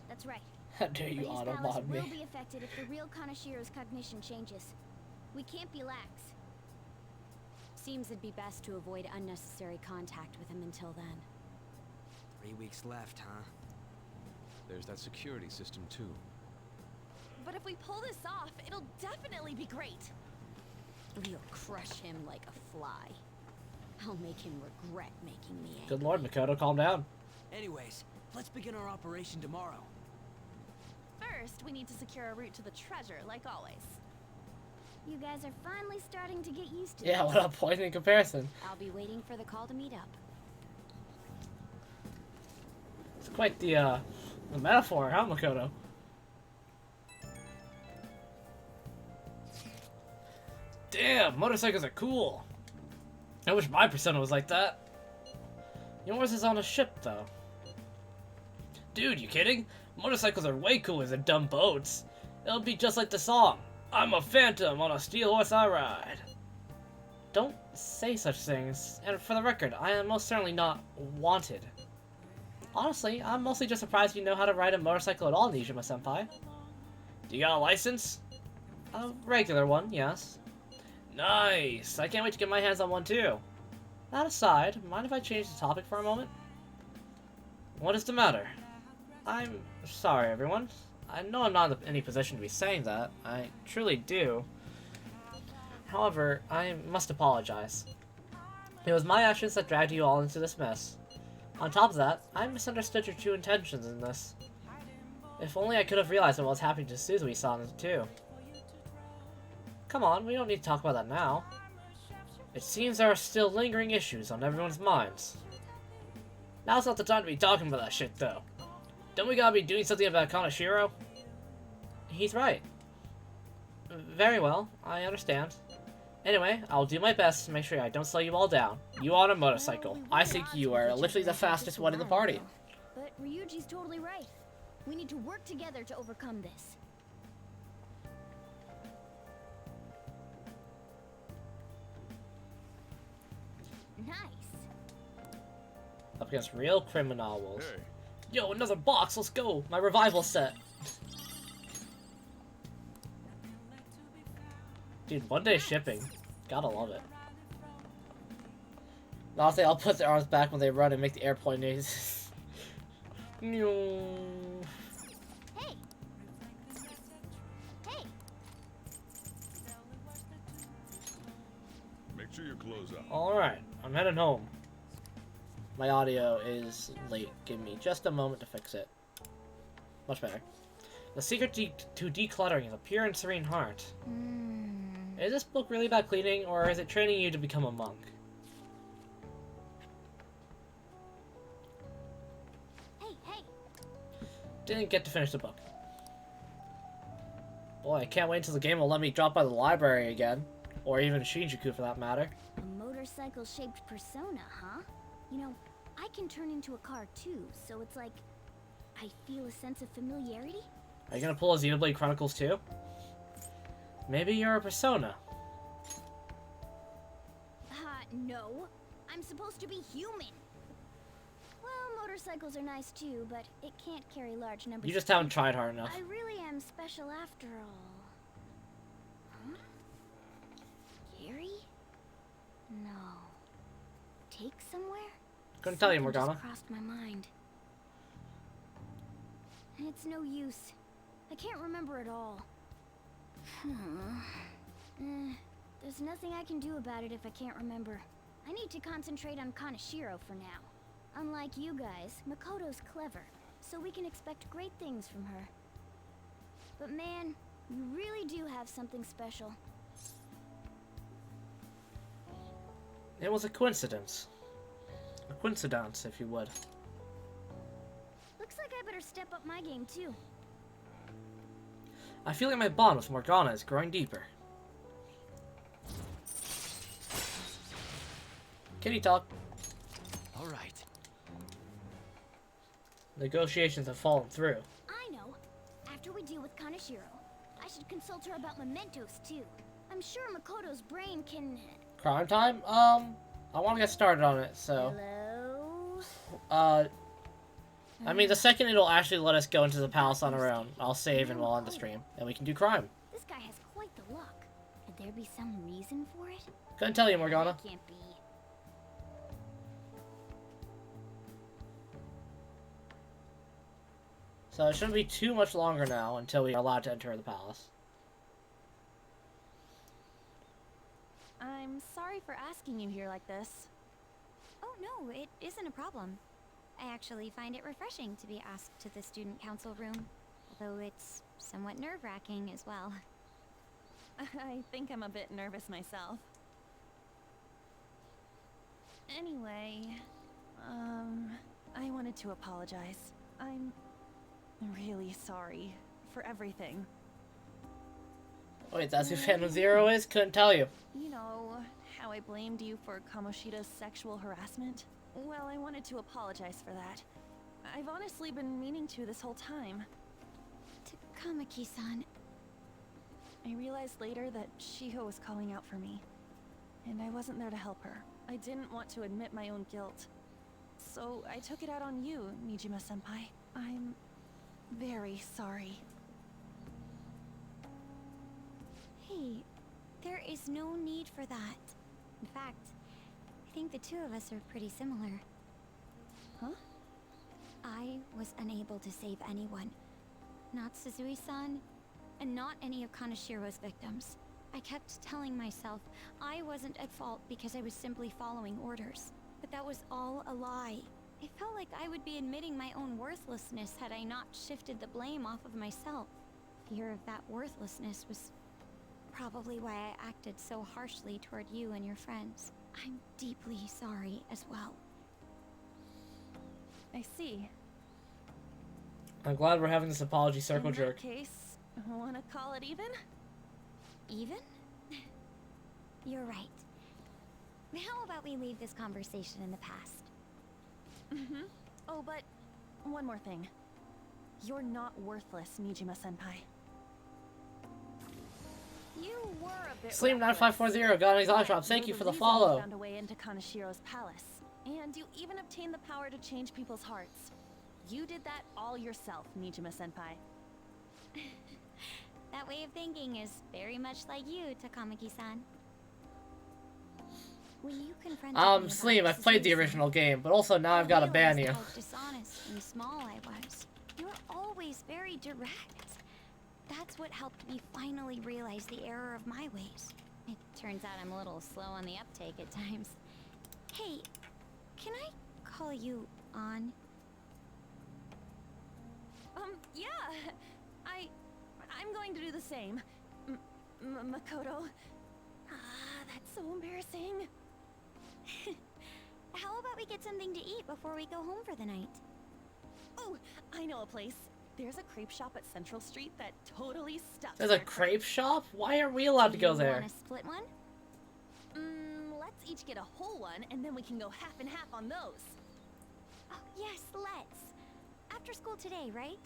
That's right. How dare you But his auto palace mod will me? be affected if the real Kanashiro's cognition changes. We can't be lax. Seems it'd be best to avoid unnecessary contact with him until then. 3 weeks left, huh? There's that security system too. But if we pull this off, it'll definitely be great. We'll crush him like a fly. I'll make him regret making me angry. Good lord, Makoto, calm down. Anyways, let's begin our operation tomorrow. First, we need to secure a route to the treasure, like always. You guys are finally starting to get used to Yeah, this. what a point in comparison. I'll be waiting for the call to meet up. It's quite the metaphor, huh, Makoto? Damn, motorcycles are cool. I wish my persona was like that. Yours is on a ship, though. Dude, you kidding? Motorcycles are way cooler than dumb boats. It'll be just like the song. I'm a phantom on a steel horse I ride. Don't say such things. And for the record, I am most certainly not wanted. Honestly, I'm mostly just surprised you know how to ride a motorcycle at all, Nijima-senpai. Do you got a license? A regular one, yes. Nice! I can't wait to get my hands on one too. That aside, mind if I change the topic for a moment? What is the matter? I'm sorry, everyone. I know I'm not in any position to be saying that. I truly do. However, I must apologize. It was my actions that dragged you all into this mess. On top of that, I misunderstood your true intentions in this. If only I could have realized what was happening to Suzui-san too. Come on, we don't need to talk about that now. It seems there are still lingering issues on everyone's minds. Now's not the time to be talking about that shit, though. Don't we gotta be doing something about Kaneshiro? He's right. Very well, I understand. Anyway, I'll do my best to make sure I don't slow you all down. You on a motorcycle. I think you are literally the fastest one in the party. But Ryuji's totally right. We need to work together to overcome this. Nice. Up against real criminals. Hey. Yo, another box, let's go! My revival set. Dude, one day shipping. Gotta love it. Last thing, I'll put their arms back when they run and make the airplane noise. No. Hey. Hey. Make sure your clothes up. Alright, I'm heading home. My audio is late. Give me just a moment to fix it. Much better. The secret to decluttering is a pure and serene heart. Is this book really about cleaning, or is it training you to become a monk? Hey, hey! Didn't get to finish the book. Boy, I can't wait until the game will let me drop by the library again. Or even Shinjuku for that matter. A motorcycle-shaped persona, huh? You know, I can turn into a car too, so it's like I feel a sense of familiarity. Are you gonna pull a Xenoblade Chronicles too? Maybe you're a persona. No. I'm supposed to be human. Well, motorcycles are nice too, but it can't carry large numbers. You just haven't tried hard enough. I really am special after all. Huh? Gary? No. Take somewhere? Couldn't tell you, Morgana. Just crossed my mind. It's no use. I can't remember it all. There's nothing I can do about it if I can't remember. I need to concentrate on Kaneshiro for now. Unlike you guys, Makoto's clever, so we can expect great things from her. But man, you really do have something special. It was a coincidence. A coincidence, if you would. Looks like I better step up my game too. I feel like my bond with Morgana is growing deeper. Kitty talk. All right. Negotiations have fallen through. I know. After we deal with Kaneshiro, I should consult her about mementos too. I'm sure Makoto's brain can... Crime time? I want to get started on it, so... Hello? I mean, the second it'll actually let us go into the palace on our own, I'll save and we'll on the stream, and we can do crime. This guy has quite the luck. Could there be some reason for it? Couldn't tell you, Morgana. That can't be. So it shouldn't be too much longer now until we are allowed to enter the palace. I'm sorry for asking you here like this. Oh no, it isn't a problem. I actually find it refreshing to be asked to the student council room, although it's somewhat nerve-wracking as well. I think I'm a bit nervous myself. Anyway, I wanted to apologize. I'm really sorry for everything. Wait, that's who Phantom Zero is? Couldn't tell you. You know, how I blamed you for Kamoshida's sexual harassment? Well, I wanted to apologize for that. I've honestly been meaning to this whole time. Kamaki-san. I realized later that Shiho was calling out for me, and I wasn't there to help her. I didn't want to admit my own guilt. So I took it out on you, Nijima-senpai. I'm very sorry. is no need for that. In fact, I think the two of us are pretty similar. Huh? I was unable to save anyone. Not Suzui-san, and not any of Kanashiro's victims. I kept telling myself I wasn't at fault because I was simply following orders. But that was all a lie. I felt like I would be admitting my own worthlessness had I not shifted the blame off of myself. Fear of that worthlessness was probably why I acted so harshly toward you and your friends. I'm deeply sorry as well. I see. I'm glad we're having this apology circle jerk. In that case, wanna call it even? Even? You're right. How about we leave this conversation in the past? Mm-hmm. Oh, but one more thing. You're not worthless, Nijima-senpai. You were a bit Sleep9540 got an exotic drop. Thank you for the follow. You found a way into Kanashiro's palace, and you even obtained the power to change people's hearts. You did that all yourself, Nijima-senpai. That way of thinking is very much like you, Takamaki-san. When you confronted me Sleep, about I've played the Suzui-san, original game, but also now I've got to ban you. how dishonest and small I was. You were always very direct. That's what helped me finally realize the error of my ways. It turns out I'm a little slow on the uptake at times. Hey, can I call you on? Yeah. I'm going to do the same. Makoto. That's so embarrassing. How about we get something to eat before we go home for the night? Oh, I know a place. There's a crepe shop at Central Street that totally stuffs. There's a crepe shop? Why are we allowed to go there? Want a split one? Let's each get a whole one, and then we can go half and half on those. Oh, yes, let's. After school today, right?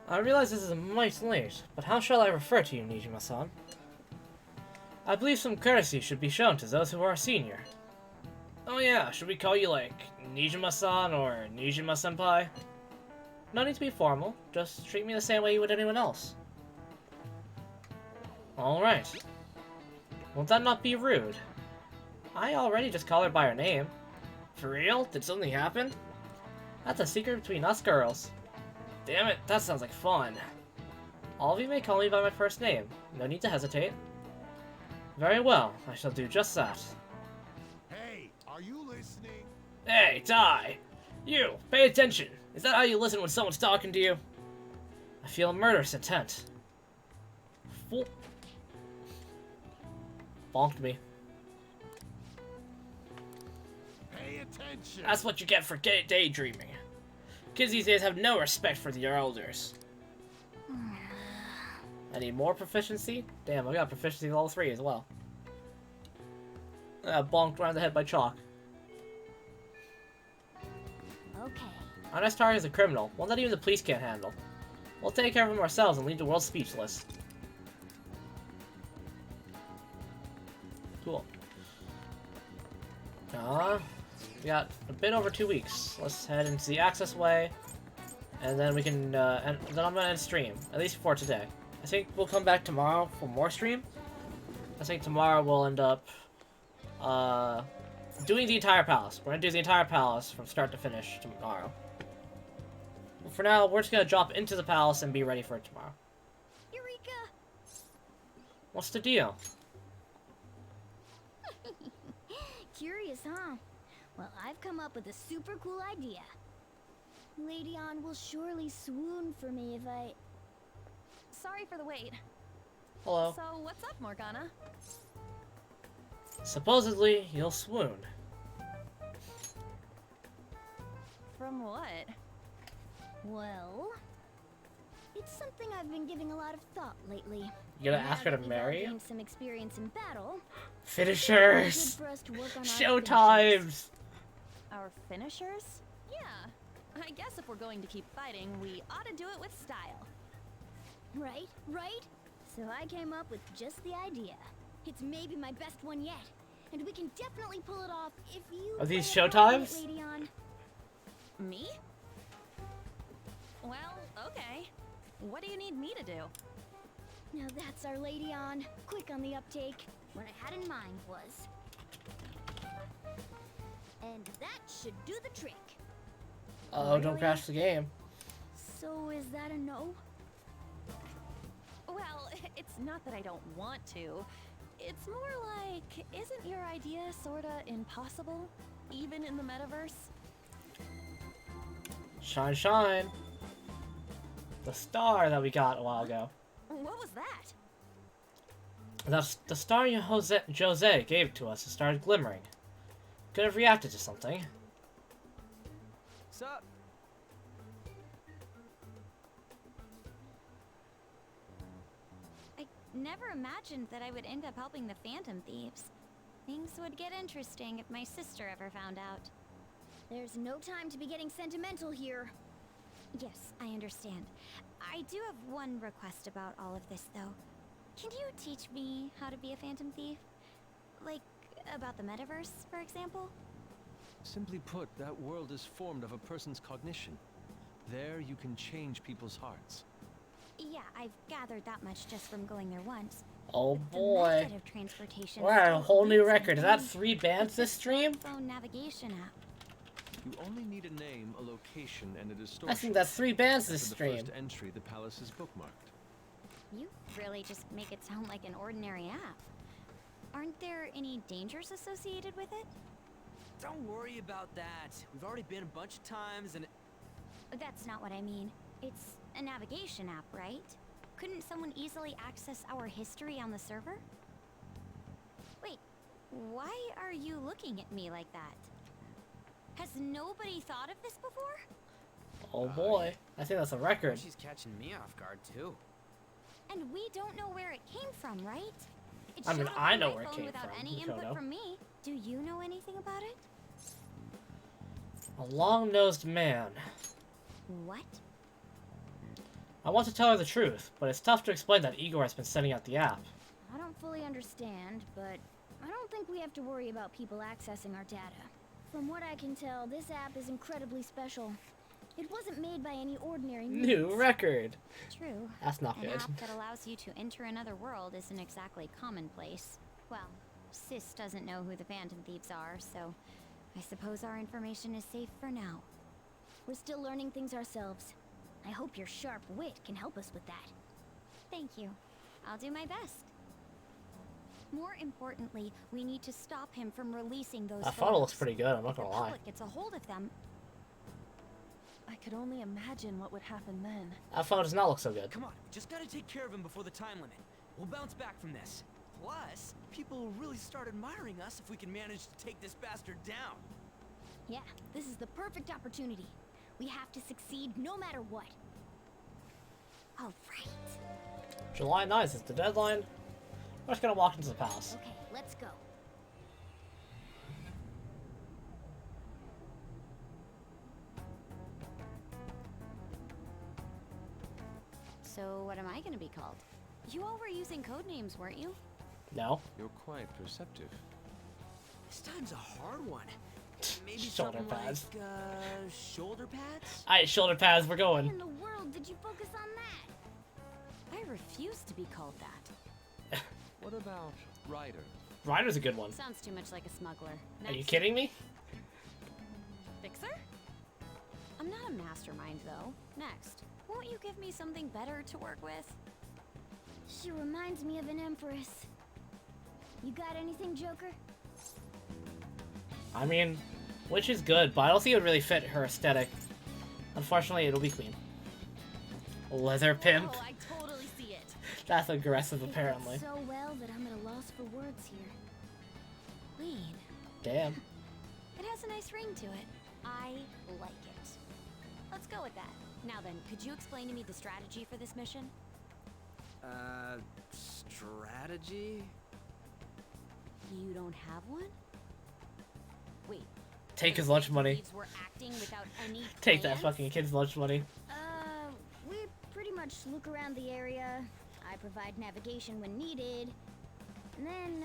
I realize this is a mite late, but how shall I refer to you, Nijima-san? I believe some courtesy should be shown to those who are senior. Oh yeah, should we call you like Nijima-san or Nijima-senpai? No need to be formal, just treat me the same way you would anyone else. Alright. Won't that not be rude? I already just call her by her name. For real? Did something happen? That's a secret between us girls. Damn it, that sounds like fun. All of you may call me by my first name. No need to hesitate. Very well, I shall do just that. Hey, are you listening? Hey, Tai! You, pay attention. Is that how you listen when someone's talking to you? I feel murderous intent. Fool. Bonked me. Pay attention. That's what you get for daydreaming. Kids these days have no respect for their elders. I need more proficiency? Damn, I got proficiency level 3 as well. Bonked around the head by chalk. Okay. Our next target is a criminal, one that even the police can't handle. We'll take care of him ourselves and leave the world speechless. Cool. We got a bit over 2 weeks. Let's head into the access way, and then we can, and then I'm gonna end stream, at least for today. I think we'll come back tomorrow for more stream. I think tomorrow we'll end up, doing the entire palace. We're gonna do the entire palace from start to finish tomorrow. But for now, we're just gonna drop into the palace and be ready for it tomorrow. Eureka! What's the deal? Curious, huh? Well, I've come up with a super cool idea. Lady Ann will surely swoon for me if I... Sorry for the wait. Hello. So, what's up, Morgana? Supposedly, you'll swoon. From what? Well... It's something I've been giving a lot of thought lately. You gonna ask her to Now that marry we've all you? gained some experience in battle. Finishers! It's good for us to work on our Showtimes! Our finishers? Yeah. I guess if we're going to keep fighting, we ought to do it with style. Right? So I came up with just the idea. It's maybe my best one yet. and we can definitely pull it off if you... Are these play along with showtimes? it, Lady On. Me? Well, okay. What do you need me to do? Now that's our Lady On. Quick on the uptake. What I had in mind was... And that should do the trick. Oh, don't crash the game. So is that a no? Well, it's not that I don't want to. It's more like, isn't your idea sorta impossible? Even in the metaverse? Shine, shine. The star that we got a while ago. What was that? That's the star Jose gave to us. It started glimmering. Could have reacted to something. Sup? I never imagined that I would end up helping the Phantom Thieves. Things would get interesting if my sister ever found out. There's no time to be getting sentimental here. Yes, I understand. I do have one request about all of this, though. Can you teach me how to be a Phantom Thief? Like, about the metaverse, for example? Simply put, that world is formed of a person's cognition. There you can change people's hearts. Yeah, I've gathered that much just from going there once. Oh The boy. method of transportation We're at a still whole new eludes record. Is me. that 3 bands this stream? Phone navigation app. You only need a name, a location, and a distortion. I think that's 3 bands this After stream. the first entry, the palace is bookmarked. You really just make it sound like an ordinary app. Aren't there any dangers associated with it? Don't worry about that. We've already been a bunch of times and... That's not what I mean. It's a navigation app, right? Couldn't someone easily access our history on the server? Wait, why are you looking at me like that? Has nobody thought of this before? Oh boy. I think that's a record. She's catching me off guard, too. And we don't know where it came from, right? It I mean, showed up I on know my where it phone came without from, any Makoto. input from me. Do you know anything about it? A long-nosed man. What? I want to tell her the truth, but it's tough to explain that Igor has been setting out the app. I don't fully understand, but I don't think we have to worry about people accessing our data. From what I can tell, this app is incredibly special. It wasn't made by any ordinary means. New record. True. That's not An good. app that allows you to enter another world isn't exactly commonplace. Well, Sis doesn't know who the Phantom Thieves are, so I suppose our information is safe for now. We're still learning things ourselves. I hope your sharp wit can help us with that. Thank you. I'll do my best. More importantly, we need to stop him from releasing those That photos. photo looks pretty good, I'm not If the gonna lie. public gets a hold of them. I could only imagine what would happen then. That photo does not look so good. Come on, we just gotta take care of him before the time limit. We'll bounce back from this. Plus, people will really start admiring us if we can manage to take this bastard down. Yeah, this is the perfect opportunity. We have to succeed no matter what. All right. July 9th is the deadline. We're just gonna walk into the palace. Okay, let's go. So what am I gonna be called? You all were using code names, weren't you? No. You're quite perceptive. This time's a hard one. Maybe Shoulder something pads. like, shoulder pads? Alright, shoulder pads, we're Why going. in the world did you focus on that? I refuse to be called that. What about Ryder? Ryder's a good one. Sounds too much like a smuggler. Are you Next. kidding me? Fixer? I'm not a mastermind, though. Next. Won't you give me something better to work with? She reminds me of an empress. You got anything, Joker? I mean, which is good, but I don't think it would really fit her aesthetic. Unfortunately, it'll be Queen. Leather pimp. Oh, I totally see it. That's aggressive, It fits apparently. so well that I'm at a loss for words here. Queen. Damn. It has a nice ring to it. I like it. Let's go with that. Now then, could you explain to me the strategy for this mission? Strategy? You don't have one? Wait. Take the his lunch Phantom money. Thieves were acting without any Take that plans? fucking kid's lunch money. We pretty much look around the area. I provide navigation when needed. And then,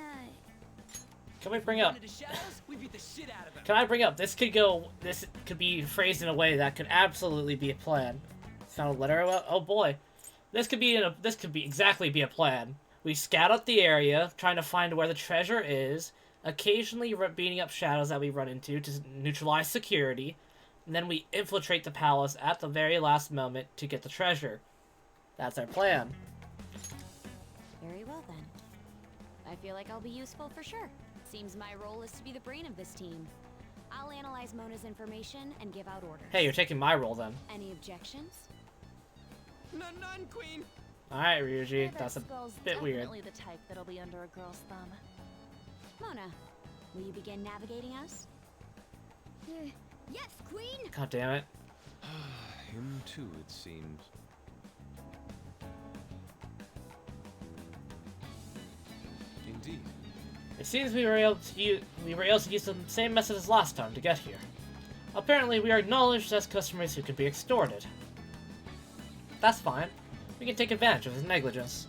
Can we bring up? Into shadows, we beat the shit out of him. Can I bring up? This could be phrased in a way that could absolutely be a plan. Found a letter. Oh boy, this could be exactly be a plan. We scout out the area, trying to find where the treasure is. Occasionally beating up shadows that we run into to neutralize security, and then we infiltrate the palace at the very last moment to get the treasure. That's our plan. Very well then. I feel like I'll be useful for sure. Seems my role is to be the brain of this team. I'll analyze Mona's information and give out orders. Hey, you're taking my role then. Any objections? None, Queen. Alright, Ryuji, that's a skull's bit weird. Definitely the type that'll be under a girl's thumb. Mona, will you begin navigating us? Yes, Queen! God damn it. Him too, it seems. Indeed. It seems we were able to use the same method as last time to get here. Apparently, we are acknowledged as customers who can be extorted. That's fine. We can take advantage of his negligence.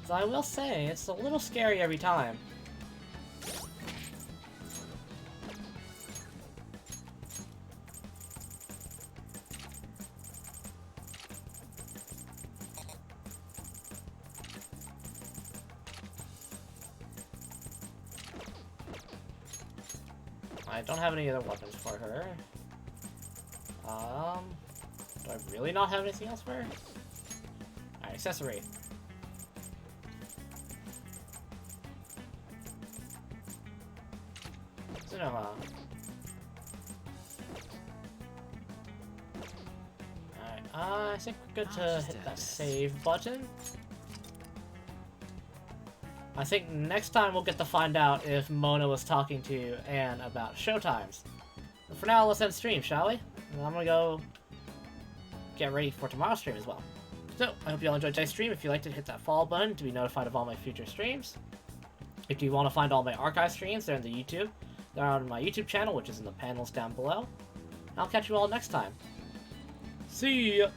So I will say, it's a little scary every time. I don't have any other weapons for her. Do I really not have anything else for her? Alright, accessory. So no, alright, I think we're good to hit that save button. I think next time we'll get to find out if Mona was talking to Anne about showtimes. But for now, let's end stream, shall we? And I'm gonna go get ready for tomorrow's stream as well. So, I hope you all enjoyed today's stream. If you liked it, hit that follow button to be notified of all my future streams. If you want to find all my archive streams, they're in the YouTube. They're on my YouTube channel, which is in the panels down below. And I'll catch you all next time. See ya!